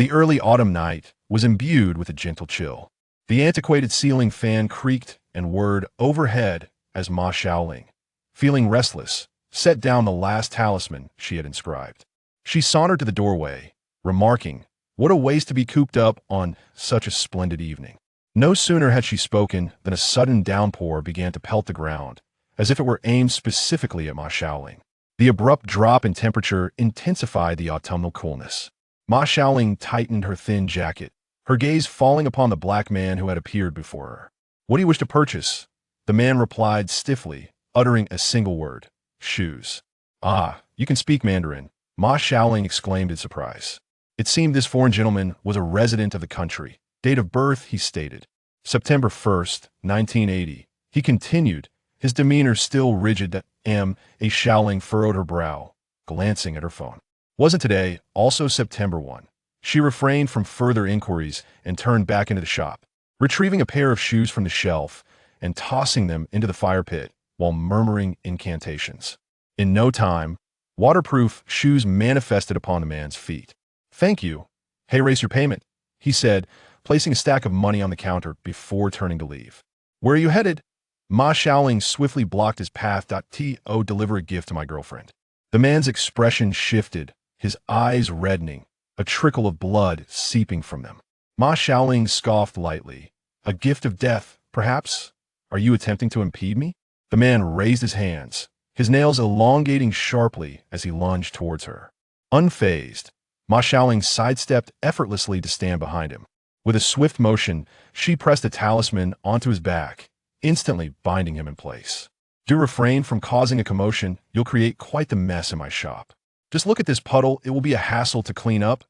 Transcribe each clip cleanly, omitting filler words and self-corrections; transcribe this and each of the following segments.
The early autumn night was imbued with a gentle chill. The antiquated ceiling fan creaked and whirred overhead as Ma Xiaoling, feeling restless, set down the last talisman she had inscribed. She sauntered to the doorway, remarking, "What a waste to be cooped up on such a splendid evening." No sooner had she spoken than a sudden downpour began to pelt the ground, as if it were aimed specifically at Ma Xiaoling. The abrupt drop in temperature intensified the autumnal coolness. Ma Xiaoling tightened her thin jacket, her gaze falling upon the black man who had appeared before her. "What do you wish to purchase?" The man replied stiffly, uttering a single word, "Shoes." "Ah, you can speak Mandarin," Ma Xiaoling exclaimed in surprise. It seemed this foreign gentleman was a resident of the country. Date of birth, he stated, September 1st, 1980. He continued, his demeanor still rigid. Ma Xiaoling furrowed her brow, glancing at her phone. Wasn't today also September 1? She refrained from further inquiries and turned back into the shop, retrieving a pair of shoes from the shelf and tossing them into the fire pit while murmuring incantations. In no time, waterproof shoes manifested upon the man's feet. "Thank you. Hey, raise your payment," he said, placing a stack of money on the counter before turning to leave. "Where are you headed?" Ma Xiaoling swiftly blocked his path. "To deliver a gift to my girlfriend." The man's expression shifted, his eyes reddening, a trickle of blood seeping from them. Ma Xiaoling scoffed lightly. "A gift of death, perhaps? Are you attempting to impede me?" The man raised his hands, his nails elongating sharply as he lunged towards her. Unfazed, Ma Xiaoling sidestepped effortlessly to stand behind him. With a swift motion, she pressed a talisman onto his back, instantly binding him in place. "Do refrain from causing a commotion. You'll create quite the mess in my shop. Just look at this puddle. It will be a hassle to clean up."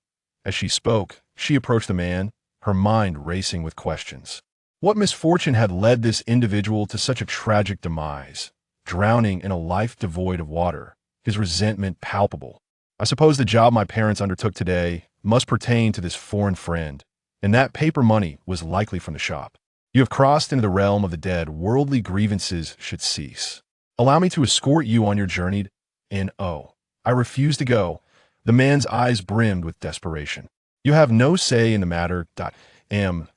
As she spoke, she approached the man, her mind racing with questions. What misfortune had led this individual to such a tragic demise, drowning in a life devoid of water, his resentment palpable? "I suppose the job my parents undertook today must pertain to this foreign friend, and that paper money was likely from the shop. You have crossed into the realm of the dead. Worldly grievances should cease. Allow me to escort you on your journey." And oh, I refuse to go. The man's eyes brimmed with desperation. "You have no say in the matter." Ma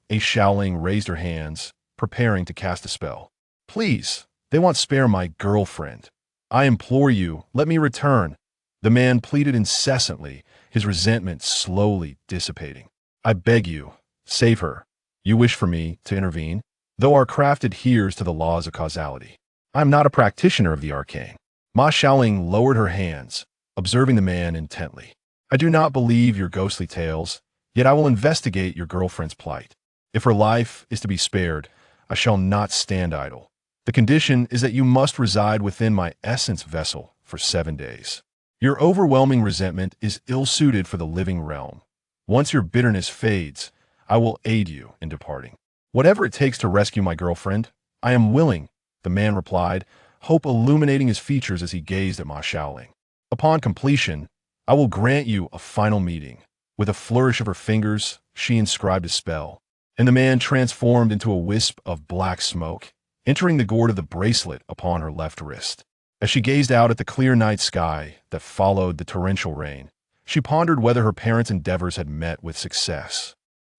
Xiaoling raised her hands, preparing to cast a spell. "Please, they want spare my girlfriend. I implore you, let me return." The man pleaded incessantly, his resentment slowly dissipating. "I beg you, save her. You wish for me to intervene, though our craft adheres to the laws of causality. I am not a practitioner of the arcane." Ma Xiaoling lowered her hands, observing the man intently. "I do not believe your ghostly tales, yet I will investigate your girlfriend's plight. If her life is to be spared, I shall not stand idle. The condition is that you must reside within my essence vessel for 7 days. Your overwhelming resentment is ill-suited for the living realm. Once your bitterness fades, I will aid you in departing. Whatever it takes to rescue my girlfriend, I am willing," the man replied, hope illuminating his features as he gazed at Ma Xiaoling. "Upon completion, I will grant you a final meeting." With a flourish of her fingers, she inscribed a spell, and the man transformed into a wisp of black smoke, entering the gourd of the bracelet upon her left wrist. As she gazed out at the clear night sky that followed the torrential rain, she pondered whether her parents' endeavors had met with success.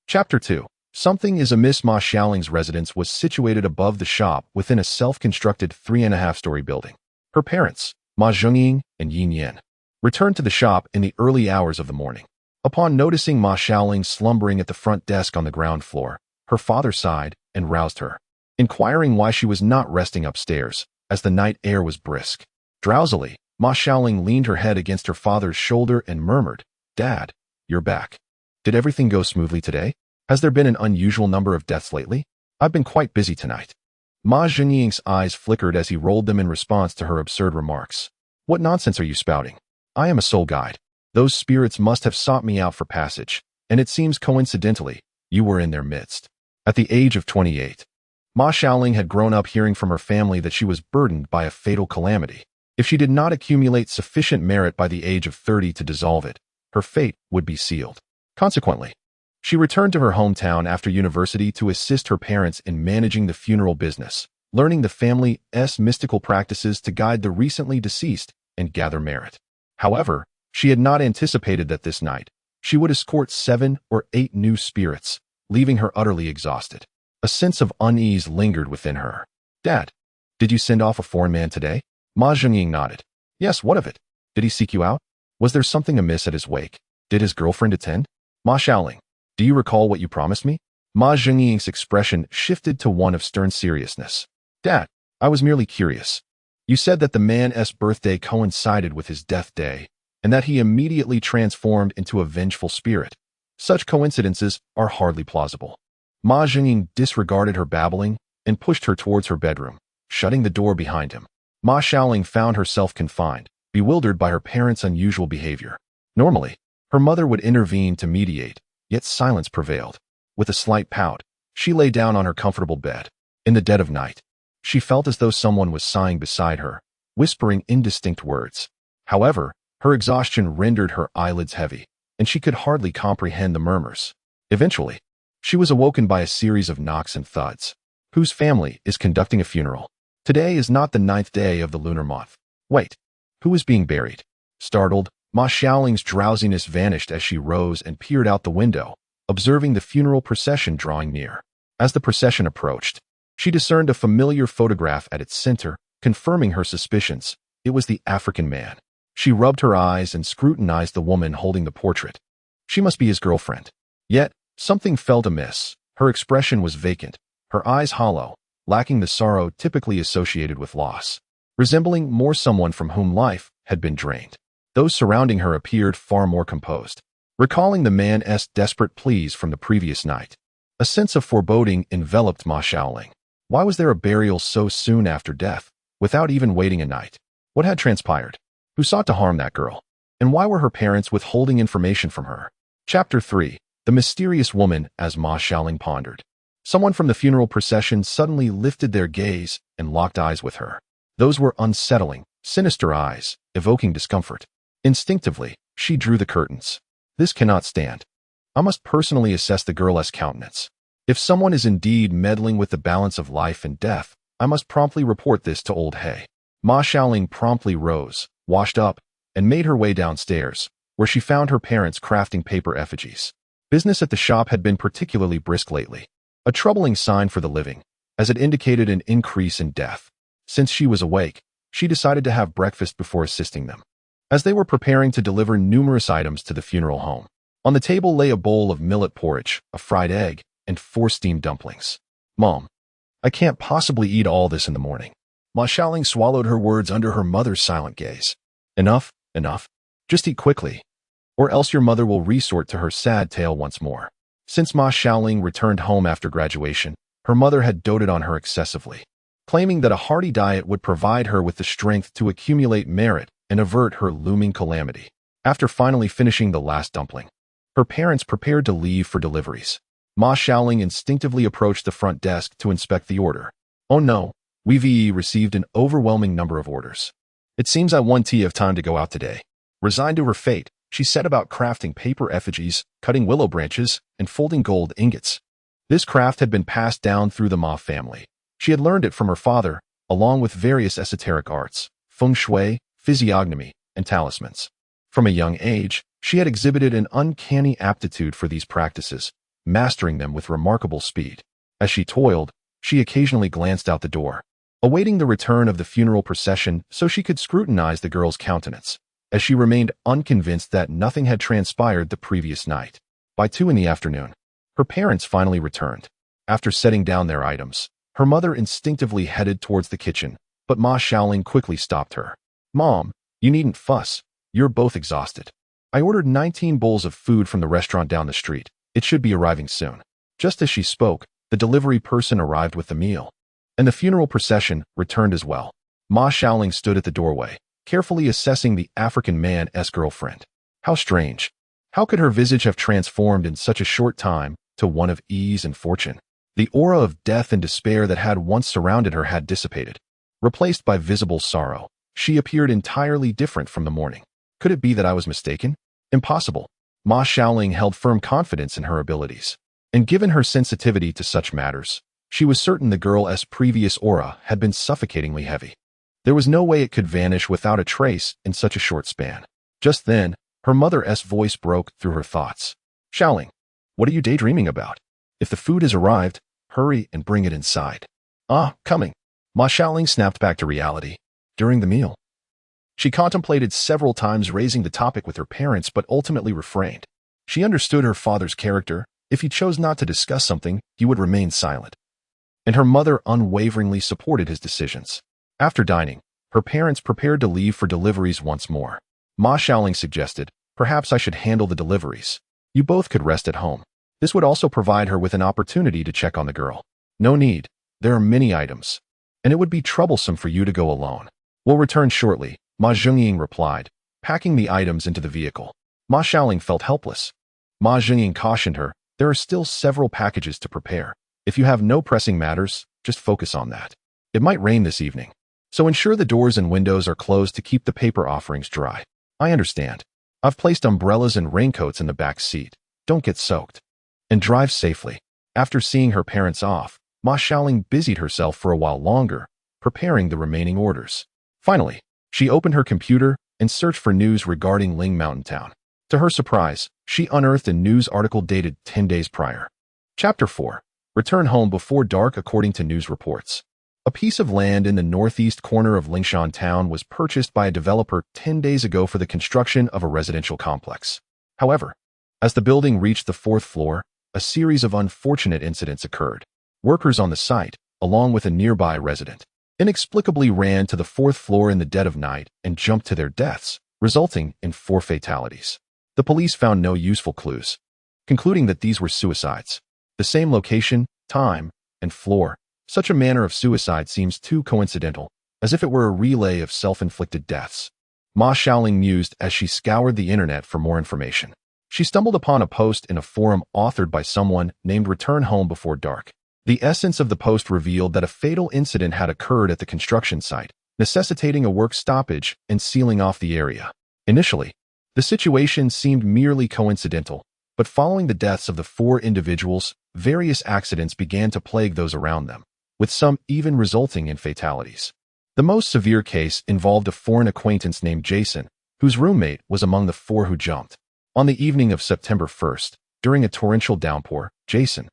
Chapter 2. Something is amiss. Ma Xiaoling's residence was situated above the shop within a self-constructed 3.5-story building. Her parents, Ma Xiaoling and Yin Yan, returned to the shop in the early hours of the morning. Upon noticing Ma Xiaoling slumbering at the front desk on the ground floor, her father sighed and roused her, inquiring why she was not resting upstairs, as the night air was brisk. Drowsily, Ma Xiaoling leaned her head against her father's shoulder and murmured, "Dad, you're back. Did everything go smoothly today? Has there been an unusual number of deaths lately? I've been quite busy tonight." Ma Xiaoling's eyes flickered as he rolled them in response to her absurd remarks. "What nonsense are you spouting? I am a soul guide. Those spirits must have sought me out for passage, and it seems coincidentally, you were in their midst." At the age of 28, Ma Xiaoling had grown up hearing from her family that she was burdened by a fatal calamity. If she did not accumulate sufficient merit by the age of 30 to dissolve it, her fate would be sealed. Consequently, she returned to her hometown after university to assist her parents in managing the funeral business, learning the family's mystical practices to guide the recently deceased and gather merit. However, she had not anticipated that this night, she would escort 7 or 8 new spirits, leaving her utterly exhausted. A sense of unease lingered within her. Dad, did you send off a foreign man today? Ma Xiaoling nodded. Yes, what of it? Did he seek you out? Was there something amiss at his wake? Did his girlfriend attend? Ma Xiaoling, do you recall what you promised me? Ma Xiaoling's expression shifted to one of stern seriousness. Dad, I was merely curious. You said that the man's birthday coincided with his death day, and that he immediately transformed into a vengeful spirit. Such coincidences are hardly plausible. Ma Xiaoling disregarded her babbling and pushed her towards her bedroom, shutting the door behind him. Ma Xiaoling found herself confined, bewildered by her parents' unusual behavior. Normally, her mother would intervene to mediate, yet silence prevailed. With a slight pout, she lay down on her comfortable bed. In the dead of night, she felt as though someone was sighing beside her, whispering indistinct words. However, her exhaustion rendered her eyelids heavy, and she could hardly comprehend the murmurs. Eventually, she was awoken by a series of knocks and thuds. Whose family is conducting a funeral? Today is not the 9th day of the lunar month. Wait, who is being buried? Startled, Ma Xiaoling's drowsiness vanished as she rose and peered out the window, observing the funeral procession drawing near. As the procession approached, she discerned a familiar photograph at its center, confirming her suspicions. It was the African man. She rubbed her eyes and scrutinized the woman holding the portrait. She must be his girlfriend. Yet, something felt amiss. Her expression was vacant, her eyes hollow, lacking the sorrow typically associated with loss, resembling more someone from whom life had been drained. Those surrounding her appeared far more composed. Recalling the man's desperate pleas from the previous night, a sense of foreboding enveloped Ma Xiaoling. Why was there a burial so soon after death, without even waiting a night? What had transpired? Who sought to harm that girl? And why were her parents withholding information from her? Chapter 3. The Mysterious Woman. As Ma Xiaoling pondered, someone from the funeral procession suddenly lifted their gaze and locked eyes with her. Those were unsettling, sinister eyes, evoking discomfort. Instinctively, she drew the curtains. This cannot stand. I must personally assess the girl's countenance. If someone is indeed meddling with the balance of life and death, I must promptly report this to old He. Ma Xiaoling promptly rose, washed up, and made her way downstairs, where she found her parents crafting paper effigies. Business at the shop had been particularly brisk lately, a troubling sign for the living, as it indicated an increase in death. Since she was awake, she decided to have breakfast before assisting them. As they were preparing to deliver numerous items to the funeral home, on the table lay a bowl of millet porridge, a fried egg, and 4 steamed dumplings. Mom, I can't possibly eat all this in the morning. Ma Xiaoling swallowed her words under her mother's silent gaze. Enough, enough. Just eat quickly, or else your mother will resort to her sad tale once more. Since Ma Xiaoling returned home after graduation, her mother had doted on her excessively, claiming that a hearty diet would provide her with the strength to accumulate merit and avert her looming calamity. After finally finishing the last dumpling, her parents prepared to leave for deliveries. Ma Xiaoling instinctively approached the front desk to inspect the order. Oh no, we've received an overwhelming number of orders. It seems I won't have time to go out today. Resigned to her fate, she set about crafting paper effigies, cutting willow branches, and folding gold ingots. This craft had been passed down through the Ma family. She had learned it from her father, along with various esoteric arts, feng shui, physiognomy, and talismans. From a young age, she had exhibited an uncanny aptitude for these practices, mastering them with remarkable speed. As she toiled, she occasionally glanced out the door, awaiting the return of the funeral procession so she could scrutinize the girl's countenance, as she remained unconvinced that nothing had transpired the previous night. By 2 in the afternoon, her parents finally returned. After setting down their items, her mother instinctively headed towards the kitchen, but Ma Xiaoling quickly stopped her. Mom, you needn't fuss. You're both exhausted. I ordered 19 bowls of food from the restaurant down the street. It should be arriving soon. Just as she spoke, the delivery person arrived with the meal, and the funeral procession returned as well. Ma Xiaoling stood at the doorway, carefully assessing the African man's girlfriend. How strange. How could her visage have transformed in such a short time to one of ease and fortune? The aura of death and despair that had once surrounded her had dissipated. Replaced by visible sorrow, she appeared entirely different from the morning. Could it be that I was mistaken? Impossible. Ma Xiaoling held firm confidence in her abilities, and given her sensitivity to such matters, she was certain the girl's previous aura had been suffocatingly heavy. There was no way it could vanish without a trace in such a short span. Just then, Her mother's voice broke through her thoughts. Xiaoling, what are you daydreaming about? If the food has arrived, hurry and bring it inside. Ah, coming. Ma Xiaoling snapped back to reality. During the meal, she contemplated several times raising the topic with her parents but ultimately refrained. She understood her father's character. If he chose not to discuss something, he would remain silent. And her mother unwaveringly supported his decisions. After dining, her parents prepared to leave for deliveries once more. Ma Xiaoling suggested, perhaps I should handle the deliveries. You both could rest at home. This would also provide her with an opportunity to check on the girl. No need. There are many items. And it would be troublesome for you to go alone. We'll return shortly, Ma Xiaoling replied, packing the items into the vehicle. Ma Xiaoling felt helpless. Ma Xiaoling cautioned her, there are still several packages to prepare. If you have no pressing matters, just focus on that. It might rain this evening, so ensure the doors and windows are closed to keep the paper offerings dry. I understand. I've placed umbrellas and raincoats in the back seat. Don't get soaked. And drive safely. After seeing her parents off, Ma Xiaoling busied herself for a while longer, preparing the remaining orders. Finally, she opened her computer and searched for news regarding Ling Mountain Town. To her surprise, she unearthed a news article dated 10 days prior. Chapter 4. Return home before dark according to news reports. A piece of land in the northeast corner of Lingshan Town was purchased by a developer 10 days ago for the construction of a residential complex. However, as the building reached the 4th floor, a series of unfortunate incidents occurred. Workers on the site, along with a nearby resident, inexplicably ran to the 4th floor in the dead of night and jumped to their deaths, resulting in 4 fatalities. The police found no useful clues, concluding that these were suicides. The same location, time, and floor. Such a manner of suicide seems too coincidental, as if it were a relay of self-inflicted deaths. Ma Xiaoling mused as she scoured the internet for more information. She stumbled upon a post in a forum authored by someone named Return Home Before Dark. The essence of the post revealed that a fatal incident had occurred at the construction site, necessitating a work stoppage and sealing off the area. Initially, the situation seemed merely coincidental, but following the deaths of the 4 individuals, various accidents began to plague those around them, with some even resulting in fatalities. The most severe case involved a foreign acquaintance named Jason, whose roommate was among the 4 who jumped. On the evening of September 1st, during a torrential downpour, Jason,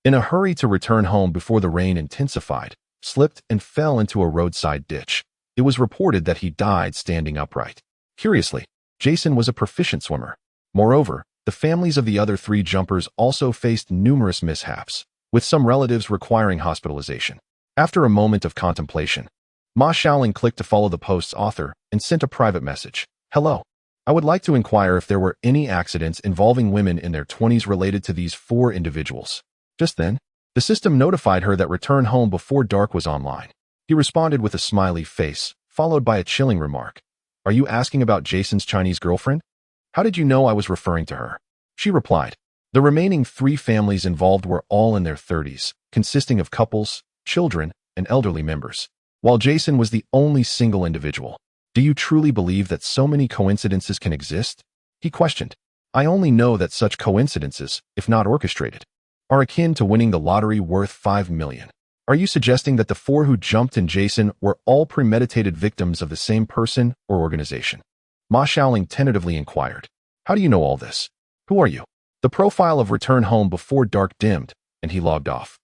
in a hurry to return home before the rain intensified, slipped and fell into a roadside ditch. It was reported that he died standing upright. Curiously, Jason was a proficient swimmer. Moreover, the families of the other 3 jumpers also faced numerous mishaps, with some relatives requiring hospitalization. After a moment of contemplation, Ma Xiaoling clicked to follow the post's author and sent a private message. Hello. I would like to inquire if there were any accidents involving women in their 20s related to these 4 individuals. Just then, the system notified her that Return Home Before Dark was online. He responded with a smiley face, followed by a chilling remark. Are you asking about Jason's Chinese girlfriend? How did you know I was referring to her? She replied. The remaining 3 families involved were all in their 30s, consisting of couples, children, and elderly members, while Jason was the only single individual. Do you truly believe that so many coincidences can exist? He questioned. I only know that such coincidences, if not orchestrated, are akin to winning the lottery worth 5 million. Are you suggesting that the 4 who jumped in Jason were all premeditated victims of the same person or organization? Ma Xiaoling tentatively inquired. How do you know all this? Who are you? The profile of Return Home Before Dark dimmed, and he logged off.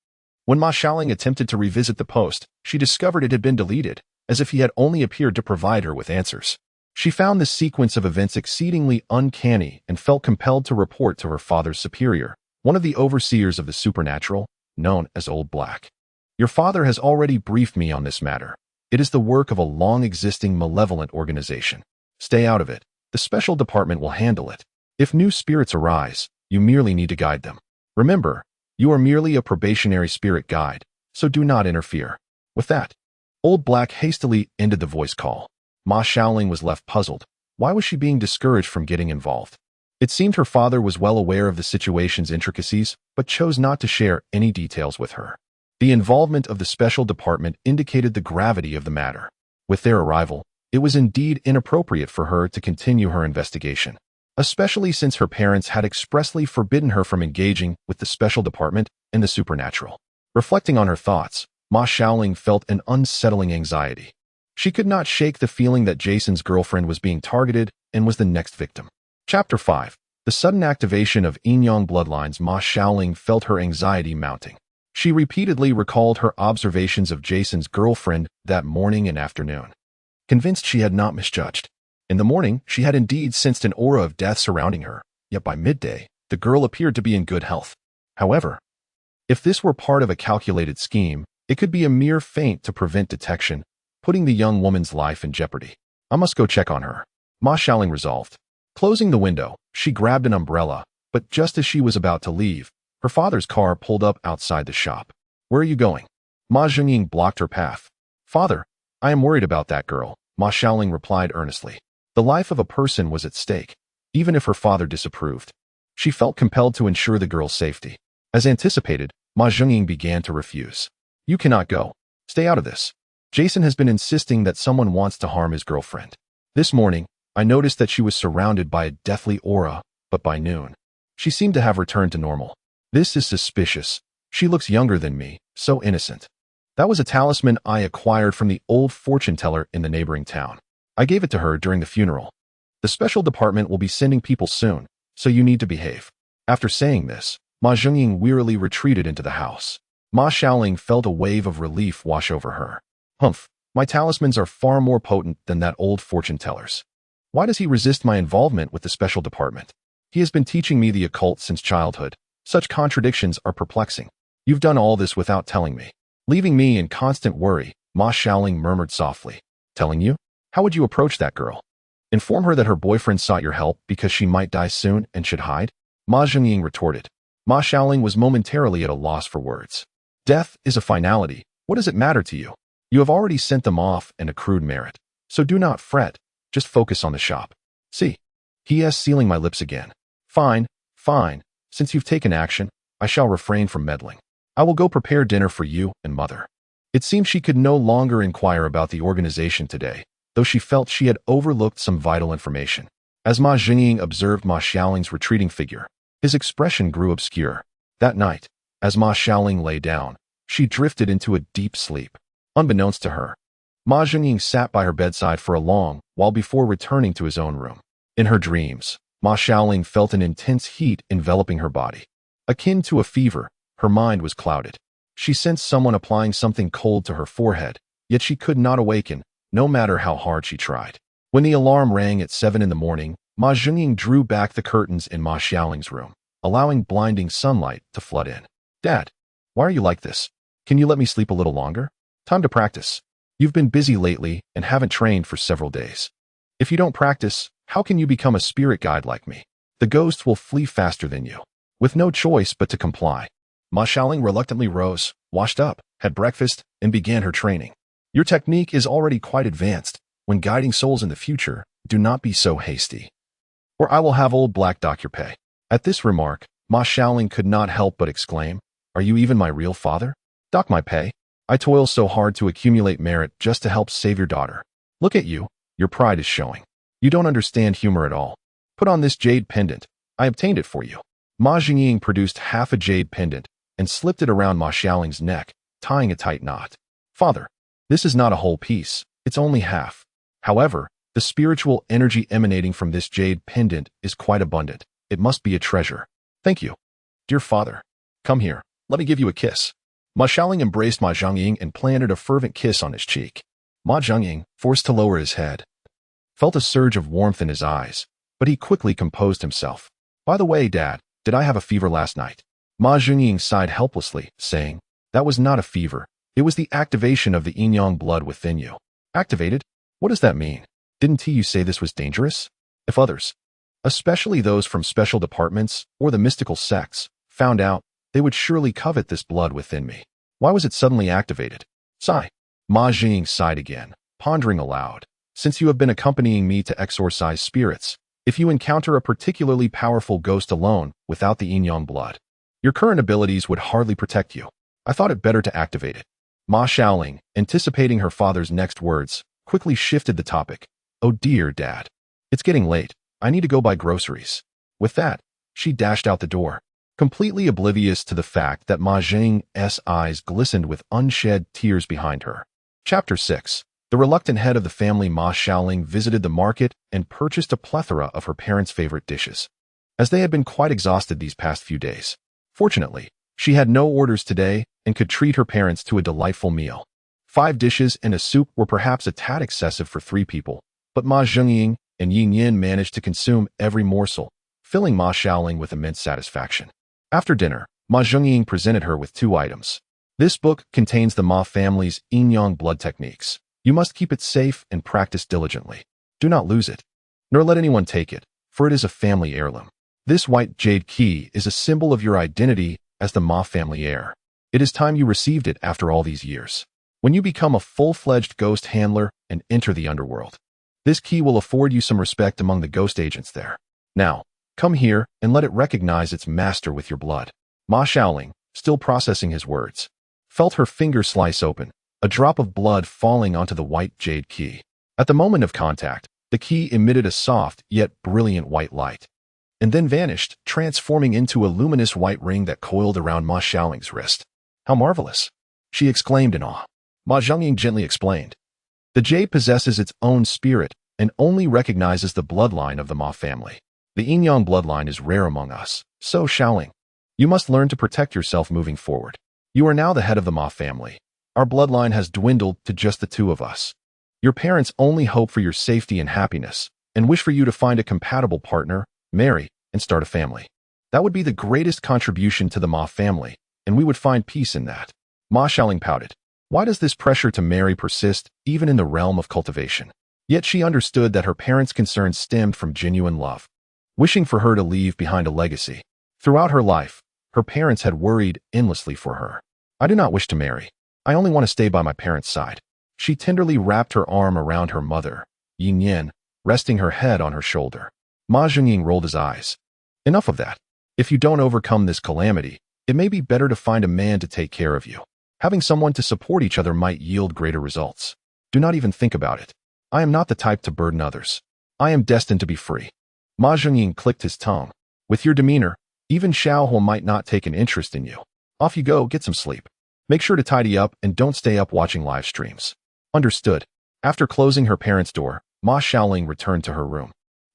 When Ma Xiaoling attempted to revisit the post, she discovered it had been deleted, as if he had only appeared to provide her with answers. She found this sequence of events exceedingly uncanny and felt compelled to report to her father's superior, one of the overseers of the supernatural, known as Old Black. Your father has already briefed me on this matter. It is the work of a long-existing malevolent organization. Stay out of it. The special department will handle it. If new spirits arise, you merely need to guide them. Remember, you are merely a probationary spirit guide, so do not interfere. With that, Old Black hastily ended the voice call. Ma Xiaoling was left puzzled. Why was she being discouraged from getting involved? It seemed her father was well aware of the situation's intricacies, but chose not to share any details with her. The involvement of the special department indicated the gravity of the matter. With their arrival, it was indeed inappropriate for her to continue her investigation, especially since her parents had expressly forbidden her from engaging with the special department and the supernatural. Reflecting on her thoughts, Ma Xiaoling felt an unsettling anxiety. She could not shake the feeling that Jason's girlfriend was being targeted and was the next victim. Chapter 5. The sudden activation of Yin-Yang bloodlines. Ma Xiaoling felt her anxiety mounting. She repeatedly recalled her observations of Jason's girlfriend that morning and afternoon, convinced she had not misjudged. In the morning, she had indeed sensed an aura of death surrounding her, yet by midday, the girl appeared to be in good health. However, if this were part of a calculated scheme, it could be a mere feint to prevent detection, putting the young woman's life in jeopardy. I must go check on her, Ma Xiaoling resolved. Closing the window, she grabbed an umbrella, but just as she was about to leave, her father's car pulled up outside the shop. Where are you going? Ma Xiaoling blocked her path. Father, I am worried about that girl, Ma Xiaoling replied earnestly. The life of a person was at stake, even if her father disapproved. She felt compelled to ensure the girl's safety. As anticipated, Ma Xiaoling began to refuse. You cannot go. Stay out of this. Jason has been insisting that someone wants to harm his girlfriend. This morning, I noticed that she was surrounded by a deathly aura, but by noon, she seemed to have returned to normal. This is suspicious. She looks younger than me, so innocent. That was a talisman I acquired from the old fortune teller in the neighboring town. I gave it to her during the funeral. The special department will be sending people soon, so you need to behave. After saying this, Ma Xiaoling wearily retreated into the house. Ma Xiaoling felt a wave of relief wash over her. Humph, my talismans are far more potent than that old fortune teller's. Why does he resist my involvement with the special department? He has been teaching me the occult since childhood. Such contradictions are perplexing. You've done all this without telling me, leaving me in constant worry, Ma Xiaoling murmured softly. Telling you? How would you approach that girl? Inform her that her boyfriend sought your help because she might die soon and should hide? Ma Xiaoling retorted. Ma Xiaoling was momentarily at a loss for words. Death is a finality. What does it matter to you? You have already sent them off and accrued merit. So do not fret. Just focus on the shop. See. He is sealing my lips again. Fine, fine. Since you've taken action, I shall refrain from meddling. I will go prepare dinner for you and mother. It seemed she could no longer inquire about the organization today, though she felt she had overlooked some vital information. As Ma Xiaoling observed Ma Xiaoling's retreating figure, his expression grew obscure. That night, as Ma Xiaoling lay down, she drifted into a deep sleep. Unbeknownst to her, Ma Xiaoling sat by her bedside for a long while before returning to his own room. In her dreams, Ma Xiaoling felt an intense heat enveloping her body. Akin to a fever, her mind was clouded. She sensed someone applying something cold to her forehead, yet she could not awaken, no matter how hard she tried. When the alarm rang at 7 in the morning, Ma Xiaoling drew back the curtains in Ma Xiaoling's room, allowing blinding sunlight to flood in. Dad, why are you like this? Can you let me sleep a little longer? Time to practice. You've been busy lately and haven't trained for several days. If you don't practice, how can you become a spirit guide like me? The ghosts will flee faster than you. With no choice but to comply, Ma Xiaoling reluctantly rose, washed up, had breakfast, and began her training. Your technique is already quite advanced. When guiding souls in the future, do not be so hasty, or I will have old Black Doc your pay. At this remark, Ma Xiaoling could not help but exclaim, Are you even my real father? Dock my pay. I toil so hard to accumulate merit just to help save your daughter. Look at you, your pride is showing. You don't understand humor at all. Put on this jade pendant. I obtained it for you. Ma Xiaoling produced half a jade pendant and slipped it around Ma Xiaoling's neck, tying a tight knot. Father, this is not a whole piece, it's only half. However, the spiritual energy emanating from this jade pendant is quite abundant. It must be a treasure. Thank you. Dear father, come here, let me give you a kiss. Ma Xiaoling embraced Ma Xiaoling and planted a fervent kiss on his cheek. Ma Xiaoling, forced to lower his head, felt a surge of warmth in his eyes, but he quickly composed himself. By the way, Dad, did I have a fever last night? Ma Xiaoling sighed helplessly, saying, That was not a fever. It was the activation of the yin-yang blood within you. Activated? What does that mean? Didn't you say this was dangerous? If others, especially those from special departments or the mystical sects, found out, they would surely covet this blood within me. Why was it suddenly activated? Sigh. Ma Xiaoling sighed again, pondering aloud. Since you have been accompanying me to exorcise spirits, if you encounter a particularly powerful ghost alone without the yin-yang blood, your current abilities would hardly protect you. I thought it better to activate it. Ma Xiaoling, anticipating her father's next words, quickly shifted the topic. Oh dear, Dad. It's getting late. I need to go buy groceries. With that, she dashed out the door, completely oblivious to the fact that Ma Xiaoling's eyes glistened with unshed tears behind her. Chapter 6. The reluctant head of the family, Ma Xiaoling, visited the market and purchased a plethora of her parents' favorite dishes, as they had been quite exhausted these past few days. Fortunately, she had no orders today and could treat her parents to a delightful meal. 5 dishes and a soup were perhaps a tad excessive for 3 people, but Ma Xiaoling and Yin Yin managed to consume every morsel, filling Ma Xiaoling with immense satisfaction. After dinner, Ma Xiaoling presented her with 2 items. This book contains the Ma family's yin-yang blood techniques. You must keep it safe and practice diligently. Do not lose it, nor let anyone take it, for it is a family heirloom. This white jade key is a symbol of your identity as the Ma family heir. It is time you received it after all these years. When you become a full-fledged ghost handler and enter the underworld, this key will afford you some respect among the ghost agents there. Now, come here and let it recognize its master with your blood. Ma Xiaoling, still processing his words, felt her finger slice open, a drop of blood falling onto the white jade key. At the moment of contact, the key emitted a soft yet brilliant white light, and then vanished, transforming into a luminous white ring that coiled around Ma Xiaoling's wrist. How marvelous! She exclaimed in awe. Ma Xiaoling gently explained. The jade possesses its own spirit and only recognizes the bloodline of the Ma family. The yin-yang bloodline is rare among us, so Xiaoling, you must learn to protect yourself moving forward. You are now the head of the Ma family. Our bloodline has dwindled to just the 2 of us. Your parents only hope for your safety and happiness, and wish for you to find a compatible partner, marry, and start a family. That would be the greatest contribution to the Ma family, and we would find peace in that. Ma Xiaoling pouted. Why does this pressure to marry persist even in the realm of cultivation? Yet she understood that her parents' concerns stemmed from genuine love, wishing for her to leave behind a legacy. Throughout her life, her parents had worried endlessly for her. I do not wish to marry. I only want to stay by my parents' side. She tenderly wrapped her arm around her mother, Yin Yin, resting her head on her shoulder. Ma Xiaoling rolled his eyes. Enough of that. If you don't overcome this calamity, it may be better to find a man to take care of you. Having someone to support each other might yield greater results. Do not even think about it. I am not the type to burden others. I am destined to be free. Ma Xiaoling clicked his tongue. With your demeanor, even Xiaohua might not take an interest in you. Off you go, get some sleep. Make sure to tidy up and don't stay up watching live streams. Understood. After closing her parents' door, Ma Xiaoling returned to her room.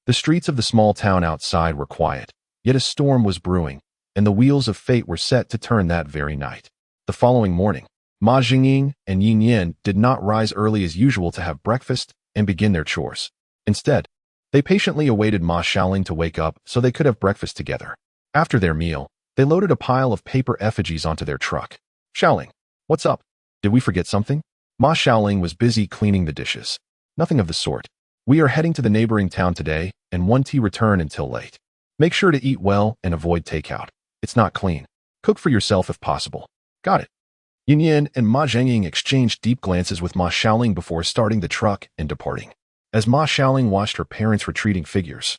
The streets of the small town outside were quiet, yet a storm was brewing, and the wheels of fate were set to turn that very night. The following morning, Ma Xiaoling and Yin Yin did not rise early as usual to have breakfast and begin their chores. Instead, they patiently awaited Ma Xiaoling to wake up so they could have breakfast together. After their meal, they loaded a pile of paper effigies onto their truck. Xiaoling, what's up? Did we forget something? Ma Xiaoling was busy cleaning the dishes. Nothing of the sort. We are heading to the neighboring town today and won't return until late. Make sure to eat well and avoid takeout. It's not clean. Cook for yourself if possible. Got it. Yin Yin and Ma Xiaoling exchanged deep glances with Ma Xiaoling before starting the truck and departing. As Ma Xiaoling watched her parents' retreating figures,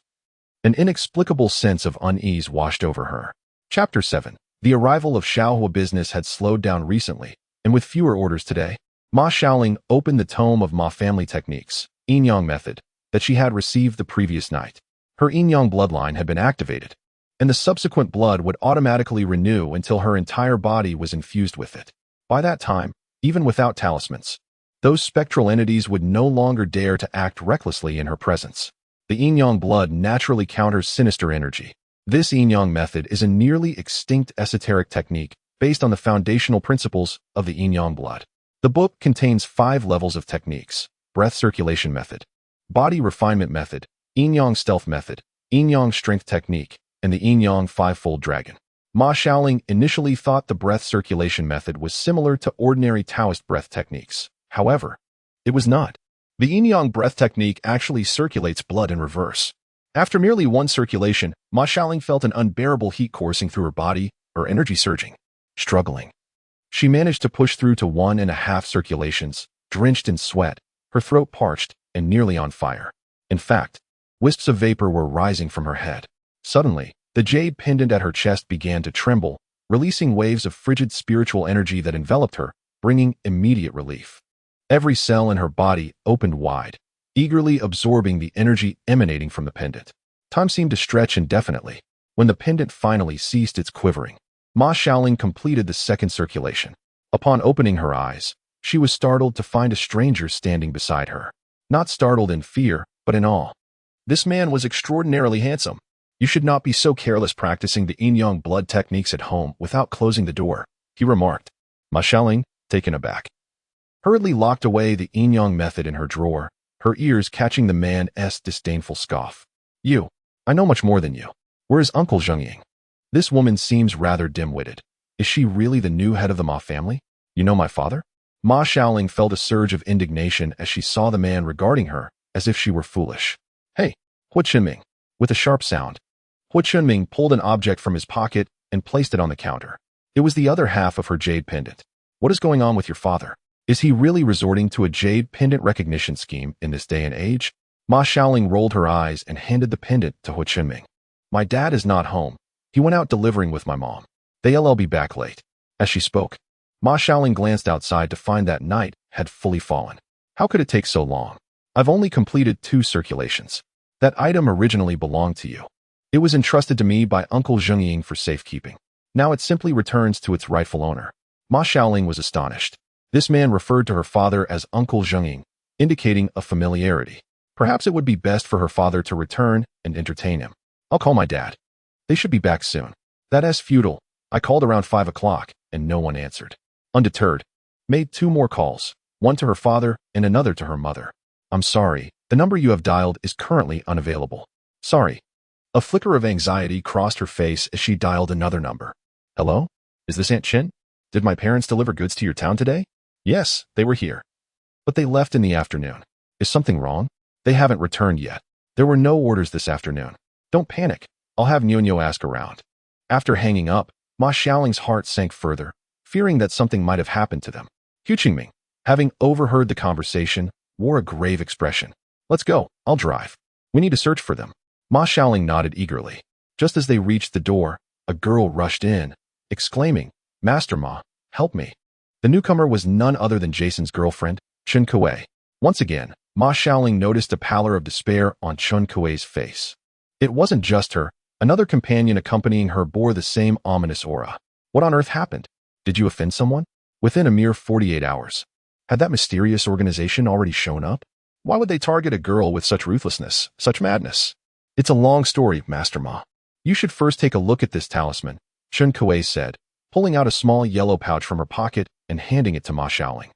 an inexplicable sense of unease washed over her. Chapter 7. The arrival of Xiaohua business had slowed down recently, and with fewer orders today, Ma Xiaoling opened the tome of Ma family techniques, yin-yang method, that she had received the previous night. Her yin-yang bloodline had been activated, and the subsequent blood would automatically renew until her entire body was infused with it. By that time, even without talismans, those spectral entities would no longer dare to act recklessly in her presence. The yin-yang blood naturally counters sinister energy. This yin-yang method is a nearly extinct esoteric technique based on the foundational principles of the yin-yang blood. The book contains 5 levels of techniques: breath circulation method, body refinement method, yin-yang stealth method, yin-yang strength technique, and the yin-yang 5-fold dragon. Ma Xiaoling initially thought the breath circulation method was similar to ordinary Taoist breath techniques. However, it was not. The yin-yang breath technique actually circulates blood in reverse. After merely one circulation, Ma Xiaoling felt an unbearable heat coursing through her body, her energy surging. Struggling, she managed to push through to 1.5 circulations, drenched in sweat, her throat parched and nearly on fire. In fact, wisps of vapor were rising from her head. Suddenly, the jade pendant at her chest began to tremble, releasing waves of frigid spiritual energy that enveloped her, bringing immediate relief. Every cell in her body opened wide, eagerly absorbing the energy emanating from the pendant. Time seemed to stretch indefinitely. When the pendant finally ceased its quivering, Ma Xiaoling completed the second circulation. Upon opening her eyes, She was startled to find a stranger standing beside her. Not startled in fear, but in awe. This man was extraordinarily handsome. You should not be so careless practicing the yin-yang blood techniques at home without closing the door, he remarked. Ma Xiaoling, taken aback, hurriedly locked away the yin-yang method in her drawer, her ears catching the man's disdainful scoff. You. I know much more than you. Where is Uncle Zhengying? This woman seems rather dim-witted. Is she really the new head of the Ma family? You know my father? Ma Xiaoling felt a surge of indignation as she saw the man regarding her, as if she were foolish. Hey, Hu Qinming. With a sharp sound, Hu Qinming pulled an object from his pocket and placed it on the counter. It was the other half of her jade pendant. What is going on with your father? Is he really resorting to a jade pendant recognition scheme in this day and age? Ma Xiaoling rolled her eyes and handed the pendant to Hu Qinming. My dad is not home. He went out delivering with my mom. They'll be back late. As she spoke, Ma Xiaoling glanced outside to find that night had fully fallen. How could it take so long? I've only completed 2 circulations. That item originally belonged to you. It was entrusted to me by Uncle Zhengying for safekeeping. Now it simply returns to its rightful owner. Ma Xiaoling was astonished. This man referred to her father as Uncle Zhengying, indicating a familiarity. Perhaps it would be best for her father to return and entertain him. I'll call my dad. They should be back soon. That's futile. I called around 5 o'clock and no one answered. Undeterred, made 2 more calls, one to her father and another to her mother. I'm sorry, the number you have dialed is currently unavailable. Sorry. A flicker of anxiety crossed her face as she dialed another number. Hello? Is this Aunt Chin? Did my parents deliver goods to your town today? Yes, they were here. But they left in the afternoon. Is something wrong? They haven't returned yet. There were no orders this afternoon. Don't panic. I'll have Nyonyo ask around. After hanging up, Ma Xiaoling's heart sank further, fearing that something might have happened to them. Hu Qinming, having overheard the conversation, wore a grave expression. Let's go. I'll drive. We need to search for them. Ma Xiaoling nodded eagerly. Just as they reached the door, a girl rushed in, exclaiming, Master Ma, help me. The newcomer was none other than Jason's girlfriend, Chen Kuei. Once again, Ma Xiaoling noticed a pallor of despair on Chen Kuei's face. It wasn't just her. Another companion accompanying her bore the same ominous aura. What on earth happened? Did you offend someone? Within a mere 48 hours. Had that mysterious organization already shown up? Why would they target a girl with such ruthlessness, such madness? It's a long story, Master Ma. You should first take a look at this talisman, Chen Kuei said, pulling out a small yellow pouch from her pocket and handing it to Ma Xiaoling.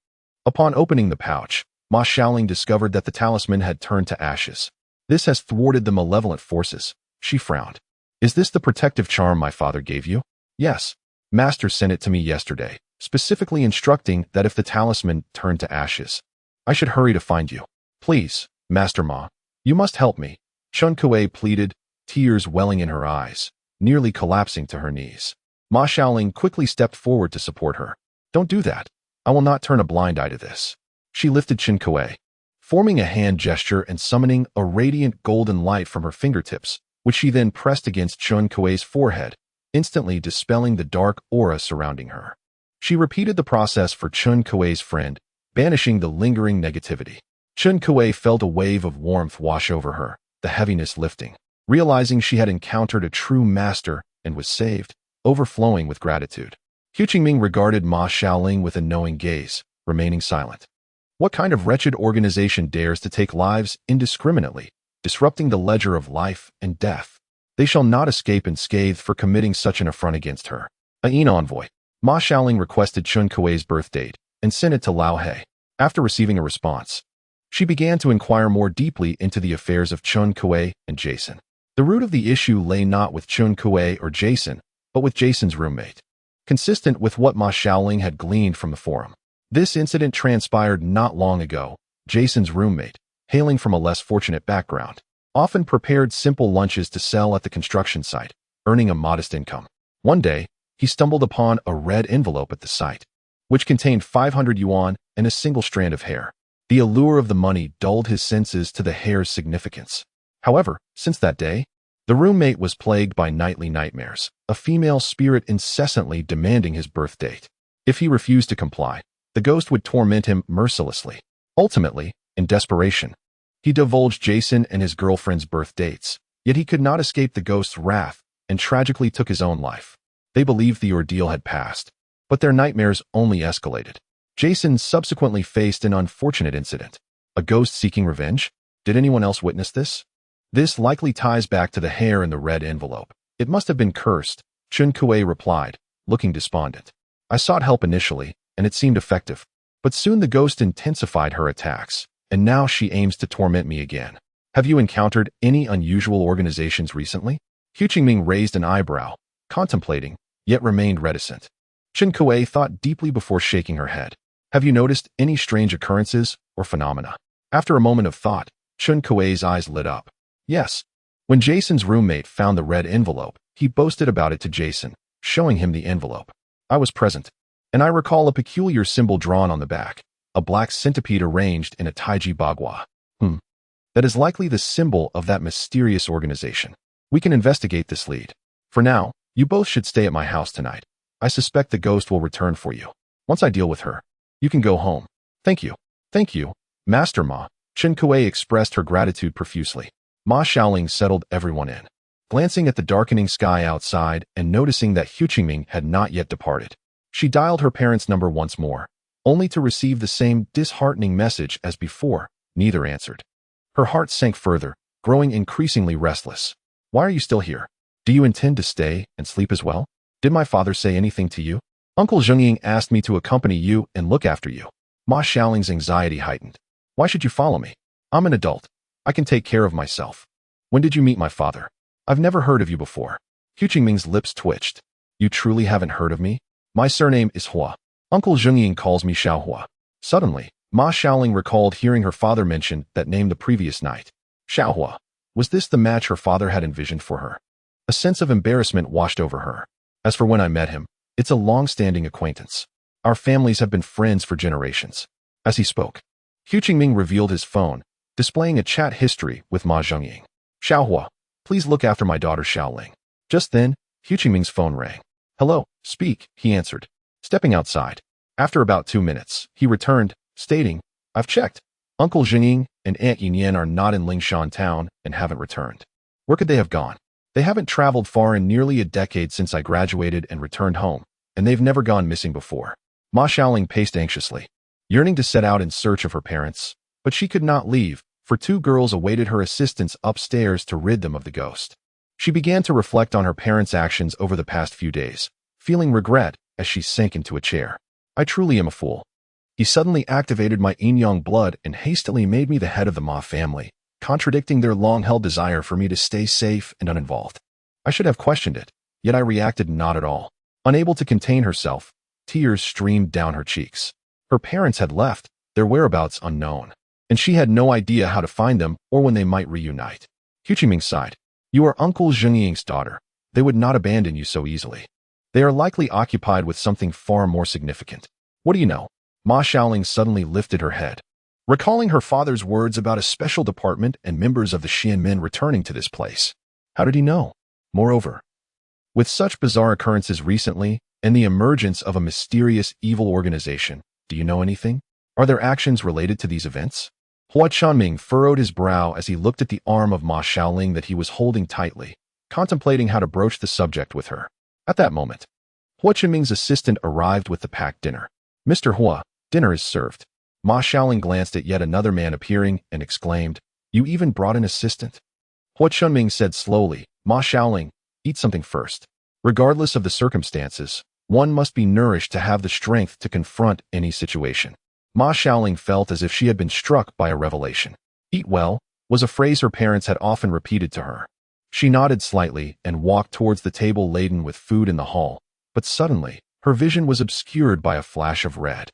Upon opening the pouch, Ma Xiaoling discovered that the talisman had turned to ashes. This has thwarted the malevolent forces. She frowned. Is this the protective charm my father gave you? Yes. Master sent it to me yesterday, specifically instructing that if the talisman turned to ashes, I should hurry to find you. Please, Master Ma, you must help me. Chen Kuei pleaded, tears welling in her eyes, nearly collapsing to her knees. Ma Xiaoling quickly stepped forward to support her. Don't do that. I will not turn a blind eye to this. She lifted Chen Kuei, forming a hand gesture and summoning a radiant golden light from her fingertips, which she then pressed against Chen Kuei's forehead, instantly dispelling the dark aura surrounding her. She repeated the process for Chen Kuei's friend, banishing the lingering negativity. Chen Kuei felt a wave of warmth wash over her, the heaviness lifting. Realizing she had encountered a true master and was saved, overflowing with gratitude. Hu Qinming regarded Ma Xiaoling with a knowing gaze, remaining silent. What kind of wretched organization dares to take lives indiscriminately, disrupting the ledger of life and death? They shall not escape unscathed for committing such an affront against her. An envoy. Ma Xiaoling requested Chen Kuei's birth date and sent it to Lao He. After receiving a response, she began to inquire more deeply into the affairs of Chen Kuei and Jason. The root of the issue lay not with Chen Kuei or Jason, but with Jason's roommate. Consistent with what Ma Xiaoling had gleaned from the forum, this incident transpired not long ago. Jason's roommate, hailing from a less fortunate background, often prepared simple lunches to sell at the construction site, earning a modest income. One day, he stumbled upon a red envelope at the site, which contained 500 yuan and a single strand of hair. The allure of the money dulled his senses to the hair's significance. However, since that day, the roommate was plagued by nightly nightmares, a female spirit incessantly demanding his birth date. If he refused to comply, the ghost would torment him mercilessly. Ultimately, in desperation, he divulged Jason and his girlfriend's birth dates, yet he could not escape the ghost's wrath and tragically took his own life. They believed the ordeal had passed, but their nightmares only escalated. Jason subsequently faced an unfortunate incident. A ghost seeking revenge? Did anyone else witness this? This likely ties back to the hair in the red envelope. It must have been cursed, Chun Kuei replied, looking despondent. I sought help initially, and it seemed effective. But soon the ghost intensified her attacks, and now she aims to torment me again. Have you encountered any unusual organizations recently? Hu Qingming raised an eyebrow, contemplating, yet remained reticent. Chun Kuei thought deeply before shaking her head. Have you noticed any strange occurrences or phenomena? After a moment of thought, Chun Kuei's eyes lit up. Yes. When Jason's roommate found the red envelope, he boasted about it to Jason, showing him the envelope. I was present, and I recall a peculiar symbol drawn on the back, a black centipede arranged in a taiji bagua. That is likely the symbol of that mysterious organization. We can investigate this lead. For now, you both should stay at my house tonight. I suspect the ghost will return for you. Once I deal with her, you can go home. Thank you. Thank you, Master Ma. Chun Kuei expressed her gratitude profusely. Ma Xiaoling settled everyone in. Glancing at the darkening sky outside and noticing that Hu Qingming had not yet departed, she dialed her parents' number once more, only to receive the same disheartening message as before. Neither answered. Her heart sank further, growing increasingly restless. Why are you still here? Do you intend to stay and sleep as well? Did my father say anything to you? Uncle Zhengying asked me to accompany you and look after you. Ma Xiaoling's anxiety heightened. Why should you follow me? I'm an adult. I can take care of myself. When did you meet my father? I've never heard of you before. Hu Qingming's lips twitched. You truly haven't heard of me? My surname is Hua. Uncle Zhengying calls me Xiao Hua. Suddenly, Ma Xiaoling recalled hearing her father mention that name the previous night. Xiao Hua. Was this the match her father had envisioned for her? A sense of embarrassment washed over her. As for when I met him, it's a long-standing acquaintance. Our families have been friends for generations. As he spoke, Hu Qingming revealed his phone, displaying a chat history with Ma Zhengying. Xiao Hua, please look after my daughter Xiaoling. Just then, Hu Qingming's phone rang. Hello, speak, he answered, stepping outside. After about 2 minutes, he returned, stating, I've checked. Uncle Zhengying and Aunt Yinyan are not in Lingshan town and haven't returned. Where could they have gone? They haven't traveled far in nearly a decade since I graduated and returned home, and they've never gone missing before. Ma Xiaoling paced anxiously, yearning to set out in search of her parents, but she could not leave, for 2 girls awaited her assistance upstairs to rid them of the ghost. She began to reflect on her parents' actions over the past few days, feeling regret as she sank into a chair. I truly am a fool. He suddenly activated my yin-yang blood and hastily made me the head of the Ma family, contradicting their long-held desire for me to stay safe and uninvolved. I should have questioned it, yet I reacted not at all. Unable to contain herself, tears streamed down her cheeks. Her parents had left, their whereabouts unknown, and she had no idea how to find them or when they might reunite. Hu Qingming sighed. You are Uncle Zhengying's daughter. They would not abandon you so easily. They are likely occupied with something far more significant. What do you know? Ma Xiaoling suddenly lifted her head, recalling her father's words about a special department and members of the Xianmen returning to this place. How did he know? Moreover, with such bizarre occurrences recently and the emergence of a mysterious evil organization, do you know anything? Are their actions related to these events? Hua Chanming furrowed his brow as he looked at the arm of Ma Xiaoling that he was holding tightly, contemplating how to broach the subject with her. At that moment, Hua Chanming's assistant arrived with the packed dinner. Mr. Hua, dinner is served. Ma Xiaoling glanced at yet another man appearing and exclaimed, You even brought an assistant? Hua Chunming said slowly, Ma Xiaoling, eat something first. Regardless of the circumstances, one must be nourished to have the strength to confront any situation. Ma Xiaoling felt as if she had been struck by a revelation. Eat well was a phrase her parents had often repeated to her. She nodded slightly and walked towards the table laden with food in the hall, but suddenly, her vision was obscured by a flash of red.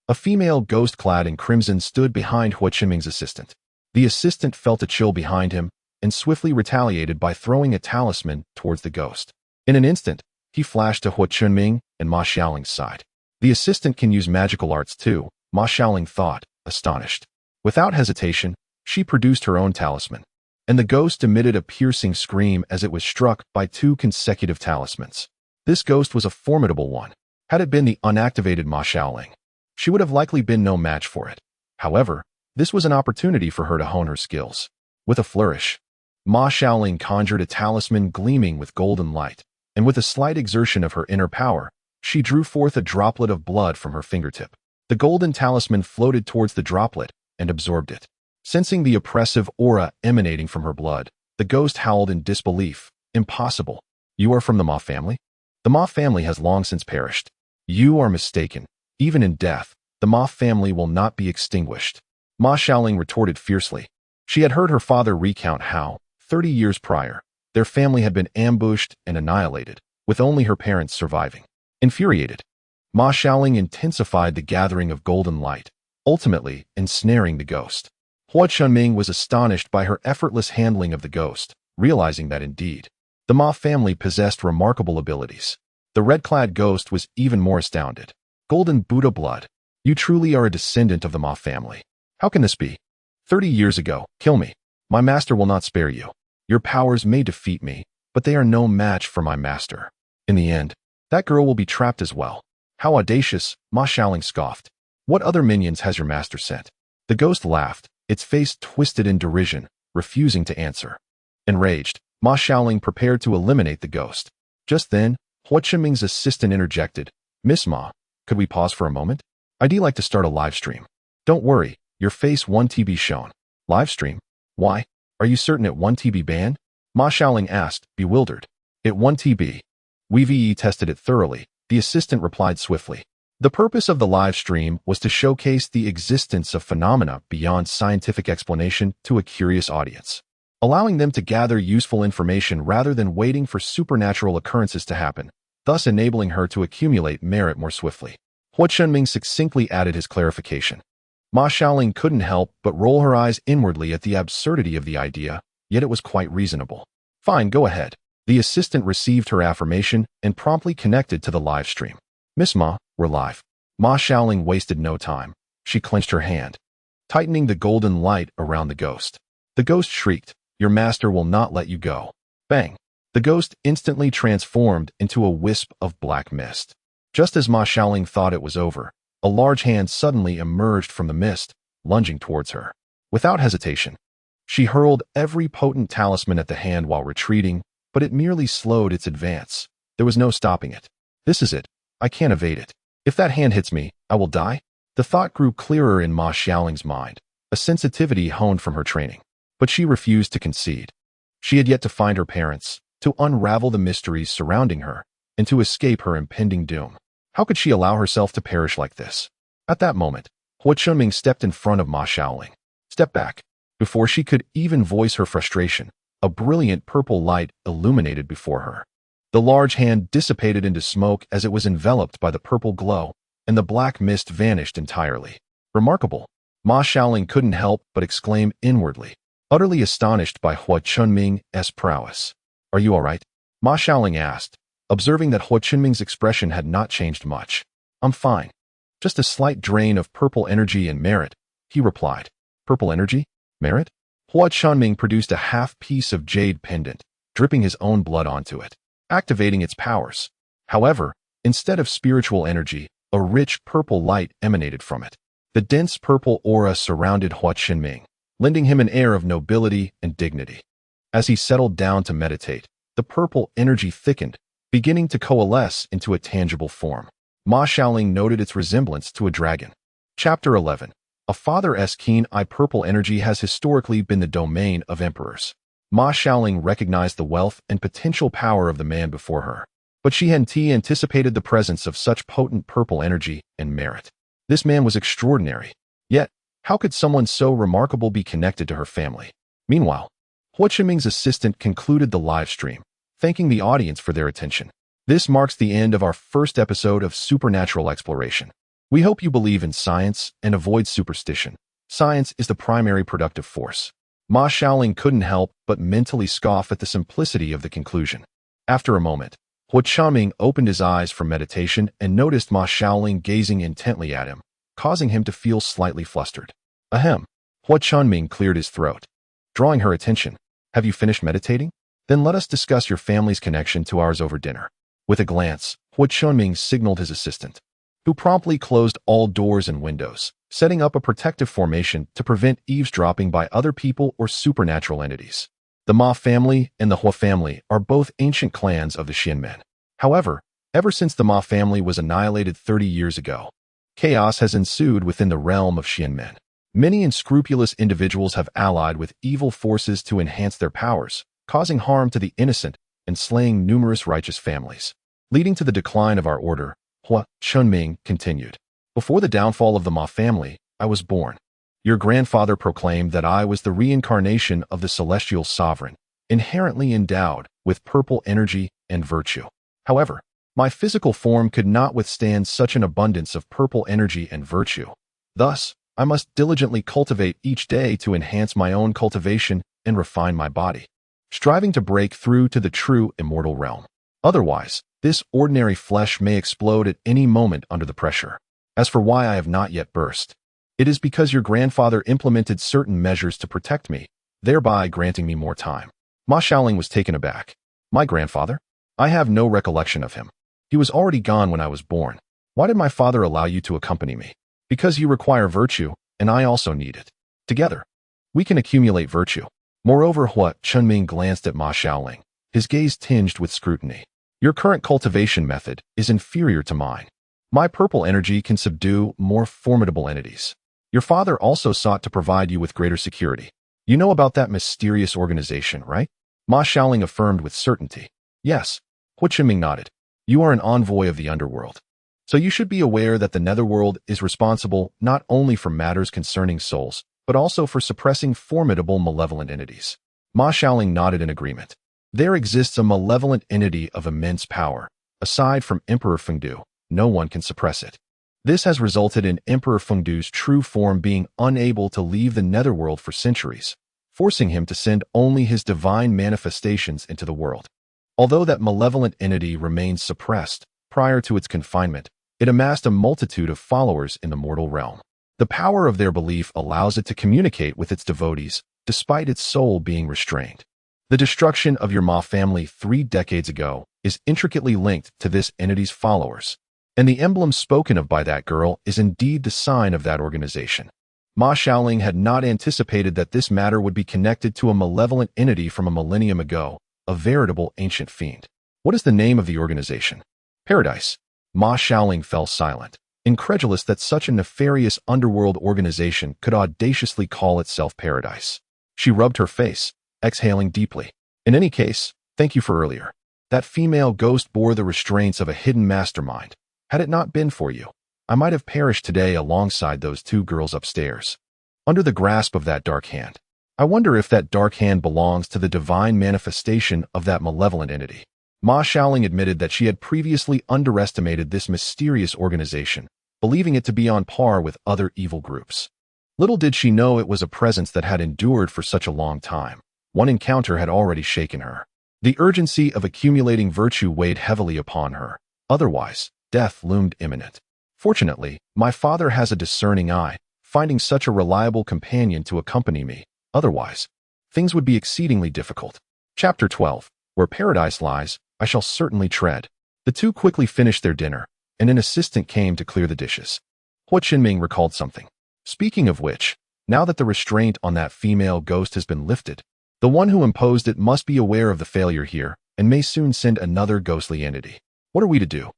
A female ghost clad in crimson stood behind Hua Qingming's assistant. The assistant felt a chill behind him and swiftly retaliated by throwing a talisman towards the ghost. In an instant, he flashed to Hua Qingming and Ma Xiaoling's side. The assistant can use magical arts too, Ma Xiaoling thought, astonished. Without hesitation, she produced her own talisman, and the ghost emitted a piercing scream as it was struck by 2 consecutive talismans. This ghost was a formidable one. Had it been the unactivated Ma Xiaoling, she would have likely been no match for it. However, this was an opportunity for her to hone her skills. With a flourish, Ma Xiaoling conjured a talisman gleaming with golden light, and with a slight exertion of her inner power, she drew forth a droplet of blood from her fingertip. The golden talisman floated towards the droplet and absorbed it. Sensing the oppressive aura emanating from her blood, the ghost howled in disbelief. Impossible. You are from the Ma family? The Ma family has long since perished. You are mistaken. Even in death, the Ma family will not be extinguished. Ma Xiaoling retorted fiercely. She had heard her father recount how, 30 years prior, their family had been ambushed and annihilated, with only her parents surviving. Infuriated, Ma Xiaoling intensified the gathering of golden light, ultimately ensnaring the ghost. Hua Chunming was astonished by her effortless handling of the ghost, realizing that indeed, the Ma family possessed remarkable abilities. The red-clad ghost was even more astounded. Golden Buddha blood. You truly are a descendant of the Ma family. How can this be? 30 years ago, kill me. My master will not spare you. Your powers may defeat me, but they are no match for my master. In the end, that girl will be trapped as well. How audacious, Ma Xiaoling scoffed. What other minions has your master sent? The ghost laughed, its face twisted in derision, refusing to answer. Enraged, Ma Xiaoling prepared to eliminate the ghost. Just then, Hua Chunming's assistant interjected. Miss Ma, could we pause for a moment? I'd like to start a live stream. Don't worry, your face 1 TB shown. Live stream? Why? Are you certain it 1 TB banned? Ma Xiaoling asked, bewildered. It 1 TB. We tested it thoroughly, the assistant replied swiftly. The purpose of the live stream was to showcase the existence of phenomena beyond scientific explanation to a curious audience, allowing them to gather useful information rather than waiting for supernatural occurrences to happen, thus enabling her to accumulate merit more swiftly. Hua Chunming succinctly added his clarification. Ma Xiaoling couldn't help but roll her eyes inwardly at the absurdity of the idea, yet it was quite reasonable. Fine, go ahead. The assistant received her affirmation and promptly connected to the live stream. Miss Ma, we're live. Ma Xiaoling wasted no time. She clenched her hand, tightening the golden light around the ghost. The ghost shrieked, your master will not let you go. Bang! The ghost instantly transformed into a wisp of black mist. Just as Ma Xiaoling thought it was over, a large hand suddenly emerged from the mist, lunging towards her. Without hesitation, she hurled every potent talisman at the hand while retreating, but it merely slowed its advance. There was no stopping it. This is it. I can't evade it. If that hand hits me, I will die? The thought grew clearer in Ma Xiaoling's mind, a sensitivity honed from her training. But she refused to concede. She had yet to find her parents, to unravel the mysteries surrounding her, and to escape her impending doom. How could she allow herself to perish like this? At that moment, Hua Chunming stepped in front of Ma Xiaoling. Step back. Before she could even voice her frustration, a brilliant purple light illuminated before her. The large hand dissipated into smoke as it was enveloped by the purple glow, and the black mist vanished entirely. Remarkable. Ma Xiaoling couldn't help but exclaim inwardly, utterly astonished by Hua Chunming's prowess. Are you all right? Ma Xiaoling asked, observing that Hua Chunming's expression had not changed much. I'm fine. Just a slight drain of purple energy and merit, he replied. Purple energy? Merit? Hua Chunming produced a half-piece of jade pendant, dripping his own blood onto it, activating its powers. However, instead of spiritual energy, a rich purple light emanated from it. The dense purple aura surrounded Hua Chunming, lending him an air of nobility and dignity. As he settled down to meditate, the purple energy thickened, beginning to coalesce into a tangible form. Ma Xiaoling noted its resemblance to a dragon. Chapter 11. A father's keen-eye purple energy has historically been the domain of emperors. Ma Xiaoling recognized the wealth and potential power of the man before her, but she hadn't anticipated the presence of such potent purple energy and merit. This man was extraordinary. Yet, how could someone so remarkable be connected to her family? Meanwhile, Hua Chunming's assistant concluded the live stream, thanking the audience for their attention. This marks the end of our first episode of Supernatural Exploration. We hope you believe in science and avoid superstition. Science is the primary productive force. Ma Xiaoling couldn't help but mentally scoff at the simplicity of the conclusion. After a moment, Hua Chunming opened his eyes from meditation and noticed Ma Xiaoling gazing intently at him, causing him to feel slightly flustered. Ahem. Hua Chunming cleared his throat, drawing her attention. Have you finished meditating? Then let us discuss your family's connection to ours over dinner. With a glance, Hua Chunming signaled his assistant, who promptly closed all doors and windows, setting up a protective formation to prevent eavesdropping by other people or supernatural entities. The Ma family and the Hua family are both ancient clans of the Xianmen. However, ever since the Ma family was annihilated 30 years ago, Chaos has ensued within the realm of Xianmen. Many unscrupulous individuals have allied with evil forces to enhance their powers, causing harm to the innocent and slaying numerous righteous families, leading to the decline of our order. Hua Chunming continued. Before the downfall of the Ma family, I was born. Your grandfather proclaimed that I was the reincarnation of the celestial sovereign, inherently endowed with purple energy and virtue. However, my physical form could not withstand such an abundance of purple energy and virtue. Thus, I must diligently cultivate each day to enhance my own cultivation and refine my body, striving to break through to the true immortal realm. Otherwise, this ordinary flesh may explode at any moment under the pressure. As for why I have not yet burst, it is because your grandfather implemented certain measures to protect me, thereby granting me more time. Ma Xiaoling was taken aback. My grandfather? I have no recollection of him. He was already gone when I was born. Why did my father allow you to accompany me? Because you require virtue, and I also need it. Together, we can accumulate virtue. Moreover, Hua Chunming glanced at Ma Xiaoling, his gaze tinged with scrutiny. Your current cultivation method is inferior to mine. My purple energy can subdue more formidable entities. Your father also sought to provide you with greater security. You know about that mysterious organization, right? Ma Xiaoling affirmed with certainty. Yes. Hua Chunming nodded. You are an envoy of the underworld. So you should be aware that the netherworld is responsible not only for matters concerning souls, but also for suppressing formidable malevolent entities. Ma Xiaoling nodded in agreement. There exists a malevolent entity of immense power. Aside from Emperor Fengdu, no one can suppress it. This has resulted in Emperor Fengdu's true form being unable to leave the netherworld for centuries, forcing him to send only his divine manifestations into the world. Although that malevolent entity remains suppressed prior to its confinement, it amassed a multitude of followers in the mortal realm. The power of their belief allows it to communicate with its devotees, despite its soul being restrained. The destruction of your Ma family 3 decades ago is intricately linked to this entity's followers, and the emblem spoken of by that girl is indeed the sign of that organization. Ma Xiaoling had not anticipated that this matter would be connected to a malevolent entity from a millennium ago, a veritable ancient fiend. What is the name of the organization? Paradise. Ma Xiaoling fell silent, incredulous that such a nefarious underworld organization could audaciously call itself Paradise. She rubbed her face, exhaling deeply. In any case, thank you for earlier. That female ghost bore the restraints of a hidden mastermind. Had it not been for you, I might have perished today alongside those 2 girls upstairs, under the grasp of that dark hand. I wonder if that dark hand belongs to the divine manifestation of that malevolent entity. Ma Xiaoling admitted that she had previously underestimated this mysterious organization, believing it to be on par with other evil groups. Little did she know it was a presence that had endured for such a long time. One encounter had already shaken her. The urgency of accumulating virtue weighed heavily upon her. Otherwise, death loomed imminent. Fortunately, my father has a discerning eye, finding such a reliable companion to accompany me. Otherwise, things would be exceedingly difficult. Chapter 12. Where paradise lies, I shall certainly tread. The 2 quickly finished their dinner, and an assistant came to clear the dishes. Hua Chunming recalled something. Speaking of which, now that the restraint on that female ghost has been lifted, the one who imposed it must be aware of the failure here and may soon send another ghostly entity. What are we to do?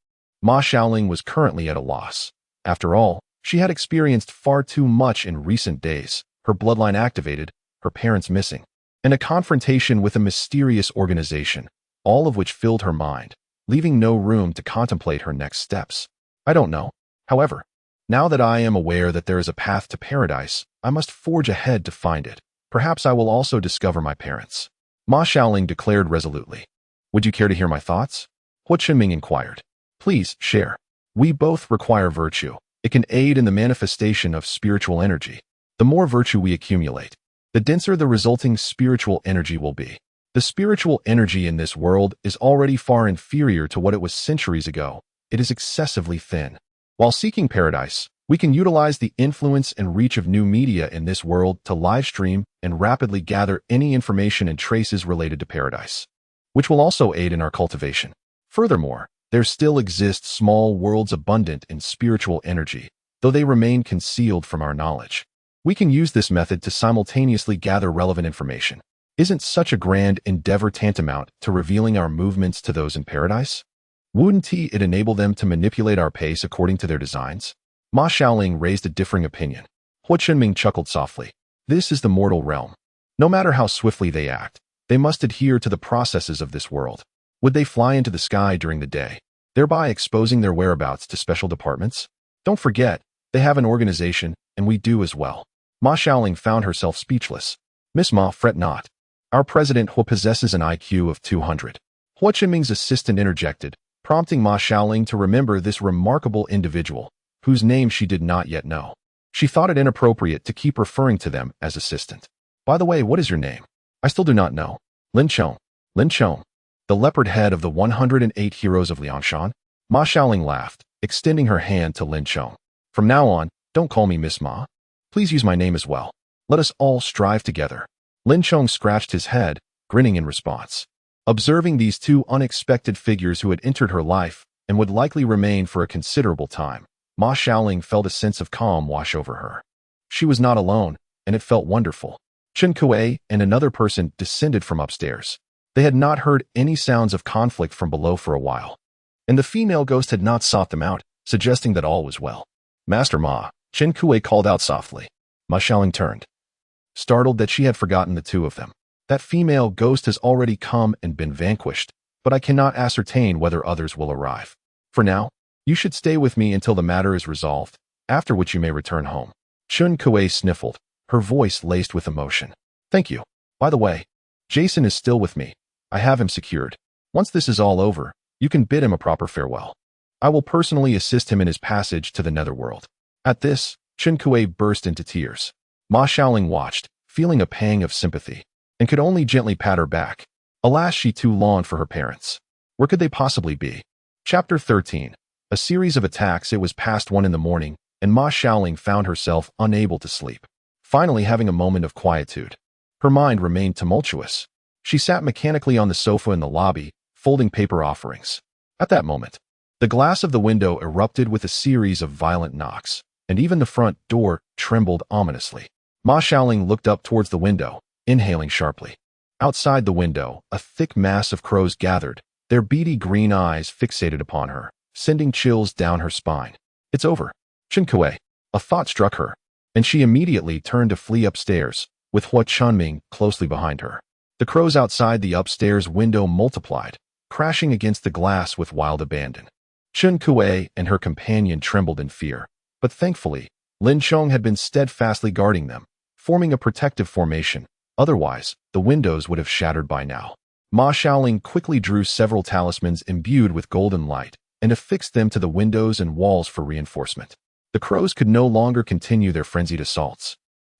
Ma Xiaoling was currently at a loss. After all, she had experienced far too much in recent days, her bloodline activated, her parents missing, and a confrontation with a mysterious organization, all of which filled her mind, leaving no room to contemplate her next steps. I don't know. However, now that I am aware that there is a path to paradise, I must forge ahead to find it. Perhaps I will also discover my parents. Ma Xiaoling declared resolutely. Would you care to hear my thoughts? Hua Chunming inquired. Please, share. We both require virtue. It can aid in the manifestation of spiritual energy. The more virtue we accumulate, the denser the resulting spiritual energy will be. The spiritual energy in this world is already far inferior to what it was centuries ago. It is excessively thin. While seeking paradise, we can utilize the influence and reach of new media in this world to live stream and rapidly gather any information and traces related to paradise, which will also aid in our cultivation. Furthermore, there still exist small worlds abundant in spiritual energy, though they remain concealed from our knowledge. We can use this method to simultaneously gather relevant information. Isn't such a grand endeavor tantamount to revealing our movements to those in paradise? Wouldn't it enable them to manipulate our pace according to their designs? Ma Xiaoling raised a differing opinion. Hua Chunming chuckled softly. This is the mortal realm. No matter how swiftly they act, they must adhere to the processes of this world. Would they fly into the sky during the day, thereby exposing their whereabouts to special departments? Don't forget, they have an organization, and we do as well. Ma Xiaoling found herself speechless. Miss Ma, fret not. Our president Hua possesses an IQ of 200. Hua Chunming's assistant interjected, prompting Ma Xiaoling to remember this remarkable individual, whose name she did not yet know. She thought it inappropriate to keep referring to them as assistant. By the way, what is your name? I still do not know. Lin Chong. Lin Chong. The leopard head of the 108 heroes of Liangshan? Ma Xiaoling laughed, extending her hand to Lin Chong. From now on, don't call me Miss Ma. Please use my name as well. Let us all strive together. Lin Chong scratched his head, grinning in response. Observing these two unexpected figures who had entered her life and would likely remain for a considerable time, Ma Xiaoling felt a sense of calm wash over her. She was not alone, and it felt wonderful. Chen Kuei and another person descended from upstairs. They had not heard any sounds of conflict from below for a while, and the female ghost had not sought them out, suggesting that all was well. Master Ma, Chen Kuei called out softly. Ma Xiaoling turned, startled that she had forgotten the two of them. That female ghost has already come and been vanquished, but I cannot ascertain whether others will arrive. For now, you should stay with me until the matter is resolved, after which you may return home. Chen Kuei sniffled, her voice laced with emotion. Thank you. By the way, Jason is still with me. I have him secured. Once this is all over, you can bid him a proper farewell. I will personally assist him in his passage to the netherworld. At this, Chen Kuei burst into tears. Ma Xiaoling watched, feeling a pang of sympathy, and could only gently pat her back. Alas, she too longed for her parents. Where could they possibly be? Chapter 13. A series of attacks. It was past 1 in the morning, and Ma Xiaoling found herself unable to sleep. Finally having a moment of quietude. Her mind remained tumultuous. She sat mechanically on the sofa in the lobby, folding paper offerings. At that moment, the glass of the window erupted with a series of violent knocks, and even the front door trembled ominously. Ma Xiaoling looked up towards the window, inhaling sharply. Outside the window, a thick mass of crows gathered, their beady green eyes fixated upon her, sending chills down her spine. It's over. Chen Kuei. A thought struck her, and she immediately turned to flee upstairs, with Hua Chunming closely behind her. The crows outside the upstairs window multiplied, crashing against the glass with wild abandon. Chen Kuei and her companion trembled in fear, but thankfully, Lin Chong had been steadfastly guarding them, forming a protective formation. Otherwise, the windows would have shattered by now. Ma Xiaoling quickly drew several talismans imbued with golden light and affixed them to the windows and walls for reinforcement. The crows could no longer continue their frenzied assaults.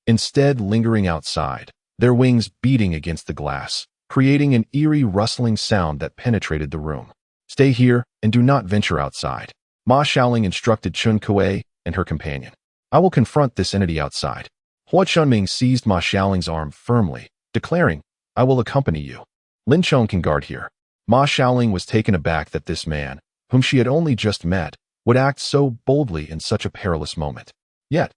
Instead, lingering outside, their wings beating against the glass, creating an eerie rustling sound that penetrated the room. Stay here and do not venture outside. Ma Xiaoling instructed Chen Kuei and her companion. I will confront this entity outside. Hua Chunming seized Ma Xiaoling's arm firmly, declaring, I will accompany you. Lin Chong can guard here. Ma Xiaoling was taken aback that this man, whom she had only just met, would act so boldly in such a perilous moment. Yet,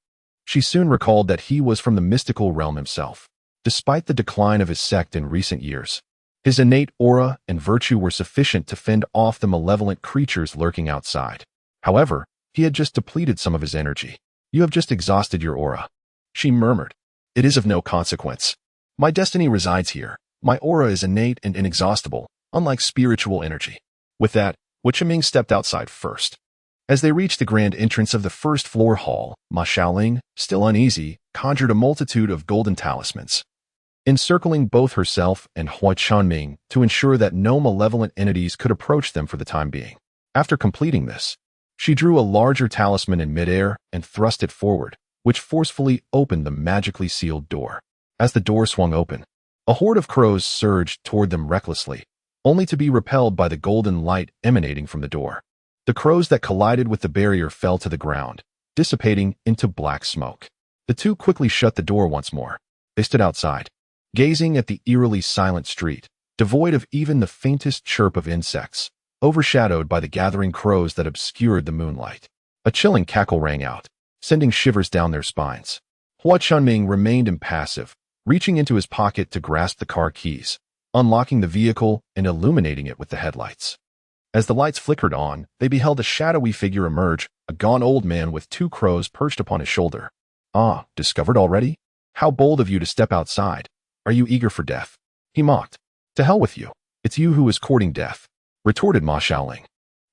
she soon recalled that he was from the mystical realm himself. Despite the decline of his sect in recent years, his innate aura and virtue were sufficient to fend off the malevolent creatures lurking outside. However, he had just depleted some of his energy. You have just exhausted your aura. She murmured. It is of no consequence. My destiny resides here. My aura is innate and inexhaustible, unlike spiritual energy. With that, Hua Chunming stepped outside first. As they reached the grand entrance of the first-floor hall, Ma Xiaoling, still uneasy, conjured a multitude of golden talismans, encircling both herself and Hua Chunming to ensure that no malevolent entities could approach them for the time being. After completing this, she drew a larger talisman in midair and thrust it forward, which forcefully opened the magically sealed door. As the door swung open, a horde of crows surged toward them recklessly, only to be repelled by the golden light emanating from the door. The crows that collided with the barrier fell to the ground, dissipating into black smoke. The two quickly shut the door once more. They stood outside, gazing at the eerily silent street, devoid of even the faintest chirp of insects, overshadowed by the gathering crows that obscured the moonlight. A chilling cackle rang out, sending shivers down their spines. Hua Chunming remained impassive, reaching into his pocket to grasp the car keys, unlocking the vehicle and illuminating it with the headlights. As the lights flickered on, they beheld a shadowy figure emerge, a gaunt old man with 2 crows perched upon his shoulder. "Ah, discovered already? How bold of you to step outside. Are you eager for death?" He mocked. "To hell with you. It's you who is courting death," retorted Ma Xiaoling,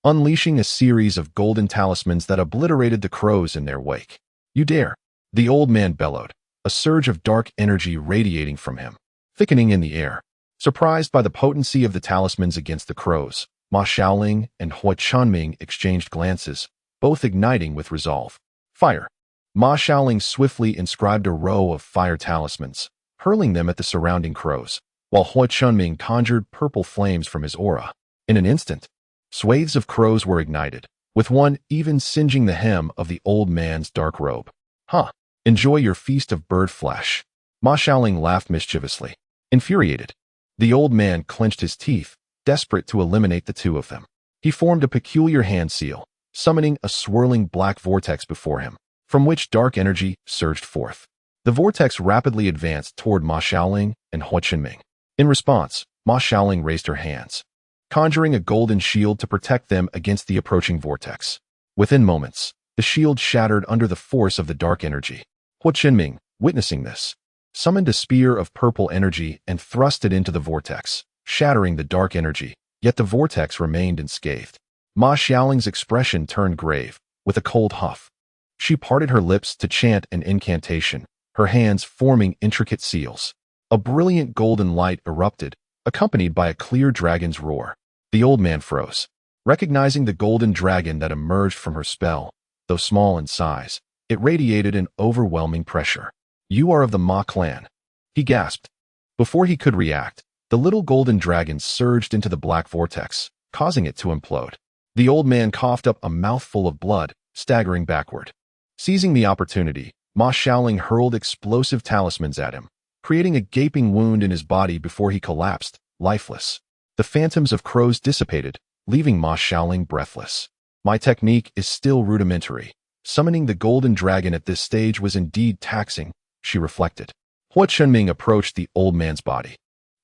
unleashing a series of golden talismans that obliterated the crows in their wake. "You dare!" the old man bellowed, a surge of dark energy radiating from him, thickening in the air. Surprised by the potency of the talismans against the crows, Ma Xiaoling and Hua Chunming exchanged glances, both igniting with resolve. Fire! Ma Xiaoling swiftly inscribed a row of fire talismans, hurling them at the surrounding crows, while Hua Chunming conjured purple flames from his aura. In an instant, swathes of crows were ignited, with one even singeing the hem of the old man's dark robe. "Huh! Enjoy your feast of bird flesh." Ma Xiaoling laughed mischievously. Infuriated, the old man clenched his teeth, desperate to eliminate the 2 of them. He formed a peculiar hand seal, summoning a swirling black vortex before him, from which dark energy surged forth. The vortex rapidly advanced toward Ma Xiaoling and Hua Chunming. In response, Ma Xiaoling raised her hands, conjuring a golden shield to protect them against the approaching vortex. Within moments, the shield shattered under the force of the dark energy. Hua Chunming, witnessing this, summoned a spear of purple energy and thrust it into the vortex, shattering the dark energy, yet the vortex remained unscathed. Ma Xiaoling's expression turned grave, with a cold huff. She parted her lips to chant an incantation, her hands forming intricate seals. A brilliant golden light erupted, accompanied by a clear dragon's roar. The old man froze, recognizing the golden dragon that emerged from her spell. Though small in size, it radiated an overwhelming pressure. "You are of the Ma clan," he gasped. Before he could react, the little golden dragon surged into the black vortex, causing it to implode. The old man coughed up a mouthful of blood, staggering backward. Seizing the opportunity, Ma Xiaoling hurled explosive talismans at him, creating a gaping wound in his body before he collapsed, lifeless. The phantoms of crows dissipated, leaving Ma Xiaoling breathless. "My technique is still rudimentary. Summoning the golden dragon at this stage was indeed taxing," she reflected. Hua Chunming approached the old man's body,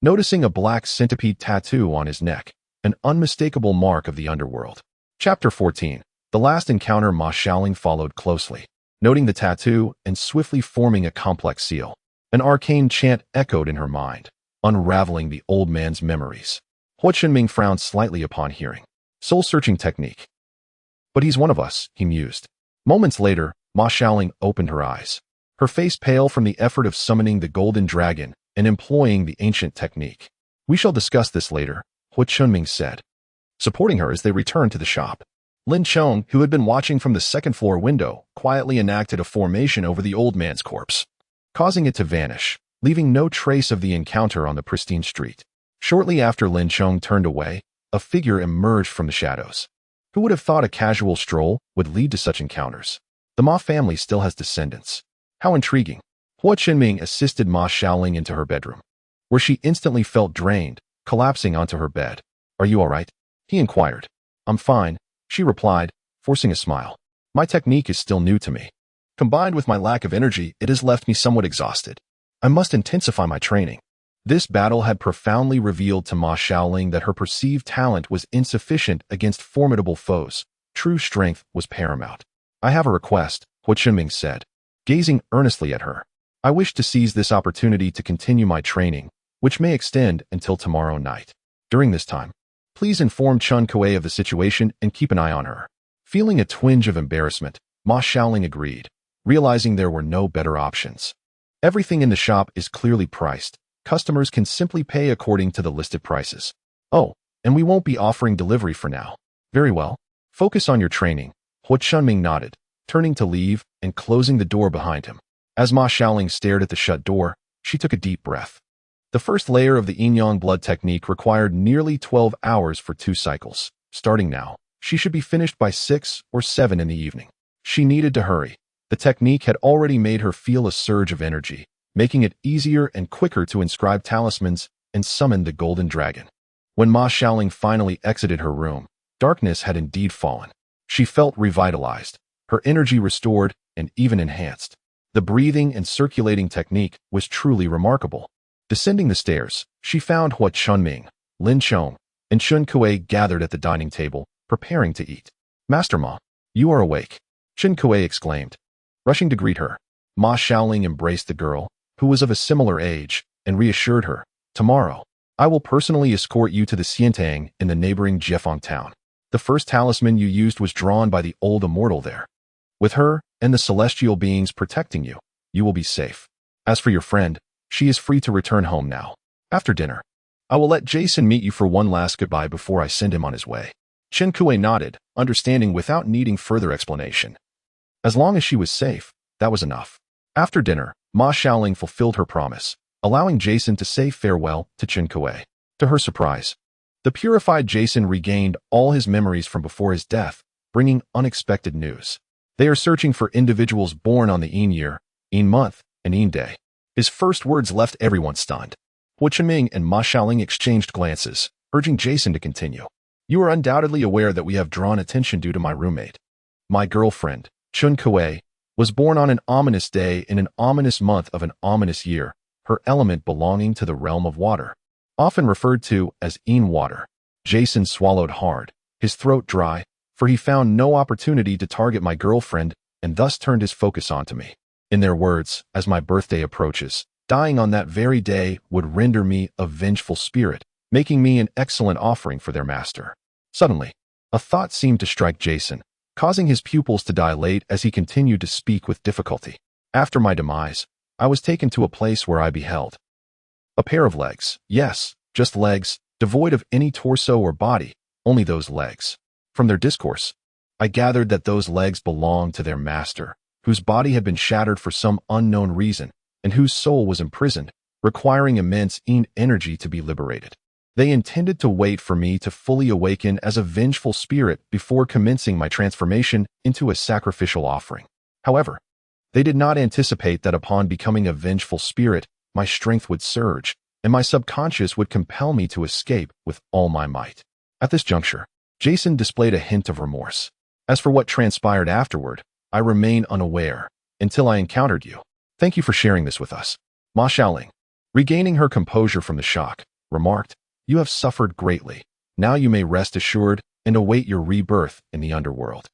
noticing a black centipede tattoo on his neck, an unmistakable mark of the underworld. Chapter 14. The last encounter. Ma Xiaoling followed closely, noting the tattoo and swiftly forming a complex seal. An arcane chant echoed in her mind, unraveling the old man's memories. Hua Chunming frowned slightly upon hearing. "Soul-searching technique. But he's one of us," he mused. Moments later, Ma Xiaoling opened her eyes, her face pale from the effort of summoning the golden dragon and employing the ancient technique. "We shall discuss this later," Hua Chunming said, supporting her as they returned to the shop. Lin Chong, who had been watching from the second-floor window, quietly enacted a formation over the old man's corpse, causing it to vanish, leaving no trace of the encounter on the pristine street. Shortly after Lin Chong turned away, a figure emerged from the shadows. Who would have thought a casual stroll would lead to such encounters? The Ma family still has descendants. How intriguing. Hua Chunming assisted Ma Xiaoling into her bedroom, where she instantly felt drained, collapsing onto her bed. "Are you all right?" he inquired. "I'm fine," she replied, forcing a smile. "My technique is still new to me. Combined with my lack of energy, it has left me somewhat exhausted. I must intensify my training." This battle had profoundly revealed to Ma Xiaoling that her perceived talent was insufficient against formidable foes. True strength was paramount. "I have a request," Hua Chunming said, gazing earnestly at her. "I wish to seize this opportunity to continue my training, which may extend until tomorrow night. During this time, please inform Chun Kuei of the situation and keep an eye on her." Feeling a twinge of embarrassment, Ma Xiaoling agreed, realizing there were no better options. Everything in the shop is clearly priced. Customers can simply pay according to the listed prices. "Oh, and we won't be offering delivery for now." "Very well. Focus on your training," Hua Chunming nodded, turning to leave and closing the door behind him. As Ma Xiaoling stared at the shut door, she took a deep breath. The first layer of the yin-yang blood technique required nearly 12 hours for 2 cycles. Starting now, she should be finished by 6 or 7 in the evening. She needed to hurry. The technique had already made her feel a surge of energy, making it easier and quicker to inscribe talismans and summon the golden dragon. When Ma Xiaoling finally exited her room, darkness had indeed fallen. She felt revitalized, her energy restored and even enhanced. The breathing and circulating technique was truly remarkable. Descending the stairs, she found Hua Chunming, Lin Chong, and Chun Kuei gathered at the dining table, preparing to eat. "Master Ma, you are awake," Chun Kuei exclaimed. Rushing to greet her, Ma Xiaoling embraced the girl, who was of a similar age, and reassured her, "Tomorrow, I will personally escort you to the Xiantang in the neighboring Jiefeng town. The first talisman you used was drawn by the old immortal there. With her and the celestial beings protecting you, you will be safe. As for your friend, she is free to return home now. After dinner, I will let Jason meet you for one last goodbye before I send him on his way." Chun Kuei nodded, understanding without needing further explanation. As long as she was safe, that was enough. After dinner, Ma Xiaoling fulfilled her promise, allowing Jason to say farewell to Chun Kuei. To her surprise, the purified Jason regained all his memories from before his death, bringing unexpected news. They are searching for individuals born on the Yin year, Yin month, and Yin day. His first words left everyone stunned. Hu Chenming and Ma Xiaoling exchanged glances, urging Jason to continue. "You are undoubtedly aware that we have drawn attention due to my roommate. My girlfriend, Chun Kuei, was born on an ominous day in an ominous month of an ominous year, her element belonging to the realm of water, often referred to as Yin water." Jason swallowed hard, his throat dry, for he found no opportunity to target my girlfriend and thus turned his focus onto me. In their words, "As my birthday approaches, dying on that very day would render me a vengeful spirit, making me an excellent offering for their master." Suddenly, a thought seemed to strike Jason, causing his pupils to dilate as he continued to speak with difficulty. "After my demise, I was taken to a place where I beheld a pair of legs. Yes, just legs, devoid of any torso or body, only those legs. From their discourse, I gathered that those legs belonged to their master, whose body had been shattered for some unknown reason, and whose soul was imprisoned, requiring immense Yin energy to be liberated. They intended to wait for me to fully awaken as a vengeful spirit before commencing my transformation into a sacrificial offering. However, they did not anticipate that upon becoming a vengeful spirit, my strength would surge, and my subconscious would compel me to escape with all my might." At this juncture, Jason displayed a hint of remorse. "As for what transpired afterward, I remain unaware, until I encountered you. Thank you for sharing this with us." Ma Xiaoling, regaining her composure from the shock, remarked, "You have suffered greatly. Now you may rest assured and await your rebirth in the underworld."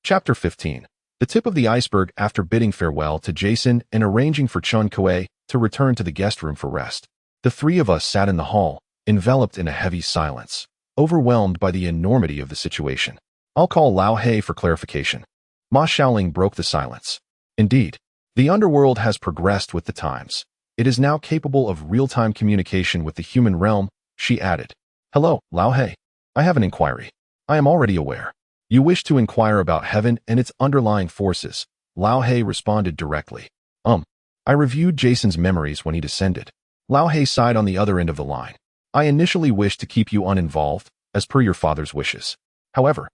Chapter 15. The tip of the iceberg. After bidding farewell to Jason and arranging for Chun Kuei to return to the guest room for rest, the three of us sat in the hall, enveloped in a heavy silence, overwhelmed by the enormity of the situation. "I'll call Lao He for clarification." Ma Xiaoling broke the silence. "Indeed, the underworld has progressed with the times. It is now capable of real-time communication with the human realm," she added. "Hello, Lao He. I have an inquiry. I am already aware. You wish to inquire about heaven and its underlying forces." Lao He responded directly. I reviewed Jason's memories when he descended." Lao He sighed on the other end of the line. "I initially wished to keep you uninvolved, as per your father's wishes. However,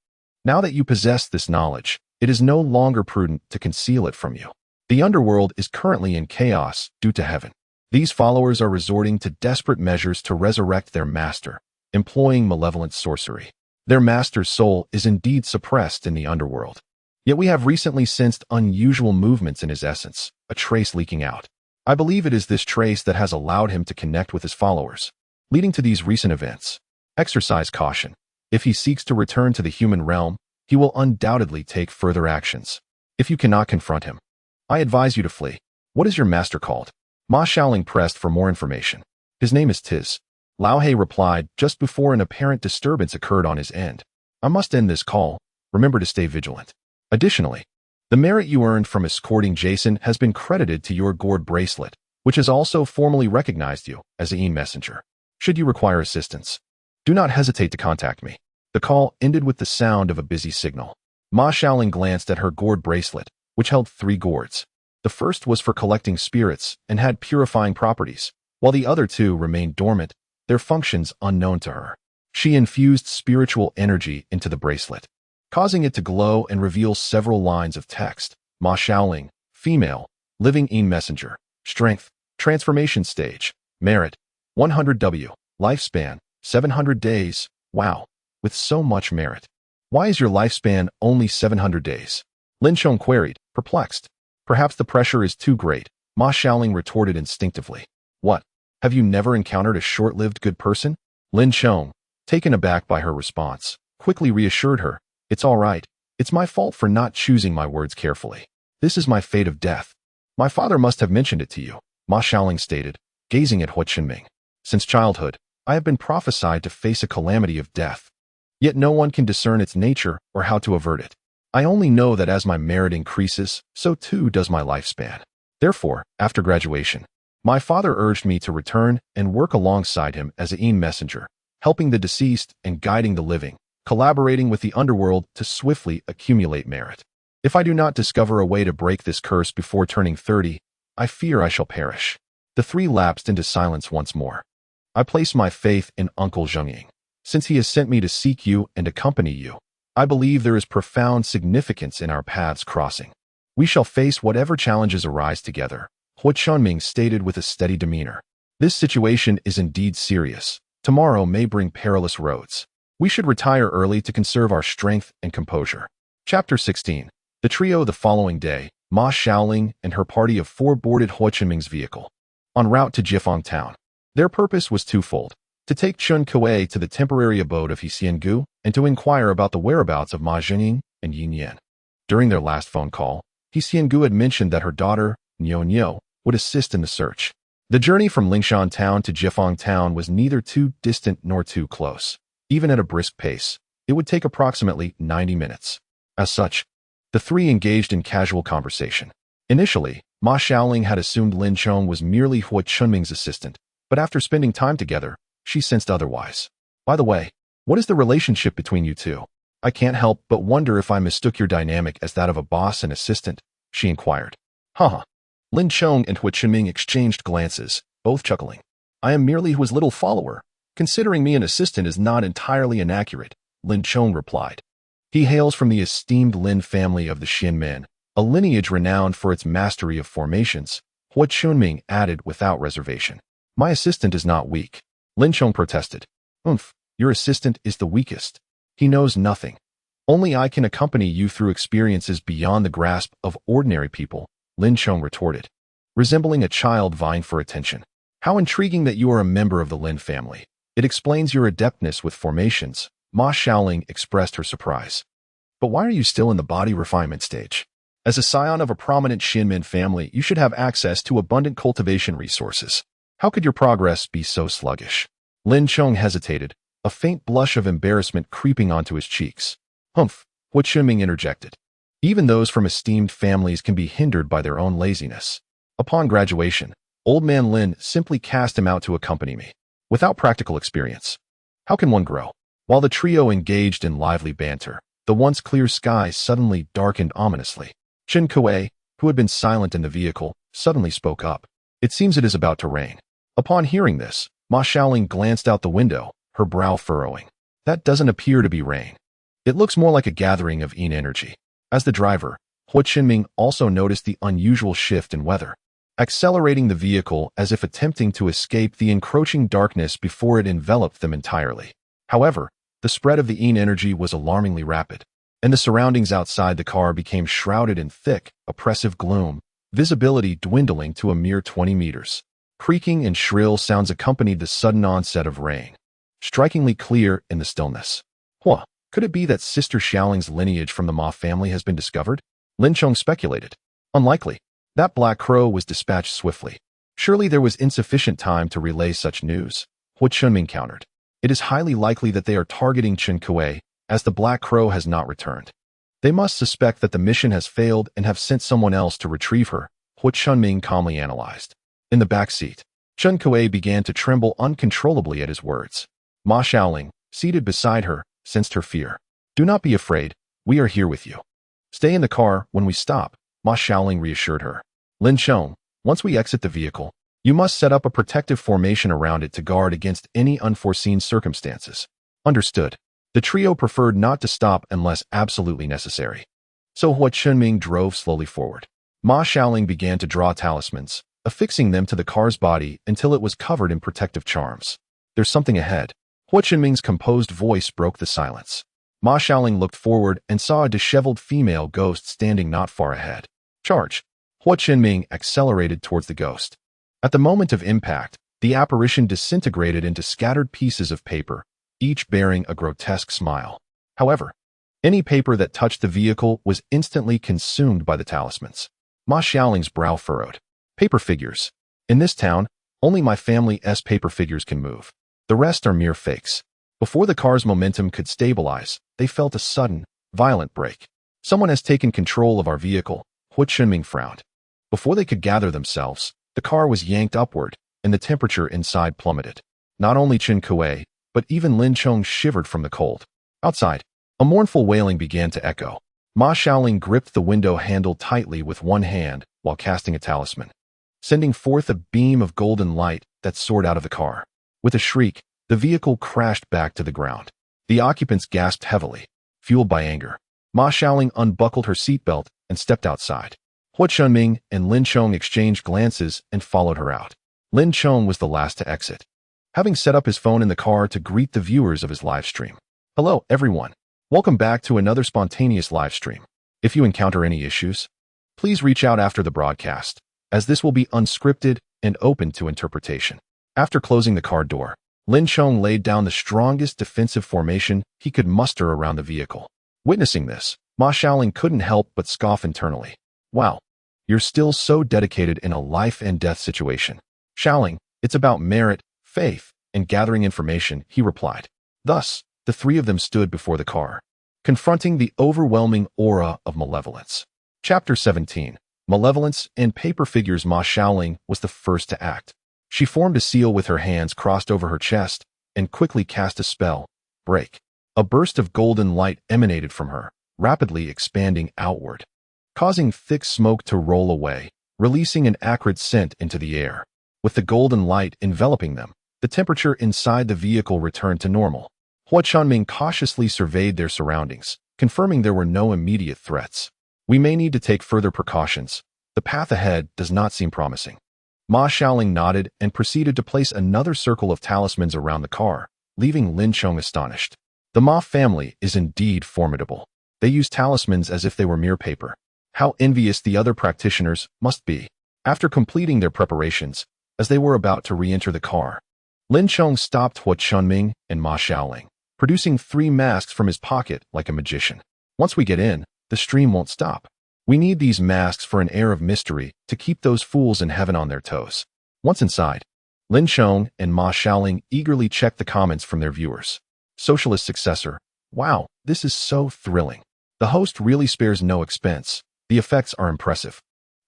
now that you possess this knowledge, it is no longer prudent to conceal it from you. The underworld is currently in chaos due to heaven. These followers are resorting to desperate measures to resurrect their master, employing malevolent sorcery. Their master's soul is indeed suppressed in the underworld. Yet we have recently sensed unusual movements in his essence, a trace leaking out. I believe it is this trace that has allowed him to connect with his followers, leading to these recent events. Exercise caution. If he seeks to return to the human realm, he will undoubtedly take further actions. If you cannot confront him, I advise you to flee." "What is your master called?" Ma Xiaoling pressed for more information. "His name is Tiz." Lao He replied just before an apparent disturbance occurred on his end. "I must end this call. Remember to stay vigilant. Additionally, the merit you earned from escorting Jason has been credited to your gourd bracelet, which has also formally recognized you as a Yin messenger. Should you require assistance, do not hesitate to contact me." The call ended with the sound of a busy signal. Ma Xiaoling glanced at her gourd bracelet, which held 3 gourds. The first was for collecting spirits and had purifying properties, while the other 2 remained dormant, their functions unknown to her. She infused spiritual energy into the bracelet, causing it to glow and reveal several lines of text. Ma Xiaoling, female, living Yin messenger, strength, transformation stage, merit, 100W, lifespan, 700 days. Wow, with so much merit, why is your lifespan only 700 days? Lin Chong queried, perplexed. "Perhaps the pressure is too great," Ma Xiaoling retorted instinctively. "What? Have you never encountered a short-lived good person?" Lin Chong, taken aback by her response, quickly reassured her, "It's all right. It's my fault for not choosing my words carefully. This is my fate of death. My father must have mentioned it to you," Ma Xiaoling stated, gazing at Hu Qinming. "Since childhood, I have been prophesied to face a calamity of death. Yet no one can discern its nature or how to avert it. I only know that as my merit increases, so too does my lifespan. Therefore, after graduation, my father urged me to return and work alongside him as a messenger, helping the deceased and guiding the living, collaborating with the underworld to swiftly accumulate merit. If I do not discover a way to break this curse before turning 30, I fear I shall perish." The three lapsed into silence once more. "I place my faith in Uncle Zhengying. Since he has sent me to seek you and accompany you, I believe there is profound significance in our paths crossing. We shall face whatever challenges arise together," Hu Qinming stated with a steady demeanor. "This situation is indeed serious. Tomorrow may bring perilous roads. We should retire early to conserve our strength and composure." Chapter 16. The trio the following day, Ma Xiaoling and her party of four boarded Hu Qinming's vehicle. En route to Jifeng town. Their purpose was twofold: to take Chun Kuei to the temporary abode of Xiangu and to inquire about the whereabouts of Ma Zhenying and Yin Yan. During their last phone call, Xiangu had mentioned that her daughter, Niu, would assist in the search. The journey from Lingshan town to Jifeng town was neither too distant nor too close. Even at a brisk pace, it would take approximately 90 minutes. As such, the three engaged in casual conversation. Initially, Ma Xiaoling had assumed Lin Chong was merely Hu Qinming's assistant, but after spending time together, she sensed otherwise. "By the way, what is the relationship between you two? I can't help but wonder if I mistook your dynamic as that of a boss and assistant," she inquired. Haha. Lin Chong and Hu Qinming exchanged glances, both chuckling. "I am merely Hu's little follower. Considering me an assistant is not entirely inaccurate," Lin Chong replied. He hails from the esteemed Lin family of the Xianmen, a lineage renowned for its mastery of formations, Hu Qinming added without reservation. "My assistant is not weak," Lin Chong protested. Your assistant is the weakest. He knows nothing. Only I can accompany you through experiences beyond the grasp of ordinary people," Lin Chong retorted, resembling a child vying for attention. "How intriguing that you are a member of the Lin family. It explains your adeptness with formations," Ma Xiaoling expressed her surprise. "But why are you still in the body refinement stage? As a scion of a prominent Xianmen family, you should have access to abundant cultivation resources. How could your progress be so sluggish?" Lin Chong hesitated, a faint blush of embarrassment creeping onto his cheeks. Hu Qinming interjected. "Even those from esteemed families can be hindered by their own laziness. Upon graduation, old man Lin simply cast him out to accompany me. Without practical experience, how can one grow?" While the trio engaged in lively banter, the once clear sky suddenly darkened ominously. Chun Kuei, who had been silent in the vehicle, suddenly spoke up. "It seems it is about to rain." Upon hearing this, Ma Xiaoling glanced out the window, her brow furrowing. "That doesn't appear to be rain. It looks more like a gathering of yin energy." As the driver, Hu Qinming also noticed the unusual shift in weather, accelerating the vehicle as if attempting to escape the encroaching darkness before it enveloped them entirely. However, the spread of the yin energy was alarmingly rapid, and the surroundings outside the car became shrouded in thick, oppressive gloom, visibility dwindling to a mere 20 meters. Creaking and shrill sounds accompanied the sudden onset of rain, strikingly clear in the stillness. Could it be that Sister Xiaoling's lineage from the Ma family has been discovered? Lin Chong speculated. Unlikely. That black crow was dispatched swiftly. Surely there was insufficient time to relay such news, Hu Qinming countered. It is highly likely that they are targeting Chun Kuei, as the black crow has not returned. They must suspect that the mission has failed and have sent someone else to retrieve her, Hu Qinming calmly analyzed. In the back seat, Chun Kuei began to tremble uncontrollably at his words. Ma Xiaoling, seated beside her, sensed her fear. "Do not be afraid, we are here with you. Stay in the car when we stop," Ma Xiaoling reassured her. "Lin Chong, once we exit the vehicle, you must set up a protective formation around it to guard against any unforeseen circumstances." Understood. The trio preferred not to stop unless absolutely necessary. So Hu Qinming drove slowly forward. Ma Xiaoling began to draw talismans, affixing them to the car's body until it was covered in protective charms. "There's something ahead." Hu Qinming's composed voice broke the silence. Ma Xiaoling looked forward and saw a disheveled female ghost standing not far ahead. "Charge!" Hu Qinming accelerated towards the ghost. At the moment of impact, the apparition disintegrated into scattered pieces of paper, each bearing a grotesque smile. However, any paper that touched the vehicle was instantly consumed by the talismans. Ma Xiaoling's brow furrowed. Paper figures. In this town, only my family's paper figures can move. The rest are mere fakes. Before the car's momentum could stabilize, they felt a sudden, violent break. Someone has taken control of our vehicle, Hu Chunming frowned. Before they could gather themselves, the car was yanked upward, and the temperature inside plummeted. Not only Chen Kuei, but even Lin Chong shivered from the cold. Outside, a mournful wailing began to echo. Ma Xiaoling gripped the window handle tightly with one hand while casting a talisman, sending forth a beam of golden light that soared out of the car. With a shriek, the vehicle crashed back to the ground. The occupants gasped heavily, fueled by anger. Ma Xiaoling unbuckled her seatbelt and stepped outside. Hu Chunming and Lin Chong exchanged glances and followed her out. Lin Chong was the last to exit, having set up his phone in the car to greet the viewers of his live stream. Hello, everyone. Welcome back to another spontaneous live stream. If you encounter any issues, please reach out after the broadcast, as this will be unscripted and open to interpretation. After closing the car door, Lin Chong laid down the strongest defensive formation he could muster around the vehicle. Witnessing this, Ma Xiaoling couldn't help but scoff internally. Wow, you're still so dedicated in a life and death situation. Xiaoling, it's about merit, faith, and gathering information, he replied. Thus, the three of them stood before the car, confronting the overwhelming aura of malevolence. Chapter 17. Malevolence and Paper Figures. Ma Xiaoling was the first to act. She formed a seal with her hands crossed over her chest and quickly cast a spell, Break. A burst of golden light emanated from her, rapidly expanding outward, causing thick smoke to roll away, releasing an acrid scent into the air. With the golden light enveloping them, the temperature inside the vehicle returned to normal. Hu Chunming cautiously surveyed their surroundings, confirming there were no immediate threats. We may need to take further precautions. The path ahead does not seem promising. Ma Xiaoling nodded and proceeded to place another circle of talismans around the car, leaving Lin Chong astonished. The Ma family is indeed formidable. They use talismans as if they were mere paper. How envious the other practitioners must be. After completing their preparations, as they were about to re-enter the car, Lin Chong stopped Hu Chunming and Ma Xiaoling, producing 3 masks from his pocket like a magician. Once we get in, the stream won't stop. We need these masks for an air of mystery to keep those fools in heaven on their toes. Once inside, Lin Chong and Ma Xiaoling eagerly checked the comments from their viewers. Socialist successor. Wow, this is so thrilling. The host really spares no expense. The effects are impressive.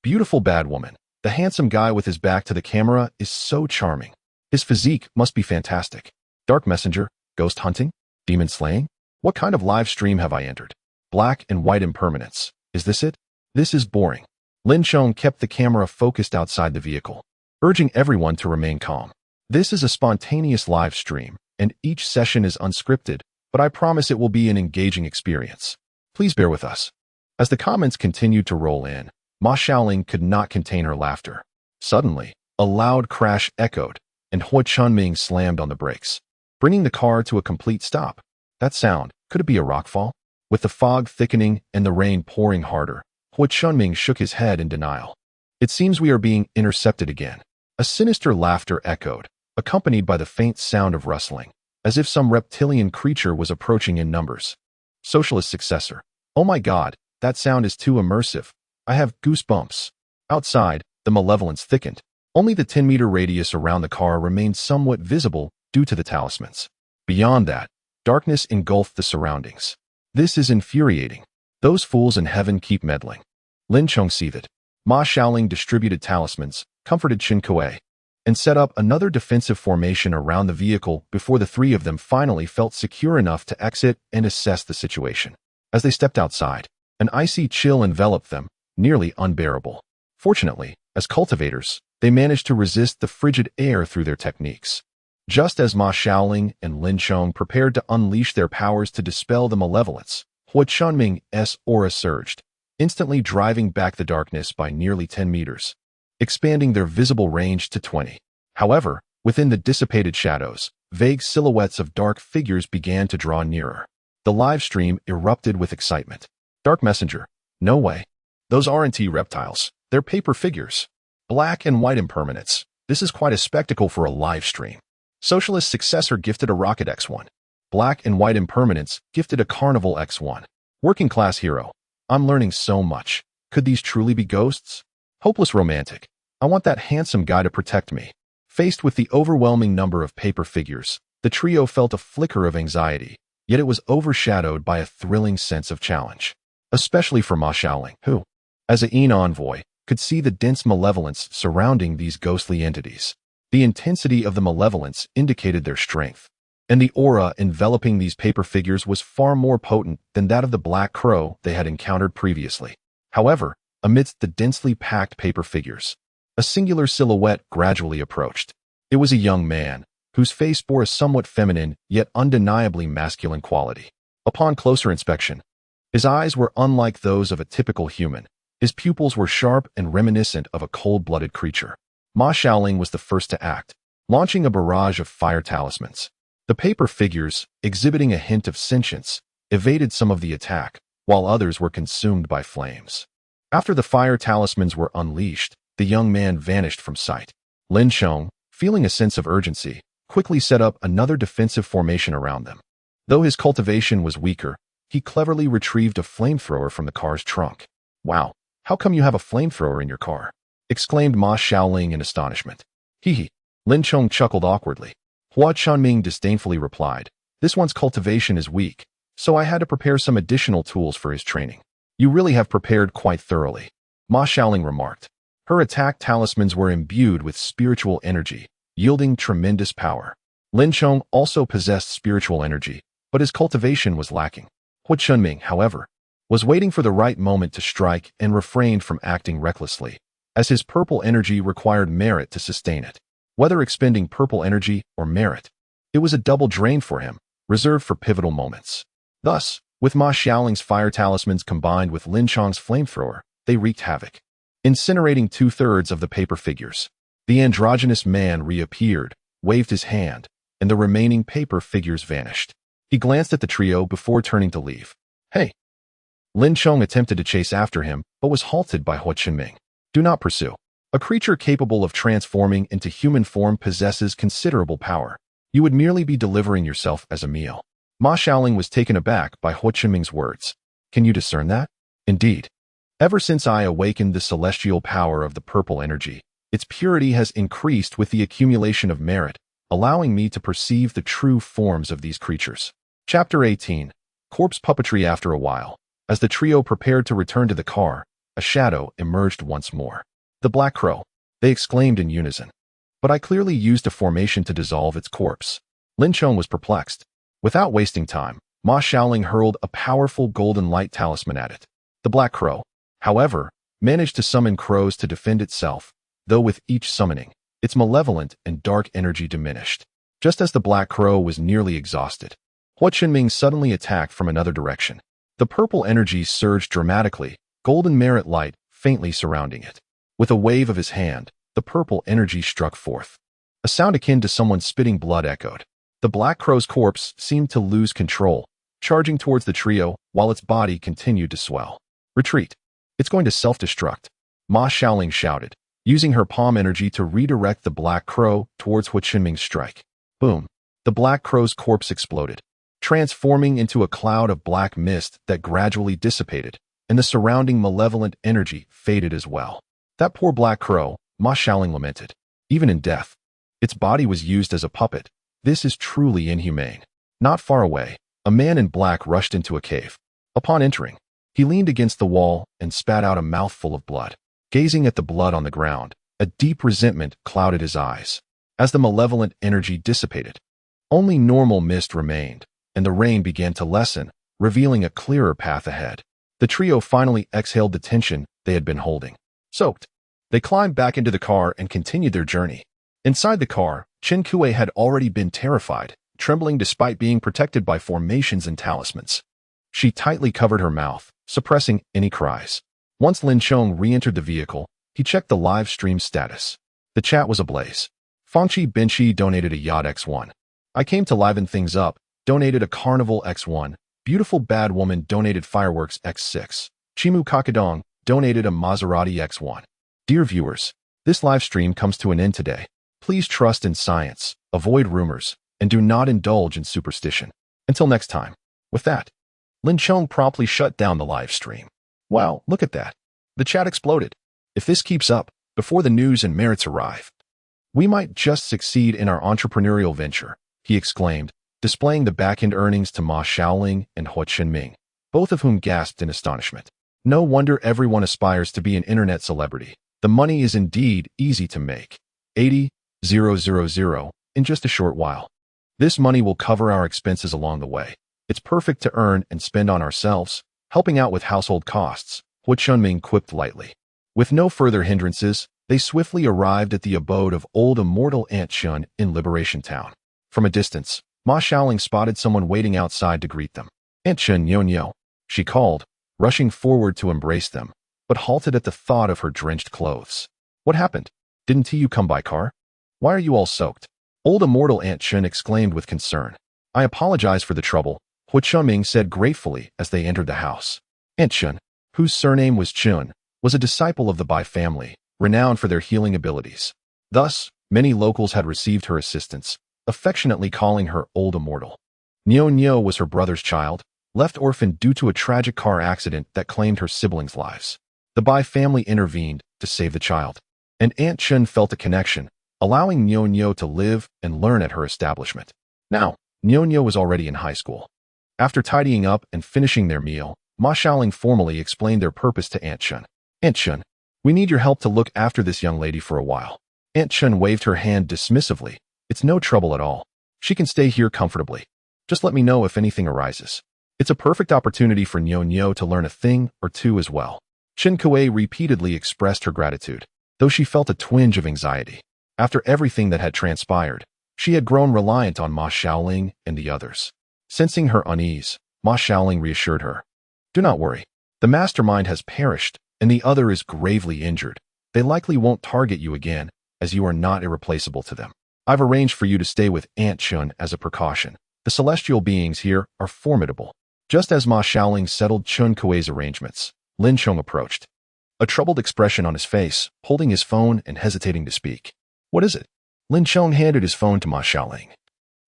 Beautiful bad woman. The handsome guy with his back to the camera is so charming. His physique must be fantastic. Dark messenger, ghost hunting, demon slaying? What kind of live stream have I entered? Black and white impermanence. Is this it? This is boring. Lin Chong kept the camera focused outside the vehicle, urging everyone to remain calm. This is a spontaneous live stream, and each session is unscripted, but I promise it will be an engaging experience. Please bear with us. As the comments continued to roll in, Ma Xiaoling could not contain her laughter. Suddenly, a loud crash echoed, and Hu Chunming slammed on the brakes, bringing the car to a complete stop. That sound, could it be a rockfall? With the fog thickening and the rain pouring harder, Hu Chunming shook his head in denial. It seems we are being intercepted again. A sinister laughter echoed, accompanied by the faint sound of rustling, as if some reptilian creature was approaching in numbers. Socialist successor. Oh my God, that sound is too immersive. I have goosebumps. Outside, the malevolence thickened. Only the 10-meter radius around the car remained somewhat visible due to the talismans. Beyond that, darkness engulfed the surroundings. This is infuriating. Those fools in heaven keep meddling. Lin Chong seethed. Ma Xiaoling distributed talismans, comforted Chen Kuei, and set up another defensive formation around the vehicle before the three of them finally felt secure enough to exit and assess the situation. As they stepped outside, an icy chill enveloped them, nearly unbearable. Fortunately, as cultivators, they managed to resist the frigid air through their techniques. Just as Ma Xiaoling and Lin Chong prepared to unleash their powers to dispel the malevolence, Hu Chunming's aura surged, instantly driving back the darkness by nearly 10 meters, expanding their visible range to 20. However, within the dissipated shadows, vague silhouettes of dark figures began to draw nearer. The live stream erupted with excitement. Dark messenger. No way. Those aren't reptiles. They're paper figures. Black and white impermanence. This is quite a spectacle for a live stream. Socialist successor gifted a Rocket X1. Black and white impermanence gifted a Carnival X1. Working class hero. I'm learning so much. Could these truly be ghosts? Hopeless romantic. I want that handsome guy to protect me. Faced with the overwhelming number of paper figures, the trio felt a flicker of anxiety, yet it was overshadowed by a thrilling sense of challenge. Especially for Ma Xiaoling, who, as an envoy, could see the dense malevolence surrounding these ghostly entities. The intensity of the malevolence indicated their strength, and the aura enveloping these paper figures was far more potent than that of the black crow they had encountered previously. However, amidst the densely packed paper figures, a singular silhouette gradually approached. It was a young man, whose face bore a somewhat feminine yet undeniably masculine quality. Upon closer inspection, his eyes were unlike those of a typical human. His pupils were sharp and reminiscent of a cold-blooded creature. Ma Xiaoling was the first to act, launching a barrage of fire talismans. The paper figures, exhibiting a hint of sentience, evaded some of the attack, while others were consumed by flames. After the fire talismans were unleashed, the young man vanished from sight. Lin Chong, feeling a sense of urgency, quickly set up another defensive formation around them. Though his cultivation was weaker, he cleverly retrieved a flamethrower from the car's trunk. "Wow, how come you have a flamethrower in your car?" exclaimed Ma Xiaoling in astonishment. "Hee." Lin Chong chuckled awkwardly. Hua Chunming disdainfully replied, "This one's cultivation is weak, so I had to prepare some additional tools for his training." "You really have prepared quite thoroughly," Ma Xiaoling remarked. Her attack talismans were imbued with spiritual energy, yielding tremendous power. Lin Chong also possessed spiritual energy, but his cultivation was lacking. Hua Chunming, however, was waiting for the right moment to strike and refrained from acting recklessly, as his purple energy required merit to sustain it. Whether expending purple energy or merit, it was a double drain for him, reserved for pivotal moments. Thus, with Ma Xiaoling's fire talismans combined with Lin Chong's flamethrower, they wreaked havoc, incinerating 2/3 of the paper figures. The androgynous man reappeared, waved his hand, and the remaining paper figures vanished. He glanced at the trio before turning to leave. "Hey!" Lin Chong attempted to chase after him, but was halted by Hua Chunming. "Do not pursue. A creature capable of transforming into human form possesses considerable power. You would merely be delivering yourself as a meal." Ma Xiaoling was taken aback by Hua Chunming's words. "Can you discern that?" "Indeed. Ever since I awakened the celestial power of the purple energy, its purity has increased with the accumulation of merit, allowing me to perceive the true forms of these creatures." Chapter 18. Corpse puppetry. After a while, as the trio prepared to return to the car, a shadow emerged once more. "The Black Crow," they exclaimed in unison. "But I clearly used a formation to dissolve its corpse." Lin Chong was perplexed. Without wasting time, Ma Xiaoling hurled a powerful golden light talisman at it. The Black Crow, however, managed to summon crows to defend itself, though with each summoning, its malevolent and dark energy diminished. Just as the Black Crow was nearly exhausted, Hua Chunming suddenly attacked from another direction. The purple energy surged dramatically, golden merit light faintly surrounding it. With a wave of his hand, the purple energy struck forth. A sound akin to someone spitting blood echoed. The Black Crow's corpse seemed to lose control, charging towards the trio while its body continued to swell. "Retreat. It's going to self-destruct," Ma Xiaoling shouted, using her palm energy to redirect the Black Crow towards Hua Chunming's strike. Boom. The Black Crow's corpse exploded, transforming into a cloud of black mist that gradually dissipated, and the surrounding malevolent energy faded as well. "That poor Black Crow," Ma Xiaoling lamented. "Even in death, its body was used as a puppet. This is truly inhumane." Not far away, a man in black rushed into a cave. Upon entering, he leaned against the wall and spat out a mouthful of blood. Gazing at the blood on the ground, a deep resentment clouded his eyes. As the malevolent energy dissipated, only normal mist remained, and the rain began to lessen, revealing a clearer path ahead. The trio finally exhaled the tension they had been holding. Soaked, they climbed back into the car and continued their journey. Inside the car, Chen Kue had already been terrified, trembling despite being protected by formations and talismans. She tightly covered her mouth, suppressing any cries. Once Lin Chong re-entered the vehicle, he checked the live stream status. The chat was ablaze. Fangchi Benchi donated a Yacht X1. I came to liven things up, donated a Carnival X1. Beautiful Bad Woman donated Fireworks X6. Chimu Kakadong donated a Maserati X1. Dear viewers, this live stream comes to an end today. Please trust in science, avoid rumors, and do not indulge in superstition. Until next time. With that, Lin Chong promptly shut down the live stream. Wow, look at that. The chat exploded. If this keeps up, before the news and merits arrive, we might just succeed in our entrepreneurial venture, he exclaimed, displaying the back-end earnings to Ma Xiaoling and Hua Qinming, both of whom gasped in astonishment. No wonder everyone aspires to be an internet celebrity. The money is indeed easy to make. 80,000 in just a short while. This money will cover our expenses along the way. It's perfect to earn and spend on ourselves, helping out with household costs, Hua Qinming quipped lightly. With no further hindrances, they swiftly arrived at the abode of old immortal Aunt Chun in Liberation Town. From a distance, Ma Xiaoling spotted someone waiting outside to greet them. Aunt Chun, yo, she called, rushing forward to embrace them, but halted at the thought of her drenched clothes. What happened? Didn't you come by car? Why are you all soaked? Old immortal Aunt Chun exclaimed with concern. I apologize for the trouble, Hua Qinming said gratefully as they entered the house. Aunt Chun, whose surname was Chun, was a disciple of the Bai family, renowned for their healing abilities. Thus, many locals had received her assistance, affectionately calling her Old Immortal. Nyo was her brother's child, left orphaned due to a tragic car accident that claimed her siblings' lives. The Bai family intervened to save the child, and Aunt Chun felt a connection, allowing Nyo to live and learn at her establishment. Now, Nyo was already in high school. After tidying up and finishing their meal, Ma Xiaoling formally explained their purpose to Aunt Chun. Aunt Chun, we need your help to look after this young lady for a while. Aunt Chun waved her hand dismissively. It's no trouble at all. She can stay here comfortably. Just let me know if anything arises. It's a perfect opportunity for Nyo to learn a thing or two as well. Chen Kuei repeatedly expressed her gratitude, though she felt a twinge of anxiety. After everything that had transpired, she had grown reliant on Ma Xiaoling and the others. Sensing her unease, Ma Xiaoling reassured her. Do not worry. The mastermind has perished, and the other is gravely injured. They likely won't target you again, as you are not irreplaceable to them. I've arranged for you to stay with Aunt Chun as a precaution. The celestial beings here are formidable. Just as Ma Xiaoling settled Chen Kuei's arrangements, Lin Chong approached, a troubled expression on his face, holding his phone and hesitating to speak. What is it? Lin Chong handed his phone to Ma Xiaoling,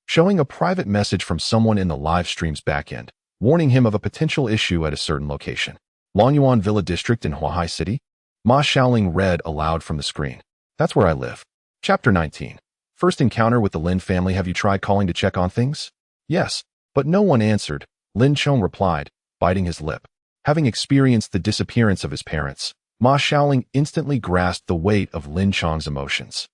showing a private message from someone in the live stream's backend, warning him of a potential issue at a certain location. Longyuan Villa District in Huahai City? Ma Xiaoling read aloud from the screen. That's where I live. Chapter 19. First encounter with the Lin family. Have you tried calling to check on things? Yes, but no one answered, Lin Chong replied, biting his lip. Having experienced the disappearance of his parents, Ma Xiaoling instantly grasped the weight of Lin Chong's emotions.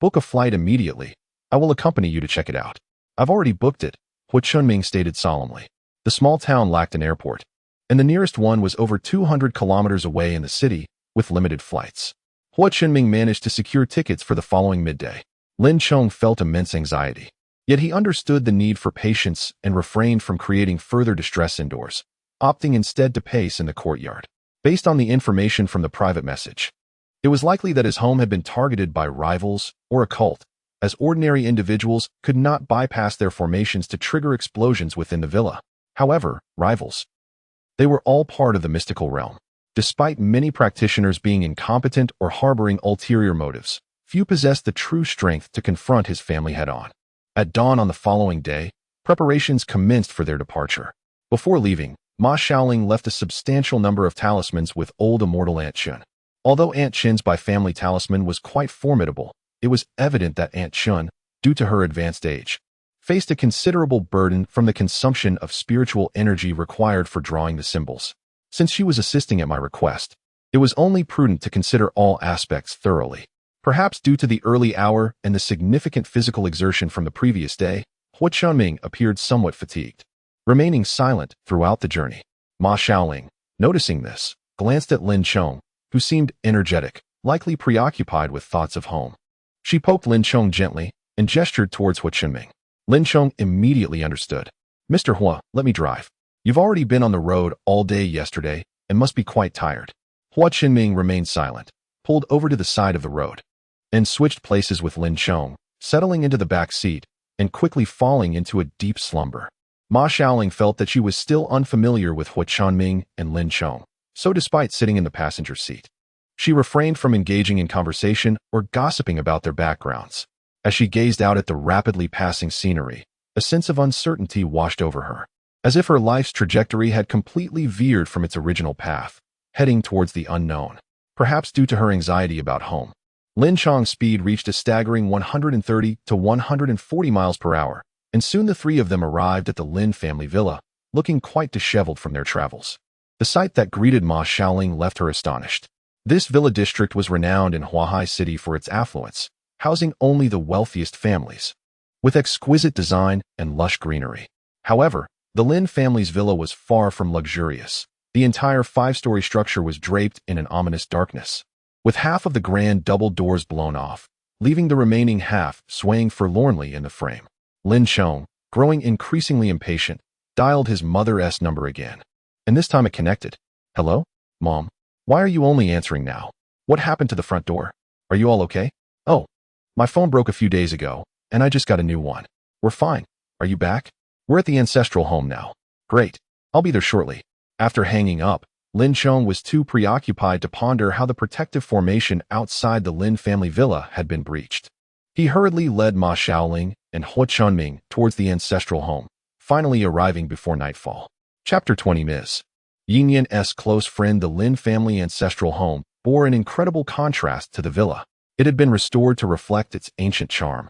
Book a flight immediately. I will accompany you to check it out. I've already booked it, Hua Qinming stated solemnly. The small town lacked an airport, and the nearest one was over 200 kilometers away in the city, with limited flights. Hua Qinming managed to secure tickets for the following midday. Lin Chong felt immense anxiety. Yet he understood the need for patience and refrained from creating further distress indoors, opting instead to pace in the courtyard. Based on the information from the private message, it was likely that his home had been targeted by rivals or a cult, as ordinary individuals could not bypass their formations to trigger explosions within the villa. However, rivals, they were all part of the mystical realm. Despite many practitioners being incompetent or harboring ulterior motives, few possessed the true strength to confront his family head-on. At dawn on the following day, preparations commenced for their departure. Before leaving, Ma Xiaoling left a substantial number of talismans with old immortal Aunt Chun. Although Aunt Chun's Bai family talisman was quite formidable, it was evident that Aunt Chun, due to her advanced age, faced a considerable burden from the consumption of spiritual energy required for drawing the symbols. Since she was assisting at my request, it was only prudent to consider all aspects thoroughly. Perhaps due to the early hour and the significant physical exertion from the previous day, Hua Qinming appeared somewhat fatigued, remaining silent throughout the journey. Ma Xiaoling, noticing this, glanced at Lin Chong, who seemed energetic, likely preoccupied with thoughts of home. She poked Lin Chong gently and gestured towards Hua Qinming. Lin Chong immediately understood. Mr. Hua, let me drive. You've already been on the road all day yesterday and must be quite tired. Hua Qinming remained silent, pulled over to the side of the road, and switched places with Lin Chong, settling into the back seat and quickly falling into a deep slumber. Ma Xiaoling felt that she was still unfamiliar with Hua Qinming and Lin Chong, so despite sitting in the passenger seat, she refrained from engaging in conversation or gossiping about their backgrounds. As she gazed out at the rapidly passing scenery, A sense of uncertainty washed over her, as if her life's trajectory had completely veered from its original path, heading towards the unknown. Perhaps due to her anxiety about home, Lin Chong's speed reached a staggering 130 to 140 miles per hour, and soon the three of them arrived at the Lin family villa, looking quite disheveled from their travels. The sight that greeted Ma Xiaoling left her astonished. This villa district was renowned in Huahai City for its affluence, housing only the wealthiest families, with exquisite design and lush greenery. However, the Lin family's villa was far from luxurious. The entire five-story structure was draped in an ominous darkness, with half of the grand double doors blown off, leaving the remaining half swaying forlornly in the frame. Lin Chong, growing increasingly impatient, dialed his mother's number again. And this time it connected. "Hello? Mom? Why are you only answering now? What happened to the front door? Are you all okay?" "Oh, my phone broke a few days ago, and I just got a new one. We're fine. Are you back? We're at the ancestral home now." "Great. I'll be there shortly." After hanging up, Lin Chong was too preoccupied to ponder how the protective formation outside the Lin family villa had been breached. He hurriedly led Ma Xiaoling and Hua Chunming towards the ancestral home, finally arriving before nightfall. Chapter 20. Ms. Yin Yan's close friend. The Lin family ancestral home bore an incredible contrast to the villa. It had been restored to reflect its ancient charm,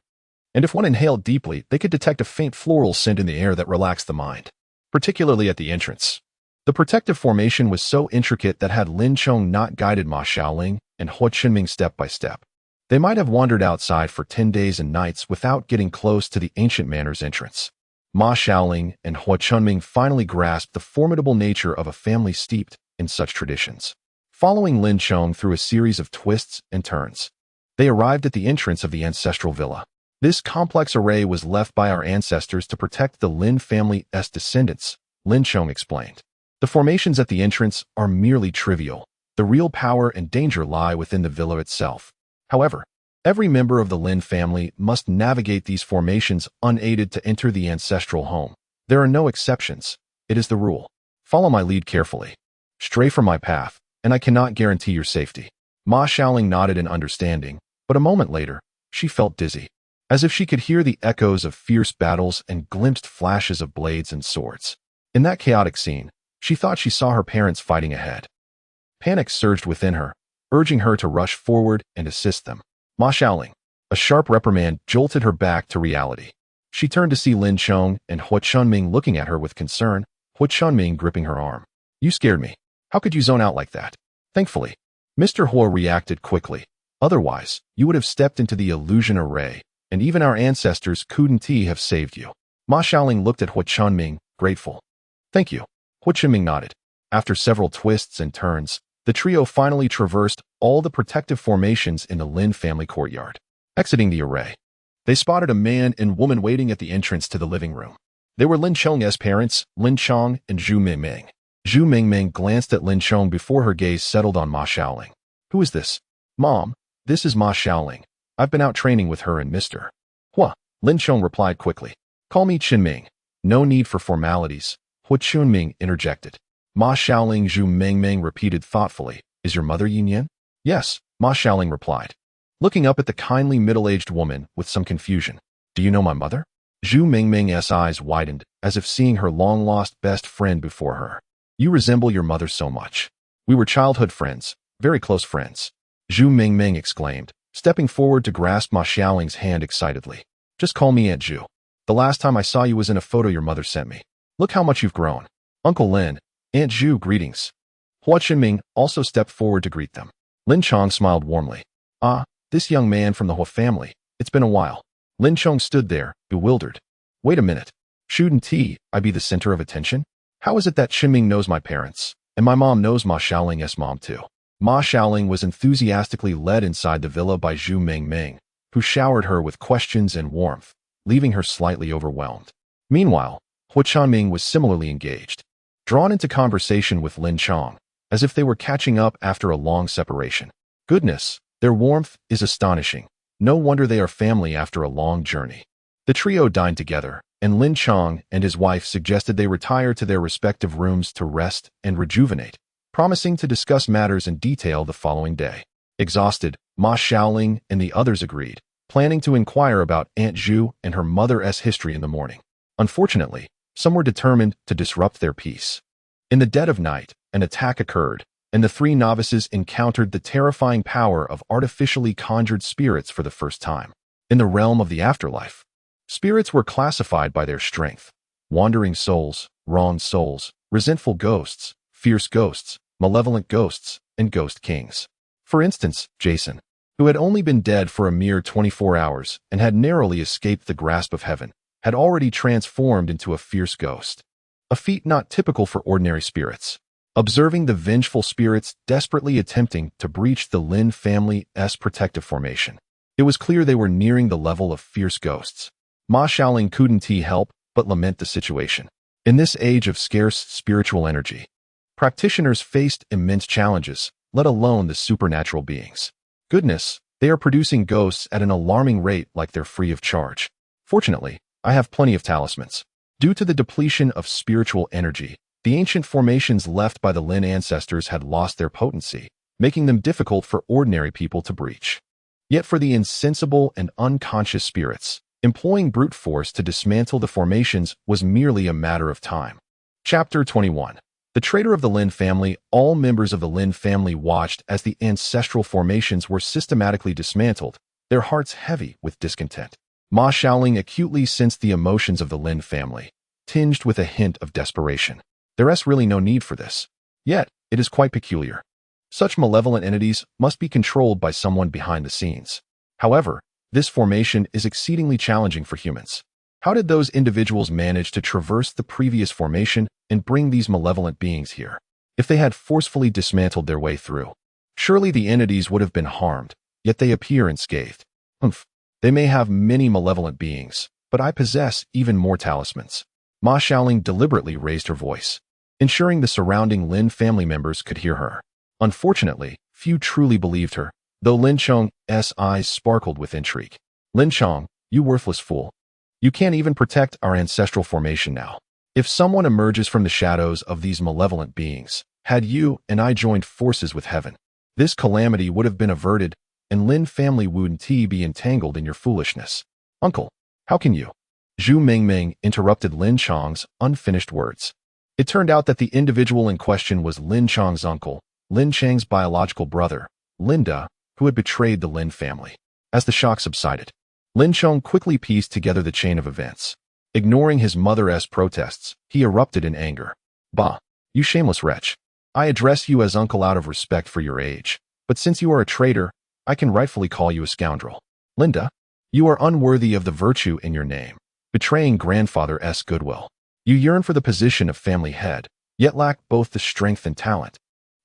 and if one inhaled deeply, they could detect a faint floral scent in the air that relaxed the mind, particularly at the entrance. The protective formation was so intricate that had Lin Chong not guided Ma Xiaoling and Hua Chunming step by step, they might have wandered outside for 10 days and nights without getting close to the ancient manor's entrance. Ma Xiaoling and Hua Chunming finally grasped the formidable nature of a family steeped in such traditions. Following Lin Chong through a series of twists and turns, they arrived at the entrance of the ancestral villa. This complex array was left by our ancestors to protect the Lin family's descendants, Lin Chong explained. The formations at the entrance are merely trivial. The real power and danger lie within the villa itself. However, every member of the Lin family must navigate these formations unaided to enter the ancestral home. There are no exceptions. It is the rule. Follow my lead carefully. Stray from my path, and I cannot guarantee your safety. Ma Xiaoling nodded in understanding, but a moment later, she felt dizzy, as if she could hear the echoes of fierce battles and glimpsed flashes of blades and swords. In that chaotic scene, she thought she saw her parents fighting ahead. Panic surged within her, urging her to rush forward and assist them. Ma Xiaoling, a sharp reprimand jolted her back to reality. She turned to see Lin Chong and Hua Chunming looking at her with concern, Hua Chunming gripping her arm. "You scared me. How could you zone out like that?" Thankfully, Mr. Hua reacted quickly. "Otherwise, you would have stepped into the illusion array, and even our ancestors couldn't have saved you." Ma Xiaoling looked at Hua Chunming, grateful. "Thank you." Hua Chunming nodded. After several twists and turns, the trio finally traversed all the protective formations in the Lin family courtyard. Exiting the array, they spotted a man and woman waiting at the entrance to the living room. They were Lin Chong's parents, Lin Chong and Zhu Mingming. Zhu Mingming glanced at Lin Chong before her gaze settled on Ma Xiaoling. "Who is this?" "Mom, this is Ma Xiaoling. I've been out training with her and Mr. Hua." Lin Chong replied quickly. "Call me Qinming." "No need for formalities," Hua Chunming interjected. Ma Xiaoling Zhu Mingming repeated thoughtfully, "Is your mother Yin Yan?" "Yes," Ma Xiaoling replied, looking up at the kindly middle-aged woman with some confusion. "Do you know my mother?" Zhu Mingming's eyes widened, as if seeing her long-lost best friend before her. "You resemble your mother so much. We were childhood friends, very close friends," Zhu Mingming exclaimed, stepping forward to grasp Ma Xiaoling's hand excitedly. "Just call me Aunt Zhu. The last time I saw you was in a photo your mother sent me. Look how much you've grown." "Uncle Lin, Aunt Zhu, greetings." Hua Chunming also stepped forward to greet them. Lin Chong smiled warmly. "Ah, this young man from the Hua family. It's been a while." Lin Chong stood there, bewildered. "Wait a minute. Shouldn't I be the center of attention? How is it that Chunming knows my parents, and my mom knows Ma Xiaoling's mom too?" Ma Xiaoling was enthusiastically led inside the villa by Zhu Mingming, who showered her with questions and warmth, leaving her slightly overwhelmed. Meanwhile, Hua Chunming was similarly engaged, drawn into conversation with Lin Chong, as if they were catching up after a long separation. Goodness, their warmth is astonishing. No wonder they are family after a long journey. The trio dined together, and Lin Chong and his wife suggested they retire to their respective rooms to rest and rejuvenate, promising to discuss matters in detail the following day. Exhausted, Ma Xiaoling and the others agreed, planning to inquire about Aunt Zhu and her mother's history in the morning. Unfortunately, some were determined to disrupt their peace. In the dead of night, an attack occurred, and the three novices encountered the terrifying power of artificially conjured spirits for the first time. In the realm of the afterlife, spirits were classified by their strength: wandering souls, wronged souls, resentful ghosts, fierce ghosts, malevolent ghosts, and ghost kings. For instance, Jason, who had only been dead for a mere 24 hours and had narrowly escaped the grasp of heaven, had already transformed into a fierce ghost, a feat not typical for ordinary spirits. Observing the vengeful spirits desperately attempting to breach the Lin family's protective formation, it was clear they were nearing the level of fierce ghosts. Ma Xiaoling couldn't help but lament the situation. In this age of scarce spiritual energy, practitioners faced immense challenges, let alone the supernatural beings. Goodness, they are producing ghosts at an alarming rate like they're free of charge. Fortunately, I have plenty of talismans. Due to the depletion of spiritual energy, the ancient formations left by the Lin ancestors had lost their potency, making them difficult for ordinary people to breach. Yet for the insensible and unconscious spirits, employing brute force to dismantle the formations was merely a matter of time. Chapter 21. The traitor of the Lin family. All members of the Lin family watched as the ancestral formations were systematically dismantled, their hearts heavy with discontent. Ma Xiaoling acutely sensed the emotions of the Lin family, tinged with a hint of desperation. There is really no need for this. Yet, it is quite peculiar. Such malevolent entities must be controlled by someone behind the scenes. However, this formation is exceedingly challenging for humans. How did those individuals manage to traverse the previous formation and bring these malevolent beings here? If they had forcefully dismantled their way through, surely the entities would have been harmed, yet they appear unscathed. They may have many malevolent beings, but I possess even more talismans. Ma Xiaoling deliberately raised her voice, ensuring the surrounding Lin family members could hear her. Unfortunately, few truly believed her, though Lin Chong's eyes sparkled with intrigue. Lin Chong, you worthless fool. You can't even protect our ancestral formation now. If someone emerges from the shadows of these malevolent beings, had you and I joined forces with heaven, this calamity would have been averted, and Lin family wouldn't be entangled in your foolishness. Uncle, how can you? Zhu Mingming interrupted Lin Chong's unfinished words. It turned out that the individual in question was Lin Chong's uncle, Lin Chang's biological brother, Linda, who had betrayed the Lin family. As the shock subsided, Lin Chong quickly pieced together the chain of events. Ignoring his mother's protests, he erupted in anger. Bah, you shameless wretch. I address you as uncle out of respect for your age, but since you are a traitor, I can rightfully call you a scoundrel. Linda, you are unworthy of the virtue in your name, betraying grandfather's goodwill. You yearn for the position of family head, yet lack both the strength and talent.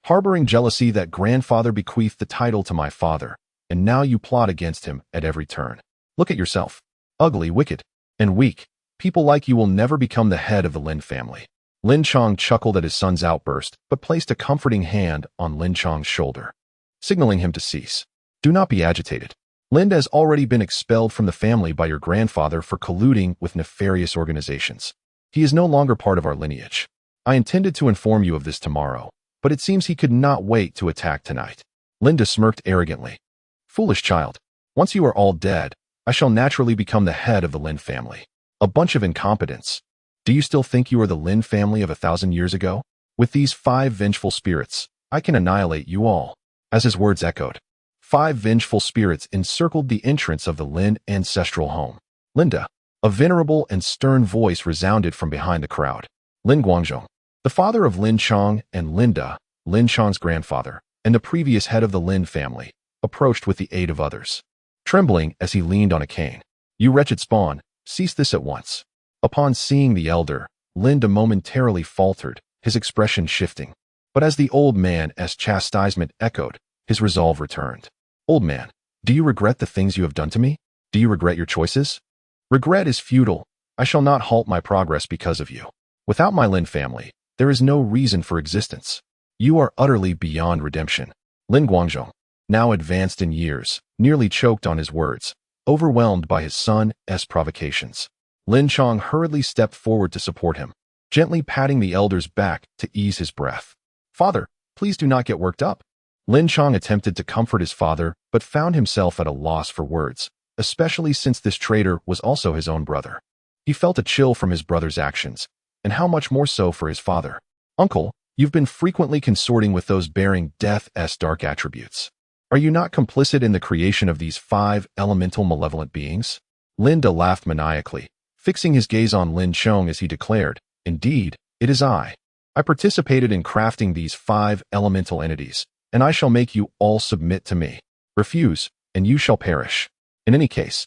Harboring jealousy that grandfather bequeathed the title to my father, and now you plot against him at every turn. Look at yourself. Ugly, wicked, and weak. People like you will never become the head of the Lin family. Lin Chong chuckled at his son's outburst, but placed a comforting hand on Lin Chong's shoulder, signaling him to cease. Do not be agitated. Linda has already been expelled from the family by your grandfather for colluding with nefarious organizations. He is no longer part of our lineage. I intended to inform you of this tomorrow, but it seems he could not wait to attack tonight. Linda smirked arrogantly. Foolish child. Once you are all dead, I shall naturally become the head of the Lin family. A bunch of incompetents. Do you still think you are the Lin family of 1,000 years ago? With these 5 vengeful spirits, I can annihilate you all. As his words echoed, 5 vengeful spirits encircled the entrance of the Lin ancestral home. Linda, a venerable and stern voice resounded from behind the crowd. Lin Guangzhong, the father of Lin Chong and Linda, Lin Chong's grandfather, and the previous head of the Lin family, approached with the aid of others. Trembling as he leaned on a cane. You wretched spawn, cease this at once. Upon seeing the elder, Linda momentarily faltered, his expression shifting. But as the old man's chastisement echoed, his resolve returned. Old man, do you regret the things you have done to me? Do you regret your choices? Regret is futile. I shall not halt my progress because of you. Without my Lin family, there is no reason for existence. You are utterly beyond redemption. Lin Guangzhong, now advanced in years, nearly choked on his words, overwhelmed by his son's provocations. Lin Chong hurriedly stepped forward to support him, gently patting the elder's back to ease his breath. Father, please do not get worked up. Lin Chong attempted to comfort his father, but found himself at a loss for words, especially since this traitor was also his own brother. He felt a chill from his brother's actions, and how much more so for his father. Uncle, you've been frequently consorting with those bearing death's dark attributes. Are you not complicit in the creation of these 5 elemental malevolent beings? Linda laughed maniacally, fixing his gaze on Lin Chong as he declared, Indeed, it is I. I participated in crafting these 5 elemental entities, and I shall make you all submit to me. Refuse, and you shall perish. In any case,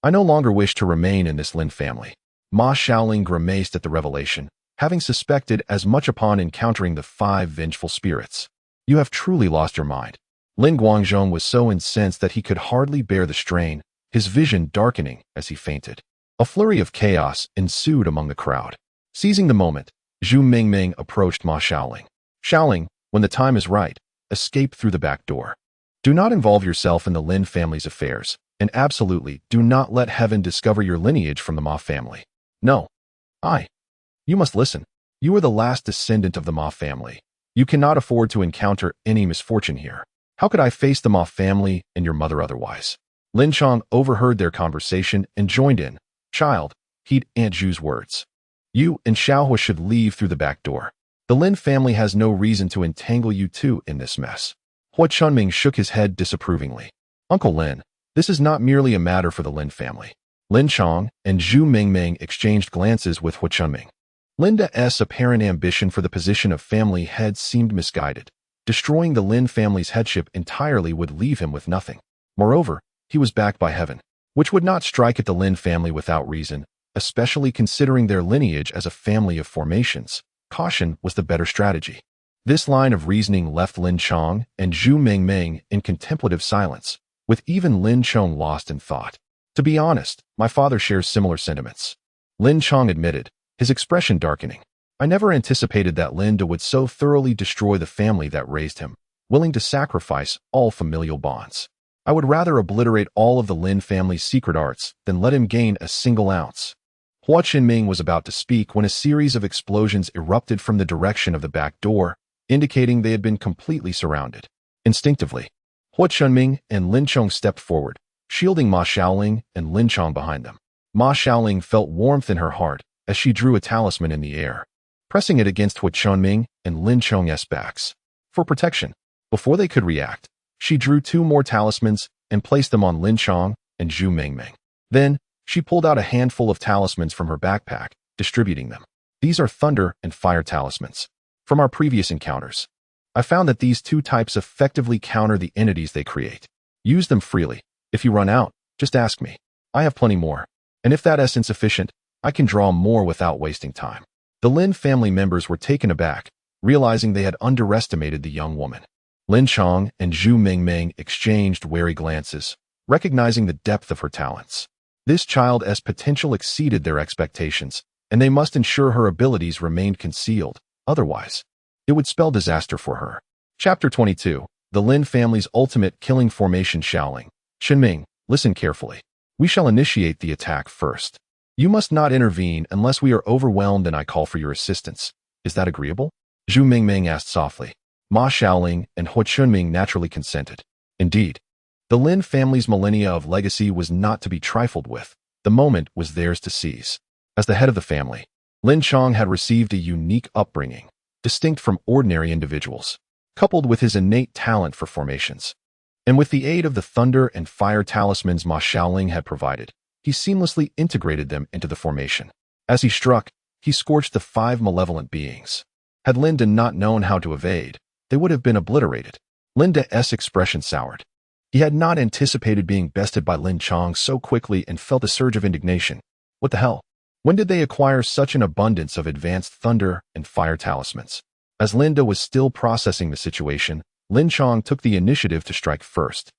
I no longer wish to remain in this Lin family. Ma Xiaoling grimaced at the revelation, having suspected as much upon encountering the 5 vengeful spirits. You have truly lost your mind. Lin Guangzhong was so incensed that he could hardly bear the strain, his vision darkening as he fainted. A flurry of chaos ensued among the crowd. Seizing the moment, Zhu Mingming approached Ma Xiaoling. Xiaoling, when the time is right, escape through the back door. Do not involve yourself in the Lin family's affairs, and absolutely do not let heaven discover your lineage from the Ma family. No. You must listen. You are the last descendant of the Ma family. You cannot afford to encounter any misfortune here. How could I face the Ma family and your mother otherwise? Lin Chong overheard their conversation and joined in. Child, heed Aunt Zhu's words. You and Xiaohua should leave through the back door. The Lin family has no reason to entangle you two in this mess. Hua Chunming shook his head disapprovingly. Uncle Lin, this is not merely a matter for the Lin family. Lin Chong and Zhu Mingming exchanged glances with Hua Chunming. Linda's apparent ambition for the position of family head seemed misguided. Destroying the Lin family's headship entirely would leave him with nothing. Moreover, he was backed by heaven, which would not strike at the Lin family without reason, especially considering their lineage as a family of formations. Caution was the better strategy. This line of reasoning left Lin Chong and Zhu Mingming in contemplative silence, with even Lin Chong lost in thought. To be honest, my father shares similar sentiments. Lin Chong admitted, his expression darkening. I never anticipated that Linda would so thoroughly destroy the family that raised him, willing to sacrifice all familial bonds. I would rather obliterate all of the Lin family's secret arts than let him gain a single ounce. Hua Qinming was about to speak when a series of explosions erupted from the direction of the back door, indicating they had been completely surrounded. Instinctively, Hua Chunming and Lin Chong stepped forward, shielding Ma Xiaoling and Lin Chong behind them. Ma Xiaoling felt warmth in her heart as she drew a talisman in the air, pressing it against Hua Chunming and Lin Chong's backs. For protection, before they could react, she drew 2 more talismans and placed them on Lin Chong and Zhu Mingming. Then, she pulled out a handful of talismans from her backpack, distributing them. These are thunder and fire talismans. From our previous encounters, I found that these 2 types effectively counter the entities they create. Use them freely. If you run out, just ask me. I have plenty more. And if that's insufficient, I can draw more without wasting time. The Lin family members were taken aback, realizing they had underestimated the young woman. Lin Chong and Zhu Mingming exchanged wary glances, recognizing the depth of her talents. This child's potential exceeded their expectations, and they must ensure her abilities remained concealed. Otherwise, it would spell disaster for her. Chapter 22. The Lin family's ultimate killing formation. Xiaoling. Qinming, listen carefully. We shall initiate the attack first. You must not intervene unless we are overwhelmed and I call for your assistance. Is that agreeable? Zhu Mingming asked softly. Ma Xiaoling and Hua Chunming naturally consented. Indeed, the Lin family's millennia of legacy was not to be trifled with. The moment was theirs to seize. As the head of the family, Lin Chong had received a unique upbringing, distinct from ordinary individuals, coupled with his innate talent for formations. And with the aid of the thunder and fire talismans Ma Xiaoling had provided, he seamlessly integrated them into the formation. As he struck, he scorched the 5 malevolent beings. Had Linda not known how to evade, they would have been obliterated. Linda's expression soured. He had not anticipated being bested by Lin Chong so quickly and felt a surge of indignation. What the hell? When did they acquire such an abundance of advanced thunder and fire talismans? As Linda was still processing the situation, Lin Chong took the initiative to strike first.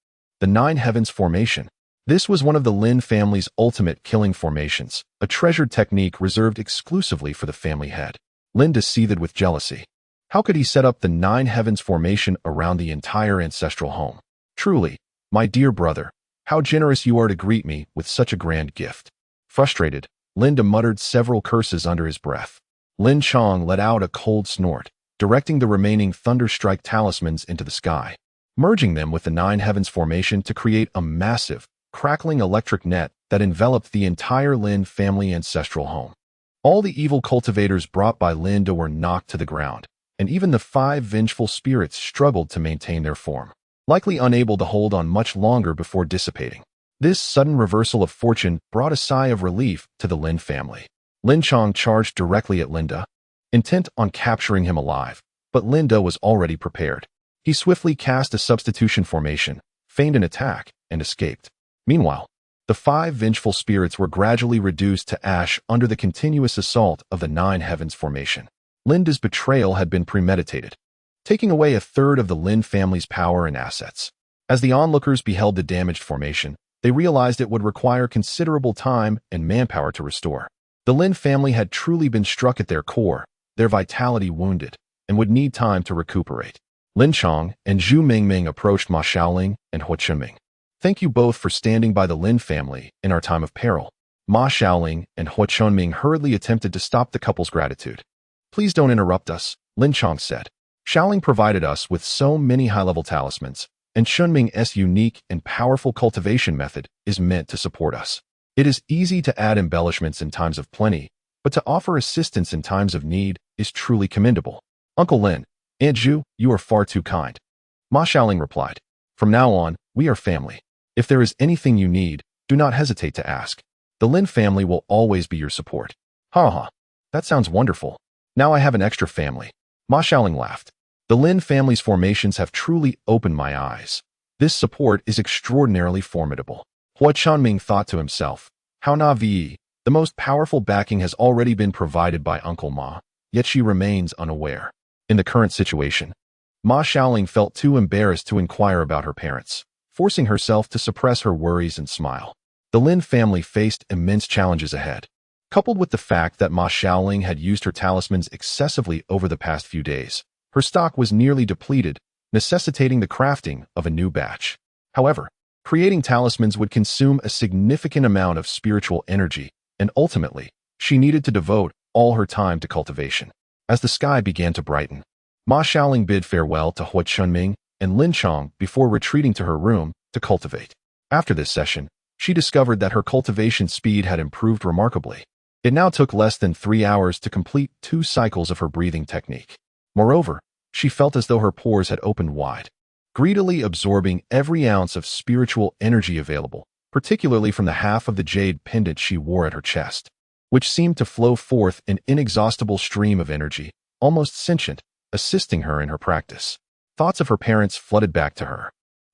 The 9 Heavens Formation. This was one of the Lin family's ultimate killing formations, a treasured technique reserved exclusively for the family head. Linda seethed with jealousy. How could he set up the 9 Heavens Formation around the entire ancestral home? Truly, my dear brother, how generous you are to greet me with such a grand gift. Frustrated, Linda muttered several curses under his breath. Lin Chong let out a cold snort, directing the remaining thunderstrike talismans into the sky, merging them with the 9 Heavens Formation to create a massive, crackling electric net that enveloped the entire Lin family ancestral home. All the evil cultivators brought by Linda were knocked to the ground, and even the 5 vengeful spirits struggled to maintain their form, likely unable to hold on much longer before dissipating. This sudden reversal of fortune brought a sigh of relief to the Lin family. Lin Chong charged directly at Linda, intent on capturing him alive, but Linda was already prepared. He swiftly cast a substitution formation, feigned an attack, and escaped. Meanwhile, the 5 vengeful spirits were gradually reduced to ash under the continuous assault of the 9 heavens formation. Linda's betrayal had been premeditated, taking away a third of the Lin family's power and assets. As the onlookers beheld the damaged formation, they realized it would require considerable time and manpower to restore. The Lin family had truly been struck at their core, their vitality wounded, and would need time to recuperate. Lin Chong and Zhu Mingming approached Ma Xiaoling and Hua Chunming. Thank you both for standing by the Lin family in our time of peril. Ma Xiaoling and Hua Chunming hurriedly attempted to stop the couple's gratitude. Please don't interrupt us, Lin Chong said. Xiaoling provided us with so many high-level talismans, and Chunming's unique and powerful cultivation method is meant to support us. It is easy to add embellishments in times of plenty, but to offer assistance in times of need is truly commendable. Uncle Lin, Aunt Zhu, you are far too kind. Ma Xiaoling replied. From now on, we are family. If there is anything you need, do not hesitate to ask. The Lin family will always be your support. Ha ha, that sounds wonderful. Now I have an extra family. Ma Xiaoling laughed. The Lin family's formations have truly opened my eyes. This support is extraordinarily formidable. Hua Chunming thought to himself, how naive, the most powerful backing has already been provided by Uncle Ma, yet she remains unaware. In the current situation, Ma Xiaoling felt too embarrassed to inquire about her parents, forcing herself to suppress her worries and smile. The Lin family faced immense challenges ahead. Coupled with the fact that Ma Xiaoling had used her talismans excessively over the past few days, her stock was nearly depleted, necessitating the crafting of a new batch. However, creating talismans would consume a significant amount of spiritual energy, and ultimately, she needed to devote all her time to cultivation. As the sky began to brighten, Ma Xiaoling bid farewell to Hua Chunming and Lin Chong before retreating to her room to cultivate. After this session, she discovered that her cultivation speed had improved remarkably. It now took less than 3 hours to complete 2 cycles of her breathing technique. Moreover, she felt as though her pores had opened wide, greedily absorbing every ounce of spiritual energy available, particularly from the half of the jade pendant she wore at her chest, which seemed to flow forth an inexhaustible stream of energy, almost sentient, assisting her in her practice. Thoughts of her parents flooded back to her.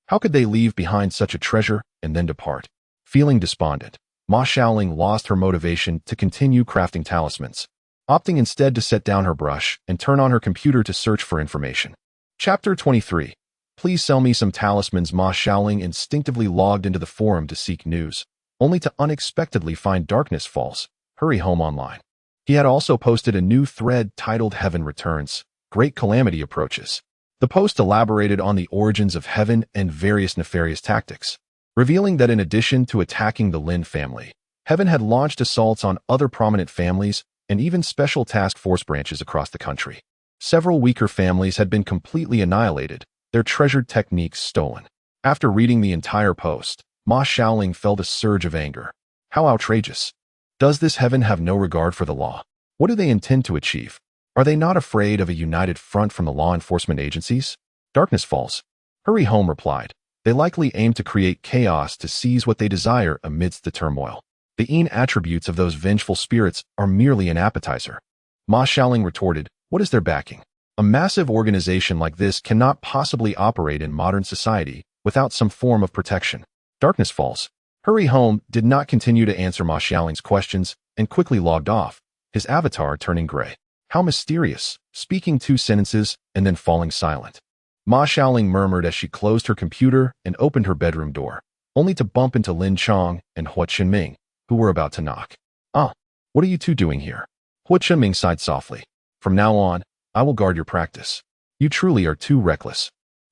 How could they leave behind such a treasure and then depart? Feeling despondent, Ma Xiaoling lost her motivation to continue crafting talismans, opting instead to set down her brush and turn on her computer to search for information. Chapter 23. Please sell me some talismans. Ma Xiaoling instinctively logged into the forum to seek news, only to unexpectedly find Darkness Falls, Hurry Home online. He had also posted a new thread titled Heaven Returns, Great Calamity Approaches. The post elaborated on the origins of heaven and various nefarious tactics, revealing that in addition to attacking the Lin family, heaven had launched assaults on other prominent families and even special task force branches across the country. Several weaker families had been completely annihilated, their treasured techniques stolen. After reading the entire post, Ma Xiaoling felt a surge of anger. How outrageous! Does this heaven have no regard for the law? What do they intend to achieve? Are they not afraid of a united front from the law enforcement agencies? Darkness Falls, Hurry Home replied. They likely aim to create chaos to seize what they desire amidst the turmoil. The attributes of those vengeful spirits are merely an appetizer. Ma Xiaoling retorted, what is their backing? A massive organization like this cannot possibly operate in modern society without some form of protection. Darkness Falls, Hurry Home did not continue to answer Ma Xiaoling's questions and quickly logged off, his avatar turning gray. How mysterious, speaking 2 sentences and then falling silent. Ma Xiaoling murmured as she closed her computer and opened her bedroom door, only to bump into Lin Chong and Hua Chunming, who were about to knock. Ah, what are you 2 doing here? Hua Chunming sighed softly. From now on, I will guard your practice. You truly are too reckless.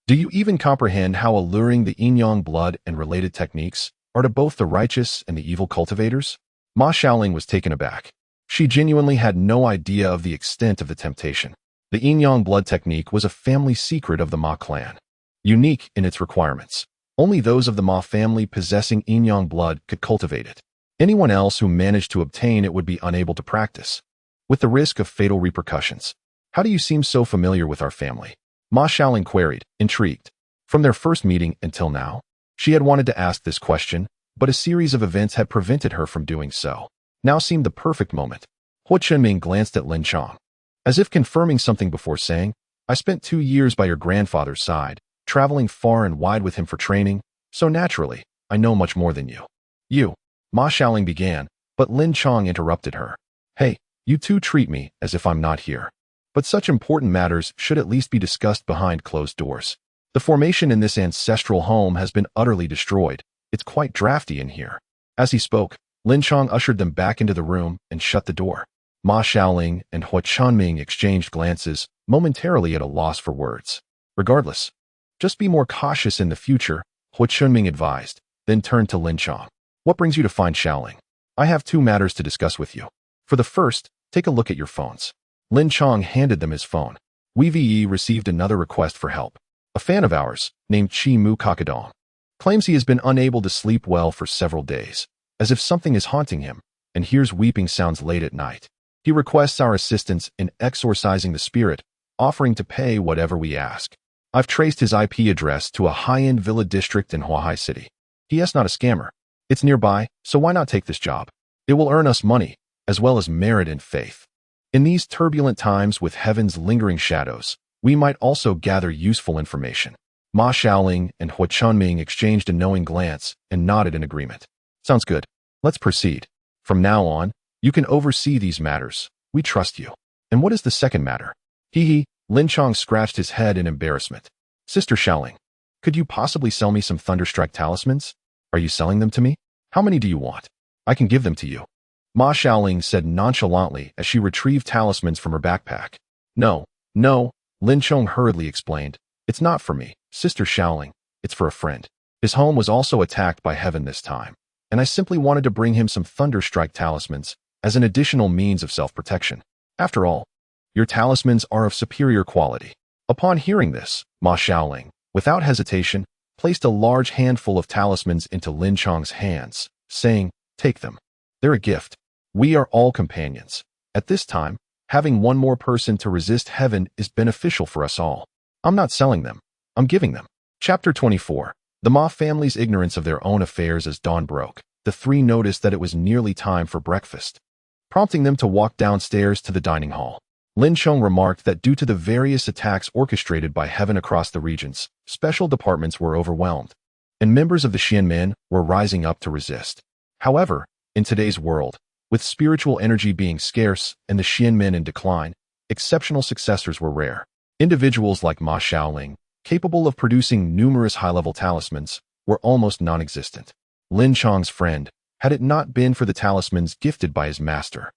Do you even comprehend how alluring the yin-yang blood and related techniques are to both the righteous and the evil cultivators? Ma Xiaoling was taken aback. She genuinely had no idea of the extent of the temptation. The yin-yang blood technique was a family secret of the Ma clan, unique in its requirements. Only those of the Ma family possessing yin-yang blood could cultivate it. Anyone else who managed to obtain it would be unable to practice, with the risk of fatal repercussions. How do you seem so familiar with our family? Ma Xiaoling queried, intrigued. From their first meeting until now, she had wanted to ask this question, but a series of events had prevented her from doing so. Now seemed the perfect moment. Hua Chunming glanced at Lin Chong, as if confirming something before saying, I spent 2 years by your grandfather's side, traveling far and wide with him for training, so naturally, I know much more than you. You, Ma Xiaoling began, but Lin Chong interrupted her. Hey, you two treat me as if I'm not here. But such important matters should at least be discussed behind closed doors. The formation in this ancestral home has been utterly destroyed. It's quite drafty in here. As he spoke, Lin Chong ushered them back into the room and shut the door. Ma Xiaoling and Hua Chunming exchanged glances, momentarily at a loss for words. Regardless, just be more cautious in the future, Hua Chunming advised, then turned to Lin Chong. What brings you to find Xiaoling? I have 2 matters to discuss with you. For the first, take a look at your phones. Lin Chong handed them his phone. WeVe received another request for help. A fan of ours, named Chi Mu Kakadong, claims he has been unable to sleep well for several days, as if something is haunting him, and hears weeping sounds late at night. He requests our assistance in exorcising the spirit, offering to pay whatever we ask. I've traced his IP address to a high-end villa district in Huahai City. He is not a scammer. It's nearby, so why not take this job? It will earn us money, as well as merit and faith. In these turbulent times with heaven's lingering shadows, we might also gather useful information. Ma Xiaoling and Hua Chunming exchanged a knowing glance and nodded in agreement. Sounds good. Let's proceed. From now on, you can oversee these matters. We trust you. And what is the second matter? Hee. Lin Chong scratched his head in embarrassment. Sister Xiaoling, could you possibly sell me some Thunderstrike talismans? Are you selling them to me? How many do you want? I can give them to you. Ma Xiaoling said nonchalantly as she retrieved talismans from her backpack. No, Lin Chong hurriedly explained. It's not for me, Sister Xiaoling. It's for a friend. His home was also attacked by heaven this time, and I simply wanted to bring him some Thunderstrike talismans as an additional means of self-protection. After all, your talismans are of superior quality. Upon hearing this, Ma Xiaoling, without hesitation, placed a large handful of talismans into Lin Chong's hands, saying, Take them. They're a gift. We are all companions. At this time, having one more person to resist heaven is beneficial for us all. I'm not selling them. I'm giving them. Chapter 24. The Ma family's ignorance of their own affairs as dawn broke. The 3 noticed that it was nearly time for breakfast, prompting them to walk downstairs to the dining hall. Lin Chong remarked that due to the various attacks orchestrated by heaven across the regions, special departments were overwhelmed, and members of the Xianmen were rising up to resist. However, in today's world, with spiritual energy being scarce and the Xianmen in decline, exceptional successors were rare. Individuals like Ma Xiaoling, capable of producing numerous high-level talismans, were almost non-existent. Lin Chong's friend, had it not been for the talismans gifted by his master,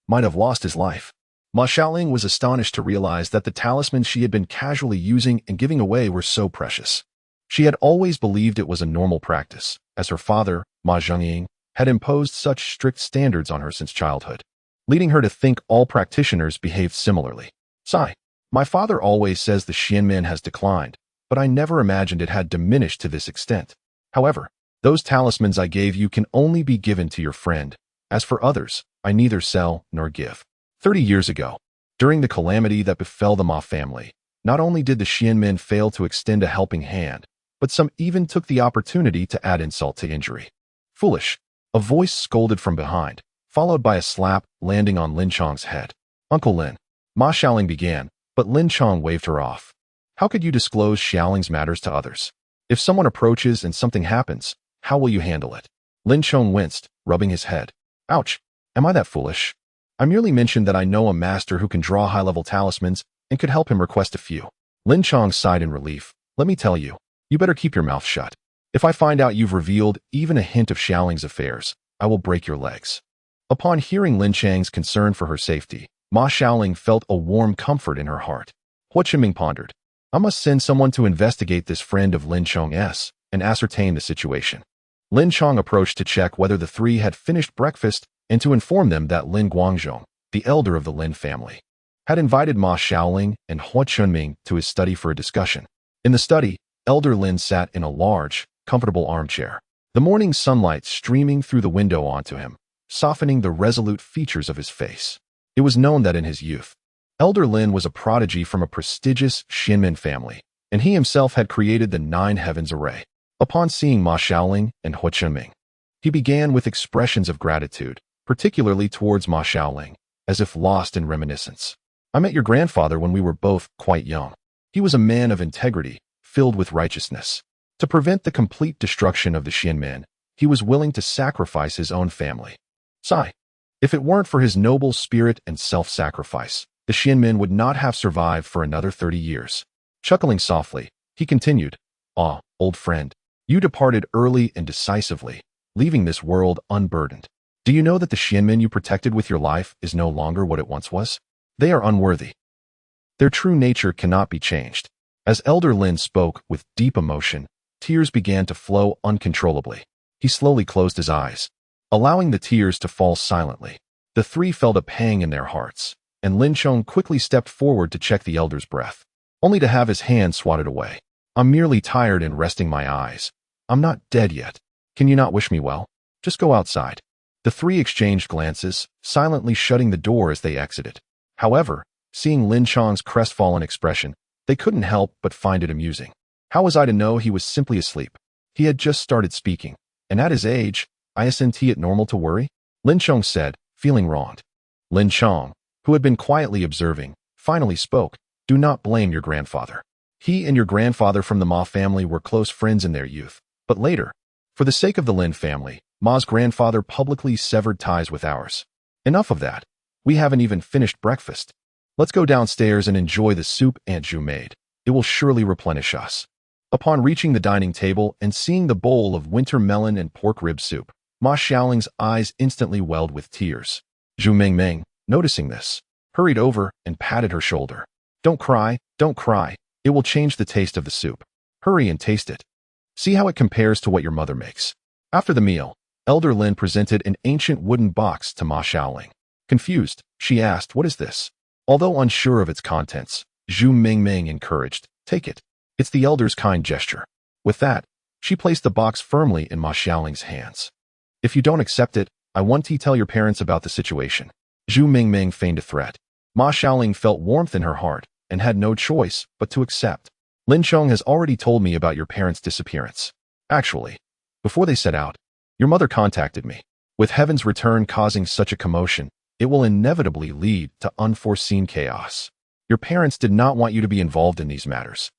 might have lost his life. Ma Xiaoling was astonished to realize that the talismans she had been casually using and giving away were so precious. She had always believed it was a normal practice, as her father, Ma Zhengying, had imposed such strict standards on her since childhood, leading her to think all practitioners behaved similarly. Sigh. My father always says the Xianmen has declined, but I never imagined it had diminished to this extent. However, those talismans I gave you can only be given to your friend. As for others, I neither sell nor give. 30 years ago, during the calamity that befell the Ma family, not only did the Xianmen fail to extend a helping hand, but some even took the opportunity to add insult to injury. Foolish. A voice scolded from behind, followed by a slap landing on Lin Chong's head. Uncle Lin. Ma Xiaoling began, but Lin Chong waved her off. How could you disclose Xiaoling's matters to others? If someone approaches and something happens, how will you handle it? Lin Chong winced, rubbing his head. Ouch. Am I that foolish? I merely mentioned that I know a master who can draw high-level talismans and could help him request a few. Lin Chong sighed in relief. Let me tell you, you better keep your mouth shut. If I find out you've revealed even a hint of Xiaoling's affairs, I will break your legs. Upon hearing Lin Chang's concern for her safety, Ma Xiaoling felt a warm comfort in her heart. Hua Chunming pondered. I must send someone to investigate this friend of Lin Chong's and ascertain the situation. Lin Chong approached to check whether the 3 had finished breakfast and to inform them that Lin Guangzhong, the elder of the Lin family, had invited Ma Xiaoling and Hua Chunming to his study for a discussion. In the study, Elder Lin sat in a large, comfortable armchair. the morning sunlight streaming through the window onto him, softening the resolute features of his face. It was known that in his youth, Elder Lin was a prodigy from a prestigious Xianmen family, and he himself had created the Nine Heavens array. Upon seeing Ma Xiaoling and Hu Chenming, he began with expressions of gratitude, particularly towards Ma Xiaoling, as if lost in reminiscence. I met your grandfather when we were both quite young. He was a man of integrity, filled with righteousness. To prevent the complete destruction of the Xianmen, he was willing to sacrifice his own family. Sigh. If it weren't for his noble spirit and self-sacrifice, the Xianmen would not have survived for another 30 years. Chuckling softly, he continued, "Ah, old friend, you departed early and decisively, leaving this world unburdened. Do you know that the Xianmen you protected with your life is no longer what it once was? They are unworthy. Their true nature cannot be changed." As Elder Lin spoke with deep emotion, tears began to flow uncontrollably. He slowly closed his eyes, allowing the tears to fall silently. The three felt a pang in their hearts, and Lin Chong quickly stepped forward to check the elder's breath, only to have his hand swatted away. "I'm merely tired and resting my eyes. I'm not dead yet. Can you not wish me well? Just go outside." The three exchanged glances, silently shutting the door as they exited. However, seeing Lin Chong's crestfallen expression, they couldn't help but find it amusing. How was I to know he was simply asleep? He had just started speaking, and at his age, isn't it normal to worry? Lin Chong said, feeling wronged. Lin Chong, who had been quietly observing, finally spoke. "Do not blame your grandfather. He and your grandfather from the Ma family were close friends in their youth, but later, for the sake of the Lin family, Ma's grandfather publicly severed ties with ours. Enough of that. We haven't even finished breakfast. Let's go downstairs and enjoy the soup Aunt Zhu made. It will surely replenish us." Upon reaching the dining table and seeing the bowl of winter melon and pork rib soup, Ma Xiaoling's eyes instantly welled with tears. Zhu Mingming, noticing this, hurried over and patted her shoulder. Don't cry. It will change the taste of the soup. Hurry and taste it. See how it compares to what your mother makes." After the meal, Elder Lin presented an ancient wooden box to Ma Xiaoling. Confused, she asked, "What is this?" Although unsure of its contents, Zhu Mingming encouraged, "Take it. It's the elder's kind gesture." With that, she placed the box firmly in Ma Xiaoling's hands. "If you don't accept it, I want to tell your parents about the situation." Zhu Mingming feigned a threat. Ma Xiaoling felt warmth in her heart and had no choice but to accept. "Lin Chong has already told me about your parents' disappearance. Actually, before they set out, your mother contacted me. With Heaven's return causing such a commotion, it will inevitably lead to unforeseen chaos. Your parents did not want you to be involved in these matters.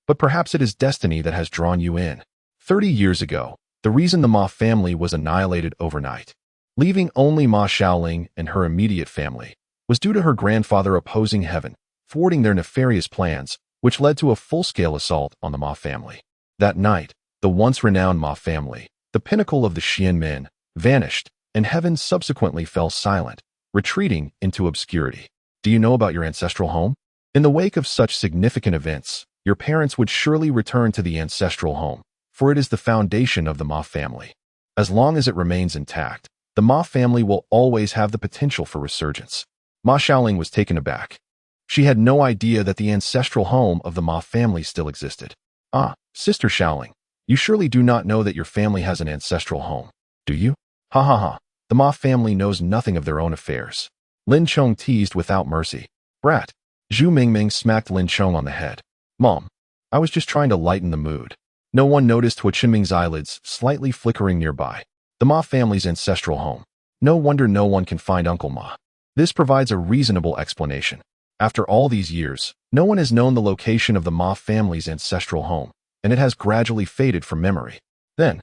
But perhaps it is destiny that has drawn you in. 30 years ago, the reason the Ma family was annihilated overnight, leaving only Ma Xiaoling and her immediate family, was due to her grandfather opposing Heaven, thwarting their nefarious plans, which led to a full-scale assault on the Ma family. That night, the once renowned Ma family, the pinnacle of the Xianmen, vanished, and Heaven subsequently fell silent, retreating into obscurity. Do you know about your ancestral home? In the wake of such significant events, your parents would surely return to the ancestral home, for it is the foundation of the Ma family. As long as it remains intact, the Ma family will always have the potential for resurgence. Ma Xiaoling was taken aback. She had no idea that the ancestral home of the Ma family still existed. "Ah, Sister Xiaoling, you surely do not know that your family has an ancestral home, do you? Ha ha ha, the Ma family knows nothing of their own affairs." Lin Chong teased without mercy. "Brat." Zhu Mingming smacked Lin Chong on the head. "Mom, I was just trying to lighten the mood." No one noticed Hu Chenming's eyelids slightly flickering nearby. The Ma family's ancestral home. No wonder no one can find Uncle Ma. This provides a reasonable explanation. After all these years, no one has known the location of the Ma family's ancestral home, and it has gradually faded from memory. Then,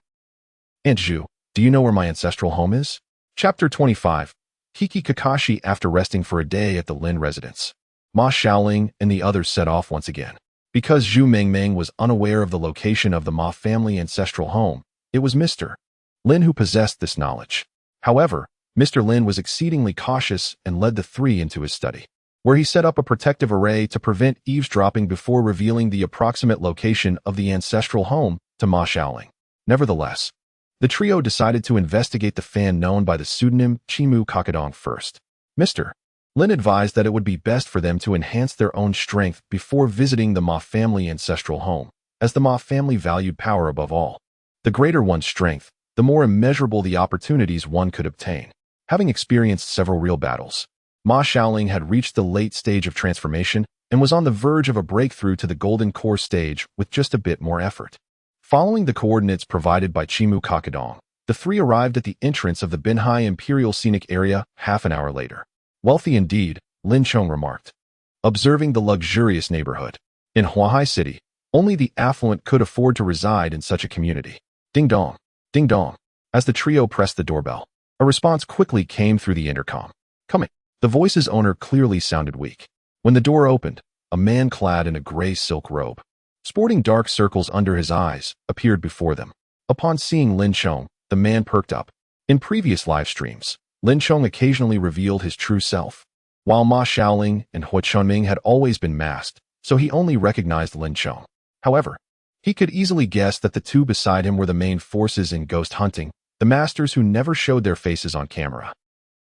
"Aunt Zhu, do you know where my ancestral home is?" Chapter 25. Hiki Kakashi after resting for a day at the Lin residence. Ma Xiaoling and the others set off once again. Because Zhu Mingming was unaware of the location of the Ma family ancestral home, it was Mr. Lin who possessed this knowledge. However, Mr. Lin was exceedingly cautious and led the three into his study, where he set up a protective array to prevent eavesdropping before revealing the approximate location of the ancestral home to Ma Xiaoling. Nevertheless, the trio decided to investigate the fan known by the pseudonym Chimu Kakadong first. Mr. Lin advised that it would be best for them to enhance their own strength before visiting the Ma family ancestral home, as the Ma family valued power above all. The greater one's strength, the more immeasurable the opportunities one could obtain. Having experienced several real battles, Ma Xiaoling had reached the late stage of transformation and was on the verge of a breakthrough to the golden core stage with just a bit more effort. Following the coordinates provided by Chimu Kakadong, the three arrived at the entrance of the Binhai Imperial Scenic Area half an hour later. Wealthy indeed, Lin Chong remarked, observing the luxurious neighborhood. In Huahai City, only the affluent could afford to reside in such a community. Ding dong, ding dong. As the trio pressed the doorbell, a response quickly came through the intercom. Coming. The voice's owner clearly sounded weak. When the door opened, a man clad in a gray silk robe, sporting dark circles under his eyes, appeared before them. Upon seeing Lin Chong, the man perked up. In previous live streams, Lin Chong occasionally revealed his true self, while Ma Xiaoling and Hua Chunming had always been masked, so he only recognized Lin Chong. However, he could easily guess that the two beside him were the main forces in ghost hunting, the masters who never showed their faces on camera.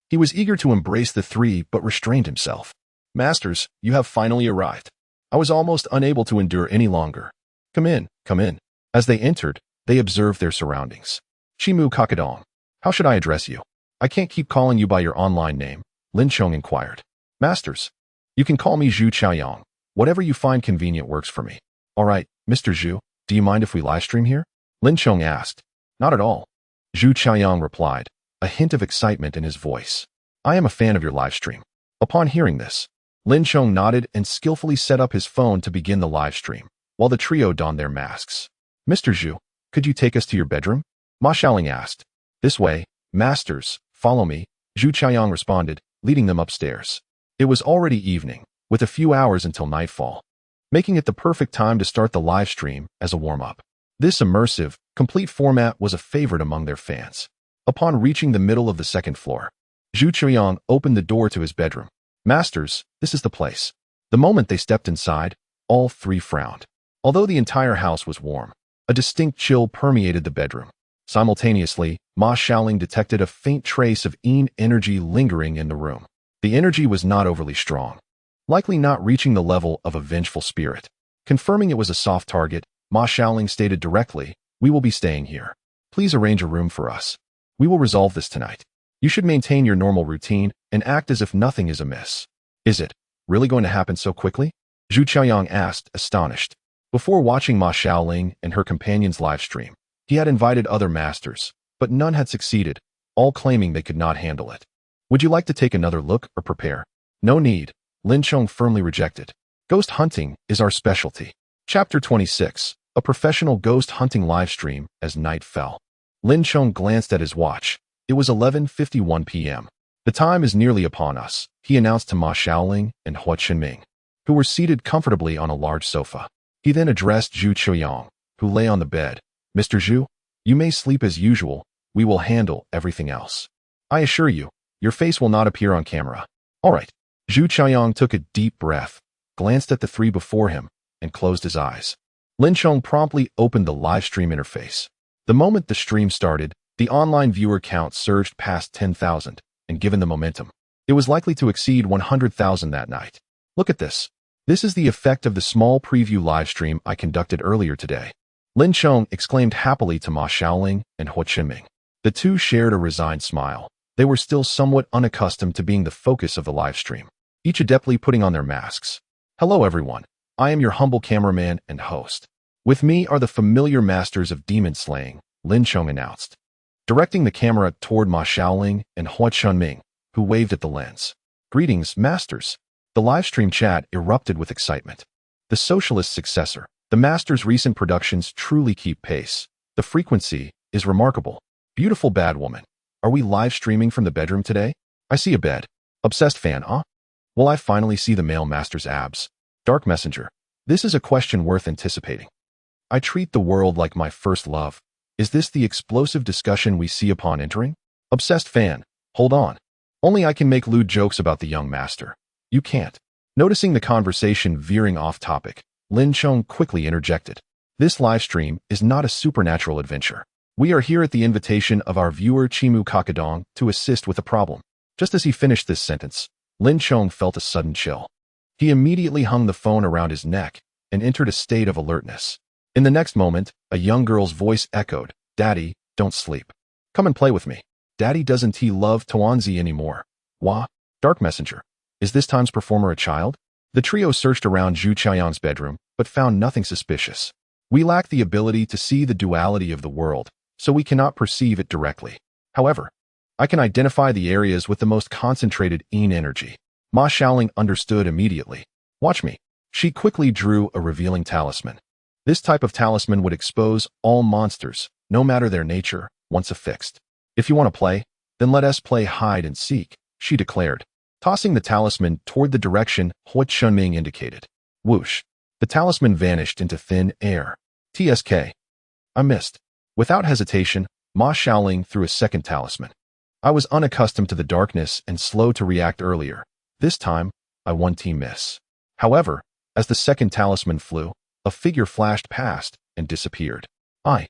He was eager to embrace the three but restrained himself. Masters, you have finally arrived. I was almost unable to endure any longer. Come in, come in. As they entered, they observed their surroundings. Chimu Kakadong, how should I address you? I can't keep calling you by your online name, Lin Chong inquired. Masters, you can call me Zhu Chaoyang. Whatever you find convenient works for me. All right, Mr. Zhu, do you mind if we livestream here? Lin Chong asked. Not at all. Zhu Chaoyang replied, a hint of excitement in his voice. I am a fan of your livestream. Upon hearing this, Lin Chong nodded and skillfully set up his phone to begin the livestream, while the trio donned their masks. Mr. Zhu, could you take us to your bedroom? Ma Xiaoling asked. This way, masters, follow me, Zhu Chaoyang responded, leading them upstairs. It was already evening, with a few hours until nightfall, making it the perfect time to start the livestream as a warm-up. This immersive, complete format was a favorite among their fans. Upon reaching the middle of the second floor, Zhu Chaoyang opened the door to his bedroom. Masters, this is the place. The moment they stepped inside, all three frowned. Although the entire house was warm, a distinct chill permeated the bedroom. Simultaneously, Ma Xiaoling detected a faint trace of Yin energy lingering in the room. The energy was not overly strong, likely not reaching the level of a vengeful spirit. Confirming it was a soft target, Ma Xiaoling stated directly, we will be staying here. Please arrange a room for us. We will resolve this tonight. You should maintain your normal routine and act as if nothing is amiss. Is it really going to happen so quickly? Zhu Chaoyang asked, astonished. Before watching Ma Xiaoling and her companion's live stream, he had invited other masters, but none had succeeded, all claiming they could not handle it. Would you like to take another look or prepare? No need, Lin Chong firmly rejected. Ghost hunting is our specialty. Chapter 26, a professional ghost hunting livestream as night fell. Lin Chong glanced at his watch. It was 11:51 p.m. The time is nearly upon us, he announced to Ma Xiaoling and Hua Chunming, who were seated comfortably on a large sofa. He then addressed Zhu Chaoyang, who lay on the bed. Mr. Zhu, you may sleep as usual. We will handle everything else. I assure you, your face will not appear on camera. All right. Zhu Chaoyang took a deep breath, glanced at the three before him, and closed his eyes. Lin Chong promptly opened the live stream interface. The moment the stream started, the online viewer count surged past 10,000, and given the momentum, it was likely to exceed 100,000 that night. Look at this. This is the effect of the small preview live stream I conducted earlier today. Lin Chong exclaimed happily to Ma Xiaoling and Hua Chunming. The two shared a resigned smile. They were still somewhat unaccustomed to being the focus of the live stream, each adeptly putting on their masks. Hello everyone, I am your humble cameraman and host. With me are the familiar masters of demon slaying, Lin Chong announced, directing the camera toward Ma Xiaoling and Hua Chunming, who waved at the lens. Greetings, masters. The livestream chat erupted with excitement. The socialist successor, the master's recent productions truly keep pace. The frequency is remarkable. Beautiful bad woman. Are we live streaming from the bedroom today? I see a bed. Obsessed fan, huh? Will I finally see the male master's abs? Dark Messenger. This is a question worth anticipating. I treat the world like my first love. Is this the explosive discussion we see upon entering? Obsessed fan. Hold on. Only I can make lewd jokes about the young master. You can't. Noticing the conversation veering off topic, Lin Chong quickly interjected. This live stream is not a supernatural adventure. We are here at the invitation of our viewer Chimu Kakadong to assist with a problem. Just as he finished this sentence, Lin Chong felt a sudden chill. He immediately hung the phone around his neck and entered a state of alertness. In the next moment, a young girl's voice echoed, Daddy, don't sleep. Come and play with me. Daddy doesn't he love Tuanzi anymore? Wah? Dark Messenger. Is this time's performer a child? The trio searched around Zhu Qianyang's bedroom, but found nothing suspicious. We lack the ability to see the duality of the world, so we cannot perceive it directly. However, I can identify the areas with the most concentrated yin energy. Ma Xiaoling understood immediately. Watch me. She quickly drew a revealing talisman. This type of talisman would expose all monsters, no matter their nature, once affixed. If you want to play, then let us play hide and seek, she declared, tossing the talisman toward the direction Hua Chunming indicated. Whoosh. The talisman vanished into thin air. TSK. I missed. Without hesitation, Ma Xiaoling threw a second talisman. I was unaccustomed to the darkness and slow to react earlier. This time, I won team miss. However, as the second talisman flew, a figure flashed past and disappeared. Ma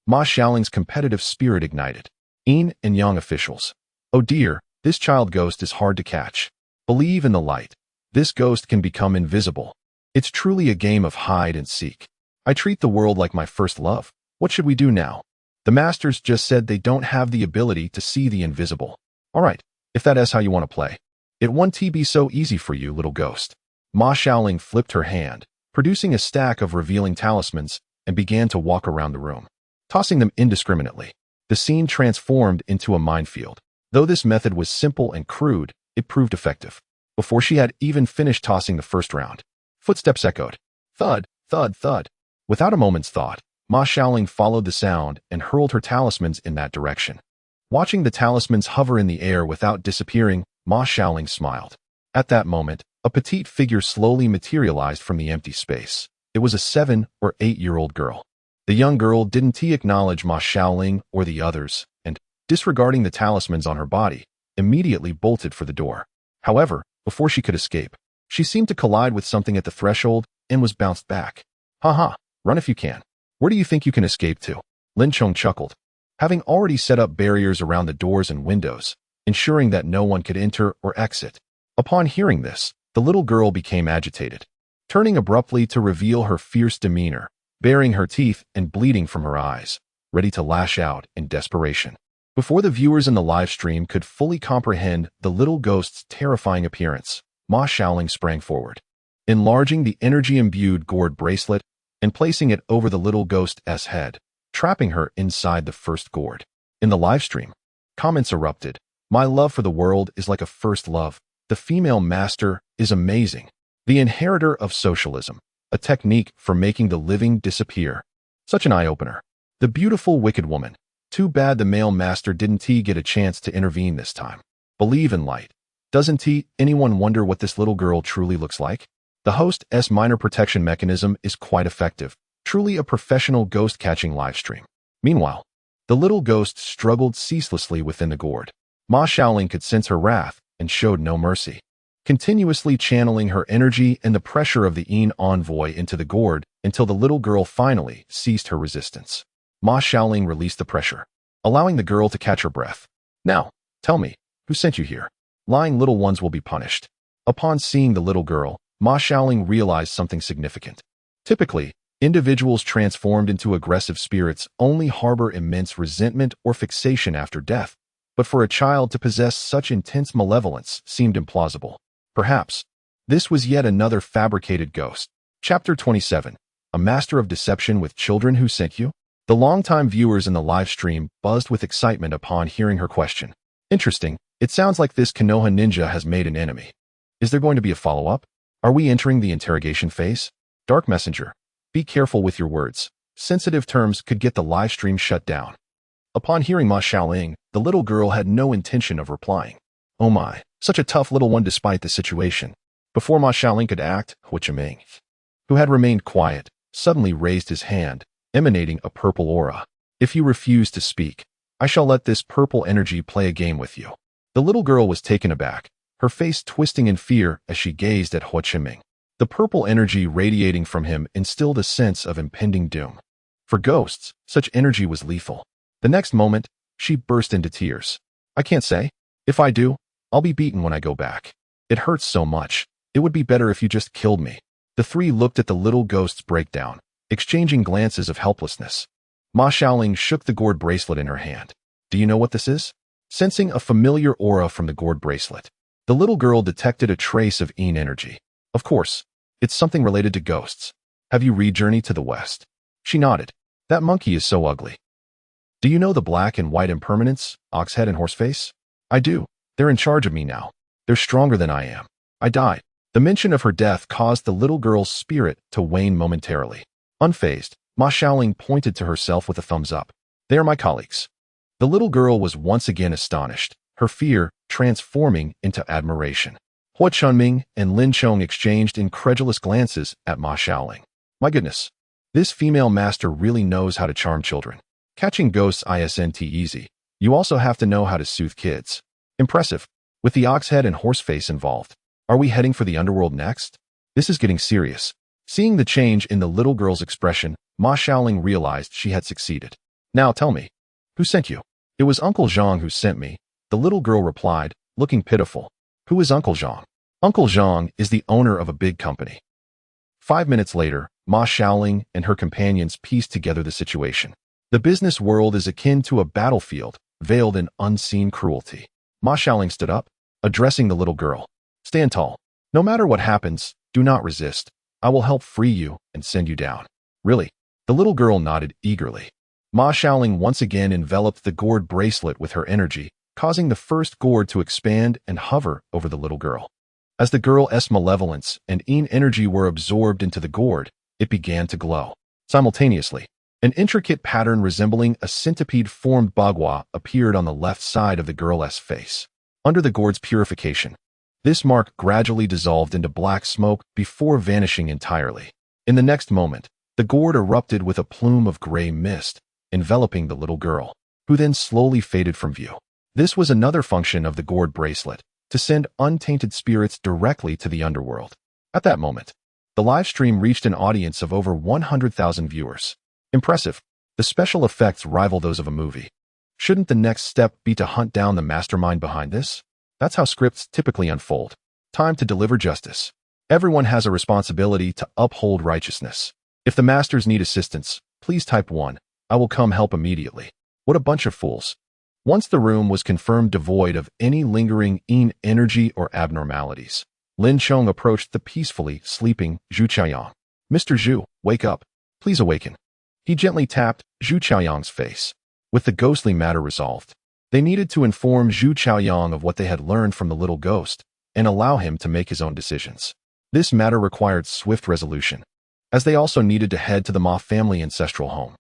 Xiaoling's competitive spirit ignited. Yin and Yang officials. Oh dear, this child ghost is hard to catch. Believe in the light. This ghost can become invisible. It's truly a game of hide and seek. I treat the world like my first love. What should we do now? The masters just said they don't have the ability to see the invisible. Alright, if that is how you want to play. It won't be so easy for you, little ghost. Ma Xiaoling flipped her hand, producing a stack of revealing talismans, and began to walk around the room, tossing them indiscriminately. The scene transformed into a minefield. Though this method was simple and crude, it proved effective. Before she had even finished tossing the first round, footsteps echoed. Thud, thud, thud. Without a moment's thought, Ma Xiaoling followed the sound and hurled her talismans in that direction. Watching the talismans hover in the air without disappearing, Ma Xiaoling smiled. At that moment, a petite figure slowly materialized from the empty space. It was a 7- or 8-year-old girl. The young girl didn't acknowledge Ma Xiaoling or the others, and, disregarding the talismans on her body, immediately bolted for the door. However, before she could escape, she seemed to collide with something at the threshold and was bounced back. Haha, run if you can. Where do you think you can escape to? Lin Chong chuckled. Having already set up barriers around the doors and windows, ensuring that no one could enter or exit. Upon hearing this, the little girl became agitated, turning abruptly to reveal her fierce demeanor, baring her teeth and bleeding from her eyes, ready to lash out in desperation. Before the viewers in the live stream could fully comprehend the little ghost's terrifying appearance, Ma Xiaoling sprang forward, enlarging the energy-imbued gourd bracelet and placing it over the little ghost's head, trapping her inside the first gourd. In the live stream, comments erupted. My love for the world is like a first love. The female master is amazing. The inheritor of socialism, a technique for making the living disappear. Such an eye-opener. The beautiful wicked woman. Too bad the male master didn't get a chance to intervene this time. Believe in light. Doesn't anyone wonder what this little girl truly looks like? The host's minor protection mechanism is quite effective. Truly a professional ghost-catching livestream. Meanwhile, the little ghost struggled ceaselessly within the gourd. Ma Xiaoling could sense her wrath and showed no mercy, continuously channeling her energy and the pressure of the Yin envoy into the gourd until the little girl finally ceased her resistance. Ma Xiaoling released the pressure, allowing the girl to catch her breath. Now, tell me, who sent you here? Lying little ones will be punished. Upon seeing the little girl, Ma Xiaoling realized something significant. Typically, individuals transformed into aggressive spirits only harbor immense resentment or fixation after death, but for a child to possess such intense malevolence seemed implausible. Perhaps, this was yet another fabricated ghost. Chapter 27. A master of deception with children who sent you? The longtime viewers in the live stream buzzed with excitement upon hearing her question. Interesting, it sounds like this Konoha ninja has made an enemy. Is there going to be a follow-up? Are we entering the interrogation phase? Dark Messenger, be careful with your words. Sensitive terms could get the live stream shut down. Upon hearing Ma Xiaoling, the little girl had no intention of replying. Oh my, such a tough little one despite the situation. Before Ma Xiaoling could act, Hua Chunming, who had remained quiet, suddenly raised his hand, emanating a purple aura. If you refuse to speak, I shall let this purple energy play a game with you. The little girl was taken aback, her face twisting in fear as she gazed at Hua Chunming. The purple energy radiating from him instilled a sense of impending doom. For ghosts, such energy was lethal. The next moment, she burst into tears. I can't say. If I do, I'll be beaten when I go back. It hurts so much. It would be better if you just killed me. The three looked at the little ghost's breakdown, exchanging glances of helplessness. Ma Xiaoling shook the gourd bracelet in her hand. Do you know what this is? Sensing a familiar aura from the gourd bracelet, the little girl detected a trace of Yin energy. Of course, it's something related to ghosts. Have you read Journey to the West? She nodded. That monkey is so ugly. Do you know the black and white impermanents, Oxhead and Horseface? I do. They're in charge of me now. They're stronger than I am. I died. The mention of her death caused the little girl's spirit to wane momentarily. Unfazed, Ma Xiaoling pointed to herself with a thumbs up. They are my colleagues. The little girl was once again astonished, her fear transforming into admiration. Hua Chunming and Lin Chong exchanged incredulous glances at Ma Xiaoling. My goodness, this female master really knows how to charm children. Catching ghosts isn't easy. You also have to know how to soothe kids. Impressive. With the Oxhead and Horseface involved, are we heading for the underworld next? This is getting serious. Seeing the change in the little girl's expression, Ma Xiaoling realized she had succeeded. Now tell me, who sent you? It was Uncle Zhang who sent me, the little girl replied, looking pitiful. Who is Uncle Zhang? Uncle Zhang is the owner of a big company. 5 minutes later, Ma Xiaoling and her companions pieced together the situation. The business world is akin to a battlefield, veiled in unseen cruelty. Ma Xiaoling stood up, addressing the little girl. Stand tall. No matter what happens, do not resist. I will help free you and send you down. Really? The little girl nodded eagerly. Ma Xiaoling once again enveloped the gourd bracelet with her energy, causing the first gourd to expand and hover over the little girl. As the girl's malevolence and Yin energy were absorbed into the gourd, it began to glow. Simultaneously, an intricate pattern resembling a centipede-formed bagua appeared on the left side of the girl's face. Under the gourd's purification, this mark gradually dissolved into black smoke before vanishing entirely. In the next moment, the gourd erupted with a plume of gray mist, enveloping the little girl, who then slowly faded from view. This was another function of the gourd bracelet, to send untainted spirits directly to the underworld. At that moment, the live stream reached an audience of over 100,000 viewers. Impressive. The special effects rival those of a movie. Shouldn't the next step be to hunt down the mastermind behind this? That's how scripts typically unfold. Time to deliver justice. Everyone has a responsibility to uphold righteousness. If the masters need assistance, please type 1. I will come help immediately. What a bunch of fools. Once the room was confirmed devoid of any lingering Yin energy or abnormalities, Lin Chong approached the peacefully sleeping Zhu Qiaoyang. Mr. Zhu, wake up. Please awaken. He gently tapped Zhu Qiaoyang's face. With the ghostly matter resolved, they needed to inform Zhu Qiaoyang of what they had learned from the little ghost and allow him to make his own decisions. This matter required swift resolution, as they also needed to head to the Ma family ancestral home.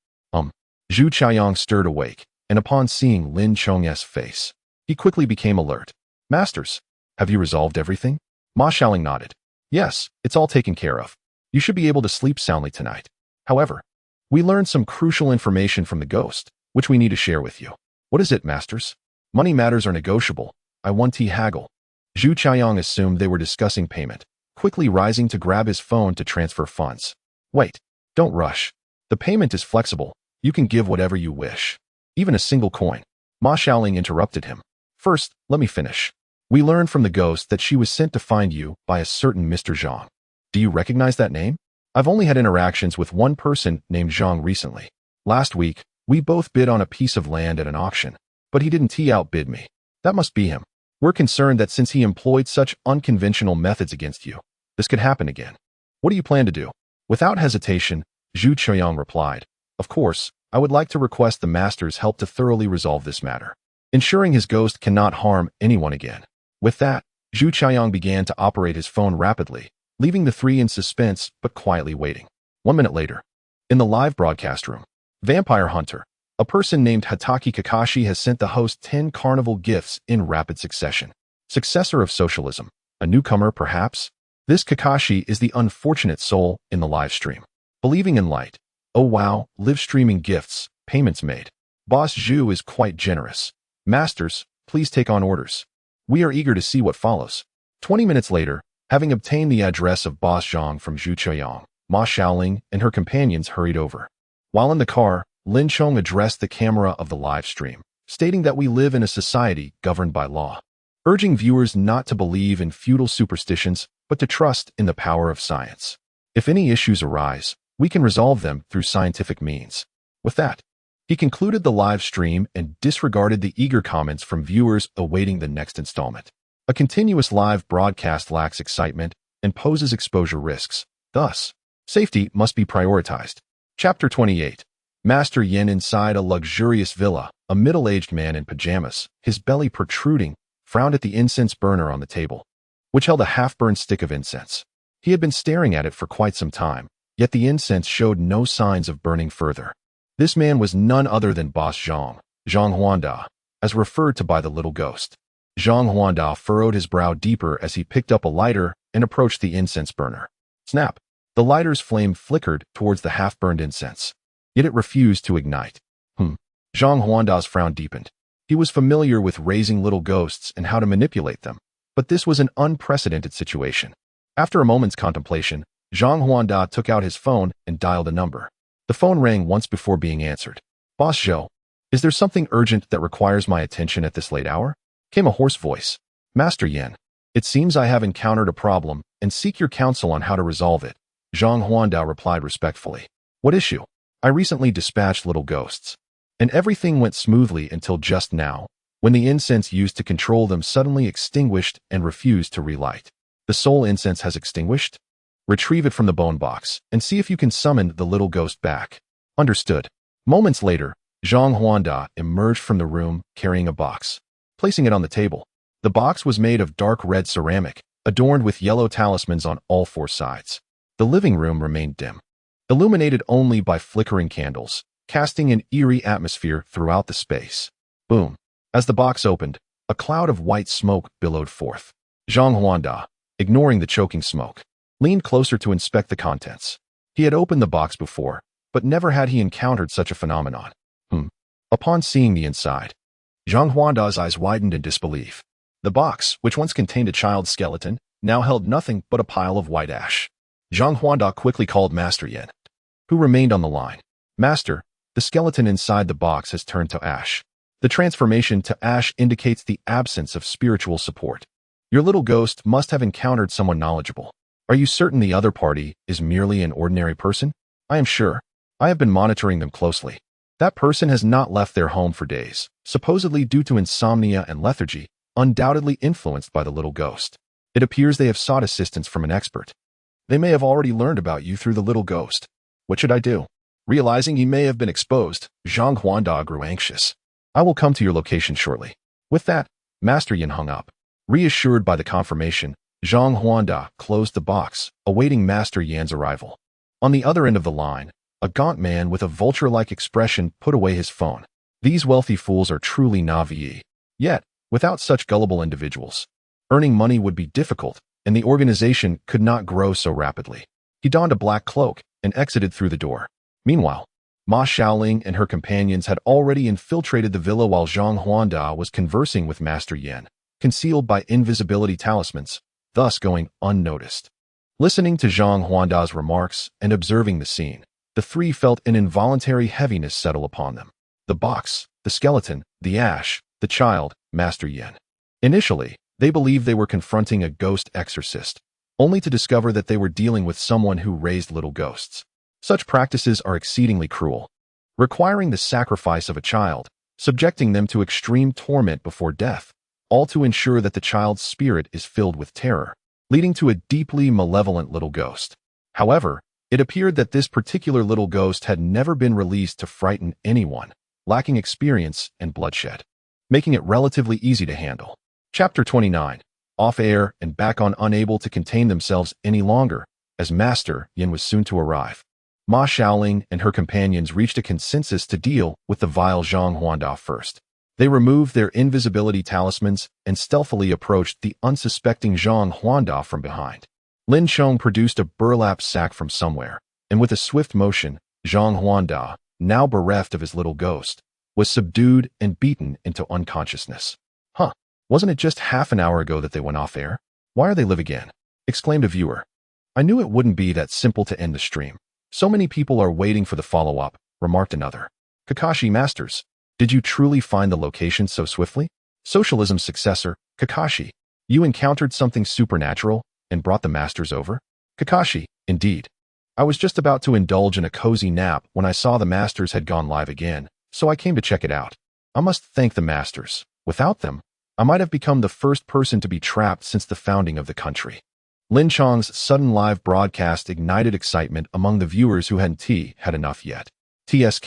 Zhu Qiaoyang stirred awake, and upon seeing Lin Chong's face, he quickly became alert. Masters, have you resolved everything? Ma Xiaoling nodded. Yes, it's all taken care of. You should be able to sleep soundly tonight. However, we learned some crucial information from the ghost, which we need to share with you. What is it, masters? Money matters are negotiable. I want to haggle. Zhu Qiaoyang assumed they were discussing payment, quickly rising to grab his phone to transfer funds. Wait, don't rush. The payment is flexible. You can give whatever you wish. Even a single coin. Ma Xiaoling interrupted him. First, let me finish. We learned from the ghost that she was sent to find you by a certain Mr. Zhang. Do you recognize that name? I've only had interactions with one person named Zhang recently. Last week, we both bid on a piece of land at an auction, but he didn't outbid me. That must be him. We're concerned that since he employed such unconventional methods against you, this could happen again. What do you plan to do? Without hesitation, Zhu Qiaoyang replied, Of course, I would like to request the master's help to thoroughly resolve this matter, ensuring his ghost cannot harm anyone again. With that, Zhu Qiaoyang began to operate his phone rapidly, leaving the three in suspense but quietly waiting. 1 minute later, in the live broadcast room, Vampire Hunter, a person named Hataki Kakashi, has sent the host 10 carnival gifts in rapid succession. Successor of socialism, a newcomer perhaps? This Kakashi is the unfortunate soul in the live stream. Believing in light. Oh wow, live streaming gifts, payments made. Boss Zhu is quite generous. Masters, please take on orders. We are eager to see what follows. 20 minutes later, having obtained the address of Boss Zhang from Zhu Qiaoyang, Ma Xiaoling and her companions hurried over. While in the car, Lin Chong addressed the camera of the live stream, stating that we live in a society governed by law, urging viewers not to believe in feudal superstitions, but to trust in the power of science. If any issues arise, we can resolve them through scientific means. With that, He concluded the live stream and disregarded the eager comments from viewers awaiting the next installment. A continuous live broadcast lacks excitement and poses exposure risks. Thus, safety must be prioritized. Chapter 28. Master Yin inside a luxurious villa, a middle-aged man in pajamas, his belly protruding, frowned at the incense burner on the table, which held a half-burned stick of incense. He had been staring at it for quite some time, yet the incense showed no signs of burning further. This man was none other than Boss Zhang Huanda, as referred to by the little ghost. Zhang Huanda furrowed his brow deeper as he picked up a lighter and approached the incense burner. Snap! The lighter's flame flickered towards the half-burned incense, yet it refused to ignite. Zhang Huanda's frown deepened. He was familiar with raising little ghosts and how to manipulate them, but this was an unprecedented situation. After a moment's contemplation, Zhang Huanda took out his phone and dialed a number. The phone rang once before being answered. Boss Zhou, is there something urgent that requires my attention at this late hour? Came a hoarse voice. Master Yin, it seems I have encountered a problem and seek your counsel on how to resolve it. Zhang Huanda replied respectfully. What issue? I recently dispatched little ghosts, and everything went smoothly until just now, when the incense used to control them suddenly extinguished and refused to relight. The soul incense has extinguished? Retrieve it from the bone box and see if you can summon the little ghost back. Understood. Moments later, Zhang Huanda emerged from the room carrying a box. Placing it on the table, the box was made of dark red ceramic, adorned with yellow talismans on all four sides. The living room remained dim, illuminated only by flickering candles, casting an eerie atmosphere throughout the space. Boom! As the box opened, a cloud of white smoke billowed forth. Zhang Huanda, ignoring the choking smoke, leaned closer to inspect the contents. He had opened the box before, but never had he encountered such a phenomenon. Upon seeing the inside, Zhang Huanda's eyes widened in disbelief. The box, which once contained a child's skeleton, now held nothing but a pile of white ash. Zhang Huanda quickly called Master Yin, who remained on the line. Master, the skeleton inside the box has turned to ash. The transformation to ash indicates the absence of spiritual support. Your little ghost must have encountered someone knowledgeable. Are you certain the other party is merely an ordinary person? I am sure. I have been monitoring them closely. That person has not left their home for days, supposedly due to insomnia and lethargy, undoubtedly influenced by the little ghost. It appears they have sought assistance from an expert. They may have already learned about you through the little ghost. What should I do? Realizing he may have been exposed, Zhang Huanda grew anxious. I will come to your location shortly. With that, Master Yin hung up. Reassured by the confirmation, Zhang Huanda closed the box, awaiting Master Yan's arrival. On the other end of the line, a gaunt man with a vulture-like expression put away his phone. These wealthy fools are truly naive. Yet, without such gullible individuals, earning money would be difficult, and the organization could not grow so rapidly. He donned a black cloak and exited through the door. Meanwhile, Ma Xiaoling and her companions had already infiltrated the villa while Zhang Huanda was conversing with Master Yin, concealed by invisibility talismans, thus going unnoticed. Listening to Zhang Huanda's remarks and observing the scene, the three felt an involuntary heaviness settle upon them. The box, the skeleton, the ash, the child, Master Yin. Initially, they believed they were confronting a ghost exorcist, only to discover that they were dealing with someone who raised little ghosts. Such practices are exceedingly cruel, requiring the sacrifice of a child, subjecting them to extreme torment before death, all to ensure that the child's spirit is filled with terror, leading to a deeply malevolent little ghost. However, it appeared that this particular little ghost had never been released to frighten anyone, lacking experience and bloodshed, making it relatively easy to handle. Chapter 29. Off air and back on, unable to contain themselves any longer, as Master Yin was soon to arrive. Ma Xiaoling and her companions reached a consensus to deal with the vile Zhang Huanda first. They removed their invisibility talismans and stealthily approached the unsuspecting Zhang Huanda from behind. Lin Chong produced a burlap sack from somewhere, and with a swift motion, Zhang Huanda, now bereft of his little ghost, was subdued and beaten into unconsciousness. Wasn't it just half an hour ago that they went off air? Why are they live again? Exclaimed a viewer. I knew it wouldn't be that simple to end the stream. So many people are waiting for the follow-up, remarked another. Kakashi Masters, did you truly find the location so swiftly? Socialism's successor, Kakashi, you encountered something supernatural and brought the masters over? Kakashi, indeed. I was just about to indulge in a cozy nap when I saw the masters had gone live again, so I came to check it out. I must thank the masters. Without them, I might have become the first person to be trapped since the founding of the country. Lin Chong's sudden live broadcast ignited excitement among the viewers who hadn't had enough yet. TSK,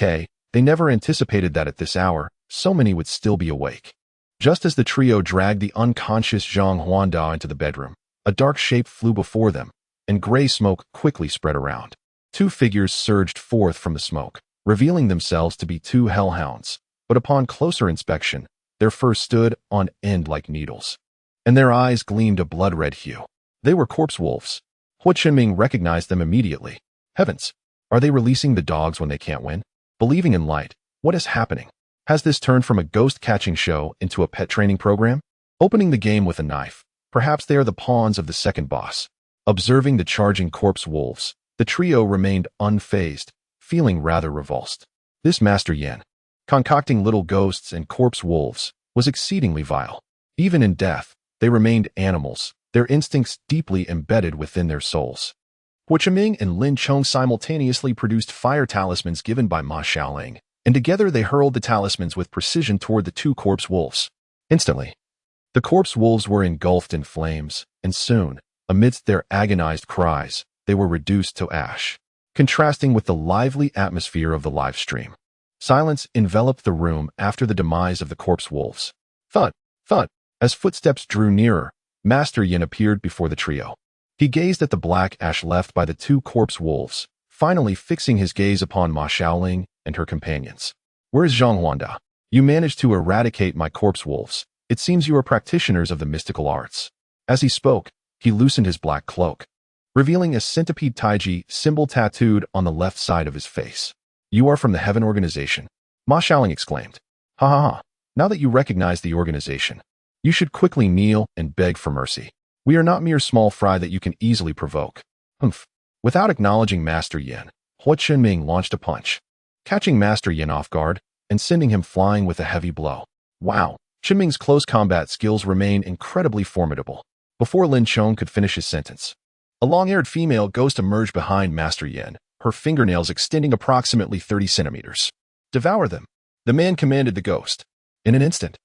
they never anticipated that at this hour, so many would still be awake. Just as the trio dragged the unconscious Zhang Huanda into the bedroom, a dark shape flew before them, and gray smoke quickly spread around. Two figures surged forth from the smoke, revealing themselves to be two hellhounds, but upon closer inspection, their fur stood on end like needles, and their eyes gleamed a blood-red hue. They were corpse wolves. Hua Qinming recognized them immediately. Heavens! Are they releasing the dogs when they can't win? Believing in light, what is happening? Has this turned from a ghost-catching show into a pet training program? Opening the game with a knife, perhaps they are the pawns of the second boss. Observing the charging corpse wolves, the trio remained unfazed, feeling rather revulsed. This Master Yan, concocting little ghosts and corpse wolves, was exceedingly vile. Even in death, they remained animals, their instincts deeply embedded within their souls. Hua Qinming and Lin Chong simultaneously produced fire talismans given by Ma Xiaoling, and together they hurled the talismans with precision toward the two corpse wolves. Instantly, the corpse wolves were engulfed in flames, and soon, amidst their agonized cries, they were reduced to ash, contrasting with the lively atmosphere of the live stream. Silence enveloped the room after the demise of the corpse wolves. Thud, thud, as footsteps drew nearer, Master Yin appeared before the trio. He gazed at the black ash left by the two corpse wolves, finally fixing his gaze upon Ma Xiaoling and her companions. Where is Zhang Huanda? You managed to eradicate my corpse wolves. It seems you are practitioners of the mystical arts. As he spoke, he loosened his black cloak, revealing a centipede taiji symbol tattooed on the left side of his face. You are from the Heaven Organization, Ma Xiaoling exclaimed. Ha ha ha, now that you recognize the organization, you should quickly kneel and beg for mercy. We are not mere small fry that you can easily provoke. Humph. Without acknowledging Master Yin, Hua Qinming launched a punch, catching Master Yin off guard and sending him flying with a heavy blow. Wow, Qinming's close combat skills remain incredibly formidable. Before Lin Chong could finish his sentence, a long-haired female ghost emerged behind Master Yin, her fingernails extending approximately 30 centimeters. Devour them, the man commanded the ghost. In an instant,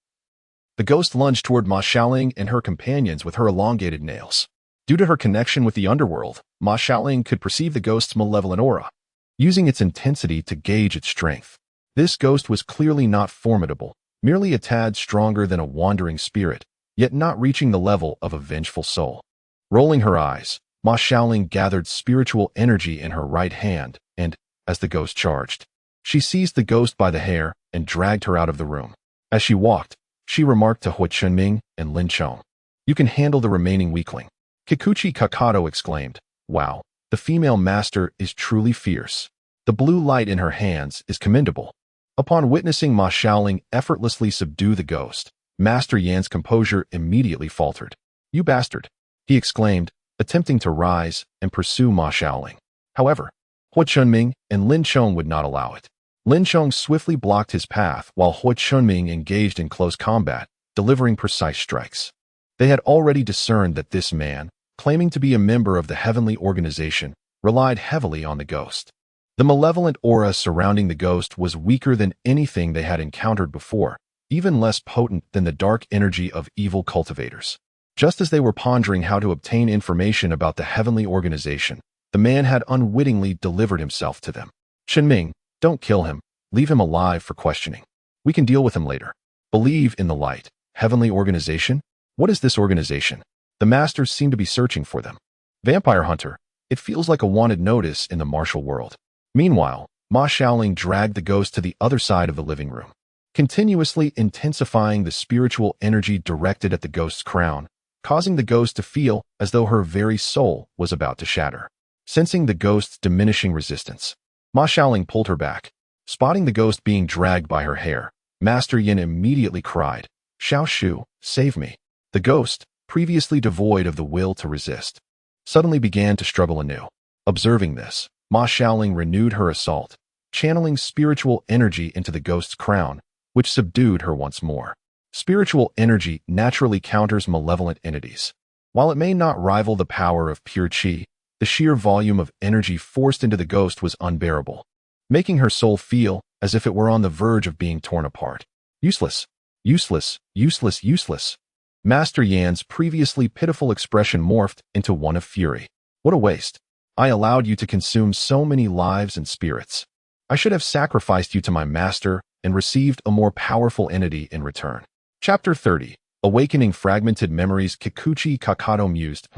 the ghost lunged toward Ma Xiaoling and her companions with her elongated nails. Due to her connection with the underworld, Ma Xiaoling could perceive the ghost's malevolent aura, using its intensity to gauge its strength. This ghost was clearly not formidable, merely a tad stronger than a wandering spirit, yet not reaching the level of a vengeful soul. Rolling her eyes, Ma Xiaoling gathered spiritual energy in her right hand, and, as the ghost charged, she seized the ghost by the hair and dragged her out of the room. As she walked, she remarked to Hua Qinming and Lin Chong, "You can handle the remaining weakling." Kikuchi Kakato exclaimed, "Wow, the female master is truly fierce. The blue light in her hands is commendable." Upon witnessing Ma Xiaoling effortlessly subdue the ghost, Master Yan's composure immediately faltered. "You bastard," he exclaimed, attempting to rise and pursue Ma Xiaoling. However, Hua Qinming and Lin Chong would not allow it. Lin Chong swiftly blocked his path while Hua Qinming engaged in close combat, delivering precise strikes. They had already discerned that this man, claiming to be a member of the heavenly organization, relied heavily on the ghost. The malevolent aura surrounding the ghost was weaker than anything they had encountered before, even less potent than the dark energy of evil cultivators. Just as they were pondering how to obtain information about the heavenly organization, the man had unwittingly delivered himself to them. "Qinming, don't kill him. Leave him alive for questioning. We can deal with him later. Believe in the light. Heavenly organization? What is this organization? The masters seem to be searching for them. Vampire hunter. It feels like a wanted notice in the martial world." Meanwhile, Ma Xiaoling dragged the ghost to the other side of the living room, continuously intensifying the spiritual energy directed at the ghost's crown, causing the ghost to feel as though her very soul was about to shatter. Sensing the ghost's diminishing resistance, Ma Xiaoling pulled her back. Spotting the ghost being dragged by her hair, Master Yin immediately cried, "Xiao Shu, save me." The ghost, previously devoid of the will to resist, suddenly began to struggle anew. Observing this, Ma Xiaoling renewed her assault, channeling spiritual energy into the ghost's crown, which subdued her once more. Spiritual energy naturally counters malevolent entities. While it may not rival the power of pure qi, the sheer volume of energy forced into the ghost was unbearable, making her soul feel as if it were on the verge of being torn apart. Useless, useless, useless, useless. Master Yan's previously pitiful expression morphed into one of fury. What a waste. I allowed you to consume so many lives and spirits. I should have sacrificed you to my master and received a more powerful entity in return. Chapter 30. Awakening Fragmented Memories. Kikuchi Kakato mused.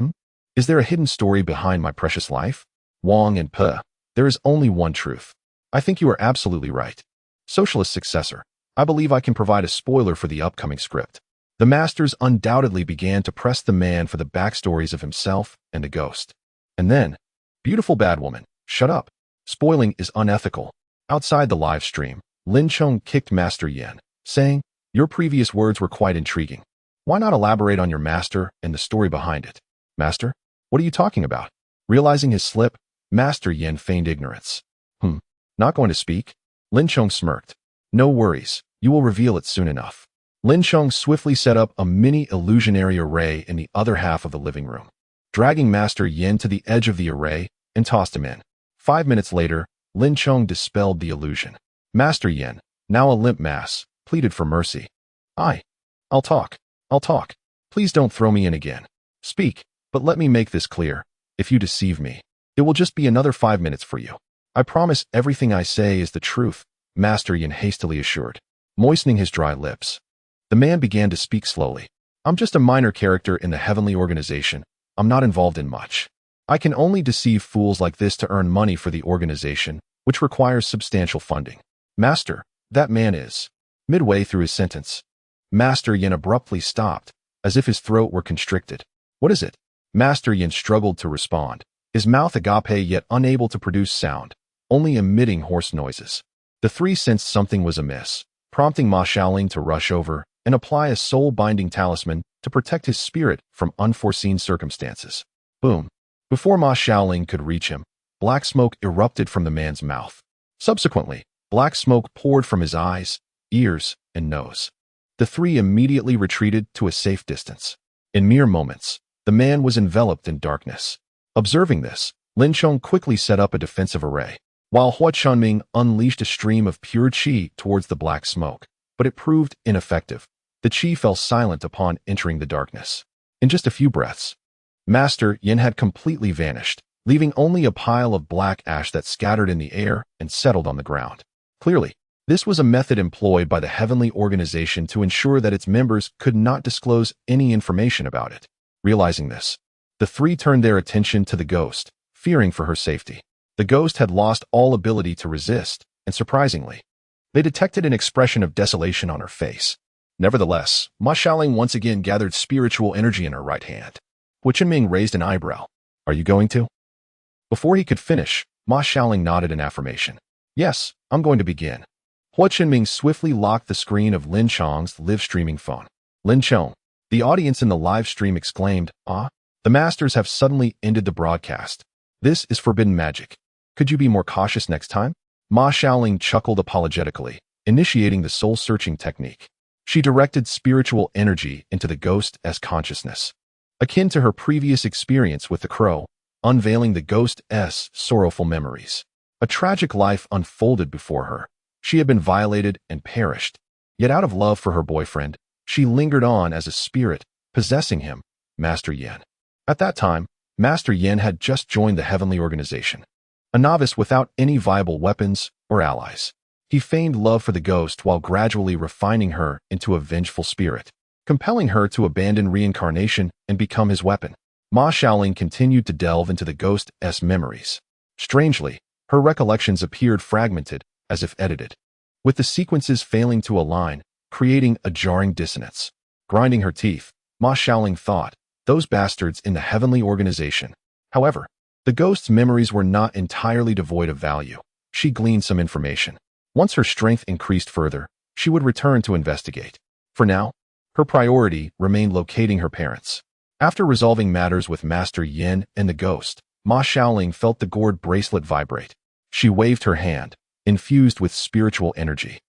Is there a hidden story behind my precious life? Wang and Pe. There is only one truth. I think you are absolutely right. Socialist successor. I believe I can provide a spoiler for the upcoming script. The masters undoubtedly began to press the man for the backstories of himself and the ghost. And then, beautiful bad woman, shut up. Spoiling is unethical. Outside the live stream, Lin Chong kicked Master Yan, saying, your previous words were quite intriguing. Why not elaborate on your master and the story behind it? Master? What are you talking about? Realizing his slip, Master Yan feigned ignorance. Not going to speak? Lin Chong smirked. No worries, you will reveal it soon enough. Lin Chong swiftly set up a mini illusionary array in the other half of the living room, dragging Master Yan to the edge of the array and tossed him in. 5 minutes later, Lin Chong dispelled the illusion. Master Yan, now a limp mass, pleaded for mercy. I'll talk. Please don't throw me in again. Speak, but let me make this clear. If you deceive me, it will just be another 5 minutes for you. I promise everything I say is the truth, Master Yan hastily assured, moistening his dry lips. The man began to speak slowly. I'm just a minor character in the heavenly organization. I'm not involved in much. I can only deceive fools like this to earn money for the organization, which requires substantial funding. Master, that man is. Midway through his sentence, Master Yan abruptly stopped, as if his throat were constricted. What is it? Master Yan struggled to respond, his mouth agape yet unable to produce sound, only emitting hoarse noises. The three sensed something was amiss, prompting Ma Xiaoling to rush over and apply a soul-binding talisman to protect his spirit from unforeseen circumstances. Boom. Before Ma Xiaoling could reach him, black smoke erupted from the man's mouth. Subsequently, black smoke poured from his eyes, ears, and nose. The three immediately retreated to a safe distance. In mere moments, the man was enveloped in darkness. Observing this, Lin Chong quickly set up a defensive array, while Hua Chunming unleashed a stream of pure qi towards the black smoke, but it proved ineffective. The qi fell silent upon entering the darkness. In just a few breaths, Master Yan had completely vanished, leaving only a pile of black ash that scattered in the air and settled on the ground. Clearly, this was a method employed by the heavenly organization to ensure that its members could not disclose any information about it. Realizing this, the three turned their attention to the ghost, fearing for her safety. The ghost had lost all ability to resist, and surprisingly, they detected an expression of desolation on her face. Nevertheless, Ma Xiaoling once again gathered spiritual energy in her right hand. Hua Chunming raised an eyebrow. Are you going to? Before he could finish, Ma Xiaoling nodded in affirmation. Yes, I'm going to begin. Hua Chunming swiftly locked the screen of Lin Chong's live streaming phone. Lin Chong. The audience in the live stream exclaimed, "Ah, the masters have suddenly ended the broadcast. This is forbidden magic. Could you be more cautious next time?" Ma Xiaoling chuckled apologetically, initiating the soul-searching technique. She directed spiritual energy into the ghost's consciousness, akin to her previous experience with the crow, unveiling the ghost's sorrowful memories. A tragic life unfolded before her. She had been violated and perished. Yet out of love for her boyfriend, she lingered on as a spirit, possessing him, Master Yan. At that time, Master Yan had just joined the heavenly organization, a novice without any viable weapons or allies. He feigned love for the ghost while gradually refining her into a vengeful spirit, compelling her to abandon reincarnation and become his weapon. Ma Xiaoling continued to delve into the ghost's memories. Strangely, her recollections appeared fragmented, as if edited, with the sequences failing to align, creating a jarring dissonance. Grinding her teeth, Ma Xiaoling thought, those bastards in the heavenly organization. However, the ghost's memories were not entirely devoid of value. She gleaned some information. Once her strength increased further, she would return to investigate. For now, her priority remained locating her parents. After resolving matters with Master Yan and the ghost, Ma Xiaoling felt the gourd bracelet vibrate. She waved her hand, infused with spiritual energy.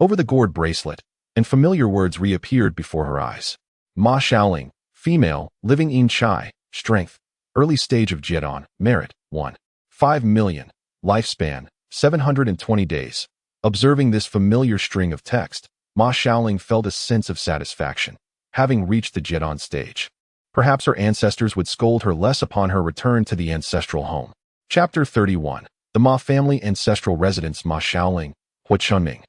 Over the gourd bracelet, and familiar words reappeared before her eyes. Ma Xiaoling, female, living in Chai, strength, early stage of Jiedon, merit, 1. 5 million, lifespan, 720 days. Observing this familiar string of text, Ma Xiaoling felt a sense of satisfaction, having reached the Jedon stage. Perhaps her ancestors would scold her less upon her return to the ancestral home. Chapter 31. The Ma family ancestral residence. Ma Xiaoling, Hua Chunming,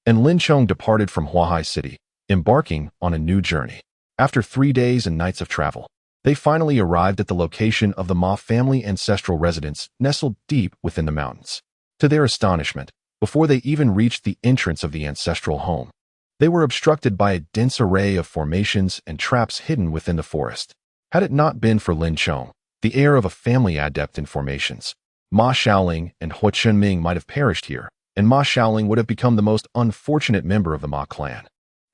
and Lin Chong departed from Huahai City, embarking on a new journey. After 3 days and nights of travel, they finally arrived at the location of the Ma family ancestral residence, nestled deep within the mountains. To their astonishment, before they even reached the entrance of the ancestral home, they were obstructed by a dense array of formations and traps hidden within the forest. Had it not been for Lin Chong, the heir of a family adept in formations, Ma Xiaoling and Hua Chunming might have perished here, and Ma Xiaoling would have become the most unfortunate member of the Ma clan.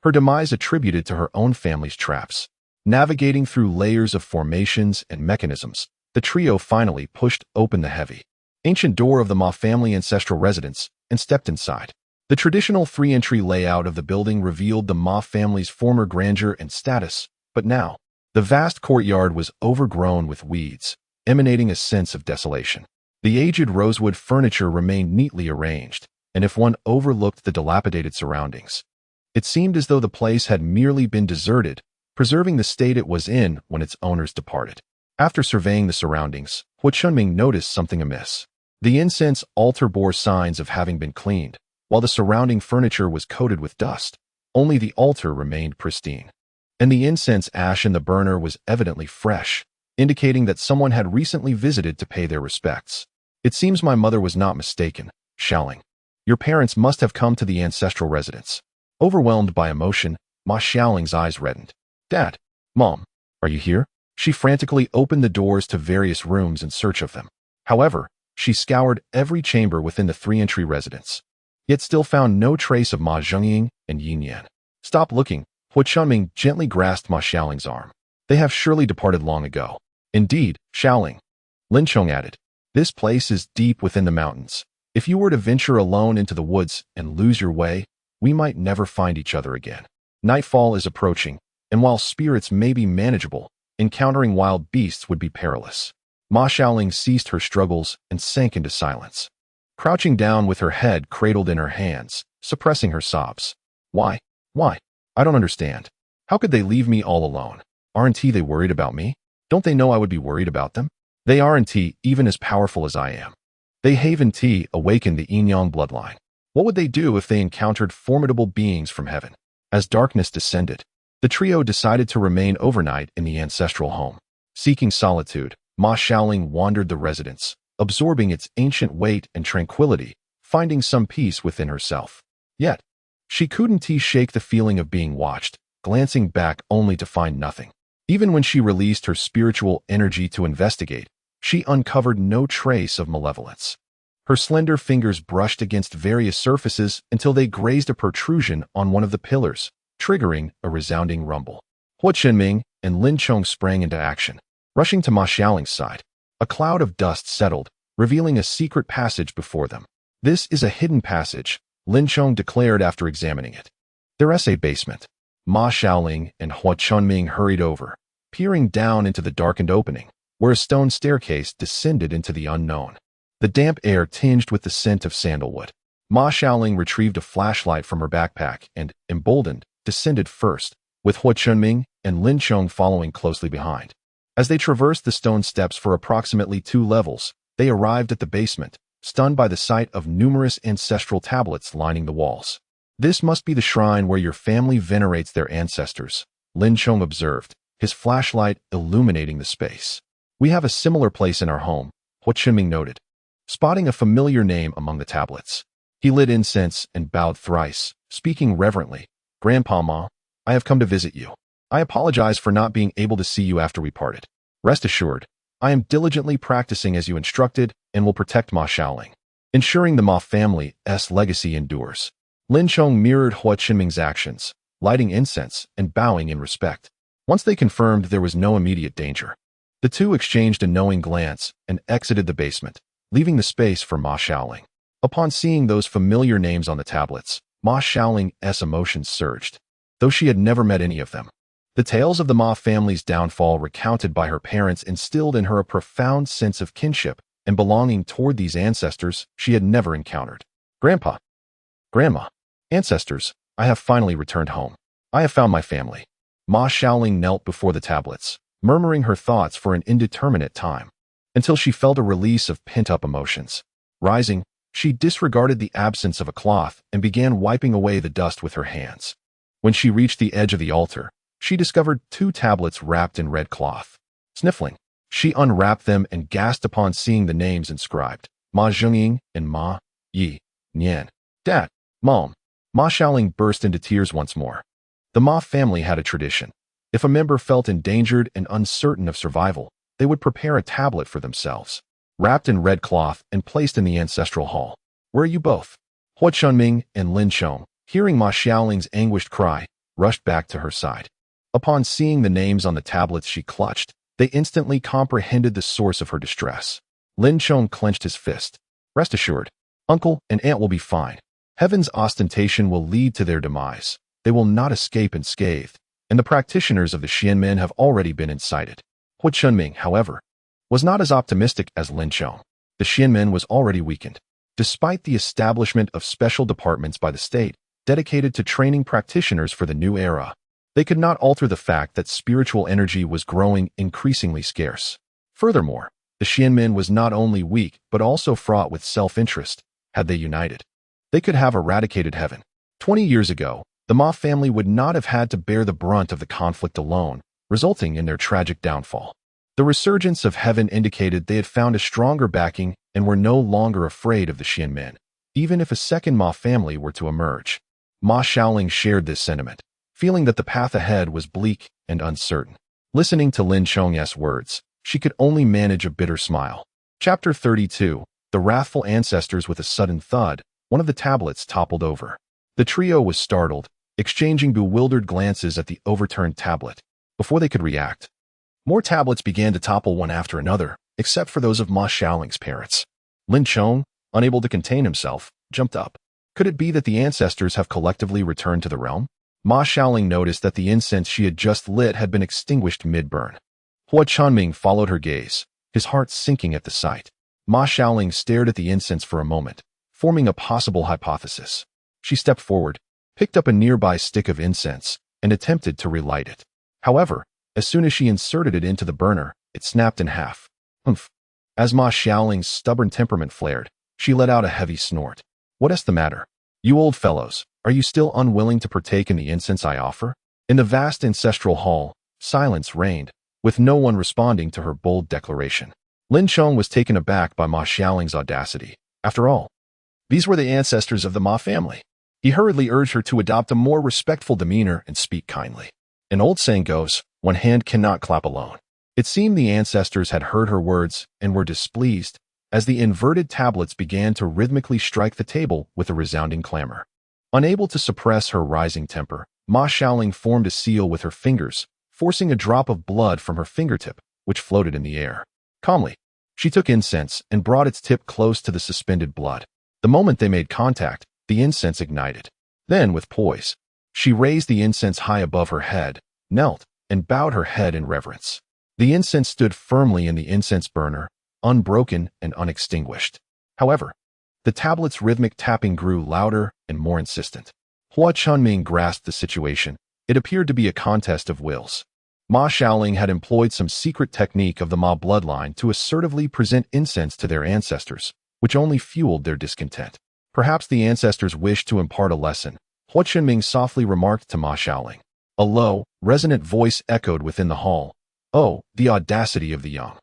Her demise attributed to her own family's traps. Navigating through layers of formations and mechanisms, the trio finally pushed open the heavy, ancient door of the Ma family ancestral residence and stepped inside. The traditional 3-entry layout of the building revealed the Ma family's former grandeur and status, but now, the vast courtyard was overgrown with weeds, emanating a sense of desolation. The aged rosewood furniture remained neatly arranged, and if one overlooked the dilapidated surroundings, it seemed as though the place had merely been deserted, preserving the state it was in when its owners departed. After surveying the surroundings, Hua Chunming noticed something amiss. The incense altar bore signs of having been cleaned, while the surrounding furniture was coated with dust. Only the altar remained pristine, and the incense ash in the burner was evidently fresh, indicating that someone had recently visited to pay their respects. It seems my mother was not mistaken, Xiaoling. Your parents must have come to the ancestral residence. Overwhelmed by emotion, Ma Xiaoling's eyes reddened. Dad, Mom, are you here? She frantically opened the doors to various rooms in search of them. However, she scoured every chamber within the 3-entry residence, yet still found no trace of Ma Zhengying and Yin Yan. Stop looking, Hua Chunming gently grasped Ma Xiaoling's arm. They have surely departed long ago. Indeed, Xiaoling, Lin Chong added. This place is deep within the mountains. If you were to venture alone into the woods and lose your way, we might never find each other again. Nightfall is approaching, and while spirits may be manageable, encountering wild beasts would be perilous. Ma Xiaoling ceased her struggles and sank into silence, crouching down with her head cradled in her hands, suppressing her sobs. Why? I don't understand. How could they leave me all alone? Aren't they worried about me? Don't they know I would be worried about them? They aren't even as powerful as I am. They haven't awakened the Yin-Yang bloodline. What would they do if they encountered formidable beings from heaven? As darkness descended, the trio decided to remain overnight in the ancestral home. Seeking solitude, Ma Xiaoling wandered the residence, absorbing its ancient weight and tranquility, finding some peace within herself. Yet, she couldn't shake the feeling of being watched, glancing back only to find nothing. Even when she released her spiritual energy to investigate, she uncovered no trace of malevolence. Her slender fingers brushed against various surfaces until they grazed a protrusion on one of the pillars, triggering a resounding rumble. Hua Chunming and Lin Chong sprang into action, rushing to Ma Xiaoling's side. A cloud of dust settled, revealing a secret passage before them. This is a hidden passage, Lin Chong declared after examining it. There's a basement. Ma Xiaoling and Hua Chunming hurried over, peering down into the darkened opening, where a stone staircase descended into the unknown. The damp air tinged with the scent of sandalwood. Ma Xiaoling retrieved a flashlight from her backpack and, emboldened, descended first, with Hua Chunming and Lin Chong following closely behind. As they traversed the stone steps for approximately 2 levels, they arrived at the basement, stunned by the sight of numerous ancestral tablets lining the walls. This must be the shrine where your family venerates their ancestors, Lin Chong observed, his flashlight illuminating the space. We have a similar place in our home, Hua Chunming noted, spotting a familiar name among the tablets. He lit incense and bowed thrice, speaking reverently. Grandpa Ma, I have come to visit you. I apologize for not being able to see you after we parted. Rest assured, I am diligently practicing as you instructed and will protect Ma Xiaoling, ensuring the Ma family's legacy endures. Lin Chong mirrored Hua Chunming's actions, lighting incense and bowing in respect. Once they confirmed there was no immediate danger, the two exchanged a knowing glance and exited the basement, leaving the space for Ma Xiaoling. Upon seeing those familiar names on the tablets, Ma Xiaoling's emotions surged, though she had never met any of them. The tales of the Ma family's downfall recounted by her parents instilled in her a profound sense of kinship and belonging toward these ancestors she had never encountered. Grandpa, Grandma, ancestors, I have finally returned home. I have found my family. Ma Xiaoling knelt before the tablets, murmuring her thoughts for an indeterminate time, until she felt a release of pent-up emotions. Rising, she disregarded the absence of a cloth and began wiping away the dust with her hands. When she reached the edge of the altar, she discovered 2 tablets wrapped in red cloth. Sniffling, she unwrapped them and gasped upon seeing the names inscribed, Ma Xiaoling and Ma Yi Nian. Dad, Mom. Ma Xiaoling burst into tears once more. The Ma family had a tradition. If a member felt endangered and uncertain of survival, they would prepare a tablet for themselves, wrapped in red cloth and placed in the ancestral hall. Where are you both? Hua Chunming and Lin Chong, hearing Ma Xiaoling's anguished cry, rushed back to her side. Upon seeing the names on the tablets she clutched, they instantly comprehended the source of her distress. Lin Chong clenched his fist. Rest assured, Uncle and Aunt will be fine. Heaven's ostentation will lead to their demise. They will not escape unscathed, and the practitioners of the Xianmen have already been incited. Hua Chunming, however, was not as optimistic as Lin Chong. The Xianmen was already weakened. Despite the establishment of special departments by the state dedicated to training practitioners for the new era, they could not alter the fact that spiritual energy was growing increasingly scarce. Furthermore, the Xianmen was not only weak but also fraught with self-interest. Had they united, they could have eradicated heaven. 20 years ago, the Ma family would not have had to bear the brunt of the conflict alone, resulting in their tragic downfall. The resurgence of heaven indicated they had found a stronger backing and were no longer afraid of the Xianmen, even if a second Ma family were to emerge. Ma Xiaoling shared this sentiment, feeling that the path ahead was bleak and uncertain. Listening to Lin Chong's words, she could only manage a bitter smile. Chapter 32, The Wrathful Ancestors. With a sudden thud, one of the tablets toppled over. The trio was startled, exchanging bewildered glances at the overturned tablet. Before they could react, more tablets began to topple one after another, except for those of Ma Xiaoling's parents. Lin Chong, unable to contain himself, jumped up. Could it be that the ancestors have collectively returned to the realm? Ma Xiaoling noticed that the incense she had just lit had been extinguished mid-burn. Hua Chunming followed her gaze, his heart sinking at the sight. Ma Xiaoling stared at the incense for a moment, forming a possible hypothesis. She stepped forward, picked up a nearby stick of incense, and attempted to relight it. However, as soon as she inserted it into the burner, it snapped in half. Humph. As Ma Xiaoling's stubborn temperament flared, she let out a heavy snort. What's the matter? You old fellows, are you still unwilling to partake in the incense I offer? In the vast ancestral hall, silence reigned, with no one responding to her bold declaration. Lin Chong was taken aback by Ma Xiaoling's audacity. After all, these were the ancestors of the Ma family. He hurriedly urged her to adopt a more respectful demeanor and speak kindly. An old saying goes, one hand cannot clap alone. It seemed the ancestors had heard her words and were displeased, as the inverted tablets began to rhythmically strike the table with a resounding clamor. Unable to suppress her rising temper, Ma Xiaoling formed a seal with her fingers, forcing a drop of blood from her fingertip, which floated in the air. Calmly, she took incense and brought its tip close to the suspended blood. The moment they made contact, the incense ignited. Then, with poise, she raised the incense high above her head, knelt, and bowed her head in reverence. The incense stood firmly in the incense burner, unbroken and unextinguished. However, the tablet's rhythmic tapping grew louder and more insistent. Hua Chunming grasped the situation. It appeared to be a contest of wills. Ma Xiaoling had employed some secret technique of the Ma bloodline to assertively present incense to their ancestors, which only fueled their discontent. Perhaps the ancestors wished to impart a lesson, Hua Chunming softly remarked to Ma Xiaoling. A low, resonant voice echoed within the hall. Oh, the audacity of the young.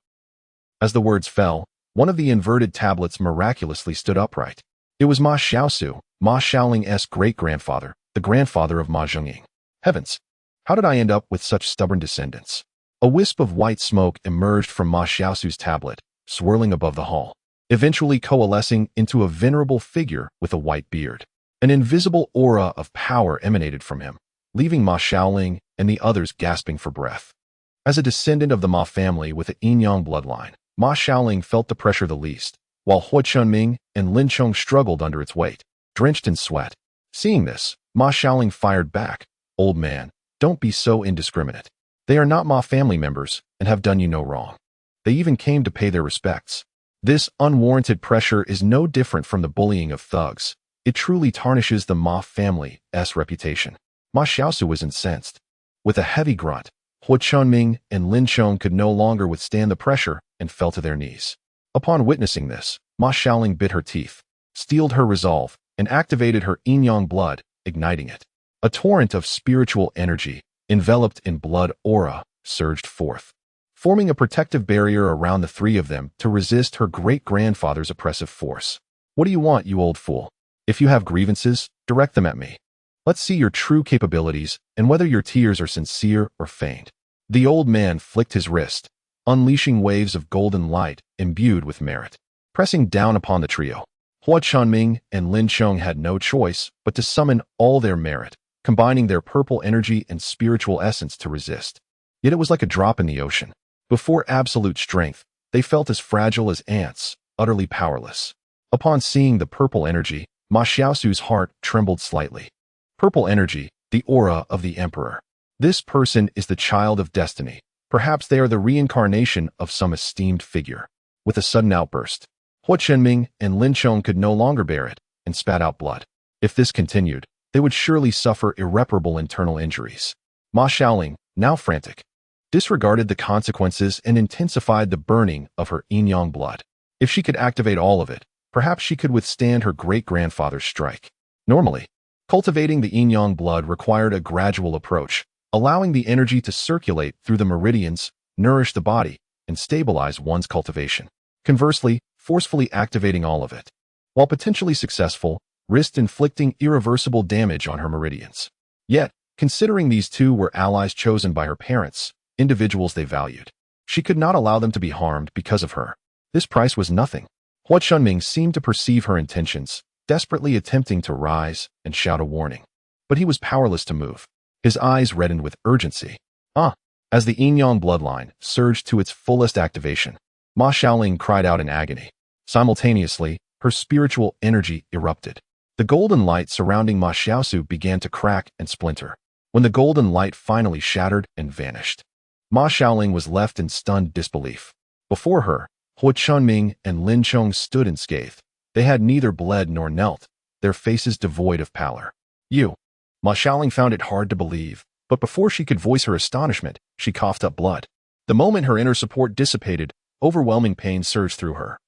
As the words fell, one of the inverted tablets miraculously stood upright. It was Ma Xiaosu, Ma Xiaoling's great-grandfather, the grandfather of Ma Xiaoling. Heavens! How did I end up with such stubborn descendants? A wisp of white smoke emerged from Ma Xiaosu's tablet, swirling above the hall, eventually coalescing into a venerable figure with a white beard. An invisible aura of power emanated from him, leaving Ma Xiaoling and the others gasping for breath. As a descendant of the Ma family with the Yinyang bloodline, Ma Xiaoling felt the pressure the least, while Hua Chunming and Lin Chong struggled under its weight, drenched in sweat. Seeing this, Ma Xiaoling fired back. Old man, don't be so indiscriminate. They are not Ma family members and have done you no wrong. They even came to pay their respects. This unwarranted pressure is no different from the bullying of thugs. It truly tarnishes the Ma family's reputation. Ma Xiaosu was incensed. With a heavy grunt, Hua Chunming and Lin Chong could no longer withstand the pressure and fell to their knees. Upon witnessing this, Ma Xiaoling bit her teeth, steeled her resolve, and activated her yin-yang blood, igniting it. A torrent of spiritual energy, enveloped in blood aura, surged forth, forming a protective barrier around the three of them to resist her great-grandfather's oppressive force. What do you want, you old fool? If you have grievances, direct them at me. Let's see your true capabilities and whether your tears are sincere or feigned. The old man flicked his wrist, unleashing waves of golden light imbued with merit. Pressing down upon the trio, Hua Chunming and Lin Chong had no choice but to summon all their merit, combining their purple energy and spiritual essence to resist. Yet it was like a drop in the ocean. Before absolute strength, they felt as fragile as ants, utterly powerless. Upon seeing the purple energy, Ma Xiaosu's heart trembled slightly. Purple energy, the aura of the emperor. This person is the child of destiny. Perhaps they are the reincarnation of some esteemed figure. With a sudden outburst, Hua Chunming and Lin Chong could no longer bear it and spat out blood. If this continued, they would surely suffer irreparable internal injuries. Ma Xiaoling, now frantic, disregarded the consequences and intensified the burning of her yin-yang blood. If she could activate all of it, perhaps she could withstand her great-grandfather's strike. Normally, cultivating the yin-yang blood required a gradual approach, allowing the energy to circulate through the meridians, nourish the body, and stabilize one's cultivation. Conversely, forcefully activating all of it, while potentially successful, risked inflicting irreversible damage on her meridians. Yet, considering these two were allies chosen by her parents, individuals they valued, she could not allow them to be harmed because of her. This price was nothing. Hua Chunming seemed to perceive her intentions, desperately attempting to rise and shout a warning. But he was powerless to move. His eyes reddened with urgency. As the yin-yang bloodline surged to its fullest activation, Ma Xiaoling cried out in agony. Simultaneously, her spiritual energy erupted. The golden light surrounding Ma Xiaosu began to crack and splinter. When the golden light finally shattered and vanished, Ma Xiaoling was left in stunned disbelief. Before her, Hua Chunming and Lin Chong stood unscathed. They had neither bled nor knelt, their faces devoid of pallor. Ma Xiaoling found it hard to believe, but before she could voice her astonishment, she coughed up blood. The moment her inner support dissipated, overwhelming pain surged through her,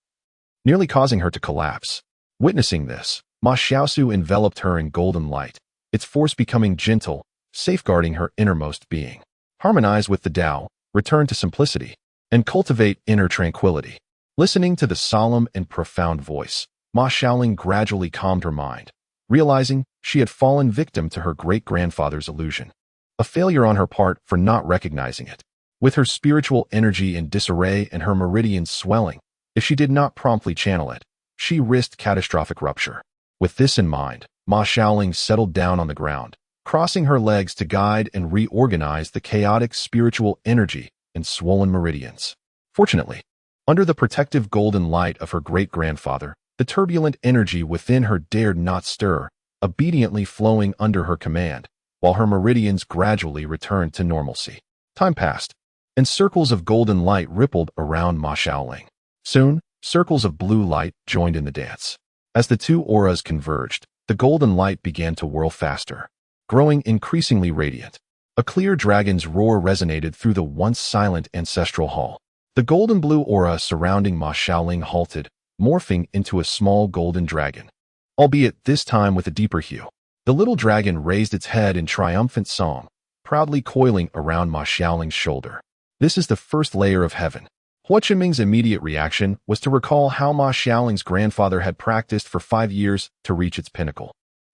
nearly causing her to collapse. Witnessing this, Ma Xiaosu enveloped her in golden light, its force becoming gentle, safeguarding her innermost being. Harmonize with the Tao, return to simplicity, and cultivate inner tranquility. Listening to the solemn and profound voice, Ma Xiaoling gradually calmed her mind, realizing she had fallen victim to her great-grandfather's illusion. A failure on her part for not recognizing it. With her spiritual energy in disarray and her meridians swelling, if she did not promptly channel it, she risked catastrophic rupture. With this in mind, Ma Xiaoling settled down on the ground, crossing her legs to guide and reorganize the chaotic spiritual energy in swollen meridians. Fortunately, under the protective golden light of her great-grandfather, the turbulent energy within her dared not stir, obediently flowing under her command, while her meridians gradually returned to normalcy. Time passed, and circles of golden light rippled around Ma Xiaoling. Soon, circles of blue light joined in the dance. As the two auras converged, the golden light began to whirl faster, growing increasingly radiant. A clear dragon's roar resonated through the once silent ancestral hall. The golden blue aura surrounding Ma Xiaoling halted, morphing into a small golden dragon, albeit this time with a deeper hue. The little dragon raised its head in triumphant song, proudly coiling around Ma Xiaoling's shoulder. This is the first layer of heaven. Hua Chunming's immediate reaction was to recall how Ma Xiaoling's grandfather had practiced for 5 years to reach its pinnacle,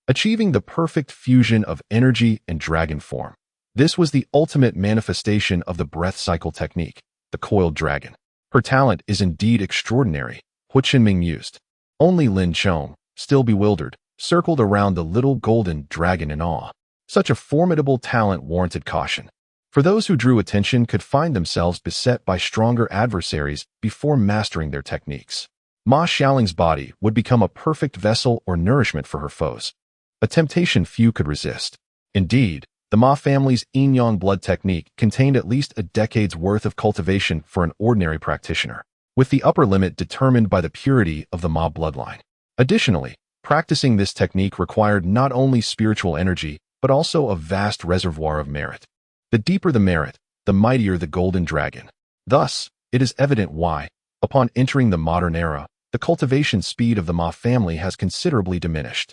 achieving the perfect fusion of energy and dragon form. This was the ultimate manifestation of the breath cycle technique, the coiled dragon. Her talent is indeed extraordinary, Hua Chunming mused. Only Lin Chong, still bewildered, circled around the little golden dragon in awe. Such a formidable talent warranted caution, for those who drew attention could find themselves beset by stronger adversaries before mastering their techniques. Ma Xiaoling's body would become a perfect vessel or nourishment for her foes, a temptation few could resist. Indeed, the Ma family's yin-yang blood technique contained at least a decade's worth of cultivation for an ordinary practitioner, with the upper limit determined by the purity of the Ma bloodline. Additionally, Practicing this technique required not only spiritual energy, but also a vast reservoir of merit. The deeper the merit, the mightier the golden dragon. Thus, it is evident why, upon entering the modern era, the cultivation speed of the Ma family has considerably diminished.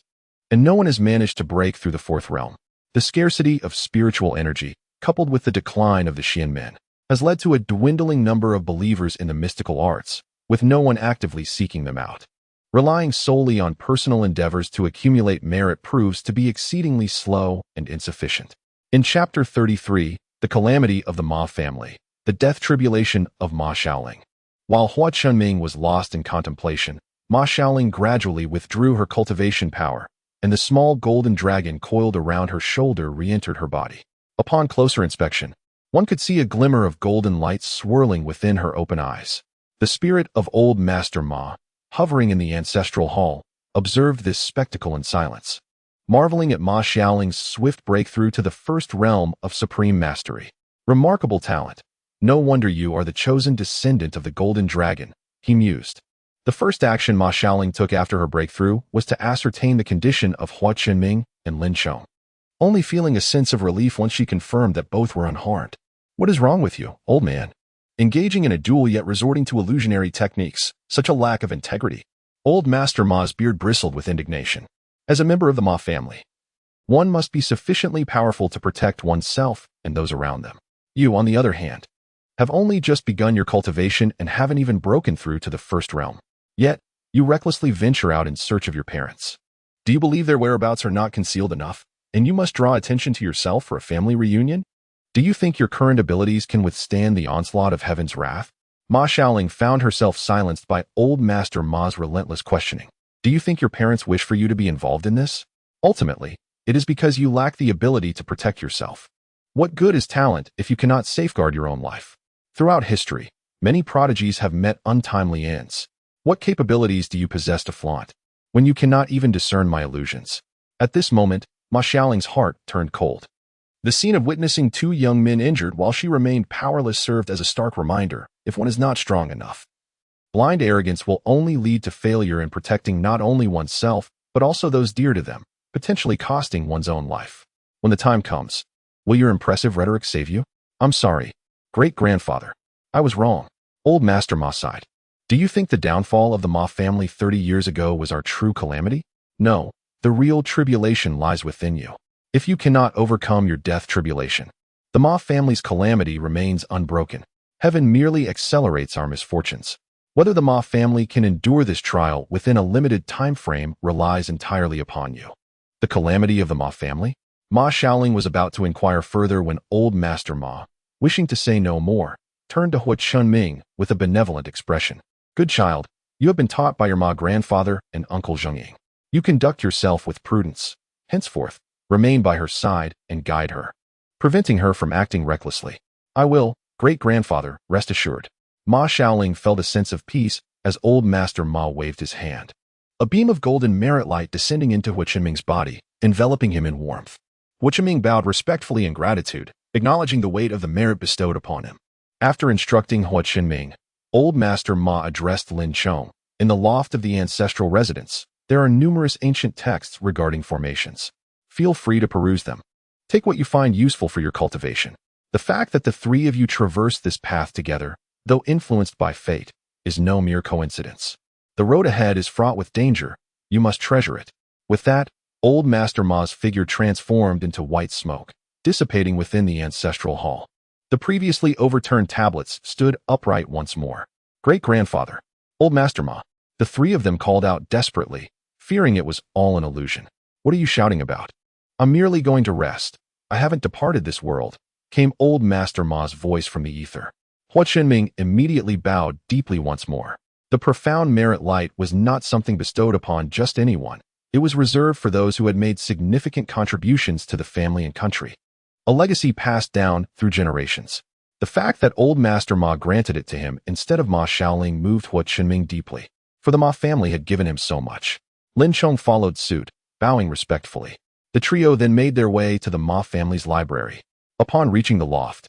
And no one has managed to break through the fourth realm. The scarcity of spiritual energy, coupled with the decline of the Xianmen, has led to a dwindling number of believers in the mystical arts, with no one actively seeking them out. Relying solely on personal endeavors to accumulate merit proves to be exceedingly slow and insufficient. In Chapter 33, The Calamity of the Ma Family, the Death Tribulation of Ma Xiaoling. While Hua Chunming was lost in contemplation, Ma Xiaoling gradually withdrew her cultivation power, and the small golden dragon coiled around her shoulder re-entered her body. Upon closer inspection, one could see a glimmer of golden light swirling within her open eyes. The spirit of old Master Ma, hovering in the ancestral hall, observed this spectacle in silence, marveling at Ma Xiaoling's swift breakthrough to the first realm of supreme mastery. Remarkable talent. No wonder you are the chosen descendant of the golden dragon, he mused. The first action Ma Xiaoling took after her breakthrough was to ascertain the condition of Hua Qinming and Lin Chong, only feeling a sense of relief once she confirmed that both were unharmed. What is wrong with you, old man? Engaging in a duel yet resorting to illusionary techniques, such a lack of integrity. Old Master Ma's beard bristled with indignation. As a member of the Ma family, one must be sufficiently powerful to protect oneself and those around them. You, on the other hand, have only just begun your cultivation and haven't even broken through to the first realm. Yet, you recklessly venture out in search of your parents. Do you believe their whereabouts are not concealed enough, and you must draw attention to yourself for a family reunion? Do you think your current abilities can withstand the onslaught of heaven's wrath? Ma Xiaoling found herself silenced by old Master Ma's relentless questioning. Do you think your parents wish for you to be involved in this? Ultimately, it is because you lack the ability to protect yourself. What good is talent if you cannot safeguard your own life? Throughout history, many prodigies have met untimely ends. What capabilities do you possess to flaunt, when you cannot even discern my illusions? At this moment, Ma Xiaoling's heart turned cold. The scene of witnessing two young men injured while she remained powerless served as a stark reminder, if one is not strong enough. Blind arrogance will only lead to failure in protecting not only oneself, but also those dear to them, potentially costing one's own life. When the time comes, will your impressive rhetoric save you? I'm sorry, great-grandfather. I was wrong. Old Master Ma sighed. Do you think the downfall of the Ma family 30 years ago was our true calamity? No, the real tribulation lies within you. If you cannot overcome your death tribulation, the Ma family's calamity remains unbroken. Heaven merely accelerates our misfortunes. Whether the Ma family can endure this trial within a limited time frame relies entirely upon you. The calamity of the Ma family? Ma Xiaoling was about to inquire further when old Master Ma, wishing to say no more, turned to Hua Chunming with a benevolent expression. Good child, you have been taught by your Ma grandfather and Uncle Zhengying. You conduct yourself with prudence. Henceforth, remain by her side and guide her, preventing her from acting recklessly. I will, great-grandfather, rest assured. Ma Xiaoling felt a sense of peace as old Master Ma waved his hand. A beam of golden merit light descending into Hua Qinming's body, enveloping him in warmth. Hua Qinming bowed respectfully in gratitude, acknowledging the weight of the merit bestowed upon him. After instructing Hua Qinming, old Master Ma addressed Lin Chong. In the loft of the ancestral residence, there are numerous ancient texts regarding formations. Feel free to peruse them. Take what you find useful for your cultivation. The fact that the three of you traverse this path together, though influenced by fate, is no mere coincidence. The road ahead is fraught with danger. You must treasure it. With that, old Master Ma's figure transformed into white smoke, dissipating within the ancestral hall. The previously overturned tablets stood upright once more. Great-grandfather, old Master Ma. The three of them called out desperately, fearing it was all an illusion. What are you shouting about? I'm merely going to rest. I haven't departed this world, came old Master Ma's voice from the ether. Hua Qinming immediately bowed deeply once more. The profound merit light was not something bestowed upon just anyone. It was reserved for those who had made significant contributions to the family and country. A legacy passed down through generations. The fact that old Master Ma granted it to him instead of Ma Xiaoling moved Hua Qinming deeply, for the Ma family had given him so much. Lin Chong followed suit, bowing respectfully. The trio then made their way to the Ma family's library. Upon reaching the loft,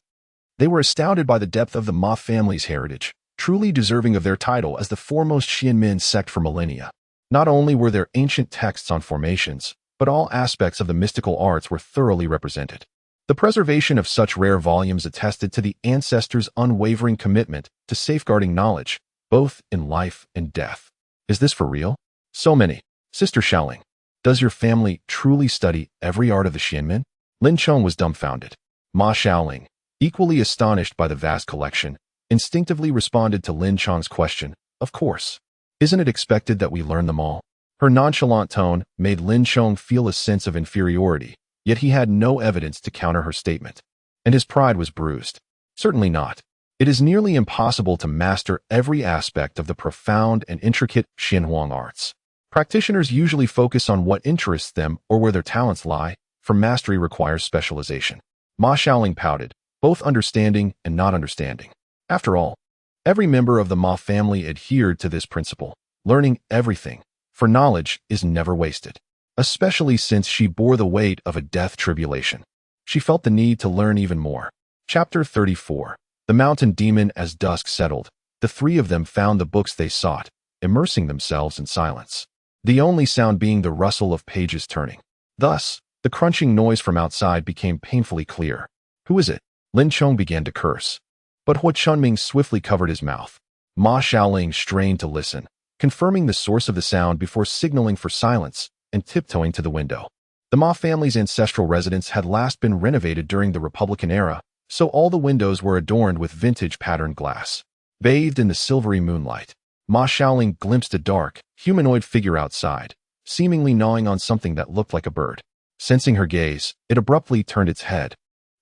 they were astounded by the depth of the Ma family's heritage, truly deserving of their title as the foremost Xianmen sect for millennia. Not only were there ancient texts on formations, but all aspects of the mystical arts were thoroughly represented. The preservation of such rare volumes attested to the ancestors' unwavering commitment to safeguarding knowledge, both in life and death. Is this for real? So many. Sister Xiaoling, does your family truly study every art of the Xianmen? Lin Chong was dumbfounded. Ma Xiaoling, equally astonished by the vast collection, instinctively responded to Lin Chong's question, of course. Isn't it expected that we learn them all? Her nonchalant tone made Lin Chong feel a sense of inferiority, yet he had no evidence to counter her statement. And his pride was bruised. Certainly not. It is nearly impossible to master every aspect of the profound and intricate Xinhuang arts. Practitioners usually focus on what interests them or where their talents lie, for mastery requires specialization. Ma Xiaoling pouted, both understanding and not understanding. After all, every member of the Ma family adhered to this principle, learning everything, for knowledge is never wasted. Especially since she bore the weight of a death tribulation. She felt the need to learn even more. Chapter 34. The Mountain Demon. As dusk settled, the three of them found the books they sought, immersing themselves in silence. The only sound being the rustle of pages turning. Thus, the crunching noise from outside became painfully clear. Who is it? Lin Chong began to curse. But Hua Chunming swiftly covered his mouth. Ma Xiaoling strained to listen, confirming the source of the sound before signaling for silence and tiptoeing to the window. The Ma family's ancestral residence had last been renovated during the Republican era, so all the windows were adorned with vintage patterned glass. Bathed in the silvery moonlight, Ma Xiaoling glimpsed a dark, humanoid figure outside, seemingly gnawing on something that looked like a bird. Sensing her gaze, it abruptly turned its head,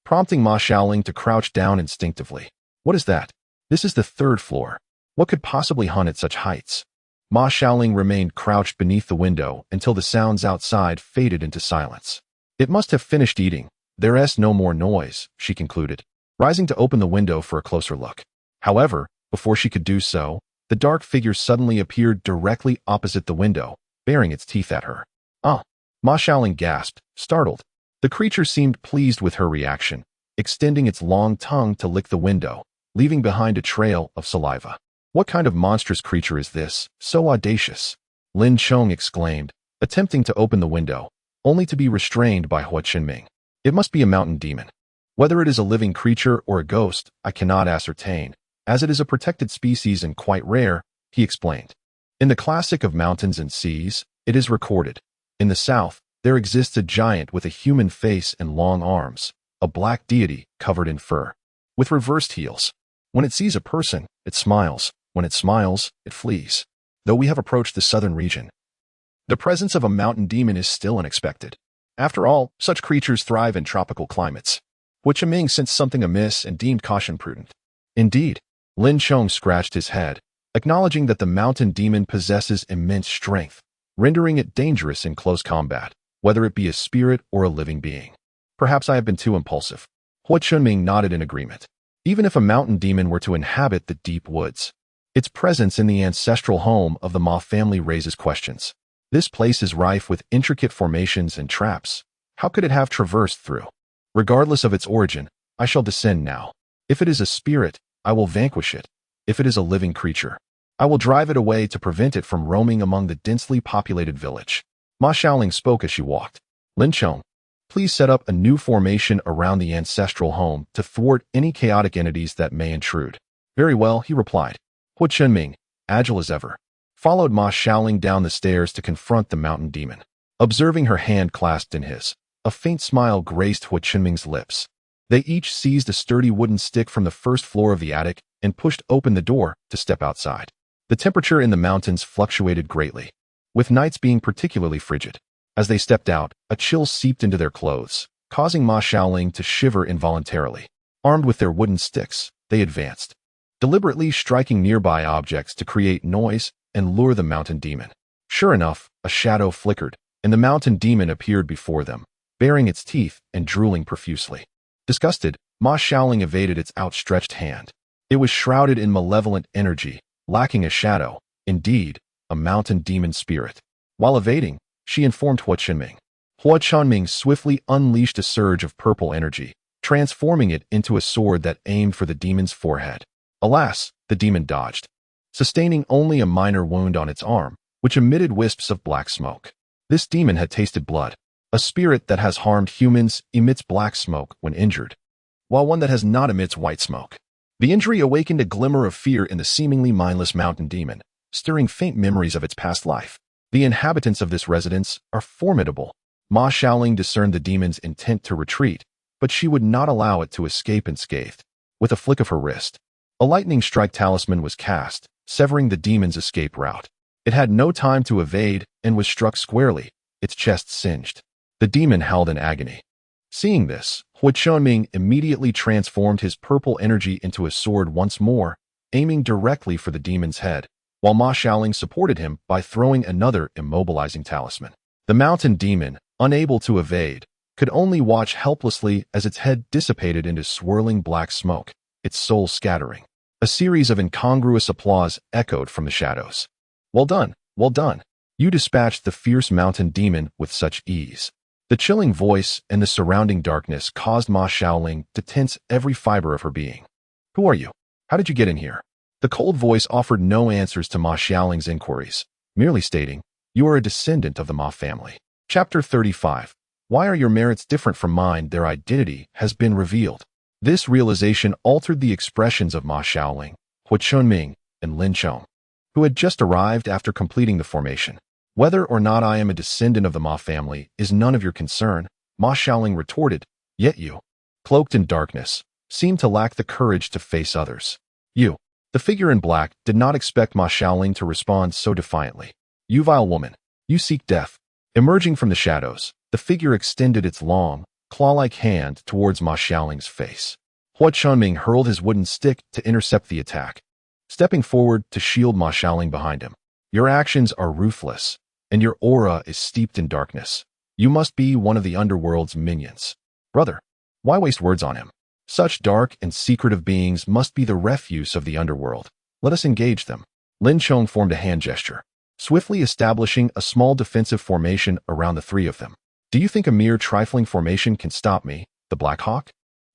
prompting Ma Xiaoling to crouch down instinctively. What is that? This is the third floor. What could possibly hunt at such heights? Ma Xiaoling remained crouched beneath the window until the sounds outside faded into silence. It must have finished eating. There's no more noise, she concluded, rising to open the window for a closer look. However, before she could do so, the dark figure suddenly appeared directly opposite the window, baring its teeth at her. Ah! Ma Xiaoling gasped, startled. The creature seemed pleased with her reaction, extending its long tongue to lick the window, leaving behind a trail of saliva. What kind of monstrous creature is this, so audacious? Lin Chong exclaimed, attempting to open the window, only to be restrained by Hua Chenming. It must be a mountain demon. Whether it is a living creature or a ghost, I cannot ascertain, as it is a protected species and quite rare, he explained. In the classic of mountains and seas, it is recorded. In the south, there exists a giant with a human face and long arms, a black deity covered in fur, with reversed heels. When it sees a person, it smiles. When it smiles, it flees. Though we have approached the southern region, the presence of a mountain demon is still unexpected. After all, such creatures thrive in tropical climates. Hua Chenming sensed something amiss and deemed caution prudent. Indeed, Lin Chong scratched his head, acknowledging that the mountain demon possesses immense strength, rendering it dangerous in close combat, whether it be a spirit or a living being. Perhaps I have been too impulsive. Hua Chenming nodded in agreement. Even if a mountain demon were to inhabit the deep woods, its presence in the ancestral home of the Ma family raises questions. This place is rife with intricate formations and traps. How could it have traversed through? Regardless of its origin, I shall descend now. If it is a spirit, I will vanquish it. If it is a living creature, I will drive it away to prevent it from roaming among the densely populated village. Ma Xiaoling spoke as she walked. Lin Chong, please set up a new formation around the ancestral home to thwart any chaotic entities that may intrude. Very well, he replied. Hua Chenming, agile as ever, followed Ma Xiaoling down the stairs to confront the mountain demon. Observing her hand clasped in his, a faint smile graced Hua Chenming's lips. They each seized a sturdy wooden stick from the first floor of the attic and pushed open the door to step outside. The temperature in the mountains fluctuated greatly, with nights being particularly frigid. As they stepped out, a chill seeped into their clothes, causing Ma Xiaoling to shiver involuntarily. Armed with their wooden sticks, they advanced, deliberately striking nearby objects to create noise and lure the mountain demon. Sure enough, a shadow flickered, and the mountain demon appeared before them, baring its teeth and drooling profusely. Disgusted, Ma Xiaoling evaded its outstretched hand. It was shrouded in malevolent energy, lacking a shadow, indeed, a mountain demon spirit. While evading, she informed Hua Chenming. Hua Chenming swiftly unleashed a surge of purple energy, transforming it into a sword that aimed for the demon's forehead. Alas, the demon dodged, sustaining only a minor wound on its arm, which emitted wisps of black smoke. This demon had tasted blood. A spirit that has harmed humans emits black smoke when injured, while one that has not emits white smoke. The injury awakened a glimmer of fear in the seemingly mindless mountain demon, stirring faint memories of its past life. The inhabitants of this residence are formidable. Ma Xiaoling discerned the demon's intent to retreat, but she would not allow it to escape unscathed. With a flick of her wrist, a lightning strike talisman was cast, severing the demon's escape route. It had no time to evade and was struck squarely, its chest singed. The demon howled in agony. Seeing this, Hui Chunming immediately transformed his purple energy into a sword once more, aiming directly for the demon's head, while Ma Xiaoling supported him by throwing another immobilizing talisman. The mountain demon, unable to evade, could only watch helplessly as its head dissipated into swirling black smoke, its soul scattering. A series of incongruous applause echoed from the shadows. Well done, well done. You dispatched the fierce mountain demon with such ease. The chilling voice and the surrounding darkness caused Ma Xiaoling to tense every fiber of her being. Who are you? How did you get in here? The cold voice offered no answers to Ma Xiaoling's inquiries, merely stating, you are a descendant of the Ma family. Chapter 35. Why are your merits different from mine? Their identity has been revealed. This realization altered the expressions of Ma Xiaoling, Hui Chunming, and Lin Chong, who had just arrived after completing the formation. Whether or not I am a descendant of the Ma family is none of your concern, Ma Xiaoling retorted, yet you, cloaked in darkness, seem to lack the courage to face others. You, the figure in black, did not expect Ma Xiaoling to respond so defiantly. You vile woman, you seek death. Emerging from the shadows, the figure extended its long, claw-like hand towards Ma Xiaoling's face. Hui Chunming hurled his wooden stick to intercept the attack, stepping forward to shield Ma Xiaoling behind him. Your actions are ruthless, and your aura is steeped in darkness. You must be one of the underworld's minions. Brother, why waste words on him? Such dark and secretive beings must be the refuse of the underworld. Let us engage them. Lin Chong formed a hand gesture, swiftly establishing a small defensive formation around the three of them. Do you think a mere trifling formation can stop me, the Black Hawk?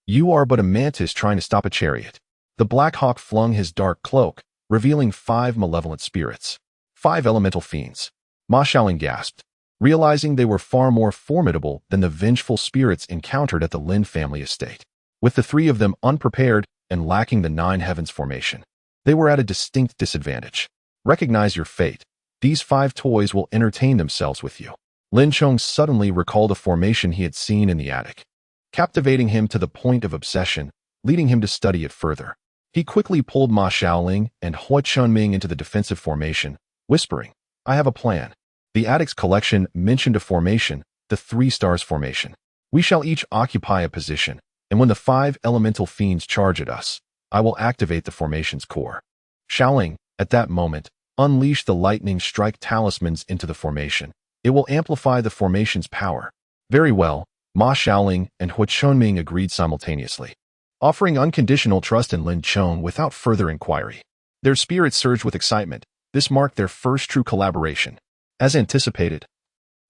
You are but a mantis trying to stop a chariot. The Black Hawk flung his dark cloak, revealing 5 malevolent spirits. 5 elemental fiends. Ma Xiaoling gasped, realizing they were far more formidable than the vengeful spirits encountered at the Lin family estate. With the 3 of them unprepared and lacking the 9 heavens formation, they were at a distinct disadvantage. Recognize your fate. These 5 toys will entertain themselves with you. Lin Chong suddenly recalled a formation he had seen in the attic, captivating him to the point of obsession, leading him to study it further. He quickly pulled Ma Xiaoling and Hui Chunming into the defensive formation, whispering, I have a plan. The attic's collection mentioned a formation, the 3 stars formation. We shall each occupy a position, and when the 5 elemental fiends charge at us, I will activate the formation's core. Xiaoling, at that moment, unleashed the lightning strike talismans into the formation. It will amplify the formation's power. Very well, Ma Xiaoling and Hui Chunming agreed simultaneously, offering unconditional trust in Lin Chong without further inquiry. Their spirits surged with excitement. This marked their first true collaboration. As anticipated,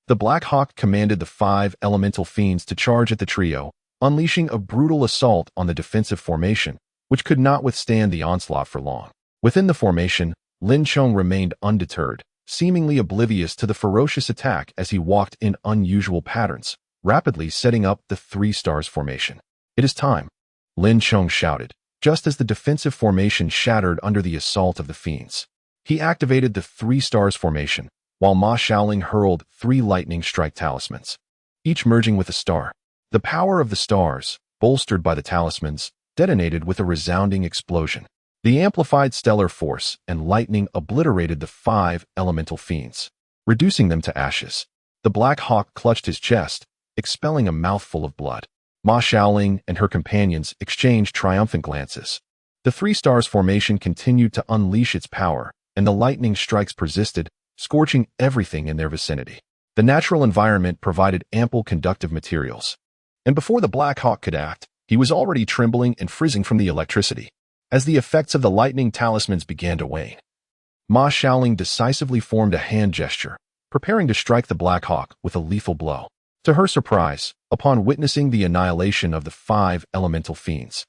the Black Hawk commanded the 5 elemental fiends to charge at the trio, unleashing a brutal assault on the defensive formation, which could not withstand the onslaught for long. Within the formation, Lin Chong remained undeterred, seemingly oblivious to the ferocious attack as he walked in unusual patterns, rapidly setting up the 3 stars formation. It is time, Lin Chong shouted, just as the defensive formation shattered under the assault of the fiends. He activated the 3 stars formation, while Ma Xiaoling hurled 3 lightning strike talismans, each merging with a star. The power of the stars, bolstered by the talismans, detonated with a resounding explosion. The amplified stellar force and lightning obliterated the 5 elemental fiends, reducing them to ashes. The Black Hawk clutched his chest, expelling a mouthful of blood. Ma Xiaoling and her companions exchanged triumphant glances. The 3 stars formation continued to unleash its power, and the lightning strikes persisted, scorching everything in their vicinity. The natural environment provided ample conductive materials, and before the Black Hawk could act, he was already trembling and freezing from the electricity. As the effects of the lightning talismans began to wane, Ma Xiaoling decisively formed a hand gesture, preparing to strike the Black Hawk with a lethal blow. To her surprise, upon witnessing the annihilation of the 5 elemental fiends,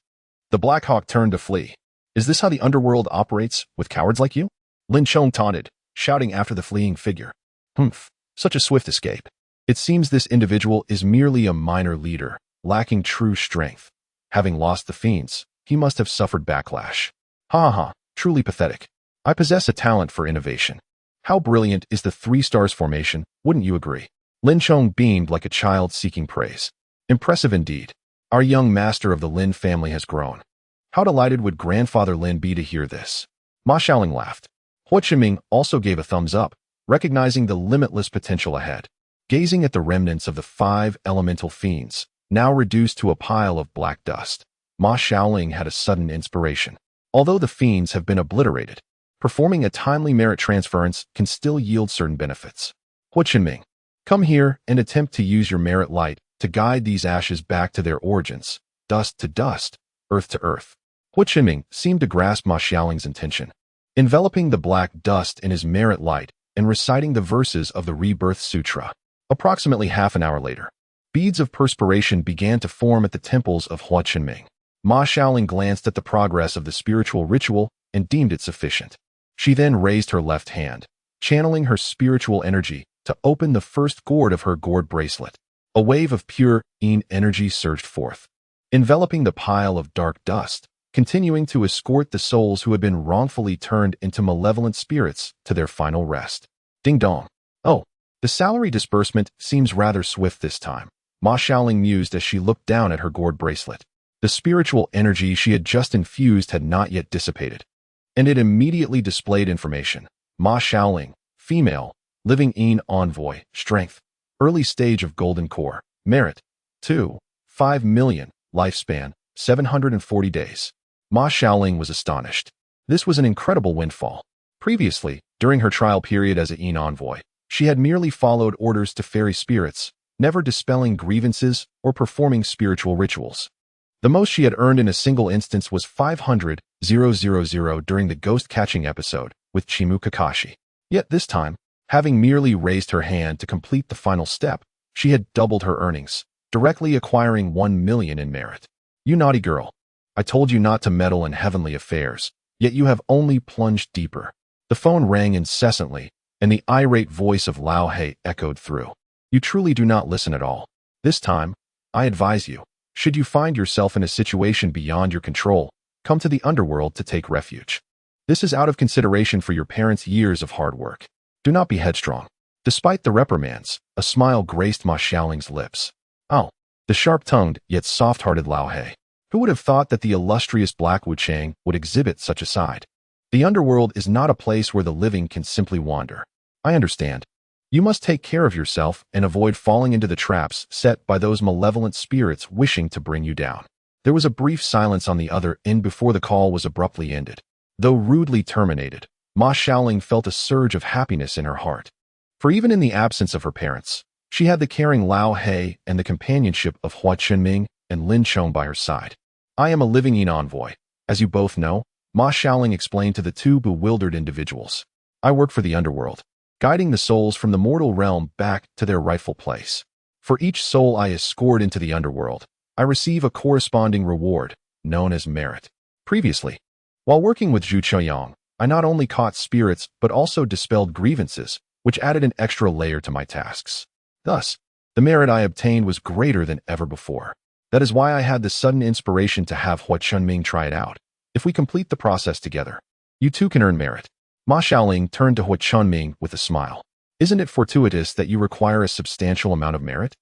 the Black Hawk turned to flee. Is this how the underworld operates, with cowards like you? Lin Chong taunted, shouting after the fleeing figure. Humph, such a swift escape. It seems this individual is merely a minor leader, lacking true strength. Having lost the fiends, he must have suffered backlash. Ha ha, truly pathetic. I possess a talent for innovation. How brilliant is the 3 stars formation, wouldn't you agree? Lin Chong beamed like a child seeking praise. Impressive indeed. Our young master of the Lin family has grown. How delighted would Grandfather Lin be to hear this? Ma Xiaoling laughed. Hua Qinming also gave a thumbs up, recognizing the limitless potential ahead. Gazing at the remnants of the 5 elemental fiends, now reduced to a pile of black dust, Ma Xiaoling had a sudden inspiration. Although the fiends have been obliterated, performing a timely merit transference can still yield certain benefits. Hua Qinming, come here and attempt to use your merit light to guide these ashes back to their origins, dust to dust, earth to earth. Hua Qinming seemed to grasp Ma Xiaoling's intention. Enveloping the black dust in his merit light and reciting the verses of the Rebirth Sutra. Approximately half an hour later, beads of perspiration began to form at the temples of Hua Qinming. Ma Xiaoling glanced at the progress of the spiritual ritual and deemed it sufficient. She then raised her left hand, channeling her spiritual energy to open the first gourd of her gourd bracelet. A wave of pure yin energy surged forth, enveloping the pile of dark dust, continuing to escort the souls who had been wrongfully turned into malevolent spirits to their final rest. Ding dong. Oh, the salary disbursement seems rather swift this time, Ma Xiaoling mused as she looked down at her gourd bracelet. The spiritual energy she had just infused had not yet dissipated, and it immediately displayed information. Ma Xiaoling, female, living yin envoy, strength, early stage of golden core, merit, 2, 5 million, lifespan, 740 days. Ma Xiaoling was astonished. This was an incredible windfall. Previously, during her trial period as a yin envoy, she had merely followed orders to fairy spirits, never dispelling grievances or performing spiritual rituals. The most she had earned in a single instance was 500,000 during the ghost-catching episode with Chimu Kakashi. Yet this time, having merely raised her hand to complete the final step, she had doubled her earnings, directly acquiring 1 million in merit. You naughty girl. I told you not to meddle in heavenly affairs, yet you have only plunged deeper. The phone rang incessantly, and the irate voice of Lao He echoed through. You truly do not listen at all. This time, I advise you, should you find yourself in a situation beyond your control, come to the underworld to take refuge. This is out of consideration for your parents' years of hard work. Do not be headstrong. Despite the reprimands, a smile graced Ma Xiaoling's lips. Oh, the sharp-tongued yet soft-hearted Lao He. Who would have thought that the illustrious Black Wu Chang would exhibit such a side? The underworld is not a place where the living can simply wander. I understand. You must take care of yourself and avoid falling into the traps set by those malevolent spirits wishing to bring you down. There was a brief silence on the other end before the call was abruptly ended. Though rudely terminated, Ma Xiaoling felt a surge of happiness in her heart. For even in the absence of her parents, she had the caring Lao He and the companionship of Hua Qinming and Lin Chong by her side. I am a living yin envoy. As you both know, Ma Xiaoling explained to the 2 bewildered individuals. I work for the underworld, guiding the souls from the mortal realm back to their rightful place. For each soul I escort into the underworld, I receive a corresponding reward, known as merit. Previously, while working with Zhu Qiuyang, I not only caught spirits but also dispelled grievances, which added an extra layer to my tasks. Thus, the merit I obtained was greater than ever before. That is why I had the sudden inspiration to have Hua Qinming try it out. If we complete the process together, you too can earn merit. Ma Xiaoling turned to Hua Qinming with a smile. Isn't it fortuitous that you require a substantial amount of merit?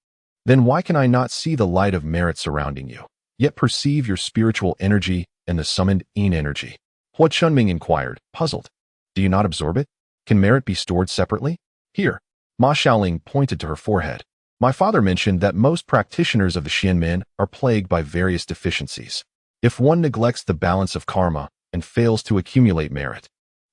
Then why can I not see the light of merit surrounding you, yet perceive your spiritual energy and the summoned yin energy? Hua Qinming inquired, puzzled. Do you not absorb it? Can merit be stored separately? Here, Ma Xiaoling pointed to her forehead. My father mentioned that most practitioners of the Xianmen are plagued by various deficiencies. If one neglects the balance of karma and fails to accumulate merit,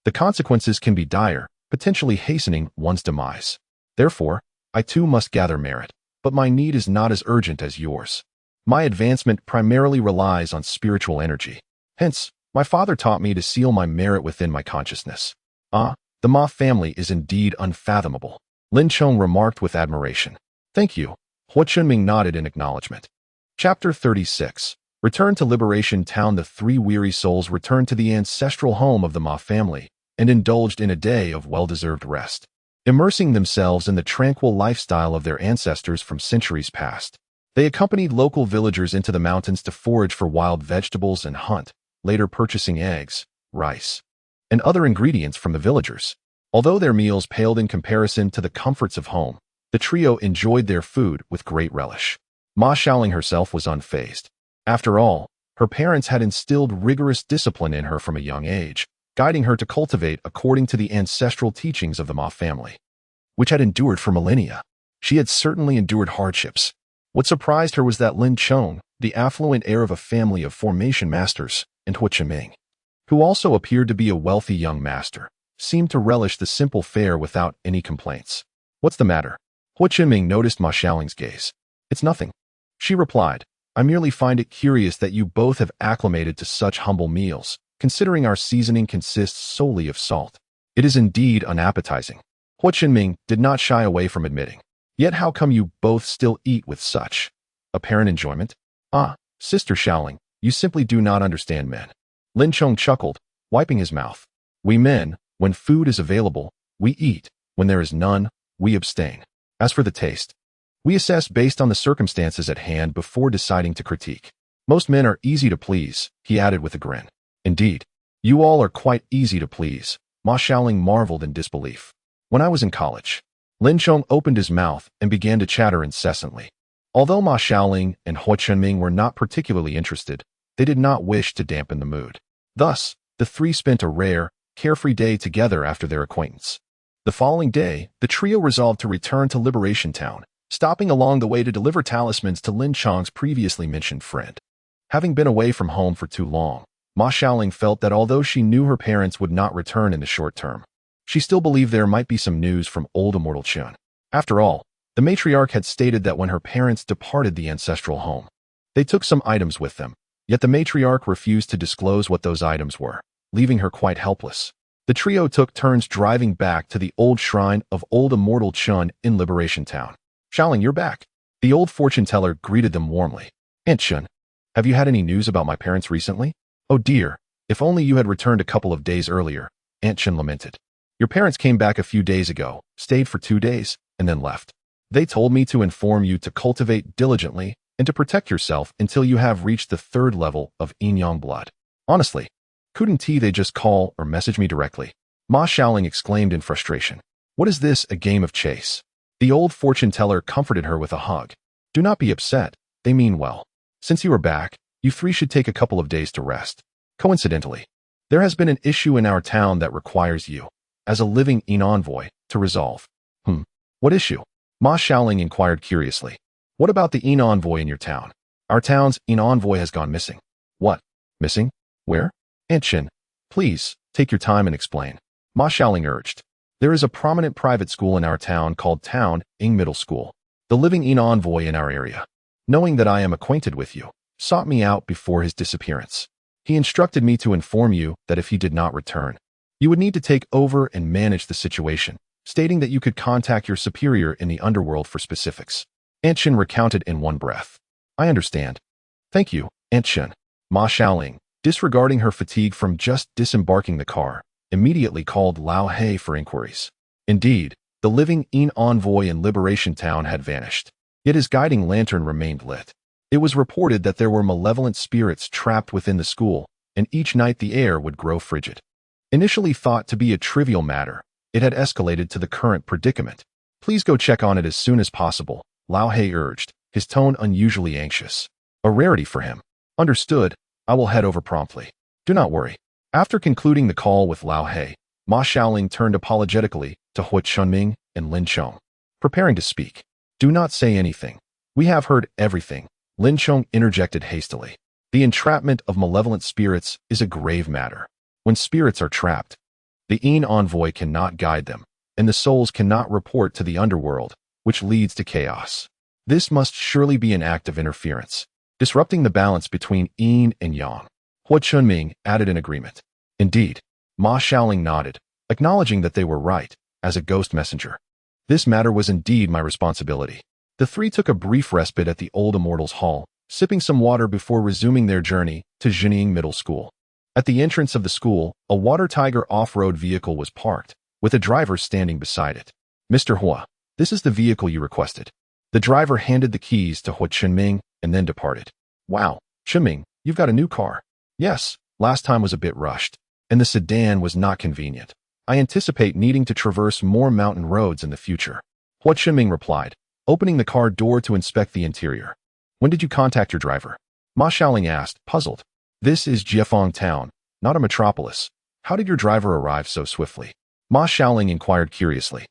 the consequences can be dire, potentially hastening one's demise. Therefore, I too must gather merit, but my need is not as urgent as yours. My advancement primarily relies on spiritual energy. Hence, my father taught me to seal my merit within my consciousness. Ah, the Ma family is indeed unfathomable, Lin Chong remarked with admiration. Thank you. Hua Qinming nodded in acknowledgement. Chapter 36. Return to Liberation Town. The 3 weary souls returned to the ancestral home of the Ma family, and indulged in a day of well-deserved rest, immersing themselves in the tranquil lifestyle of their ancestors from centuries past. They accompanied local villagers into the mountains to forage for wild vegetables and hunt, later purchasing eggs, rice, and other ingredients from the villagers. Although their meals paled in comparison to the comforts of home, the trio enjoyed their food with great relish. Ma Xiaoling herself was unfazed. After all, her parents had instilled rigorous discipline in her from a young age, guiding her to cultivate according to the ancestral teachings of the Ma family, which had endured for millennia. She had certainly endured hardships. What surprised her was that Lin Chong, the affluent heir of a family of formation masters, and Hu Qinming, who also appeared to be a wealthy young master, seemed to relish the simple fare without any complaints. "What's the matter?" Hu Qinming noticed Ma Xiaoling's gaze. "It's nothing," she replied. "I merely find it curious that you both have acclimated to such humble meals, considering our seasoning consists solely of salt. It is indeed unappetizing." Hu Qinming did not shy away from admitting. "Yet how come you both still eat with such apparent enjoyment?" "Ah, Sister Xiaoling, you simply do not understand men." Lin Chong chuckled, wiping his mouth. "We men, when food is available, we eat. When there is none, we abstain. As for the taste, we assess based on the circumstances at hand before deciding to critique. Most men are easy to please," he added with a grin. "Indeed, you all are quite easy to please." Ma Xiaoling marveled in disbelief. "When I was in college." Lin Chong opened his mouth and began to chatter incessantly. Although Ma Xiaoling and Hu Qinming were not particularly interested, they did not wish to dampen the mood. Thus, the three spent a rare, carefree day together after their acquaintance. The following day, the trio resolved to return to Liberation Town, stopping along the way to deliver talismans to Lin Chong's previously mentioned friend. Having been away from home for too long, Ma Xiaoling felt that although she knew her parents would not return in the short term, she still believed there might be some news from old immortal Chen. After all, the matriarch had stated that when her parents departed the ancestral home, they took some items with them, yet the matriarch refused to disclose what those items were, leaving her quite helpless. The trio took turns driving back to the old shrine of old immortal Chen in Liberation Town. "Xiaoling, you're back." The old fortune teller greeted them warmly. "Aunt Chen, have you had any news about my parents recently?" "Oh dear, if only you had returned a couple of days earlier," Aunt Chen lamented. "Your parents came back a few days ago, stayed for 2 days, and then left. They told me to inform you to cultivate diligently and to protect yourself until you have reached the 3rd level of yin-yang blood. Honestly, couldn't they just call or message me directly?" Ma Xiaoling exclaimed in frustration. "What is this, a game of chase?" The old fortune teller comforted her with a hug. "Do not be upset, they mean well. Since you are back, you three should take a couple of days to rest. Coincidentally, there has been an issue in our town that requires you, as a living envoy, to resolve." What issue?" Ma Xiaoling inquired curiously. "What about the envoy in your town? Our town's envoy has gone missing." "What? Missing? Where?" "Aunt Chen, please, take your time and explain," Ma Xiaoling urged. "There is a prominent private school in our town called Town Ing Middle School. The living envoy in our area, knowing that I am acquainted with you, sought me out before his disappearance. He instructed me to inform you that if he did not return, you would need to take over and manage the situation, stating that you could contact your superior in the underworld for specifics." Aunt Chen recounted in one breath. "I understand. Thank you, Aunt Chen." Ma Xiaoling, disregarding her fatigue from just disembarking the car, immediately called Lao He for inquiries. Indeed, the living envoy in Liberation Town had vanished, yet his guiding lantern remained lit. It was reported that there were malevolent spirits trapped within the school, and each night the air would grow frigid. Initially thought to be a trivial matter, it had escalated to the current predicament. "Please go check on it as soon as possible," Lao He urged, his tone unusually anxious. A rarity for him. "Understood, I will head over promptly. Do not worry." After concluding the call with Lao He, Ma Xiaoling turned apologetically to Hu Qinming and Lin Chong, preparing to speak. "Do not say anything. We have heard everything," Lin Chong interjected hastily. "The entrapment of malevolent spirits is a grave matter. When spirits are trapped, the envoy cannot guide them, and the souls cannot report to the underworld, which leads to chaos. This must surely be an act of interference, disrupting the balance between yin and yang." Hu Qinming added in agreement. "Indeed." Ma Xiaoling nodded, acknowledging that they were right, as a ghost messenger. "This matter was indeed my responsibility." The three took a brief respite at the Old Immortals Hall, sipping some water before resuming their journey to Jining Middle School. At the entrance of the school, a water tiger off-road vehicle was parked, with a driver standing beside it. Mr. Hua, this is the vehicle you requested. The driver handed the keys to Hua Chunming and then departed. Wow, Chunming, you've got a new car. Yes, last time was a bit rushed, and the sedan was not convenient. I anticipate needing to traverse more mountain roads in the future. Hua Chunming replied, opening the car door to inspect the interior. When did you contact your driver? Ma Xiaoling asked, puzzled. This is Jiefeng town, not a metropolis. How did your driver arrive so swiftly? Ma Xiaoling inquired curiously.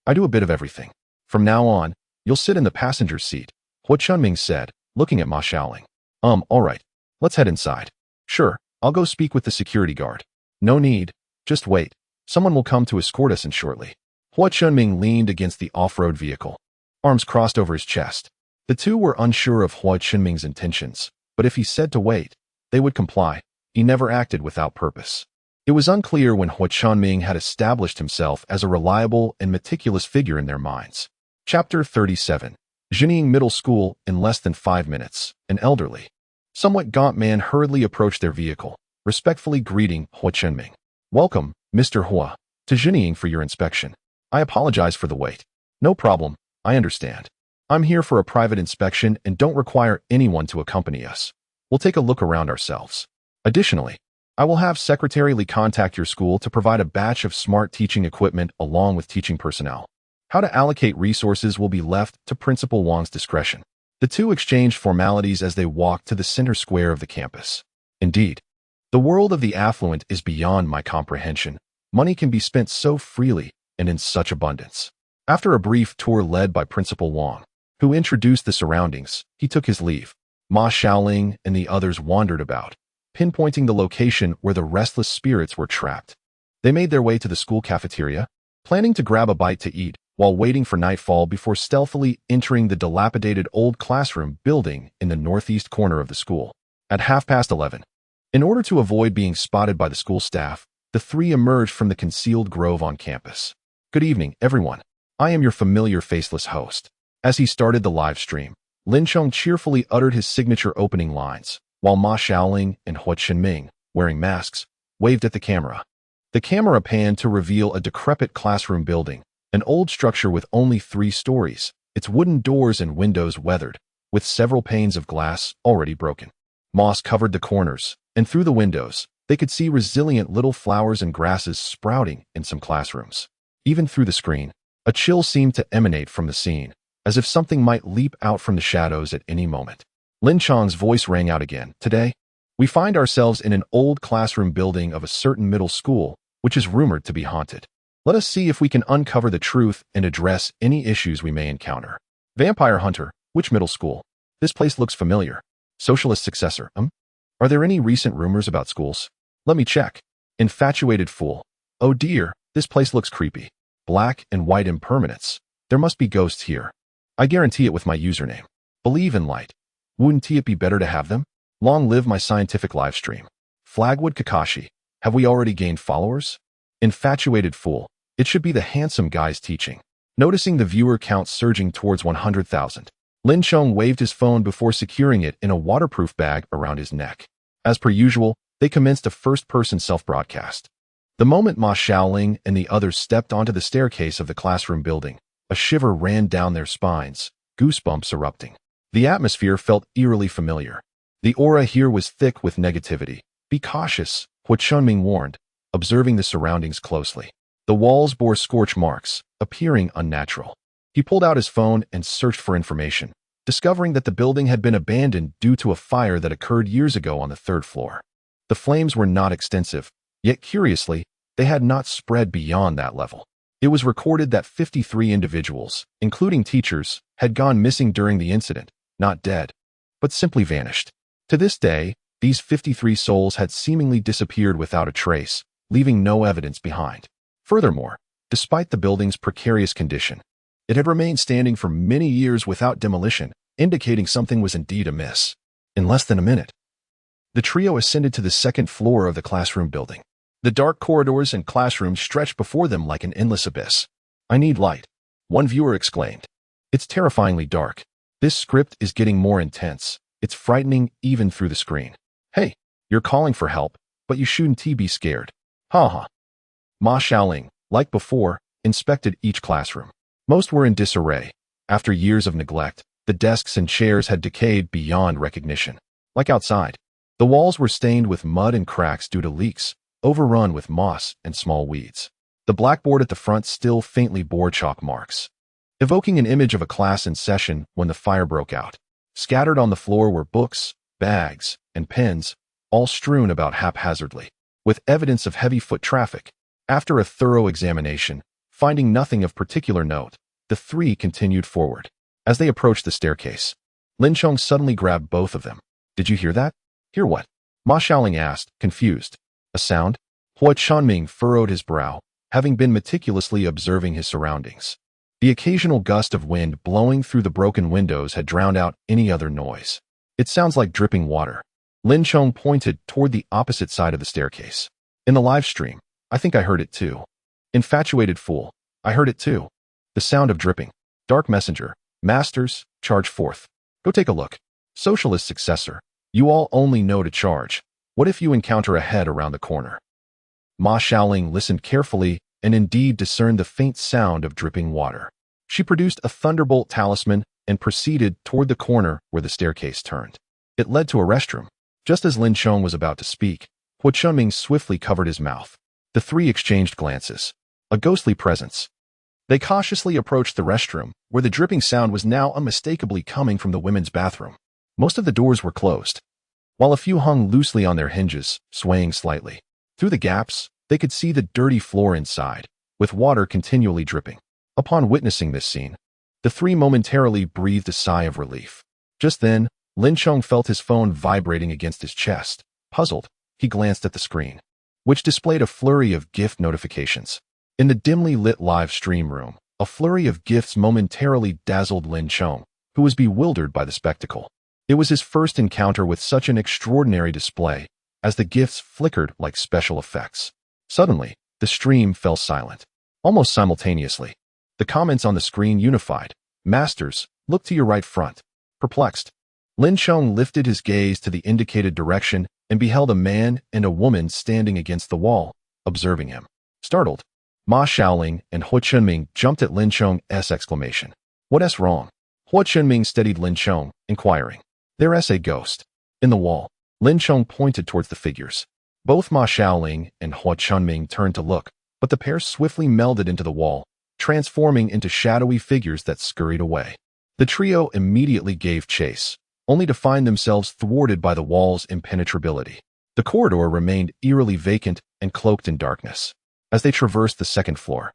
I do a bit of everything. From now on, you'll sit in the passenger seat, Hua Chunming said, looking at Ma Xiaoling. All right. Let's head inside. Sure, I'll go speak with the security guard. No need. Just wait. Someone will come to escort us in shortly. Hua Chunming leaned against the off-road vehicle, arms crossed over his chest. The two were unsure of Hua Chunming's intentions, but if he said to wait, they would comply. He never acted without purpose. It was unclear when Hua Chunming had established himself as a reliable and meticulous figure in their minds. Chapter 37. Jining Middle School. In less than 5 minutes, an elderly, somewhat gaunt man hurriedly approached their vehicle, respectfully greeting Hua Chunming. Welcome, Mr. Hua, to Jining for your inspection. I apologize for the wait. No problem, I understand. I'm here for a private inspection and don't require anyone to accompany us. We'll take a look around ourselves. Additionally, I will have Secretary Li contact your school to provide a batch of smart teaching equipment along with teaching personnel. How to allocate resources will be left to Principal Wang's discretion. The two exchanged formalities as they walked to the center square of the campus. Indeed, the world of the affluent is beyond my comprehension. Money can be spent so freely and in such abundance. After a brief tour led by Principal Wang, who introduced the surroundings, he took his leave. Ma Xiaoling and the others wandered about, pinpointing the location where the restless spirits were trapped. They made their way to the school cafeteria, planning to grab a bite to eat while waiting for nightfall before stealthily entering the dilapidated old classroom building in the northeast corner of the school. At 11:30, in order to avoid being spotted by the school staff, the three emerged from the concealed grove on campus. Good evening, everyone. I am your familiar faceless host. As he started the live stream, Lin Chong cheerfully uttered his signature opening lines, while Ma Xiaoling and Hua Chunming, wearing masks, waved at the camera. The camera panned to reveal a decrepit classroom building, an old structure with only 3 stories, its wooden doors and windows weathered, with several panes of glass already broken. Moss covered the corners, and through the windows, they could see resilient little flowers and grasses sprouting in some classrooms. Even through the screen, a chill seemed to emanate from the scene, as if something might leap out from the shadows at any moment. Lin Chong's voice rang out again. Today, we find ourselves in an old classroom building of a certain middle school, which is rumored to be haunted. Let us see if we can uncover the truth and address any issues we may encounter. Vampire Hunter, which middle school? This place looks familiar. Socialist successor, Are there any recent rumors about schools? Let me check. Infatuated fool. Oh dear, this place looks creepy. Black and white impermanence. There must be ghosts here. I guarantee it with my username. Believe in light. Wouldn't it be better to have them? Long live my scientific livestream. Flagwood Kakashi. Have we already gained followers? Infatuated fool. It should be the handsome guys teaching. Noticing the viewer count surging towards 100,000, Lin Chong waved his phone before securing it in a waterproof bag around his neck. As per usual, they commenced a first-person self-broadcast. The moment Ma Xiaoling and the others stepped onto the staircase of the classroom building, a shiver ran down their spines, goosebumps erupting. The atmosphere felt eerily familiar. The aura here was thick with negativity. Be cautious, Hua Chunming warned, observing the surroundings closely. The walls bore scorch marks, appearing unnatural. He pulled out his phone and searched for information, discovering that the building had been abandoned due to a fire that occurred years ago on the 3rd floor. The flames were not extensive, yet curiously, they had not spread beyond that level. It was recorded that 53 individuals, including teachers, had gone missing during the incident, not dead, but simply vanished. To this day, these 53 souls had seemingly disappeared without a trace, leaving no evidence behind. Furthermore, despite the building's precarious condition, it had remained standing for many years without demolition, indicating something was indeed amiss. In less than a minute, the trio ascended to the 2nd floor of the classroom building. The dark corridors and classrooms stretched before them like an endless abyss. I need light, one viewer exclaimed. It's terrifyingly dark. This script is getting more intense. It's frightening even through the screen. Hey, you're calling for help. but you shouldn't be scared. Ha ha. Ma Xiaoling, like before, inspected each classroom. Most were in disarray. After years of neglect, the desks and chairs had decayed beyond recognition. Like outside, the walls were stained with mud and cracks due to leaks, overrun with moss and small weeds. The blackboard at the front still faintly bore chalk marks, evoking an image of a class in session when the fire broke out. Scattered on the floor were books, bags, and pens, all strewn about haphazardly, with evidence of heavy foot traffic. After a thorough examination, finding nothing of particular note, the three continued forward. As they approached the staircase, Lin Chong suddenly grabbed both of them. Did you hear that? Hear what? Ma Xiaoling asked, confused. A sound? Hua Chunming furrowed his brow, having been meticulously observing his surroundings. The occasional gust of wind blowing through the broken windows had drowned out any other noise. It sounds like dripping water. Lin Chong pointed toward the opposite side of the staircase. In the live stream, I think I heard it too. Infatuated fool, I heard it too. The sound of dripping. Dark messenger, masters, charge forth. Go take a look. Socialist successor, you all only know to charge. What if you encounter a head around the corner? Ma Xiaoling listened carefully and indeed discerned the faint sound of dripping water. She produced a thunderbolt talisman and proceeded toward the corner where the staircase turned. It led to a restroom. Just as Lin Chong was about to speak, Hua Chunming swiftly covered his mouth. The three exchanged glances. A ghostly presence. They cautiously approached the restroom, where the dripping sound was now unmistakably coming from the women's bathroom. Most of the doors were closed, while a few hung loosely on their hinges, swaying slightly. Through the gaps, they could see the dirty floor inside, with water continually dripping. Upon witnessing this scene, the three momentarily breathed a sigh of relief. Just then, Lin Chong felt his phone vibrating against his chest. Puzzled, he glanced at the screen, which displayed a flurry of gift notifications. In the dimly lit live stream room, a flurry of gifts momentarily dazzled Lin Chong, who was bewildered by the spectacle. It was his first encounter with such an extraordinary display, as the gifts flickered like special effects. Suddenly, the stream fell silent. Almost simultaneously, the comments on the screen unified. Masters, look to your right front. Perplexed, Lin Chong lifted his gaze to the indicated direction and beheld a man and a woman standing against the wall, observing him. Startled, Ma Xiaoling and Hua Chunming jumped at Lin Chong's exclamation. What's wrong? Hua Chunming steadied Lin Chong, inquiring. There's a ghost. In the wall, Lin Chong pointed towards the figures. Both Ma Xiaoling and Hua Chunming turned to look, but the pair swiftly melded into the wall, transforming into shadowy figures that scurried away. The trio immediately gave chase, only to find themselves thwarted by the wall's impenetrability. The corridor remained eerily vacant and cloaked in darkness. As they traversed the second floor,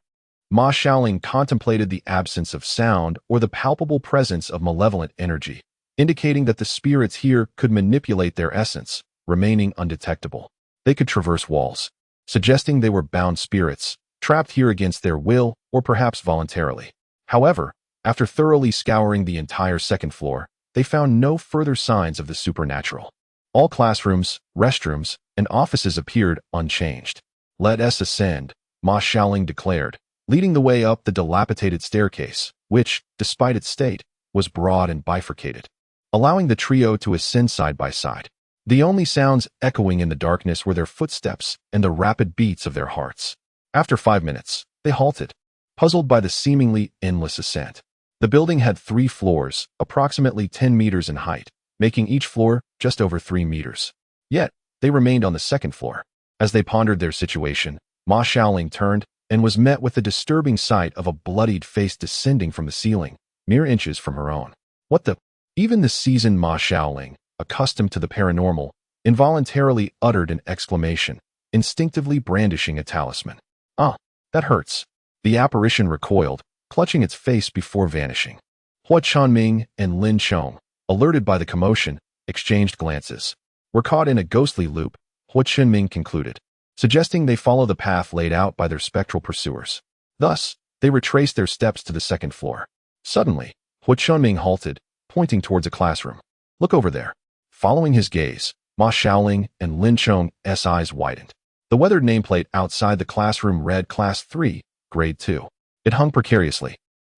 Ma Xiaoling contemplated the absence of sound or the palpable presence of malevolent energy, indicating that the spirits here could manipulate their essence, remaining undetectable. They could traverse walls, suggesting they were bound spirits, trapped here against their will or perhaps voluntarily. However, after thoroughly scouring the entire second floor, they found no further signs of the supernatural. All classrooms, restrooms, and offices appeared unchanged. Let us ascend, Ma Xiaoling declared, leading the way up the dilapidated staircase, which, despite its state, was broad and bifurcated, allowing the trio to ascend side by side. The only sounds echoing in the darkness were their footsteps and the rapid beats of their hearts. After 5 minutes, they halted, puzzled by the seemingly endless ascent. The building had 3 floors, approximately 10 meters in height, making each floor just over 3 meters. Yet, they remained on the second floor. As they pondered their situation, Ma Xiaoling turned and was met with the disturbing sight of a bloodied face descending from the ceiling, mere inches from her own. What the? Even the seasoned Ma Xiaoling, accustomed to the paranormal, involuntarily uttered an exclamation, instinctively brandishing a talisman. Ah, that hurts. The apparition recoiled, clutching its face before vanishing. Hua Chunming and Lin Chong, alerted by the commotion, exchanged glances. Were caught in a ghostly loop, Hua Chunming concluded, suggesting they follow the path laid out by their spectral pursuers. Thus, they retraced their steps to the second floor. Suddenly, Hua Chunming halted, pointing towards a classroom. Look over there. Following his gaze, Ma Xiaoling and Lin Chong's eyes widened. The weathered nameplate outside the classroom read Class 3, Grade 2. It hung precariously,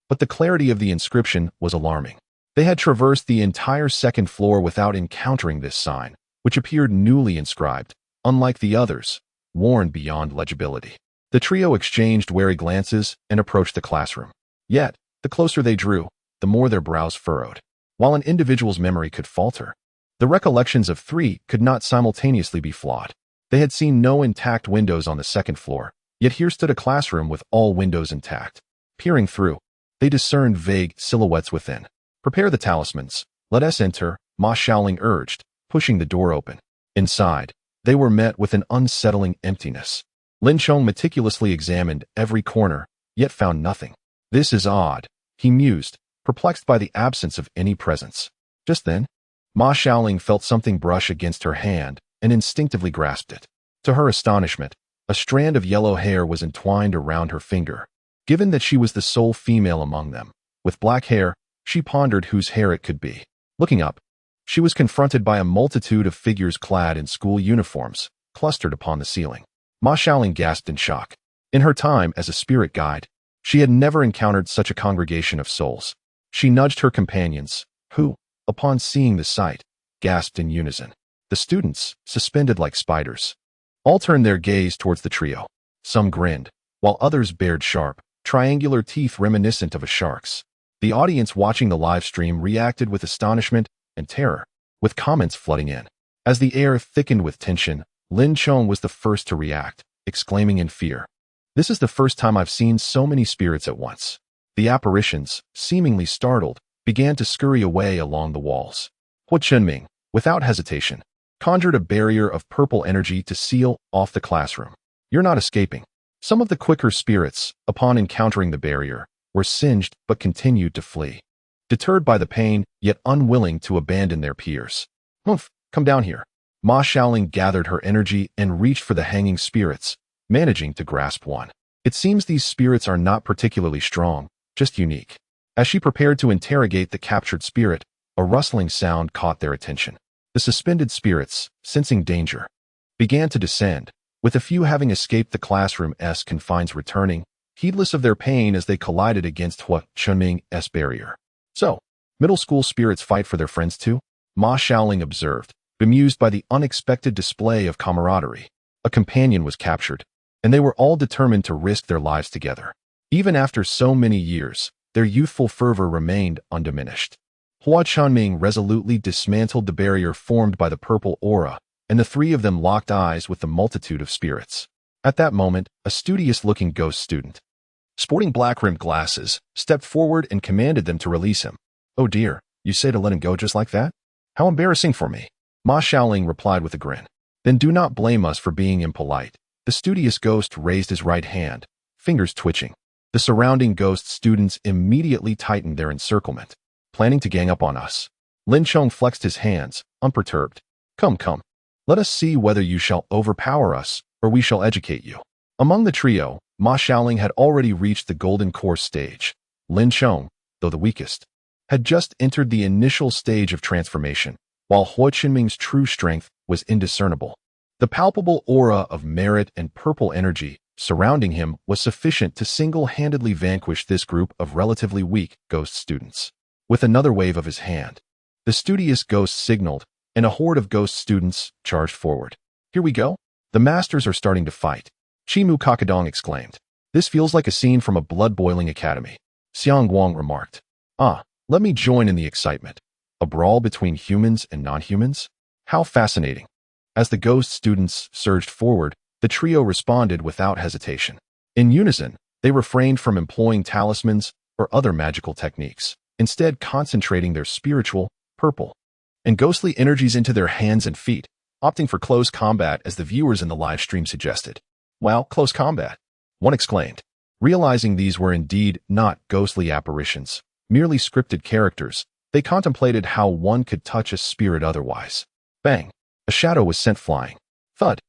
but the clarity of the inscription was alarming. They had traversed the entire second floor without encountering this sign, which appeared newly inscribed, unlike the others, worn beyond legibility. The trio exchanged wary glances and approached the classroom. Yet, the closer they drew, the more their brows furrowed. While an individual's memory could falter, the recollections of three could not simultaneously be flawed. They had seen no intact windows on the second floor, yet here stood a classroom with all windows intact. Peering through, they discerned vague silhouettes within. "Prepare the talismans. Let us enter," Ma Xiaoling urged, pushing the door open. Inside, they were met with an unsettling emptiness. Lin Chong meticulously examined every corner, yet found nothing. "This is odd," he mused, perplexed by the absence of any presence. Just then, Ma Xiaoling felt something brush against her hand and instinctively grasped it. To her astonishment, a strand of yellow hair was entwined around her finger. Given that she was the sole female among them, with black hair, she pondered whose hair it could be. Looking up, she was confronted by a multitude of figures clad in school uniforms, clustered upon the ceiling. Ma Xiaoling gasped in shock. In her time as a spirit guide, she had never encountered such a congregation of souls. She nudged her companions, who, upon seeing the sight, gasped in unison. The students, suspended like spiders, all turned their gaze towards the trio. Some grinned, while others bared sharp, triangular teeth reminiscent of a shark's. The audience watching the live stream reacted with astonishment and terror, with comments flooding in. As the air thickened with tension, Lin Chong was the first to react, exclaiming in fear, "This is the first time I've seen so many spirits at once." The apparitions, seemingly startled, began to scurry away along the walls. Hua Chunming, without hesitation, conjured a barrier of purple energy to seal off the classroom. "You're not escaping." Some of the quicker spirits, upon encountering the barrier, were singed but continued to flee, deterred by the pain, yet unwilling to abandon their peers. "Humph, come down here." Ma Xiaoling gathered her energy and reached for the hanging spirits, managing to grasp one. It seems these spirits are not particularly strong, just unique. As she prepared to interrogate the captured spirit, a rustling sound caught their attention. The suspended spirits, sensing danger, began to descend, with a few having escaped the classroom's confines returning, heedless of their pain as they collided against Hua Chunming's barrier. "So, middle school spirits fight for their friends too?" Ma Xiaoling observed, bemused by the unexpected display of camaraderie. A companion was captured, and they were all determined to risk their lives together. Even after so many years, their youthful fervor remained undiminished. Hua Chunming resolutely dismantled the barrier formed by the purple aura, and the three of them locked eyes with the multitude of spirits. At that moment, a studious-looking ghost student, sporting black-rimmed glasses, stepped forward and commanded them to release him. "Oh dear, you say to let him go just like that? How embarrassing for me." Ma Xiaoling replied with a grin. "Then do not blame us for being impolite." The studious ghost raised his right hand, fingers twitching. The surrounding ghost students immediately tightened their encirclement, planning to gang up on us. Lin Chong flexed his hands, unperturbed. Come. Let us see whether you shall overpower us, or we shall educate you." Among the trio, Ma Xiaoling had already reached the golden core stage. Lin Chong, though the weakest, had just entered the initial stage of transformation, while Hua Chunming's true strength was indiscernible. The palpable aura of merit and purple energy surrounding him was sufficient to single-handedly vanquish this group of relatively weak ghost students. With another wave of his hand, the studious ghost signaled, and a horde of ghost students charged forward. "Here we go. The masters are starting to fight," Chimu Kakadong exclaimed. "This feels like a scene from a blood-boiling academy," Xiang Guang remarked. Let me join in the excitement. A brawl between humans and non-humans? How fascinating." As the ghost students surged forward, the trio responded without hesitation. In unison, they refrained from employing talismans or other magical techniques, instead concentrating their spiritual, purple, and ghostly energies into their hands and feet, opting for close combat as the viewers in the live stream suggested. "Wow, close combat," one exclaimed, realizing these were indeed not ghostly apparitions, merely scripted characters. They contemplated how one could touch a spirit otherwise. Bang! A shadow was sent flying. Thud!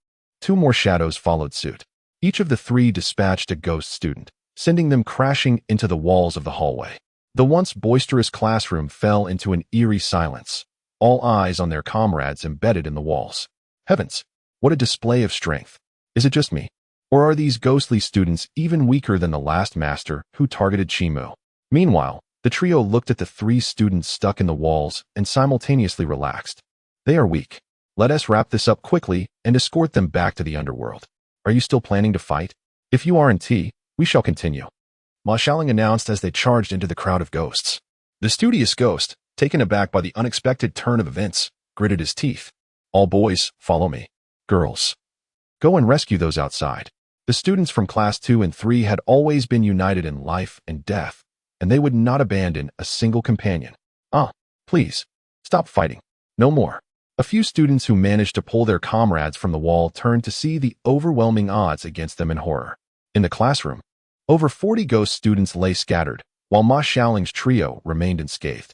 2 more shadows followed suit. Each of the 3 dispatched a ghost student, sending them crashing into the walls of the hallway. The once boisterous classroom fell into an eerie silence, all eyes on their comrades embedded in the walls. Heavens! What a display of strength! Is it just me? Or are these ghostly students even weaker than the last master who targeted Chimu? Meanwhile, the trio looked at the 3 students stuck in the walls and simultaneously relaxed. They are weak. Let us wrap this up quickly and escort them back to the underworld. Are you still planning to fight? If you aren't, we shall continue. Ma Xiaoling announced as they charged into the crowd of ghosts. The studious ghost, taken aback by the unexpected turn of events, gritted his teeth. All boys, follow me. Girls, go and rescue those outside. The students from class 2 and 3 had always been united in life and death, and they would not abandon a single companion. Please, stop fighting. No more. A few students who managed to pull their comrades from the wall turned to see the overwhelming odds against them in horror. In the classroom, over 40 ghost students lay scattered, while Ma Xiaoling's trio remained unscathed.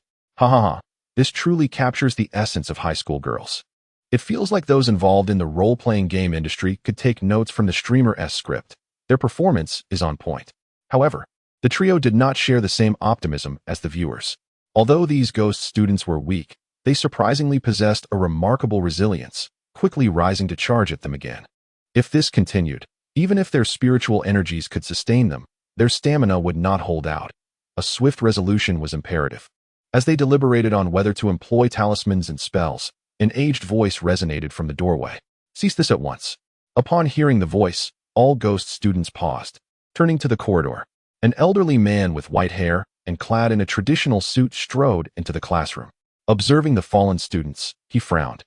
This truly captures the essence of high school girls. It feels like those involved in the role-playing game industry could take notes from the streamer's script. Their performance is on point. However, the trio did not share the same optimism as the viewers. Although these ghost students were weak, they surprisingly possessed a remarkable resilience, quickly rising to charge at them again. If this continued, even if their spiritual energies could sustain them, their stamina would not hold out. A swift resolution was imperative. As they deliberated on whether to employ talismans and spells, an aged voice resonated from the doorway. Cease this at once. Upon hearing the voice, all ghost students paused. Turning to the corridor, an elderly man with white hair and clad in a traditional suit strode into the classroom. Observing the fallen students, he frowned,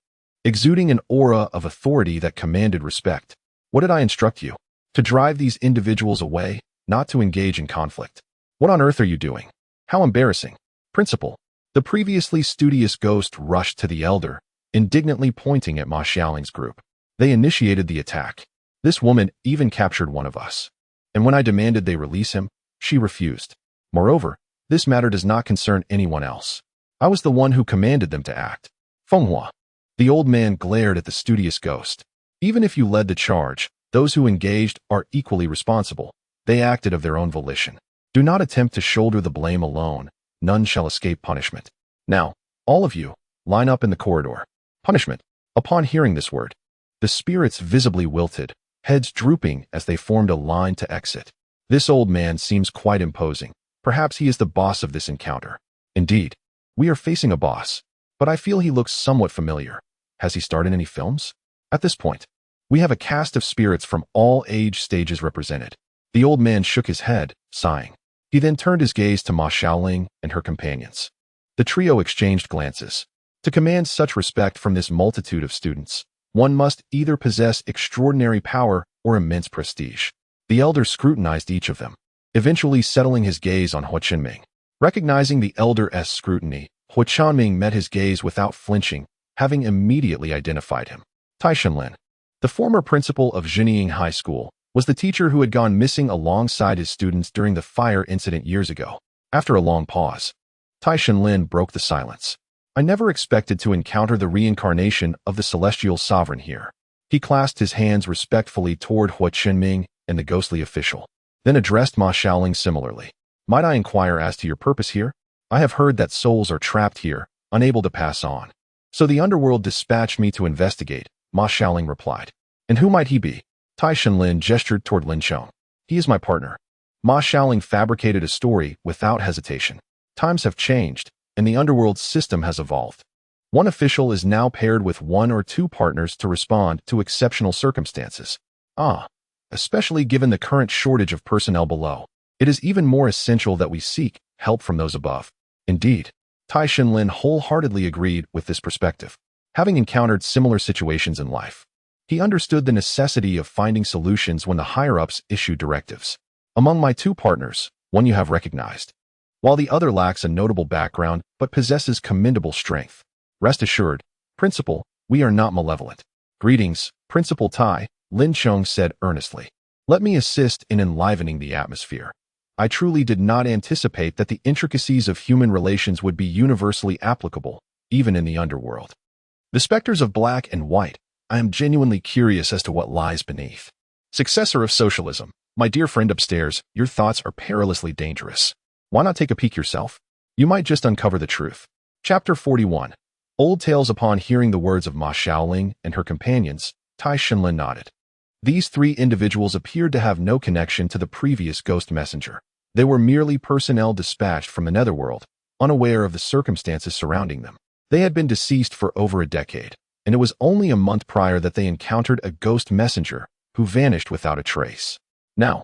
exuding an aura of authority that commanded respect. What did I instruct you? To drive these individuals away, not to engage in conflict. What on earth are you doing? How embarrassing. Principal. The previously studious ghost rushed to the elder, indignantly pointing at Ma Xiaoling's group. They initiated the attack. This woman even captured one of us. And when I demanded they release him, she refused. Moreover, this matter does not concern anyone else. I was the one who commanded them to act. Fenghua. The old man glared at the studious ghost. Even if you led the charge, those who engaged are equally responsible. They acted of their own volition. Do not attempt to shoulder the blame alone. None shall escape punishment. Now, all of you, line up in the corridor. Punishment. Upon hearing this word, the spirits visibly wilted, heads drooping as they formed a line to exit. This old man seems quite imposing. Perhaps he is the boss of this encounter. Indeed, we are facing a boss, but I feel he looks somewhat familiar. Has he starred in any films? At this point, we have a cast of spirits from all age stages represented. The old man shook his head, sighing. He then turned his gaze to Ma Xiaoling and her companions. The trio exchanged glances. To command such respect from this multitude of students, one must either possess extraordinary power or immense prestige. The elder scrutinized each of them, eventually settling his gaze on Hua Qinming. Recognizing the elder's scrutiny, Hua Qinming met his gaze without flinching, having immediately identified him. Tai Shenlin, the former principal of Jinying High School, was the teacher who had gone missing alongside his students during the fire incident years ago. After a long pause, Tai Shenlin broke the silence. I never expected to encounter the reincarnation of the celestial sovereign here. He clasped his hands respectfully toward Hua Qinming and the ghostly official, then addressed Ma Xiaoling similarly. Might I inquire as to your purpose here? I have heard that souls are trapped here, unable to pass on. So the underworld dispatched me to investigate, Ma Xiaoling replied. And who might he be? Tai Shenlin gestured toward Lin Chong. He is my partner. Ma Xiaoling fabricated a story without hesitation. Times have changed, and the underworld system has evolved. One official is now paired with 1 or 2 partners to respond to exceptional circumstances. Especially given the current shortage of personnel below. It is even more essential that we seek help from those above. Indeed, Tai Shenlin wholeheartedly agreed with this perspective. Having encountered similar situations in life, he understood the necessity of finding solutions when the higher-ups issued directives. Among my 2 partners, one you have recognized, while the other lacks a notable background but possesses commendable strength. Rest assured, Principal, we are not malevolent. Greetings, Principal Tai, Lin Chong said earnestly. Let me assist in enlivening the atmosphere. I truly did not anticipate that the intricacies of human relations would be universally applicable, even in the underworld. The specters of black and white, I am genuinely curious as to what lies beneath. Successor of socialism, my dear friend upstairs, your thoughts are perilously dangerous. Why not take a peek yourself? You might just uncover the truth. Chapter 41. Old Tales. Upon hearing the words of Ma Xiaoling and her companions, Tai Shenlin nodded. These 3 individuals appeared to have no connection to the previous ghost messenger. They were merely personnel dispatched from the netherworld, unaware of the circumstances surrounding them. They had been deceased for over a decade. and it was only a month prior that they encountered a ghost messenger who vanished without a trace. Now,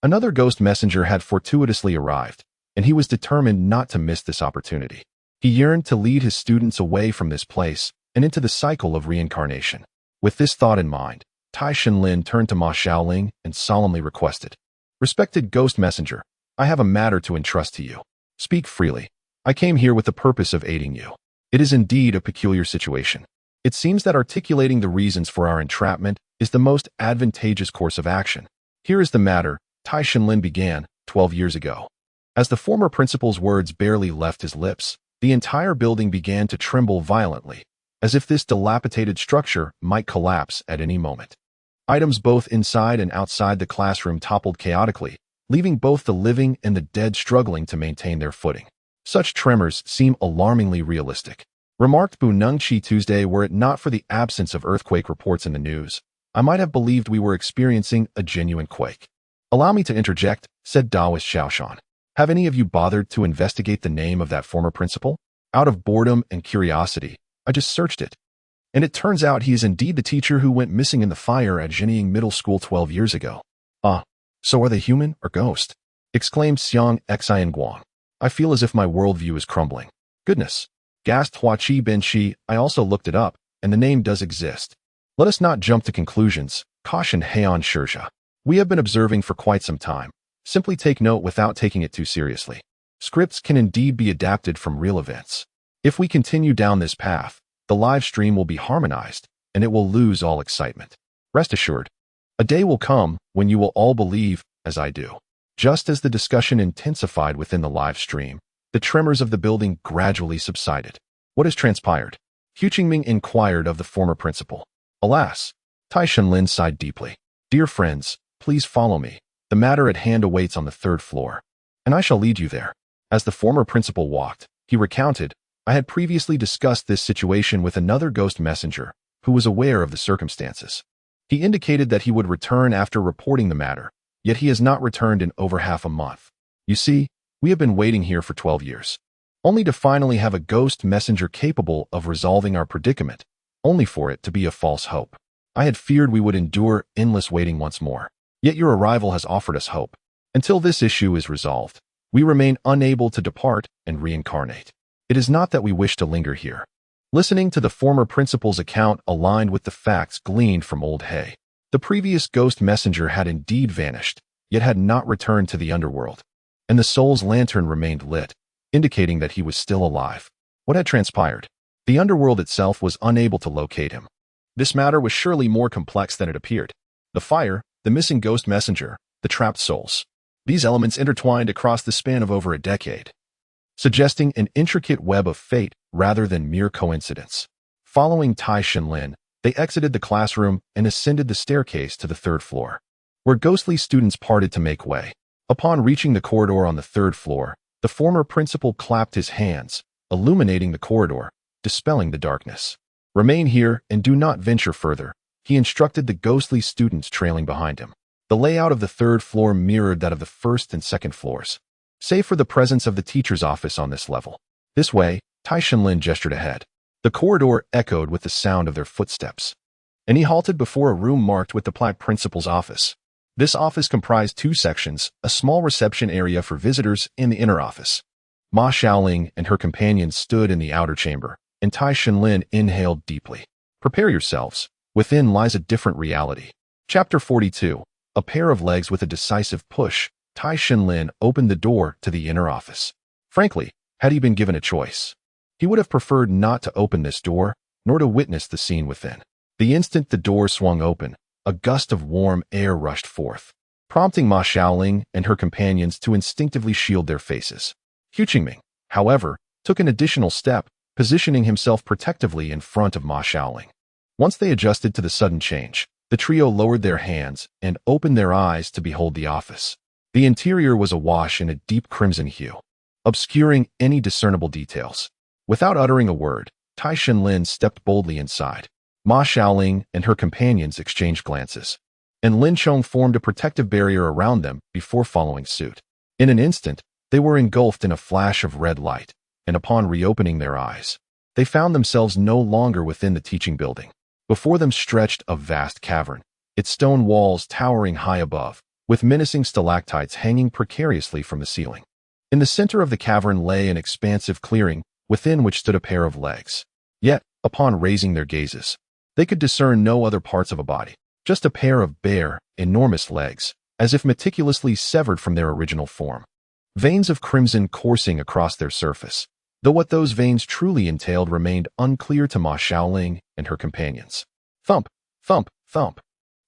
another ghost messenger had fortuitously arrived, and he was determined not to miss this opportunity. He yearned to lead his students away from this place and into the cycle of reincarnation. With this thought in mind, Tai Shenlin turned to Ma Xiaoling and solemnly requested, "Respected ghost messenger, I have a matter to entrust to you. Speak freely. I came here with the purpose of aiding you. It is indeed a peculiar situation. It seems that articulating the reasons for our entrapment is the most advantageous course of action. Here is the matter," Tai Shenlin began 12 years ago. As the former principal's words barely left his lips, the entire building began to tremble violently, as if this dilapidated structure might collapse at any moment. Items both inside and outside the classroom toppled chaotically, leaving both the living and the dead struggling to maintain their footing. Such tremors seem alarmingly realistic, remarked Bu Nengqi Tuesday. Were it not for the absence of earthquake reports in the news, I might have believed we were experiencing a genuine quake. Allow me to interject, said Taoist Xiaoshan. Have any of you bothered to investigate the name of that former principal? Out of boredom and curiosity, I just searched it. And it turns out he is indeed the teacher who went missing in the fire at Jinying Middle School 12 years ago. Ah, so are they human or ghost? Exclaimed Xiang Xian Guang. I feel as if my worldview is crumbling. Goodness. Gasped Hua Qi Ben Shi. I also looked it up, and the name does exist. Let us not jump to conclusions, cautioned Heian Shizha. We have been observing for quite some time. Simply take note without taking it too seriously. Scripts can indeed be adapted from real events. If we continue down this path, the live stream will be harmonized, and it will lose all excitement. Rest assured, a day will come when you will all believe, as I do. Just as the discussion intensified within the live stream, the tremors of the building gradually subsided. What has transpired? Hu Qingming inquired of the former principal. Alas, Tai Shenlin sighed deeply. Dear friends, please follow me. The matter at hand awaits on the 3rd floor, and I shall lead you there. As the former principal walked, he recounted, I had previously discussed this situation with another ghost messenger who was aware of the circumstances. He indicated that he would return after reporting the matter, yet he has not returned in over half a month. You see, we have been waiting here for 12 years, only to finally have a ghost messenger capable of resolving our predicament, only for it to be a false hope. I had feared we would endure endless waiting once more. Yet your arrival has offered us hope. Until this issue is resolved, we remain unable to depart and reincarnate. It is not that we wish to linger here. Listening to the former principal's account aligned with the facts gleaned from Old Hay. The previous ghost messenger had indeed vanished, yet had not returned to the underworld, and the soul's lantern remained lit, indicating that he was still alive. What had transpired? The underworld itself was unable to locate him. This matter was surely more complex than it appeared. The fire, the missing ghost messenger, the trapped souls. These elements intertwined across the span of over a decade, suggesting an intricate web of fate rather than mere coincidence. Following Tai Shenlin, they exited the classroom and ascended the staircase to the 3rd floor, where ghostly students parted to make way. Upon reaching the corridor on the 3rd floor, the former principal clapped his hands, illuminating the corridor, dispelling the darkness. Remain here and do not venture further, he instructed the ghostly students trailing behind him. The layout of the 3rd floor mirrored that of the 1st and 2nd floors, save for the presence of the teacher's office on this level. This way, Tai Shenlin gestured ahead. The corridor echoed with the sound of their footsteps, and he halted before a room marked with the plaque principal's office. This office comprised 2 sections, a small reception area for visitors and the inner office. Ma Xiaoling and her companions stood in the outer chamber, and Tai Shenlin inhaled deeply. Prepare yourselves. Within lies a different reality. Chapter 42. A pair of legs with a decisive push. Tai Shenlin opened the door to the inner office. Frankly, had he been given a choice, he would have preferred not to open this door, nor to witness the scene within. The instant the door swung open, a gust of warm air rushed forth, prompting Ma Xiaoling and her companions to instinctively shield their faces. Hu Qingming, however, took an additional step, positioning himself protectively in front of Ma Xiaoling. Once they adjusted to the sudden change, the trio lowered their hands and opened their eyes to behold the office. The interior was awash in a deep crimson hue, obscuring any discernible details. Without uttering a word, Tai Shenlin stepped boldly inside. Ma Xiaoling and her companions exchanged glances, and Lin Chong formed a protective barrier around them before following suit. In an instant, they were engulfed in a flash of red light, and upon reopening their eyes, They found themselves no longer within the teaching building. Before them stretched a vast cavern, its stone walls towering high above, with menacing stalactites hanging precariously from the ceiling. In the center of the cavern lay an expansive clearing, within which stood a pair of legs. Yet, upon raising their gazes, they could discern no other parts of a body, just a pair of bare, enormous legs, as if meticulously severed from their original form. Veins of crimson coursing across their surface, though what those veins truly entailed remained unclear to Ma Xiaoling and her companions. Thump, thump, thump.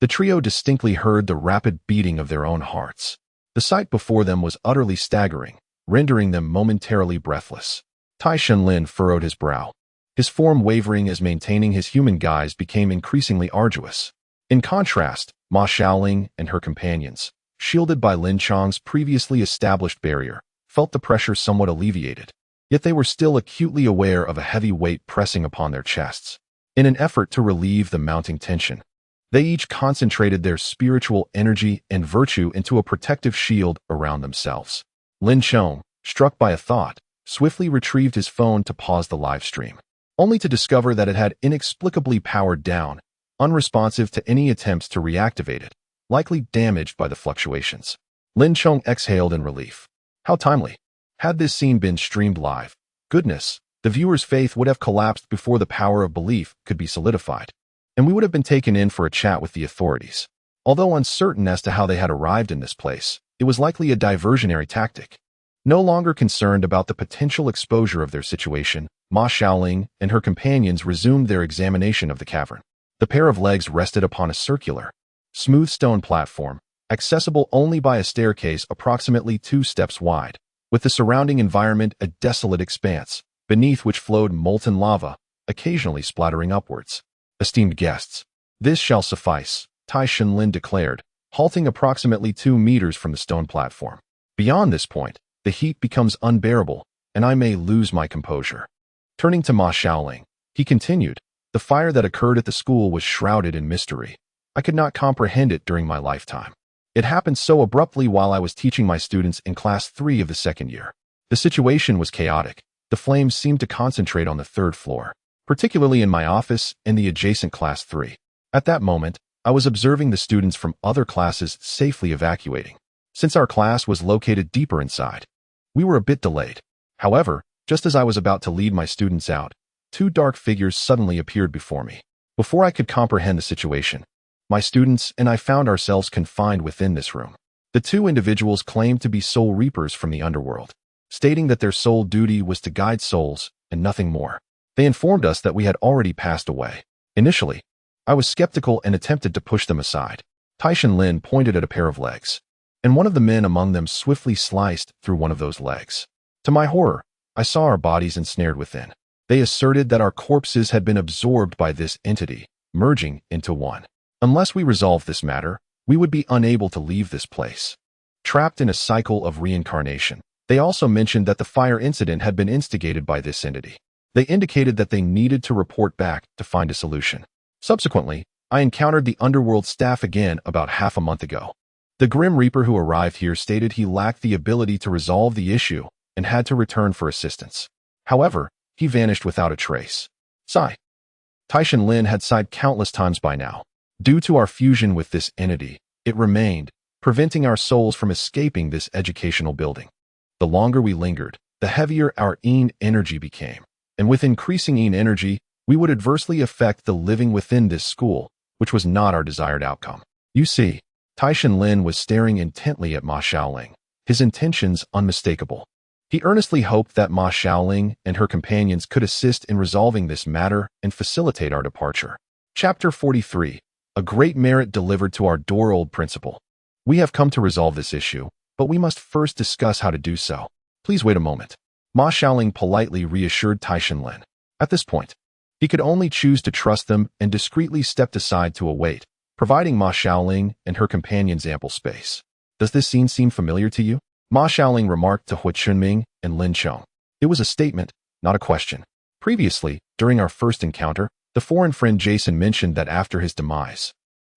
The trio distinctly heard the rapid beating of their own hearts. The sight before them was utterly staggering, rendering them momentarily breathless. Tai Shenlin furrowed his brow, his form wavering as maintaining his human guise became increasingly arduous. In contrast, Ma Xiaoling and her companions, shielded by Lin Chang's previously established barrier, felt the pressure somewhat alleviated. Yet they were still acutely aware of a heavy weight pressing upon their chests. In an effort to relieve the mounting tension, they each concentrated their spiritual energy and virtue into a protective shield around themselves. Lin Chang, struck by a thought, swiftly retrieved his phone to pause the live stream, only to discover that it had inexplicably powered down, unresponsive to any attempts to reactivate it, likely damaged by the fluctuations. Lin Chang exhaled in relief. How timely. Had this scene been streamed live, goodness, the viewer's faith would have collapsed before the power of belief could be solidified, and we would have been taken in for a chat with the authorities. Although uncertain as to how they had arrived in this place, it was likely a diversionary tactic. No longer concerned about the potential exposure of their situation, Ma Xiaoling and her companions resumed their examination of the cavern. The pair of legs rested upon a circular, smooth stone platform, accessible only by a staircase approximately 2 steps wide, with the surrounding environment a desolate expanse, beneath which flowed molten lava, occasionally splattering upwards. Esteemed guests, this shall suffice, Tai Shenlin declared, halting approximately 2 meters from the stone platform. Beyond this point, the heat becomes unbearable, and I may lose my composure. Turning to Ma Xiaoling, he continued, the fire that occurred at the school was shrouded in mystery. I could not comprehend it during my lifetime. It happened so abruptly while I was teaching my students in class 3 of the second year. The situation was chaotic. The flames seemed to concentrate on the 3rd floor, particularly in my office and the adjacent class 3. At that moment, I was observing the students from other classes safely evacuating. Since our class was located deeper inside, we were a bit delayed. However, just as I was about to lead my students out, 2 dark figures suddenly appeared before me. Before I could comprehend the situation, my students and I found ourselves confined within this room. The 2 individuals claimed to be soul reapers from the underworld, stating that their sole duty was to guide souls and nothing more. They informed us that we had already passed away. Initially, I was skeptical and attempted to push them aside. Tai Shenlin pointed at a pair of legs, and one of the men among them swiftly sliced through one of those legs. To my horror, I saw our bodies ensnared within. They asserted that our corpses had been absorbed by this entity, merging into one. Unless we resolved this matter, we would be unable to leave this place. Trapped in a cycle of reincarnation, they also mentioned that the fire incident had been instigated by this entity. They indicated that they needed to report back to find a solution. Subsequently, I encountered the underworld staff again about half a month ago. The Grim Reaper who arrived here stated he lacked the ability to resolve the issue and had to return for assistance. However, he vanished without a trace. Sigh. Tai Shenlin had sighed countless times by now. Due to our fusion with this entity, it remained, preventing our souls from escaping this educational building. The longer we lingered, the heavier our yin energy became, and with increasing yin energy, we would adversely affect the living within this school, which was not our desired outcome. You see, Tai Shenlin was staring intently at Ma Xiaoling, his intentions unmistakable. He earnestly hoped that Ma Xiaoling and her companions could assist in resolving this matter and facilitate our departure. Chapter 43. A great merit delivered to our door-old principal. We have come to resolve this issue, but we must first discuss how to do so. Please wait a moment. Ma Xiaoling politely reassured Tai Shenlin. At this point, he could only choose to trust them and discreetly stepped aside to await, providing Ma Xiaoling and her companions ample space. Does this scene seem familiar to you? Ma Xiaoling remarked to Hu Chunming and Lin Chang. It was a statement, not a question. Previously, during our first encounter, the foreign friend Jason mentioned that after his demise,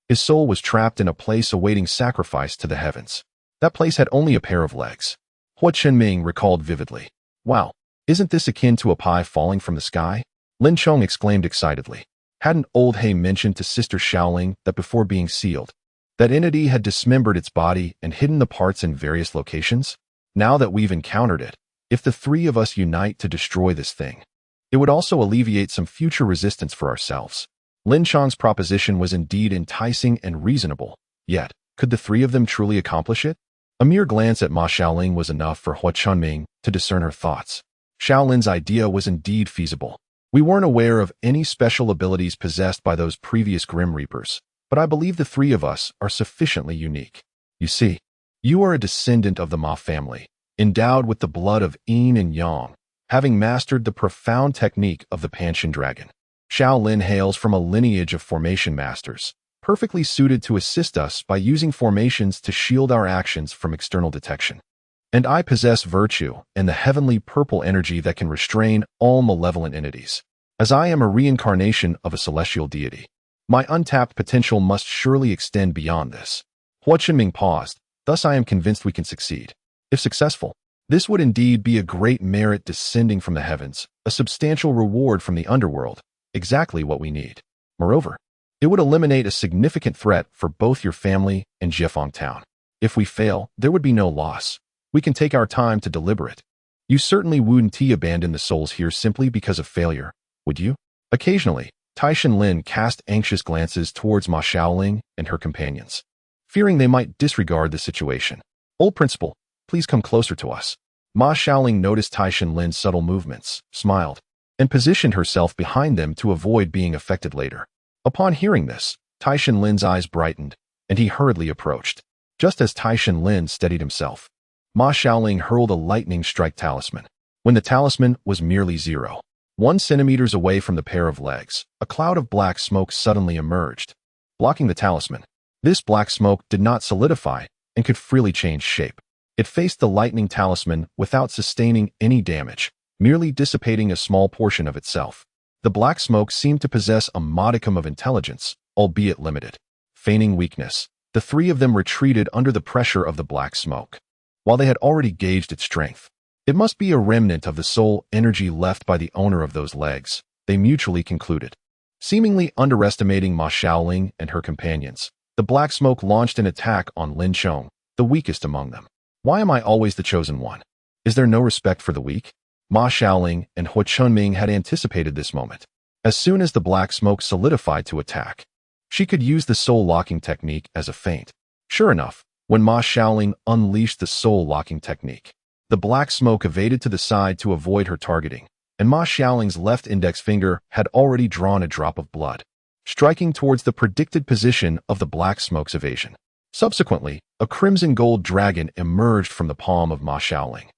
his soul was trapped in a place awaiting sacrifice to the heavens. That place had only a pair of legs. Hu Chunming recalled vividly. Wow, isn't this akin to a pie falling from the sky? Lin Chong exclaimed excitedly. Hadn't old He mentioned to Sister Xiaoling that before being sealed, that entity had dismembered its body and hidden the parts in various locations? Now that we've encountered it, if the three of us unite to destroy this thing, it would also alleviate some future resistance for ourselves. Lin Chong's proposition was indeed enticing and reasonable, yet, could the three of them truly accomplish it? A mere glance at Ma Xiaoling was enough for Hua Chunming to discern her thoughts. Xiaolin's idea was indeed feasible. We weren't aware of any special abilities possessed by those previous Grim Reapers, but I believe the three of us are sufficiently unique. You see, you are a descendant of the Ma family, endowed with the blood of yin and yang, having mastered the profound technique of the Panchen dragon. Xiaolin hails from a lineage of formation masters, perfectly suited to assist us by using formations to shield our actions from external detection. And I possess virtue and the heavenly purple energy that can restrain all malevolent entities. As I am a reincarnation of a celestial deity, my untapped potential must surely extend beyond this. Hua Chunming paused. Thus I am convinced we can succeed. If successful, this would indeed be a great merit descending from the heavens, a substantial reward from the underworld, exactly what we need. Moreover, it would eliminate a significant threat for both your family and Jiefeng Town. If we fail, there would be no loss. We can take our time to deliberate. You certainly wouldn't abandon the souls here simply because of failure, would you? Occasionally, Taishan Lin cast anxious glances towards Ma Xiaoling and her companions, fearing they might disregard the situation. Old principal, please come closer to us. Ma Xiaoling noticed Taishan Lin's subtle movements, smiled, and positioned herself behind them to avoid being affected later. Upon hearing this, Taishan Lin's eyes brightened, and he hurriedly approached. Just as Taishan Lin steadied himself, Ma Xiaoling hurled a lightning strike talisman. When the talisman was merely 0.1 centimeters away from the pair of legs, a cloud of black smoke suddenly emerged, blocking the talisman. This black smoke did not solidify and could freely change shape. It faced the lightning talisman without sustaining any damage, merely dissipating a small portion of itself. The black smoke seemed to possess a modicum of intelligence, albeit limited. Feigning weakness, the three of them retreated under the pressure of the black smoke. While they had already gauged its strength, it must be a remnant of the soul energy left by the owner of those legs, they mutually concluded. Seemingly underestimating Ma Xiaoling and her companions, the black smoke launched an attack on Lin Chong, the weakest among them. Why am I always the chosen one? Is there no respect for the weak? Ma Xiaoling and Hua Chunming had anticipated this moment. As soon as the black smoke solidified to attack, she could use the soul-locking technique as a feint. Sure enough, when Ma Xiaoling unleashed the soul-locking technique, the black smoke evaded to the side to avoid her targeting, and Ma Xiaoling's left index finger had already drawn a drop of blood, striking towards the predicted position of the black smoke's evasion. Subsequently, a crimson gold dragon emerged from the palm of Ma Xiaoling,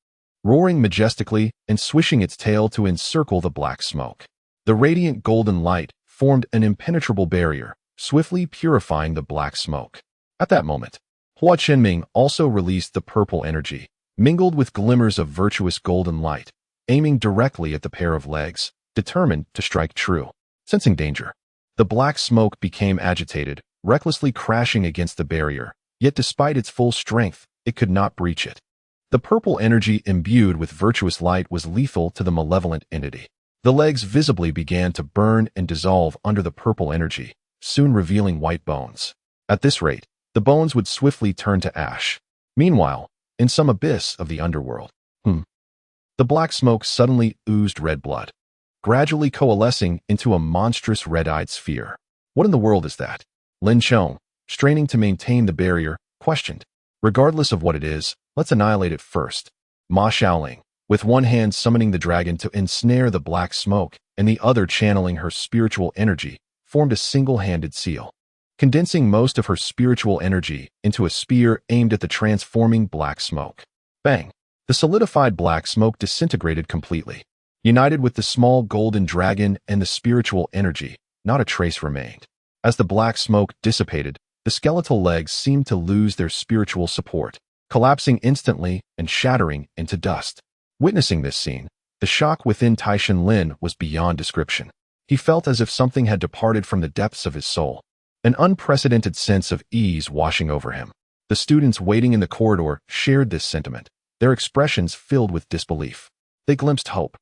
roaring majestically and swishing its tail to encircle the black smoke. The radiant golden light formed an impenetrable barrier, swiftly purifying the black smoke. At that moment, Hua Chunming also released the purple energy, mingled with glimmers of virtuous golden light, aiming directly at the pair of legs, determined to strike true. Sensing danger, the black smoke became agitated, recklessly crashing against the barrier, yet despite its full strength, it could not breach it. The purple energy imbued with virtuous light was lethal to the malevolent entity. The legs visibly began to burn and dissolve under the purple energy, soon revealing white bones. At this rate, the bones would swiftly turn to ash. Meanwhile, in some abyss of the underworld, the black smoke suddenly oozed red blood, gradually coalescing into a monstrous red-eyed sphere. What in the world is that? Lin Chong, straining to maintain the barrier, questioned. Regardless of what it is, let's annihilate it first. Ma Xiaoling, with one hand summoning the dragon to ensnare the black smoke and the other channeling her spiritual energy, formed a single-handed seal, condensing most of her spiritual energy into a spear aimed at the transforming black smoke. Bang! The solidified black smoke disintegrated completely. United with the small golden dragon and the spiritual energy, not a trace remained. As the black smoke dissipated, the skeletal legs seemed to lose their spiritual support, collapsing instantly and shattering into dust. Witnessing this scene, the shock within Taishan Lin was beyond description. He felt as if something had departed from the depths of his soul, an unprecedented sense of ease washing over him. The students waiting in the corridor shared this sentiment, their expressions filled with disbelief. They glimpsed hope.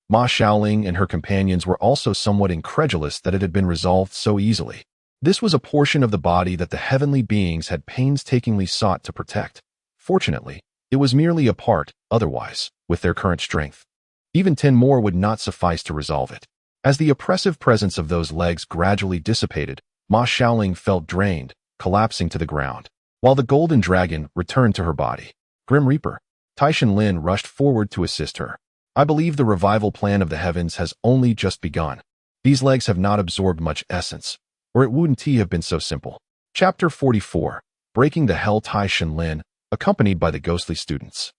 Ma Xiaoling and her companions were also somewhat incredulous that it had been resolved so easily. This was a portion of the body that the heavenly beings had painstakingly sought to protect. Fortunately, it was merely a part, otherwise, with their current strength. Even 10 more would not suffice to resolve it. As the oppressive presence of those legs gradually dissipated, Ma Xiaoling felt drained, collapsing to the ground, while the golden dragon returned to her body. Grim Reaper. Taishan Lin rushed forward to assist her. I believe the revival plan of the heavens has only just begun. These legs have not absorbed much essence, or it wouldn't have been so simple. Chapter 44. Breaking the Hell. Taishan Lin, accompanied by the ghostly students,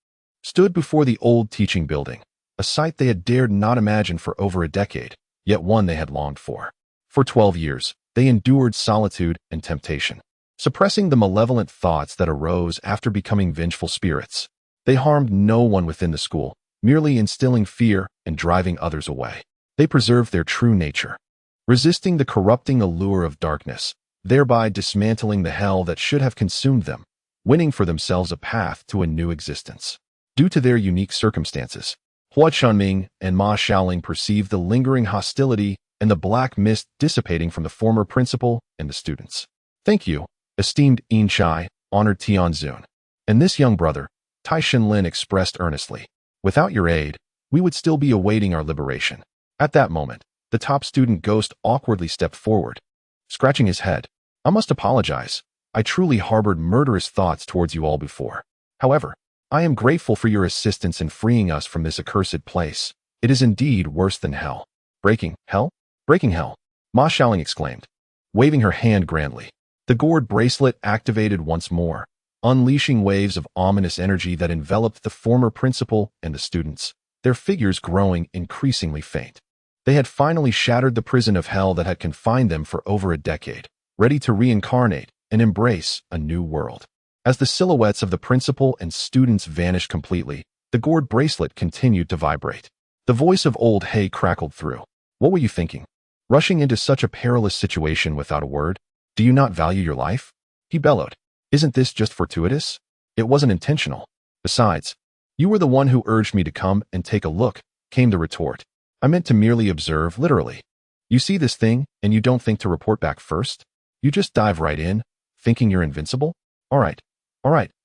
stood before the old teaching building, a sight they had dared not imagine for over a decade, yet one they had longed for. For 12 years, they endured solitude and temptation, suppressing the malevolent thoughts that arose after becoming vengeful spirits. They harmed no one within the school, merely instilling fear and driving others away. They preserved their true nature, resisting the corrupting allure of darkness, thereby dismantling the hell that should have consumed them, winning for themselves a path to a new existence. Due to their unique circumstances, Hua Chunming and Ma Xiaoling perceived the lingering hostility and the black mist dissipating from the former principal and the students. Thank you, esteemed Yin Chai, honored Tianzun. And this young brother, Taishan Lin expressed earnestly. Without your aid, we would still be awaiting our liberation. At that moment, the top student ghost awkwardly stepped forward, scratching his head. I must apologize. I truly harbored murderous thoughts towards you all before. However, I am grateful for your assistance in freeing us from this accursed place. It is indeed worse than hell. Breaking hell? Breaking hell, Ma Xiaoling exclaimed, waving her hand grandly. The gourd bracelet activated once more, unleashing waves of ominous energy that enveloped the former principal and the students, their figures growing increasingly faint. They had finally shattered the prison of hell that had confined them for over a decade, ready to reincarnate and embrace a new world. As the silhouettes of the principal and students vanished completely, the gourd bracelet continued to vibrate. The voice of old Hay crackled through. What were you thinking? Rushing into such a perilous situation without a word? Do you not value your life? He bellowed. Isn't this just fortuitous? It wasn't intentional. Besides, you were the one who urged me to come and take a look, came the retort. I meant to merely observe, literally. You see this thing, and you don't think to report back first? You just dive right in, thinking you're invincible? All right,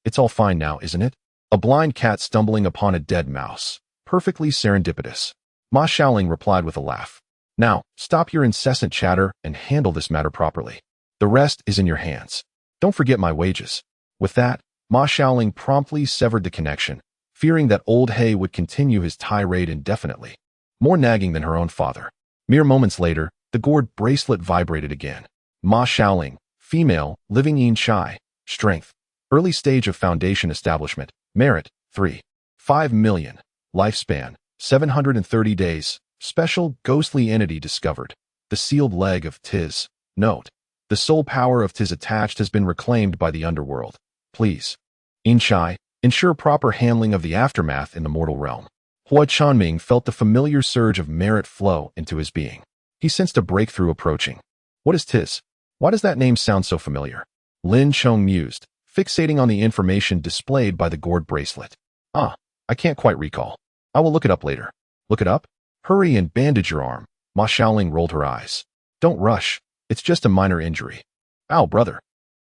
it's all fine now, isn't it? A blind cat stumbling upon a dead mouse. Perfectly serendipitous. Ma Xiaoling replied with a laugh. Now, stop your incessant chatter and handle this matter properly. The rest is in your hands. Don't forget my wages. With that, Ma Xiaoling promptly severed the connection, fearing that old Hay would continue his tirade indefinitely, more nagging than her own father. Mere moments later, the gourd bracelet vibrated again. Ma Xiaoling, female, living Yin Chai, strength, early stage of foundation establishment, merit, 3. 5 million, lifespan, 730 days, special ghostly entity discovered, the sealed leg of Tiz. Note, the soul power of Tiz attached has been reclaimed by the underworld. Please, Yin Chai, ensure proper handling of the aftermath in the mortal realm. Hua Chunming felt the familiar surge of merit flow into his being. He sensed a breakthrough approaching. What is Tiz? Why does that name sound so familiar? Lin Chong mused, fixating on the information displayed by the gourd bracelet. I can't quite recall. I will look it up later. Look it up? Hurry and bandage your arm. Ma Xiaoling rolled her eyes. Don't rush. It's just a minor injury. Ow, brother.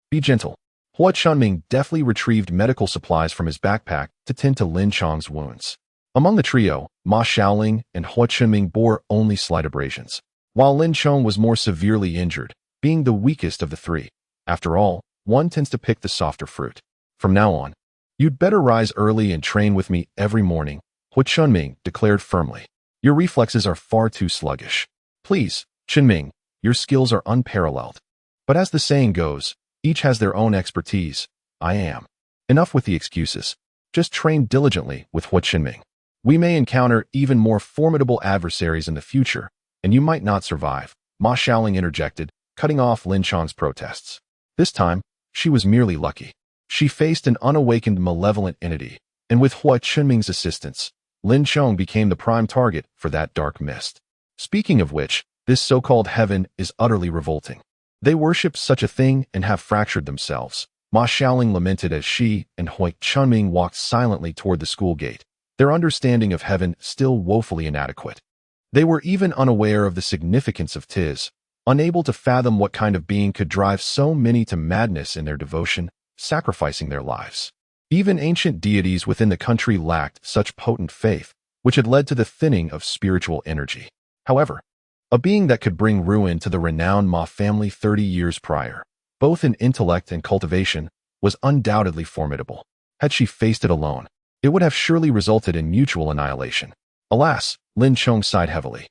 Be gentle. Hua Chunming deftly retrieved medical supplies from his backpack to tend to Lin Chong's wounds. Among the trio, Ma Xiaoling and Hua Chunming bore only slight abrasions, while Lin Chong was more severely injured, being the weakest of the three. After all, one tends to pick the softer fruit. From now on, you'd better rise early and train with me every morning, Hua Chunming declared firmly. Your reflexes are far too sluggish. Please, Chunming, your skills are unparalleled. But as the saying goes, each has their own expertise. I am. Enough with the excuses. Just train diligently with Hua Chunming. We may encounter even more formidable adversaries in the future, and you might not survive, Ma Xiaoling interjected, cutting off Lin Chong's protests. This time, she was merely lucky. She faced an unawakened malevolent entity, and with Hua Chunming's assistance, Lin Chong became the prime target for that dark mist. Speaking of which, this so-called heaven is utterly revolting. They worship such a thing and have fractured themselves. Ma Xiaoling lamented as she and Hua Chunming walked silently toward the school gate, their understanding of heaven still woefully inadequate. They were even unaware of the significance of Tiz, unable to fathom what kind of being could drive so many to madness in their devotion, sacrificing their lives. Even ancient deities within the country lacked such potent faith, which had led to the thinning of spiritual energy. However, a being that could bring ruin to the renowned Ma family 30 years prior, both in intellect and cultivation, was undoubtedly formidable. Had she faced it alone, it would have surely resulted in mutual annihilation. Alas, Lin Chong sighed heavily.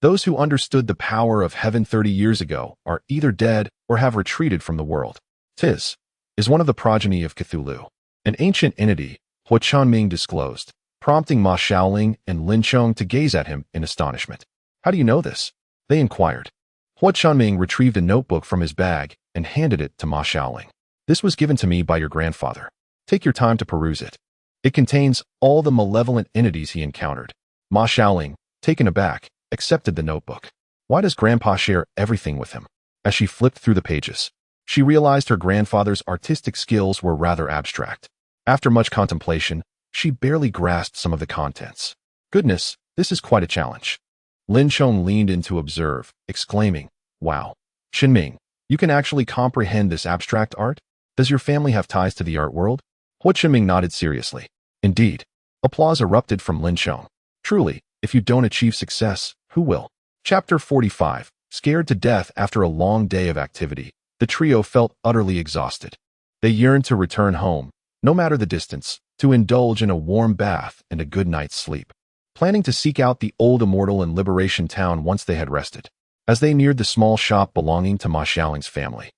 Those who understood the power of heaven 30 years ago are either dead or have retreated from the world. Tiz is one of the progeny of Cthulhu, an ancient entity, Hua Chunming disclosed, prompting Ma Xiaoling and Lin Chong to gaze at him in astonishment. How do you know this? They inquired. Hua Chunming retrieved a notebook from his bag and handed it to Ma Xiaoling. This was given to me by your grandfather. Take your time to peruse it. It contains all the malevolent entities he encountered. Ma Xiaoling, taken aback, accepted the notebook. Why does Grandpa share everything with him? As she flipped through the pages, she realized her grandfather's artistic skills were rather abstract. After much contemplation, she barely grasped some of the contents. Goodness, this is quite a challenge. Lin Chong leaned in to observe, exclaiming, Wow, Xinming, you can actually comprehend this abstract art? Does your family have ties to the art world? Hua Xinming nodded seriously. Indeed. Applause erupted from Lin Chong. Truly, if you don't achieve success, who will? Chapter 45. Scared to death after a long day of activity, the trio felt utterly exhausted. They yearned to return home, no matter the distance, to indulge in a warm bath and a good night's sleep, planning to seek out the old immortal and liberation town once they had rested. As they neared the small shop belonging to Ma Xiaoling's family,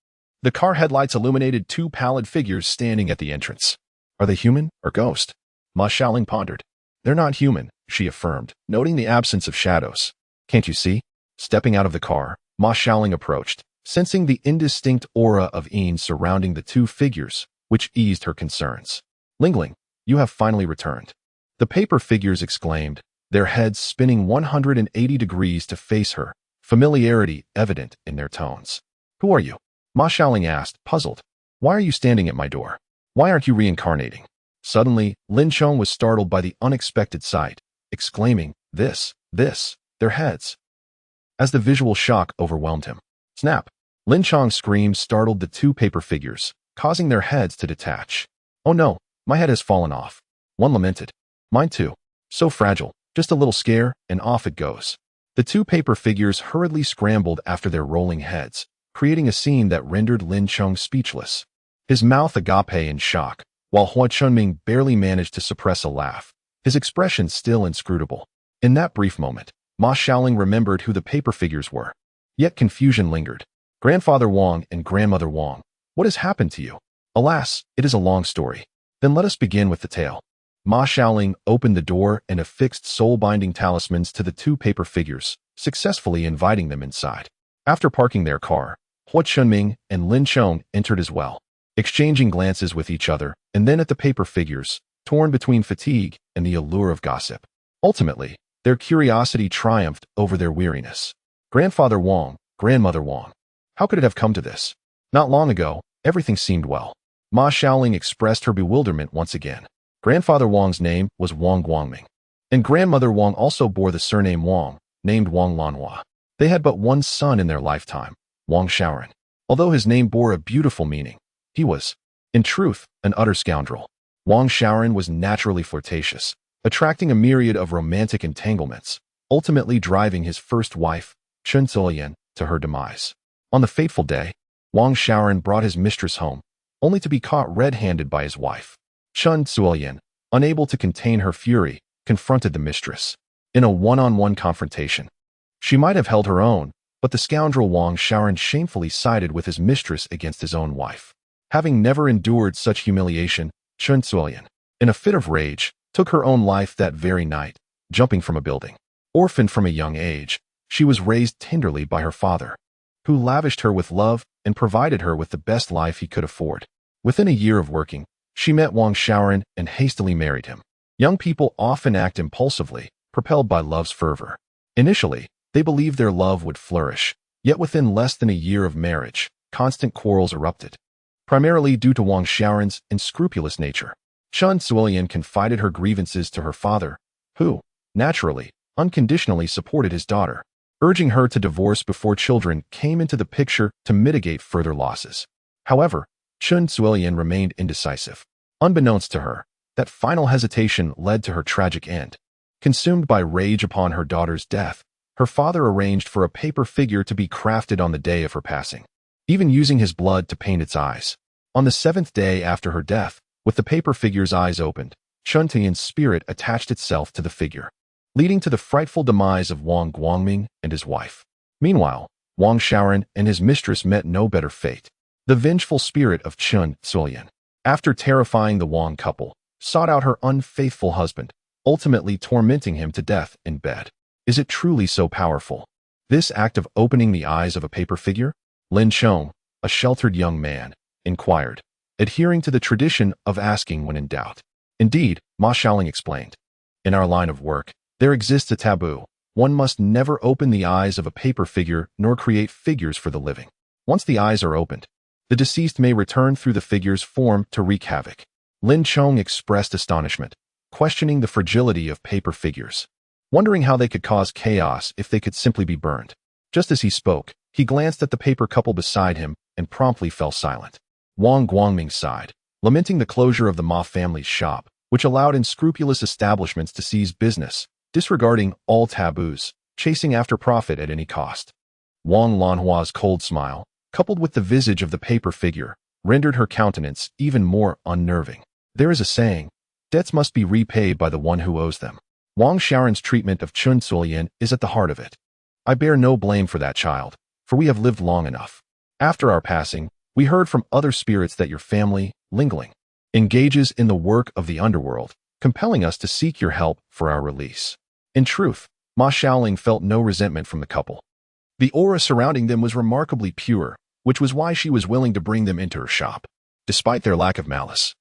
the car headlights illuminated two pallid figures standing at the entrance. Are they human or ghost? Ma Xiaoling pondered. They're not human, she affirmed, noting the absence of shadows. Can't you see? Stepping out of the car, Ma Xiaoling approached, sensing the indistinct aura of Yin surrounding the two figures, which eased her concerns. Lingling, you have finally returned. The paper figures exclaimed, their heads spinning 180 degrees to face her, familiarity evident in their tones. Who are you? Ma Xiaoling asked, puzzled. Why are you standing at my door? Why aren't you reincarnating? Suddenly, Lin Chong was startled by the unexpected sight, exclaiming, their heads. As the visual shock overwhelmed him. Snap! Lin Chong's scream startled the two paper figures, causing their heads to detach. Oh no, my head has fallen off. One lamented. Mine too. So fragile, just a little scare, and off it goes. The two paper figures hurriedly scrambled after their rolling heads, creating a scene that rendered Lin Chong speechless. His mouth agape in shock, while Hua Chunming barely managed to suppress a laugh, his expression still inscrutable. In that brief moment, Ma Xiaoling remembered who the paper figures were. Yet confusion lingered. Grandfather Wang and Grandmother Wang, what has happened to you? Alas, it is a long story. Then let us begin with the tale. Ma Xiaoling opened the door and affixed soul-binding talismans to the two paper figures, successfully inviting them inside. After parking their car, Hua Chunming and Lin Chong entered as well, exchanging glances with each other and then at the paper figures, torn between fatigue and the allure of gossip. Ultimately, their curiosity triumphed over their weariness. Grandfather Wang, Grandmother Wang. How could it have come to this? Not long ago, everything seemed well. Ma Xiaoling expressed her bewilderment once again. Grandfather Wang's name was Wang Guangming, and Grandmother Wang also bore the surname Wang, named Wang Lanhua. They had but one son in their lifetime, Wang Xiaoren. Although his name bore a beautiful meaning, he was, in truth, an utter scoundrel. Wang Xiaoren was naturally flirtatious, attracting a myriad of romantic entanglements, ultimately driving his first wife, Chen Zuolian, to her demise. On the fateful day, Wang Xiaoren brought his mistress home, only to be caught red-handed by his wife. Chen Zuolian, unable to contain her fury, confronted the mistress. In a one-on-one confrontation, she might have held her own, but the scoundrel Wang Xiaoren shamefully sided with his mistress against his own wife. Having never endured such humiliation, Chen Zuolian, in a fit of rage, took her own life that very night, jumping from a building. Orphaned from a young age, she was raised tenderly by her father, who lavished her with love and provided her with the best life he could afford. Within a year of working, she met Wang Xiaoren and hastily married him. Young people often act impulsively, propelled by love's fervor. Initially, they believed their love would flourish, yet within less than a year of marriage, constant quarrels erupted, primarily due to Wang Xiaoren's unscrupulous nature. Chen Zuolian confided her grievances to her father, who, naturally, unconditionally supported his daughter, urging her to divorce before children came into the picture to mitigate further losses. However, Chun Zuilian remained indecisive. Unbeknownst to her, that final hesitation led to her tragic end. Consumed by rage upon her daughter's death, her father arranged for a paper figure to be crafted on the day of her passing, even using his blood to paint its eyes. On the 7th day after her death, with the paper figure's eyes opened, Chun Tian's spirit attached itself to the figure, leading to the frightful demise of Wang Guangming and his wife. Meanwhile, Wang Xiaoling and his mistress met no better fate. The vengeful spirit of Chun Zuilian, after terrifying the Wang couple, sought out her unfaithful husband, ultimately tormenting him to death in bed. Is it truly so powerful? This act of opening the eyes of a paper figure? Lin Chong, a sheltered young man, inquired, adhering to the tradition of asking when in doubt. Indeed, Ma Xiaoling explained. In our line of work, there exists a taboo. One must never open the eyes of a paper figure nor create figures for the living. Once the eyes are opened, the deceased may return through the figure's form to wreak havoc. Lin Chong expressed astonishment, questioning the fragility of paper figures, wondering how they could cause chaos if they could simply be burned. Just as he spoke, he glanced at the paper couple beside him and promptly fell silent. Wang Guangming sighed, lamenting the closure of the Ma family's shop, which allowed unscrupulous establishments to seize business, disregarding all taboos, chasing after profit at any cost. Wang Lanhua's cold smile, coupled with the visage of the paper figure, rendered her countenance even more unnerving. There is a saying, debts must be repaid by the one who owes them. Wang Xiaoring's treatment of Chun Zuilian is at the heart of it. I bear no blame for that child, for we have lived long enough. After our passing, we heard from other spirits that your family, Lingling, engages in the work of the underworld, compelling us to seek your help for our release. In truth, Ma Xiaoling felt no resentment from the couple. The aura surrounding them was remarkably pure, which was why she was willing to bring them into her shop. Despite their lack of malice,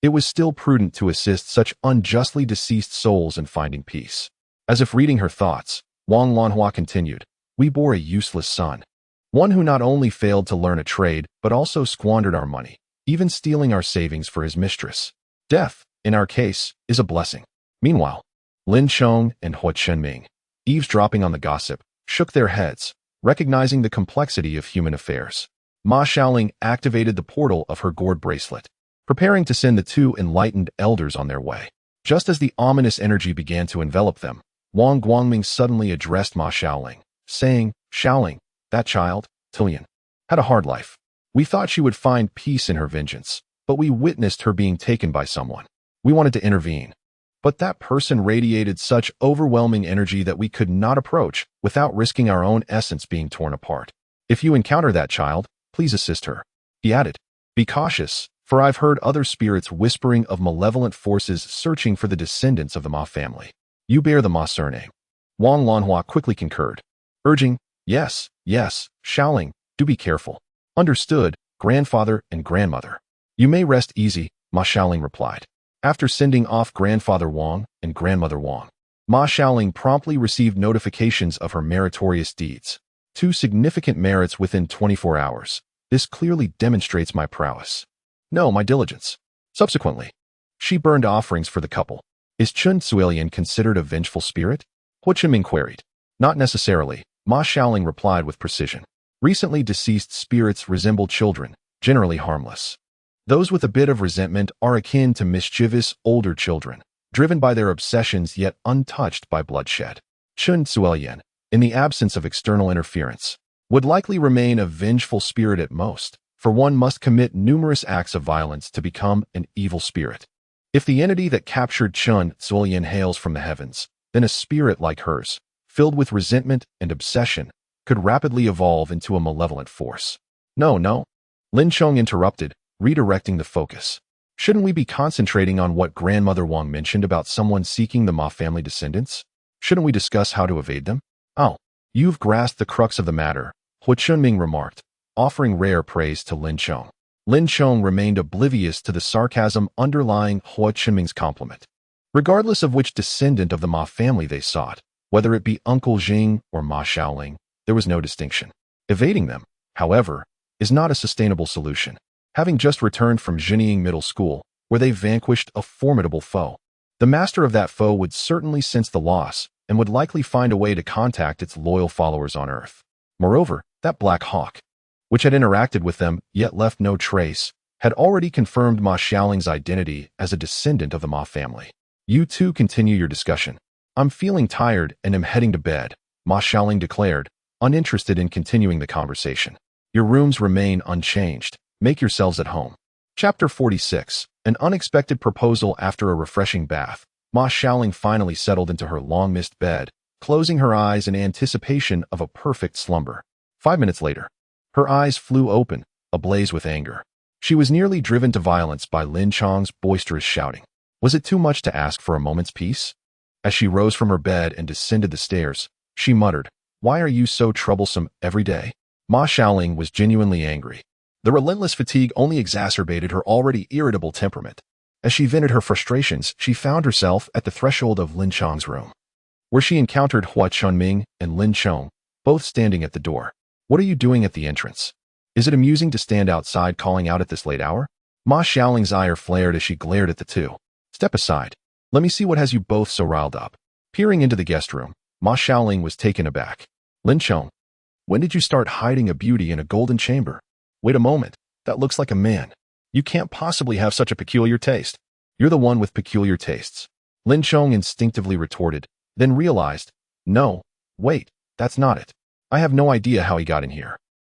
it was still prudent to assist such unjustly deceased souls in finding peace. As if reading her thoughts, Wang Lanhua continued, we bore a useless son. One who not only failed to learn a trade, but also squandered our money, even stealing our savings for his mistress. Death, in our case, is a blessing. Meanwhile, Lin Chong and Hua Chenming, eavesdropping on the gossip, shook their heads, recognizing the complexity of human affairs. Ma Xiaoling activated the portal of her gourd bracelet, preparing to send the two enlightened elders on their way. Just as the ominous energy began to envelop them, Wang Guangming suddenly addressed Ma Xiaoling, saying, Xiaoling, that child, Tilian, had a hard life. We thought she would find peace in her vengeance, but we witnessed her being taken by someone. We wanted to intervene, but that person radiated such overwhelming energy that we could not approach without risking our own essence being torn apart. If you encounter that child, please assist her. He added, be cautious, for I've heard other spirits whispering of malevolent forces searching for the descendants of the Ma family. You bear the Ma surname. Wang Lanhua quickly concurred, urging, yes, Xiaoling, do be careful. Understood, grandfather and grandmother. You may rest easy, Ma Xiaoling replied. After sending off grandfather Wang and grandmother Wang, Ma Xiaoling promptly received notifications of her meritorious deeds. 2 significant merits within 24 hours. This clearly demonstrates my prowess. No, my diligence. Subsequently, she burned offerings for the couple. Is Chun Zuilian considered a vengeful spirit? Hua Chenming queried. Not necessarily, Ma Xiaoling replied with precision. Recently deceased spirits resemble children, generally harmless. Those with a bit of resentment are akin to mischievous older children, driven by their obsessions yet untouched by bloodshed. Chun Zuilian, in the absence of external interference, would likely remain a vengeful spirit at most, for one must commit numerous acts of violence to become an evil spirit. If the entity that captured Chun Zuilian hails from the heavens, then a spirit like hers, filled with resentment and obsession, could rapidly evolve into a malevolent force. No, Lin Chong interrupted, redirecting the focus. Shouldn't we be concentrating on what grandmother Wang mentioned about someone seeking the Ma family descendants? Shouldn't we discuss how to evade them? Oh, you've grasped the crux of the matter, Hua Chenming remarked, offering rare praise to Lin Chong. Lin Chong remained oblivious to the sarcasm underlying Hua Chenming's compliment. Regardless of which descendant of the Ma family they sought, whether it be Uncle Jing or Ma Xiaoling, there was no distinction. Evading them, however, is not a sustainable solution. Having just returned from Jinying Middle School, where they vanquished a formidable foe, the master of that foe would certainly sense the loss, and would likely find a way to contact its loyal followers on Earth. Moreover, that Black Hawk, which had interacted with them yet left no trace, had already confirmed Ma Xiaoling's identity as a descendant of the Ma family. You two continue your discussion. I'm feeling tired and am heading to bed, Ma Xiaoling declared, uninterested in continuing the conversation. Your rooms remain unchanged. Make yourselves at home. Chapter 46. An unexpected proposal. After a refreshing bath, Ma Xiaoling finally settled into her long-missed bed, closing her eyes in anticipation of a perfect slumber. 5 minutes later, her eyes flew open, ablaze with anger. She was nearly driven to violence by Lin Chong's boisterous shouting. Was it too much to ask for a moment's peace? As she rose from her bed and descended the stairs, she muttered, "Why are you so troublesome every day?" Ma Xiaoling was genuinely angry. The relentless fatigue only exacerbated her already irritable temperament. As she vented her frustrations, she found herself at the threshold of Lin Chong's room, where she encountered Hua Chunming and Lin Chong, both standing at the door. "What are you doing at the entrance? Is it amusing to stand outside calling out at this late hour?" Ma Xiaoling's ire flared as she glared at the two. "Step aside. Let me see what has you both so riled up." Peering into the guest room, Ma Xiaoling was taken aback. "Lin Chong, when did you start hiding a beauty in a golden chamber? Wait a moment, that looks like a man. You can't possibly have such a peculiar taste. You're the one with peculiar tastes." Lin Chong instinctively retorted, then realized, "No, wait, that's not it. I have no idea how he got in here.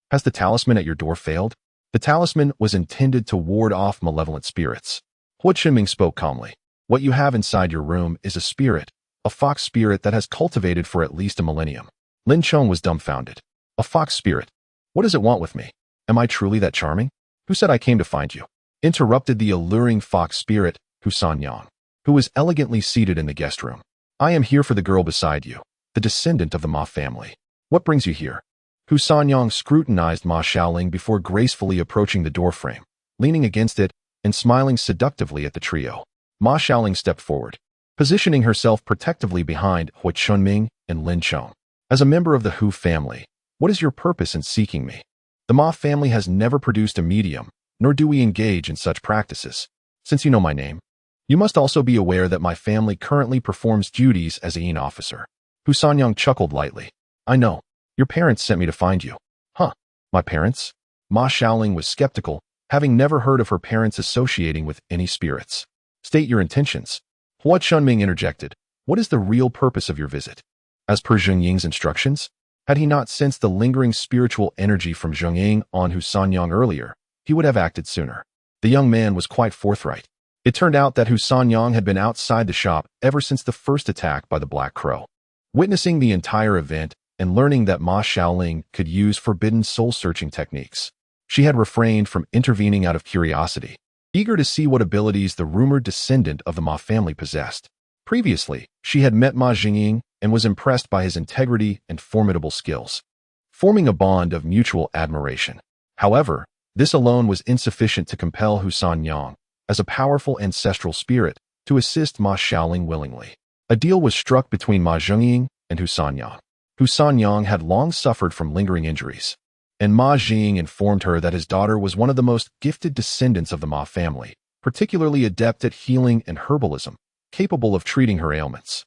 Has the talisman at your door failed?" The talisman was intended to ward off malevolent spirits. Hua Chunming spoke calmly. "What you have inside your room is a spirit, a fox spirit that has cultivated for at least a millennium." Lin Chong was dumbfounded. "A fox spirit? What does it want with me? Am I truly that charming? Who said I came to find you?" Interrupted the alluring fox spirit, Husan Yang, who was elegantly seated in the guest room. "I am here for the girl beside you, the descendant of the Ma family. What brings you here?" Husan Yang scrutinized Ma Xiaoling before gracefully approaching the doorframe, leaning against it and smiling seductively at the trio. Ma Xiaoling stepped forward, positioning herself protectively behind Hua Chunming and Lin Chong. "As a member of the Hu family, what is your purpose in seeking me? The Ma family has never produced a medium, nor do we engage in such practices. Since you know my name, you must also be aware that my family currently performs duties as a Yin officer." Husan Yang chuckled lightly. "I know. Your parents sent me to find you." "Huh? My parents?" Ma Xiaoling was skeptical, having never heard of her parents associating with any spirits. "State your intentions." Hua Chunming interjected. "What is the real purpose of your visit?" As per Zheng Ying's instructions, had he not sensed the lingering spiritual energy from Zheng Ying on Husan Yang earlier, he would have acted sooner. The young man was quite forthright. It turned out that Husan Yang had been outside the shop ever since the first attack by the Black Crow. Witnessing the entire event and learning that Ma Xiaoling could use forbidden soul-searching techniques, she had refrained from intervening out of curiosity, eager to see what abilities the rumored descendant of the Ma family possessed. Previously, she had met Ma Jingying and was impressed by his integrity and formidable skills, forming a bond of mutual admiration. However, this alone was insufficient to compel Husan Yang, as a powerful ancestral spirit, to assist Ma Xiaoling willingly. A deal was struck between Ma Jingying and Husan Yang. Husan Yang had long suffered from lingering injuries, and Ma Jingying informed her that his daughter was one of the most gifted descendants of the Ma family, particularly adept at healing and herbalism, capable of treating her ailments.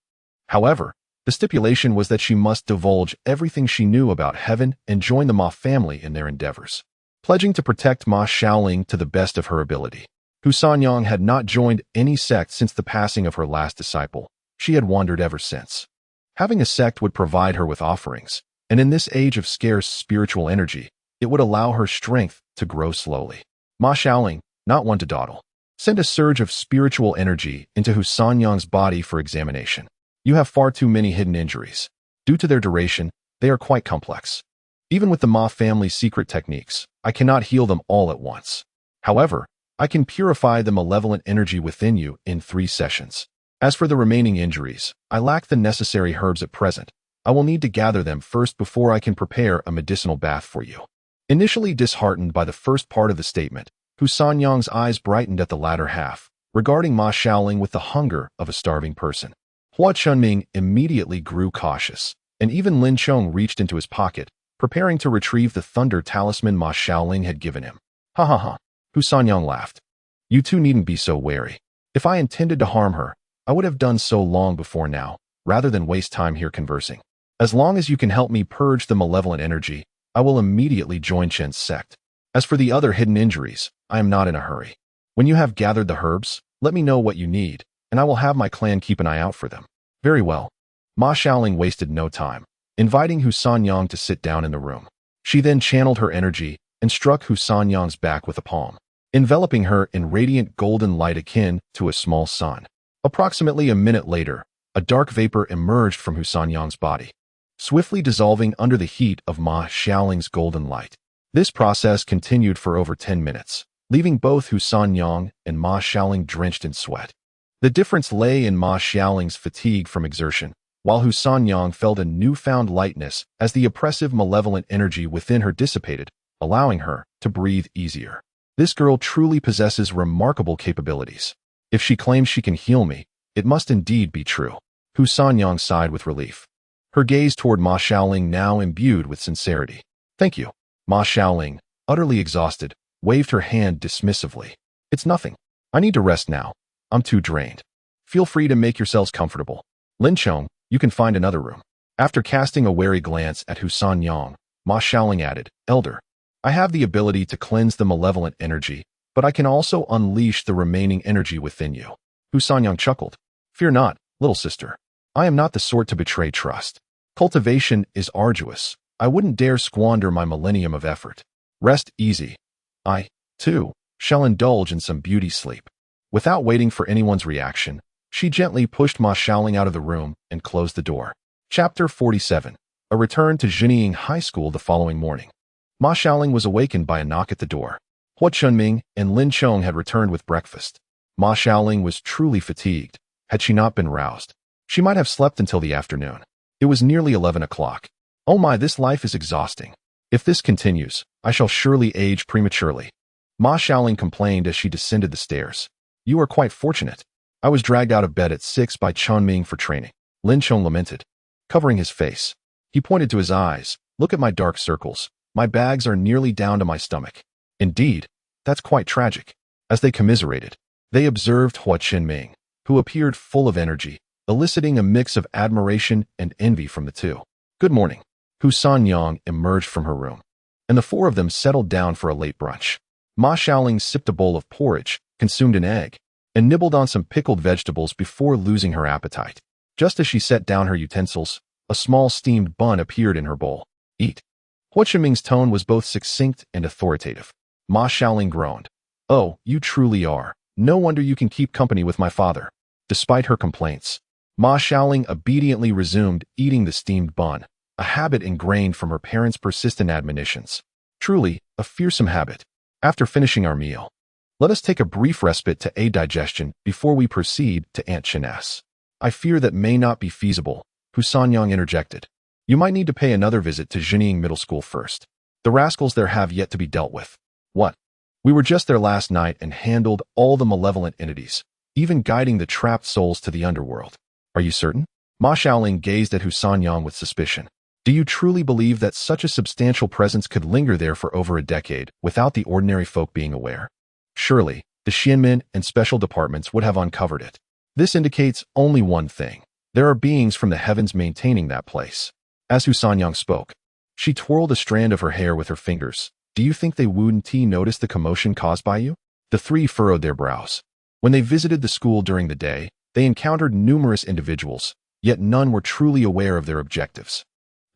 However, the stipulation was that she must divulge everything she knew about heaven and join the Ma family in their endeavors, pledging to protect Ma Xiaoling to the best of her ability. Husan Yang had not joined any sect since the passing of her last disciple. She had wandered ever since. Having a sect would provide her with offerings, and in this age of scarce spiritual energy, it would allow her strength to grow slowly. Ma Xiaoling, not one to dawdle, sent a surge of spiritual energy into Husan Yang's body for examination. "You have far too many hidden injuries. Due to their duration, they are quite complex. Even with the Ma family's secret techniques, I cannot heal them all at once. However, I can purify the malevolent energy within you in 3 sessions. As for the remaining injuries, I lack the necessary herbs at present. I will need to gather them first before I can prepare a medicinal bath for you." Initially disheartened by the first part of the statement, Husan Yang's eyes brightened at the latter half, regarding Ma Xiaoling with the hunger of a starving person. Hua Chunming immediately grew cautious, and even Lin Chong reached into his pocket, preparing to retrieve the thunder talisman Ma Xiaoling had given him. "Ha ha ha," Husan Yang laughed. "You two needn't be so wary. If I intended to harm her, I would have done so long before now. rather than waste time here conversing. As long as you can help me purge the malevolent energy, I will immediately join Chen's sect. As for the other hidden injuries, I am not in a hurry. When you have gathered the herbs, let me know what you need, and I will have my clan keep an eye out for them. Very well. Ma Xiaoling wasted no time, inviting Hu Sanyang to sit down in the room. She then channeled her energy and struck Hu Sanyang's back with a palm, enveloping her in radiant golden light akin to a small sun. Approximately a minute later, a dark vapor emerged from Hu Sanyang's body, swiftly dissolving under the heat of Ma Xiaoling's golden light. This process continued for over 10 minutes, leaving both Hu Sanyang and Ma Xiaoling drenched in sweat. The difference lay in Ma Xiaoling's fatigue from exertion, while Hu Sanyang felt a newfound lightness as the oppressive malevolent energy within her dissipated, allowing her to breathe easier. This girl truly possesses remarkable capabilities. If she claims she can heal me, it must indeed be true. Hu Sanyang sighed with relief, her gaze toward Ma Xiaoling now imbued with sincerity. Thank you. Ma Xiaoling, utterly exhausted, waved her hand dismissively. It's nothing. I need to rest now. I'm too drained. Feel free to make yourselves comfortable. Lin Chong, you can find another room. After casting a wary glance at Hu Sanyang, Ma Xiaoling added, Elder, I have the ability to cleanse the malevolent energy, but I can also unleash the remaining energy within you. Hu Sanyang chuckled. Fear not, little sister. I am not the sort to betray trust. Cultivation is arduous. I wouldn't dare squander my millennium of effort. Rest easy. I, too, shall indulge in some beauty sleep. Without waiting for anyone's reaction, she gently pushed Ma Xiaoling out of the room and closed the door. Chapter 47. A return to Jinying High School the following morning. Ma Xiaoling was awakened by a knock at the door. Hua Chunming and Lin Chong had returned with breakfast. Ma Xiaoling was truly fatigued. Had she not been roused, she might have slept until the afternoon. It was nearly 11 o'clock. Oh my, this life is exhausting. If this continues, I shall surely age prematurely. Ma Xiaoling complained as she descended the stairs. You are quite fortunate. I was dragged out of bed at 6 by Chunming for training. Lin Chong lamented, covering his face. He pointed to his eyes. Look at my dark circles. My bags are nearly down to my stomach. Indeed, that's quite tragic. As they commiserated, they observed Hua Qinming, who appeared full of energy, eliciting a mix of admiration and envy from the two. Good morning. Hu Sanyang emerged from her room, and the four of them settled down for a late brunch. Ma Xiaoling sipped a bowl of porridge, consumed an egg, and nibbled on some pickled vegetables before losing her appetite. Just as she set down her utensils, a small steamed bun appeared in her bowl. Eat. Hua Qinming's tone was both succinct and authoritative. Ma Xiaoling groaned. Oh, you truly are. No wonder you can keep company with my father. Despite her complaints, Ma Xiaoling obediently resumed eating the steamed bun, a habit ingrained from her parents' persistent admonitions. Truly, a fearsome habit. After finishing our meal, let us take a brief respite to aid digestion before we proceed to Aunt Chin's. I fear that may not be feasible, Hu Sanyang interjected. You might need to pay another visit to Jinying Middle School first. The rascals there have yet to be dealt with. What? We were just there last night and handled all the malevolent entities, even guiding the trapped souls to the underworld. Are you certain? Ma Xiaoling gazed at Hu Sanyang with suspicion. Do you truly believe that such a substantial presence could linger there for over a decade without the ordinary folk being aware? Surely, the Xianmen and special departments would have uncovered it. This indicates only one thing. There are beings from the heavens maintaining that place. As Hu Sanyang spoke, she twirled a strand of her hair with her fingers. Do you think they wouldn't notice the commotion caused by you? The three furrowed their brows. When they visited the school during the day, they encountered numerous individuals, yet none were truly aware of their objectives.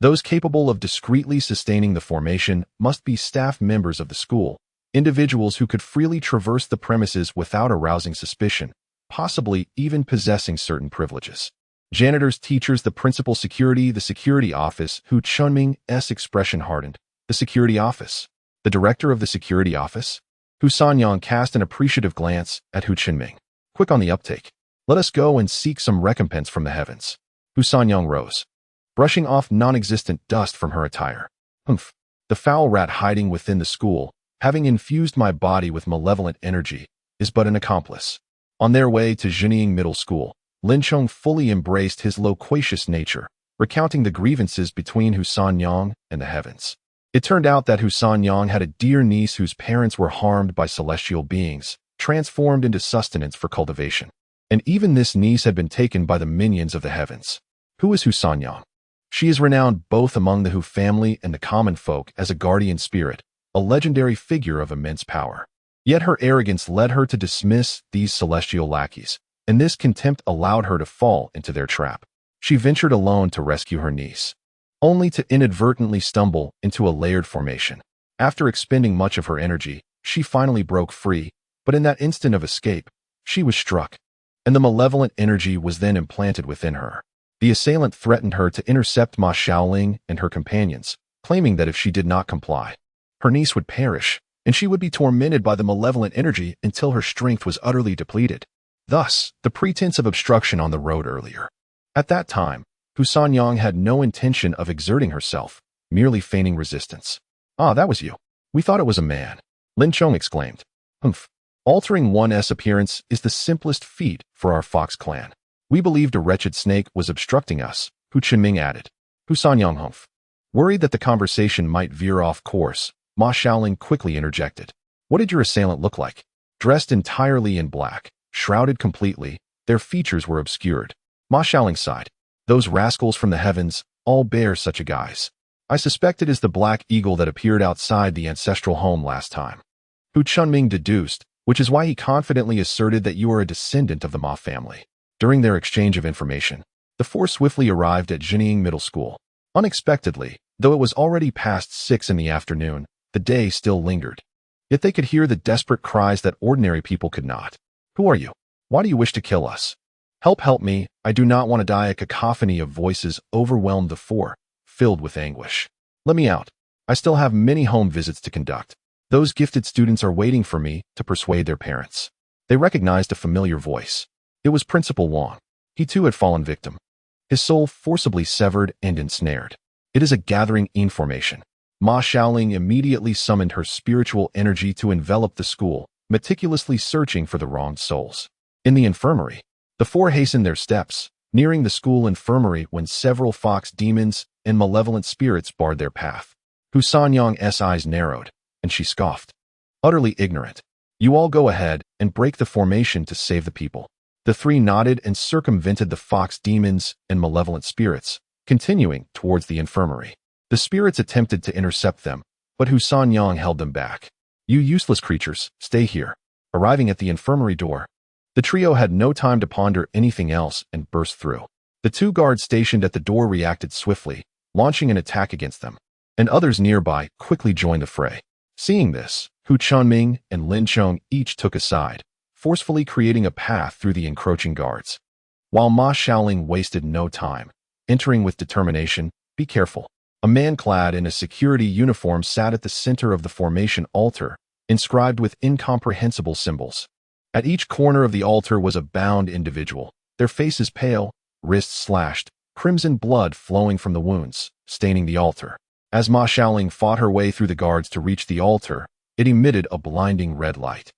Those capable of discreetly sustaining the formation must be staff members of the school, individuals who could freely traverse the premises without arousing suspicion, possibly even possessing certain privileges. Janitors, teachers, the principal security, the security office. Hu Chunming's expression hardened. The security office. The director of the security office? Hu Sanyang cast an appreciative glance at Hu Chunming. Quick on the uptake. Let us go and seek some recompense from the heavens. Hu Sanyang rose, brushing off non-existent dust from her attire. Humph. The foul rat hiding within the school, having infused my body with malevolent energy, is but an accomplice. On their way to Jinying Middle School, Lin Chong fully embraced his loquacious nature, recounting the grievances between Hu Sanyang and the heavens. It turned out that Hu Sanyang had a dear niece whose parents were harmed by celestial beings, transformed into sustenance for cultivation. And even this niece had been taken by the minions of the heavens. Who is Hu Sanyang? She is renowned both among the Hu family and the common folk as a guardian spirit, a legendary figure of immense power. Yet her arrogance led her to dismiss these celestial lackeys, and this contempt allowed her to fall into their trap. She ventured alone to rescue her niece, only to inadvertently stumble into a layered formation. After expending much of her energy, she finally broke free, but in that instant of escape, she was struck, and the malevolent energy was then implanted within her. The assailant threatened her to intercept Ma Xiaoling and her companions, claiming that if she did not comply, her niece would perish, and she would be tormented by the malevolent energy until her strength was utterly depleted. Thus, the pretense of obstruction on the road earlier. At that time, Hu Sanyang had no intention of exerting herself, merely feigning resistance. "Ah, that was you. We thought it was a man," Lin Chong exclaimed. "Humph. Altering one's appearance is the simplest feat for our fox clan. We believed a wretched snake was obstructing us," Hu Chenming added. Hu Sanyang humph. Worried that the conversation might veer off course, Ma Xiaoling quickly interjected. "What did your assailant look like?" Dressed entirely in black, shrouded completely, their features were obscured. Ma Xiaoling sighed. "Those rascals from the heavens all bear such a guise. I suspect it is the black eagle that appeared outside the ancestral home last time," Hu Chunming deduced, which is why he confidently asserted that you are a descendant of the Ma family. During their exchange of information, the four swiftly arrived at Jinying Middle School. Unexpectedly, though it was already past 6 in the afternoon, the day still lingered. Yet they could hear the desperate cries that ordinary people could not. "Who are you? Why do you wish to kill us? Help me, I do not want to die." A cacophony of voices overwhelmed the four, filled with anguish. "Let me out. I still have many home visits to conduct. Those gifted students are waiting for me to persuade their parents." They recognized a familiar voice. It was Principal Wang. He too had fallen victim, his soul forcibly severed and ensnared. "It is a gathering information." Ma Xiaoling immediately summoned her spiritual energy to envelop the school, meticulously searching for the wronged souls. In the infirmary, the four hastened their steps, nearing the school infirmary when several fox demons and malevolent spirits barred their path. Hu Sanyang's eyes narrowed, and she scoffed. "Utterly ignorant. You all go ahead and break the formation to save the people." The three nodded and circumvented the fox demons and malevolent spirits, continuing towards the infirmary. The spirits attempted to intercept them, but Hu Sanyang held them back. "You useless creatures, stay here." Arriving at the infirmary door, the trio had no time to ponder anything else and burst through. The two guards stationed at the door reacted swiftly, launching an attack against them, and others nearby quickly joined the fray. Seeing this, Hu Chunming and Lin Chong each took a side, forcefully creating a path through the encroaching guards. While Ma Xiaoling wasted no time, entering with determination, "Be careful." A man clad in a security uniform sat at the center of the formation altar, inscribed with incomprehensible symbols. At each corner of the altar was a bound individual, their faces pale, wrists slashed, crimson blood flowing from the wounds, staining the altar. As Ma Xiaoling fought her way through the guards to reach the altar, it emitted a blinding red light.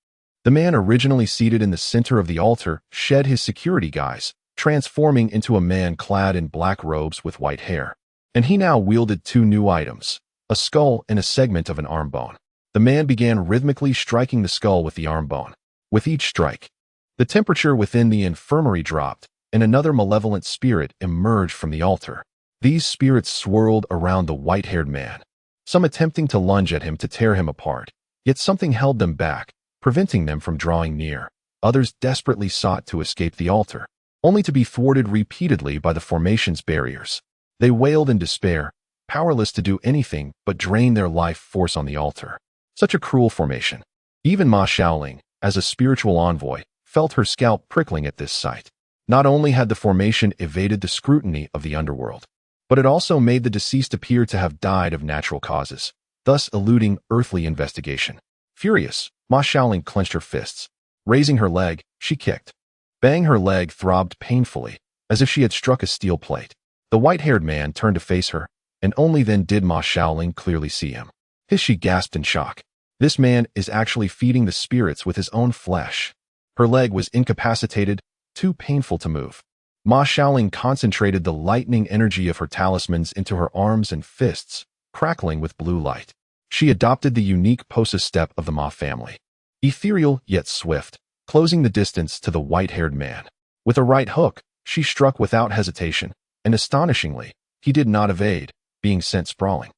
The man originally seated in the center of the altar shed his security guise, transforming into a man clad in black robes with white hair. And he now wielded two new items, a skull and a segment of an arm bone. The man began rhythmically striking the skull with the arm bone. With each strike, the temperature within the infirmary dropped, and another malevolent spirit emerged from the altar. These spirits swirled around the white-haired man, some attempting to lunge at him to tear him apart, yet something held them back, preventing them from drawing near. Others desperately sought to escape the altar, only to be thwarted repeatedly by the formation's barriers. They wailed in despair, powerless to do anything but drain their life force on the altar. Such a cruel formation. Even Ma Xiaoling, as a spiritual envoy, felt her scalp prickling at this sight. Not only had the formation evaded the scrutiny of the underworld, but it also made the deceased appear to have died of natural causes, thus eluding earthly investigation. Furious, Ma Xiaoling clenched her fists. Raising her leg, she kicked. Bang! Her leg throbbed painfully, as if she had struck a steel plate. The white-haired man turned to face her, and only then did Ma Xiaoling clearly see him. She gasped in shock. This man is actually feeding the spirits with his own flesh. Her leg was incapacitated, too painful to move. Ma Xiaoling concentrated the lightning energy of her talismans into her arms and fists, crackling with blue light. She adopted the unique pose step of the Ma family. Ethereal yet swift, closing the distance to the white-haired man. With a right hook, she struck without hesitation, and astonishingly, he did not evade, being sent sprawling.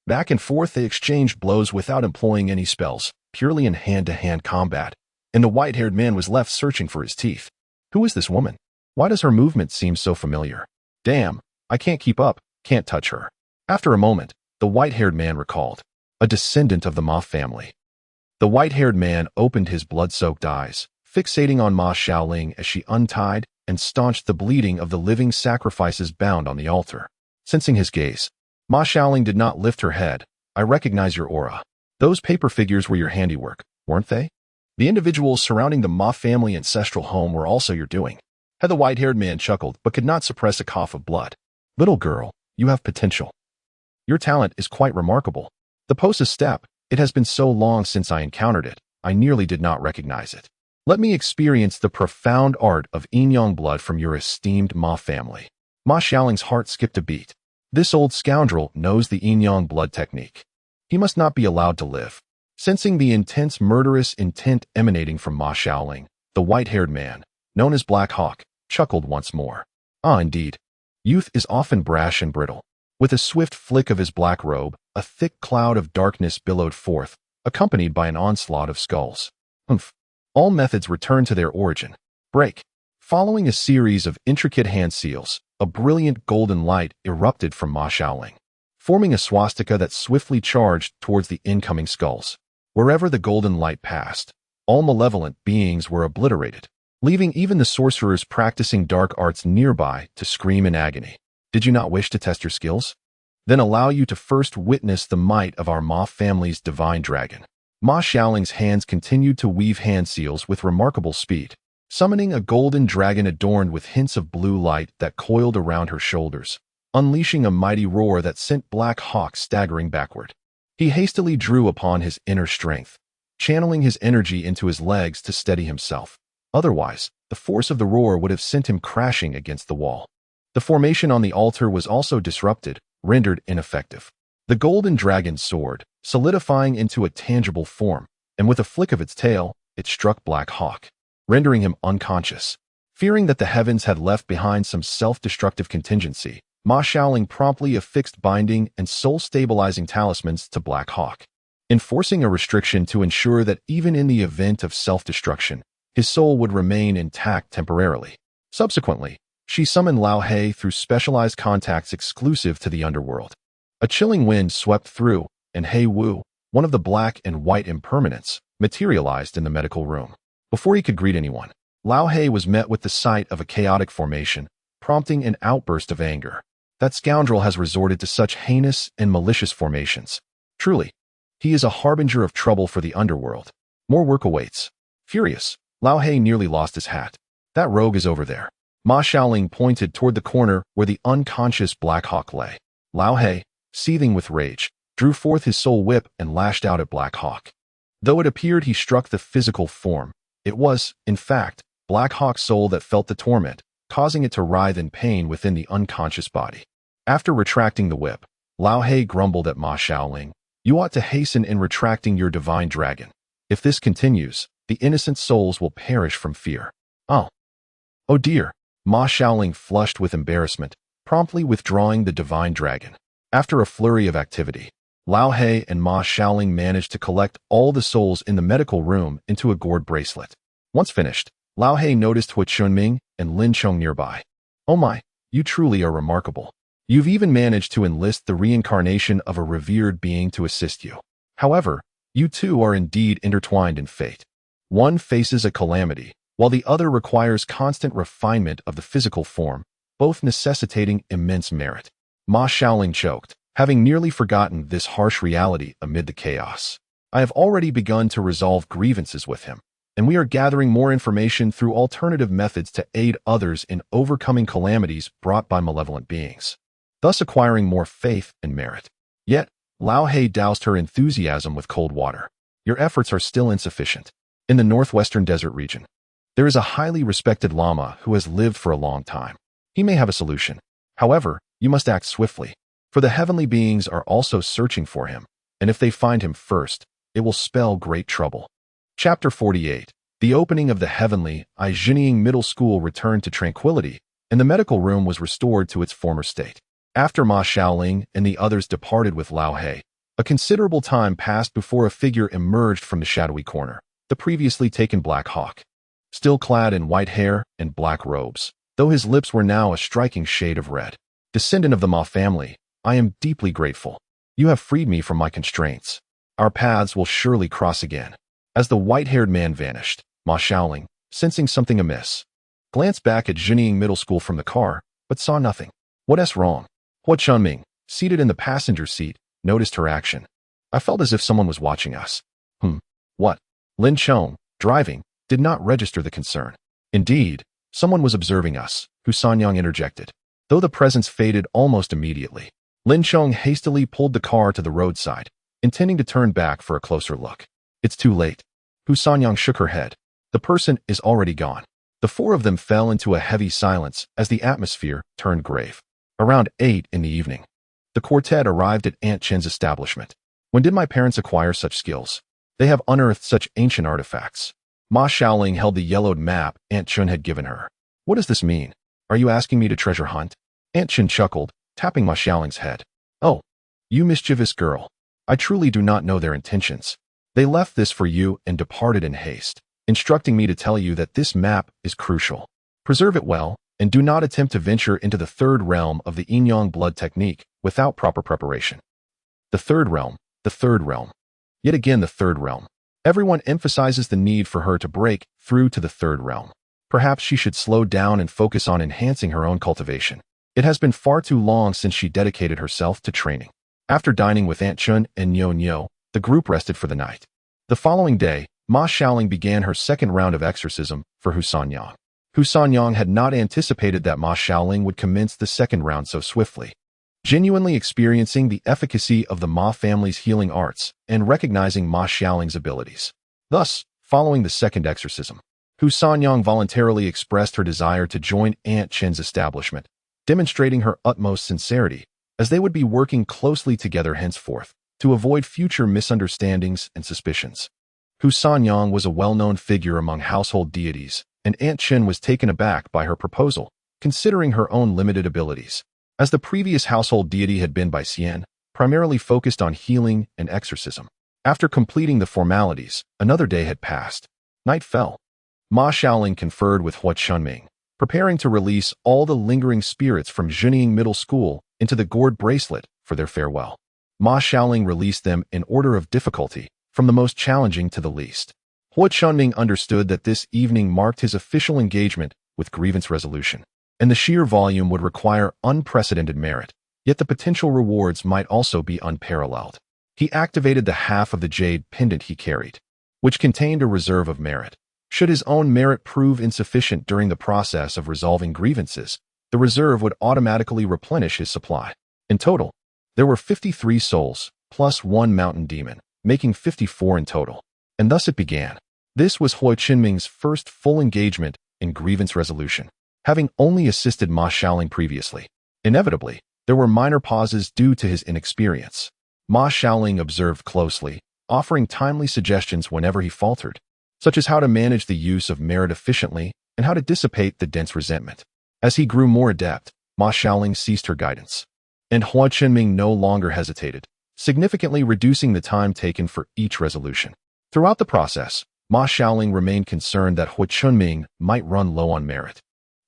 Back and forth they exchanged blows without employing any spells, purely in hand-to-hand combat, and the white-haired man was left searching for his teeth. Who is this woman? Why does her movement seem so familiar? Damn, I can't keep up, can't touch her. After a moment, the white-haired man recalled, a descendant of the Ma family. The white-haired man opened his blood-soaked eyes, fixating on Ma Xiaoling as she untied and staunched the bleeding of the living sacrifices bound on the altar. Sensing his gaze, Ma Xiaoling did not lift her head. I recognize your aura. Those paper figures were your handiwork, weren't they? The individuals surrounding the Ma family ancestral home were also your doing. The white-haired man chuckled but could not suppress a cough of blood. Little girl, you have potential. Your talent is quite remarkable. The pose step, it has been so long since I encountered it, I nearly did not recognize it. Let me experience the profound art of yin-yang blood from your esteemed Ma family. Ma Xiaoling's heart skipped a beat. This old scoundrel knows the yin-yang blood technique. He must not be allowed to live. Sensing the intense murderous intent emanating from Ma Xiaoling, the white-haired man, known as Black Hawk, chuckled once more. Ah, indeed. Youth is often brash and brittle. With a swift flick of his black robe, a thick cloud of darkness billowed forth, accompanied by an onslaught of skulls. Humph. All methods return to their origin. Break. Following a series of intricate hand seals, a brilliant golden light erupted from Ma Xiaoling, forming a swastika that swiftly charged towards the incoming skulls. Wherever the golden light passed, all malevolent beings were obliterated, leaving even the sorcerers practicing dark arts nearby to scream in agony. Did you not wish to test your skills? Then allow you to first witness the might of our Ma family's divine dragon. Ma Xiaoling's hands continued to weave hand seals with remarkable speed, summoning a golden dragon adorned with hints of blue light that coiled around her shoulders, unleashing a mighty roar that sent Black Hawk staggering backward. He hastily drew upon his inner strength, channeling his energy into his legs to steady himself. Otherwise, the force of the roar would have sent him crashing against the wall. The formation on the altar was also disrupted, rendered ineffective. The golden dragon soared, solidifying into a tangible form, and with a flick of its tail, it struck Black Hawk, rendering him unconscious. Fearing that the heavens had left behind some self-destructive contingency, Ma Xiaoling promptly affixed binding and soul-stabilizing talismans to Black Hawk, enforcing a restriction to ensure that even in the event of self-destruction, his soul would remain intact temporarily. Subsequently, she summoned Lao He through specialized contacts exclusive to the underworld. A chilling wind swept through, and He Wu, one of the black and white impermanents, materialized in the medical room. Before he could greet anyone, Lao He was met with the sight of a chaotic formation, prompting an outburst of anger. That scoundrel has resorted to such heinous and malicious formations. Truly, he is a harbinger of trouble for the underworld. More work awaits. Furious, Lao He nearly lost his hat. That rogue is over there. Ma Xiaoling pointed toward the corner where the unconscious Black Hawk lay. Lao He, seething with rage, drew forth his soul whip and lashed out at Black Hawk. Though it appeared he struck the physical form, it was, in fact, Black Hawk's soul that felt the torment, causing it to writhe in pain within the unconscious body. After retracting the whip, Lao He grumbled at Ma Xiaoling, "You ought to hasten in retracting your divine dragon. If this continues, the innocent souls will perish from fear." Oh dear. Ma Xiaoling flushed with embarrassment, promptly withdrawing the divine dragon. After a flurry of activity, Lao He and Ma Xiaoling managed to collect all the souls in the medical room into a gourd bracelet. Once finished, Lao He noticed Hu Chunming and Lin Chong nearby. "Oh my, you truly are remarkable. You've even managed to enlist the reincarnation of a revered being to assist you. However, you two are indeed intertwined in fate. One faces a calamity, while the other requires constant refinement of the physical form, both necessitating immense merit." Ma Xiaoling choked, having nearly forgotten this harsh reality amid the chaos. "I have already begun to resolve grievances with him, and we are gathering more information through alternative methods to aid others in overcoming calamities brought by malevolent beings, thus acquiring more faith and merit." Yet, Lao He doused her enthusiasm with cold water. "Your efforts are still insufficient. In the northwestern desert region, there is a highly respected Lama who has lived for a long time. He may have a solution. However, you must act swiftly, for the heavenly beings are also searching for him, and if they find him first, it will spell great trouble." Chapter 48. The opening of the heavenly Aijiniying Middle School returned to tranquility and the medical room was restored to its former state. After Ma Xiaoling and the others departed with Lao He, a considerable time passed before a figure emerged from the shadowy corner, the previously taken Black Hawk. Still clad in white hair and black robes, though his lips were now a striking shade of red. Descendant of the Ma family, I am deeply grateful. You have freed me from my constraints. Our paths will surely cross again. As the white-haired man vanished, Ma Xiaoling, sensing something amiss, glanced back at Jinying Middle School from the car, but saw nothing. What's wrong? Hua Chunming, seated in the passenger seat, noticed her action. I felt as if someone was watching us. What? Lin Chong, driving, did not register the concern. Indeed, someone was observing us, Hu Sanyang interjected. Though the presence faded almost immediately, Lin Chong hastily pulled the car to the roadside, intending to turn back for a closer look. It's too late. Hu Sanyang shook her head. The person is already gone. The four of them fell into a heavy silence as the atmosphere turned grave. Around 8 in the evening, the quartet arrived at Aunt Chen's establishment. When did my parents acquire such skills? They have unearthed such ancient artifacts. Ma Xiaoling held the yellowed map Aunt Chen had given her. What does this mean? Are you asking me to treasure hunt? Aunt Chen chuckled, tapping Ma Xiaoling's head. Oh, you mischievous girl. I truly do not know their intentions. They left this for you and departed in haste, instructing me to tell you that this map is crucial. Preserve it well, and do not attempt to venture into the third realm of the Yin-Yang blood technique without proper preparation. The third realm, the third realm. Yet again the third realm. Everyone emphasizes the need for her to break through to the third realm. Perhaps she should slow down and focus on enhancing her own cultivation. It has been far too long since she dedicated herself to training. After dining with Aunt Chun and Nyo, the group rested for the night. The following day, Ma Xiaoling began her second round of exorcism for Hu Sanyang. Hu Sanyang had not anticipated that Ma Xiaoling would commence the second round so swiftly. Genuinely experiencing the efficacy of the Ma family's healing arts and recognizing Ma Xiaoling's abilities. Thus, following the second exorcism, Hu Sanyang voluntarily expressed her desire to join Aunt Chen's establishment, demonstrating her utmost sincerity, as they would be working closely together henceforth to avoid future misunderstandings and suspicions. Hu Sanyang was a well-known figure among household deities, and Aunt Chen was taken aback by her proposal, considering her own limited abilities. As the previous household deity had been by Xian, primarily focused on healing and exorcism. After completing the formalities, another day had passed. Night fell. Ma Xiaoling conferred with Hua Chunming, preparing to release all the lingering spirits from Jinying Middle School into the gourd bracelet for their farewell. Ma Xiaoling released them in order of difficulty, from the most challenging to the least. Hua Chunming understood that this evening marked his official engagement with grievance resolution, and the sheer volume would require unprecedented merit, yet the potential rewards might also be unparalleled. He activated the half of the jade pendant he carried, which contained a reserve of merit. Should his own merit prove insufficient during the process of resolving grievances, the reserve would automatically replenish his supply. In total, there were 53 souls, plus 1 mountain demon, making 54 in total. And thus it began. This was Hua Chunming's first full engagement in grievance resolution, having only assisted Ma Xiaoling previously. Inevitably, there were minor pauses due to his inexperience. Ma Xiaoling observed closely, offering timely suggestions whenever he faltered, such as how to manage the use of merit efficiently and how to dissipate the dense resentment. As he grew more adept, Ma Xiaoling ceased her guidance, and Hua Chunming no longer hesitated, significantly reducing the time taken for each resolution. Throughout the process, Ma Xiaoling remained concerned that Hua Chunming might run low on merit,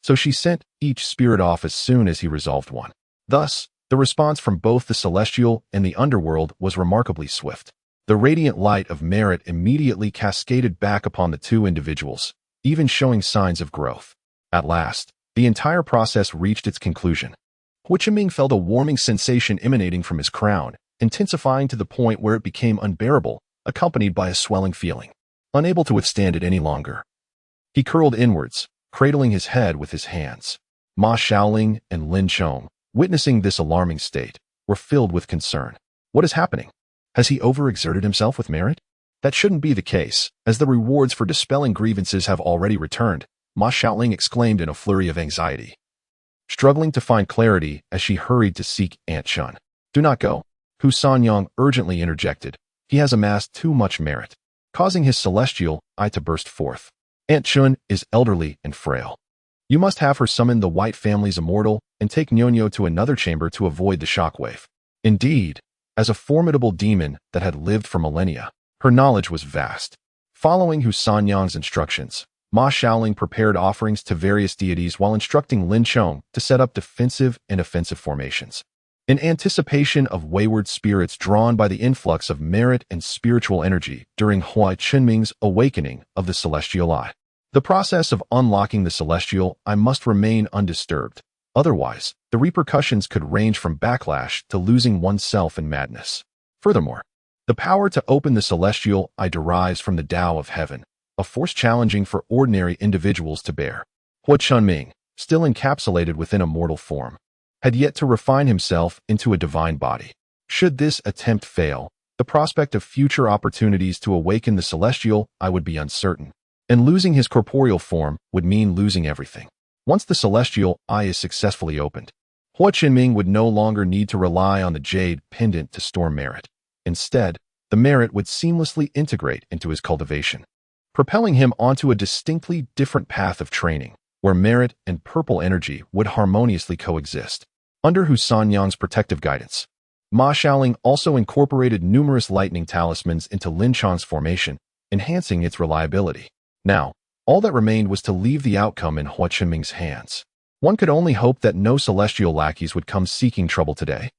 so she sent each spirit off as soon as he resolved one. Thus, the response from both the celestial and the underworld was remarkably swift. The radiant light of merit immediately cascaded back upon the two individuals, even showing signs of growth. At last, the entire process reached its conclusion. Hua Chunming felt a warming sensation emanating from his crown, intensifying to the point where it became unbearable, accompanied by a swelling feeling. Unable to withstand it any longer, he curled inwards, cradling his head with his hands. Ma Xiaoling and Lin Chong, witnessing this alarming state, were filled with concern. What is happening? Has he overexerted himself with merit? That shouldn't be the case, as the rewards for dispelling grievances have already returned, Ma Xiaoling exclaimed in a flurry of anxiety, struggling to find clarity as she hurried to seek Aunt Chun. Do not go, Hu Sanyang urgently interjected. He has amassed too much merit, causing his celestial eye to burst forth. Aunt Chun is elderly and frail. You must have her summon the White family's immortal and take Nyonyo to another chamber to avoid the shockwave. Indeed, as a formidable demon that had lived for millennia, her knowledge was vast. Following Hu Sanyang's instructions, Ma Xiaoling prepared offerings to various deities while instructing Lin Chong to set up defensive and offensive formations. In anticipation of wayward spirits drawn by the influx of merit and spiritual energy during Hua Qinming's awakening of the Celestial Eye. The process of unlocking the Celestial Eye must remain undisturbed. Otherwise, the repercussions could range from backlash to losing oneself in madness. Furthermore, the power to open the Celestial Eye derives from the Tao of Heaven, a force challenging for ordinary individuals to bear. Hua Qinming, still encapsulated within a mortal form, had yet to refine himself into a divine body. Should this attempt fail, the prospect of future opportunities to awaken the Celestial Eye would be uncertain, and losing his corporeal form would mean losing everything. Once the Celestial Eye is successfully opened, Hua Qinming would no longer need to rely on the jade pendant to store merit. Instead, the merit would seamlessly integrate into his cultivation, propelling him onto a distinctly different path of training, where merit and purple energy would harmoniously coexist. Under Hu Sanyang's protective guidance, Ma Xiaoling also incorporated numerous lightning talismans into Lin Chong's formation, enhancing its reliability. Now, all that remained was to leave the outcome in Hua Qinming's hands. One could only hope that no celestial lackeys would come seeking trouble today.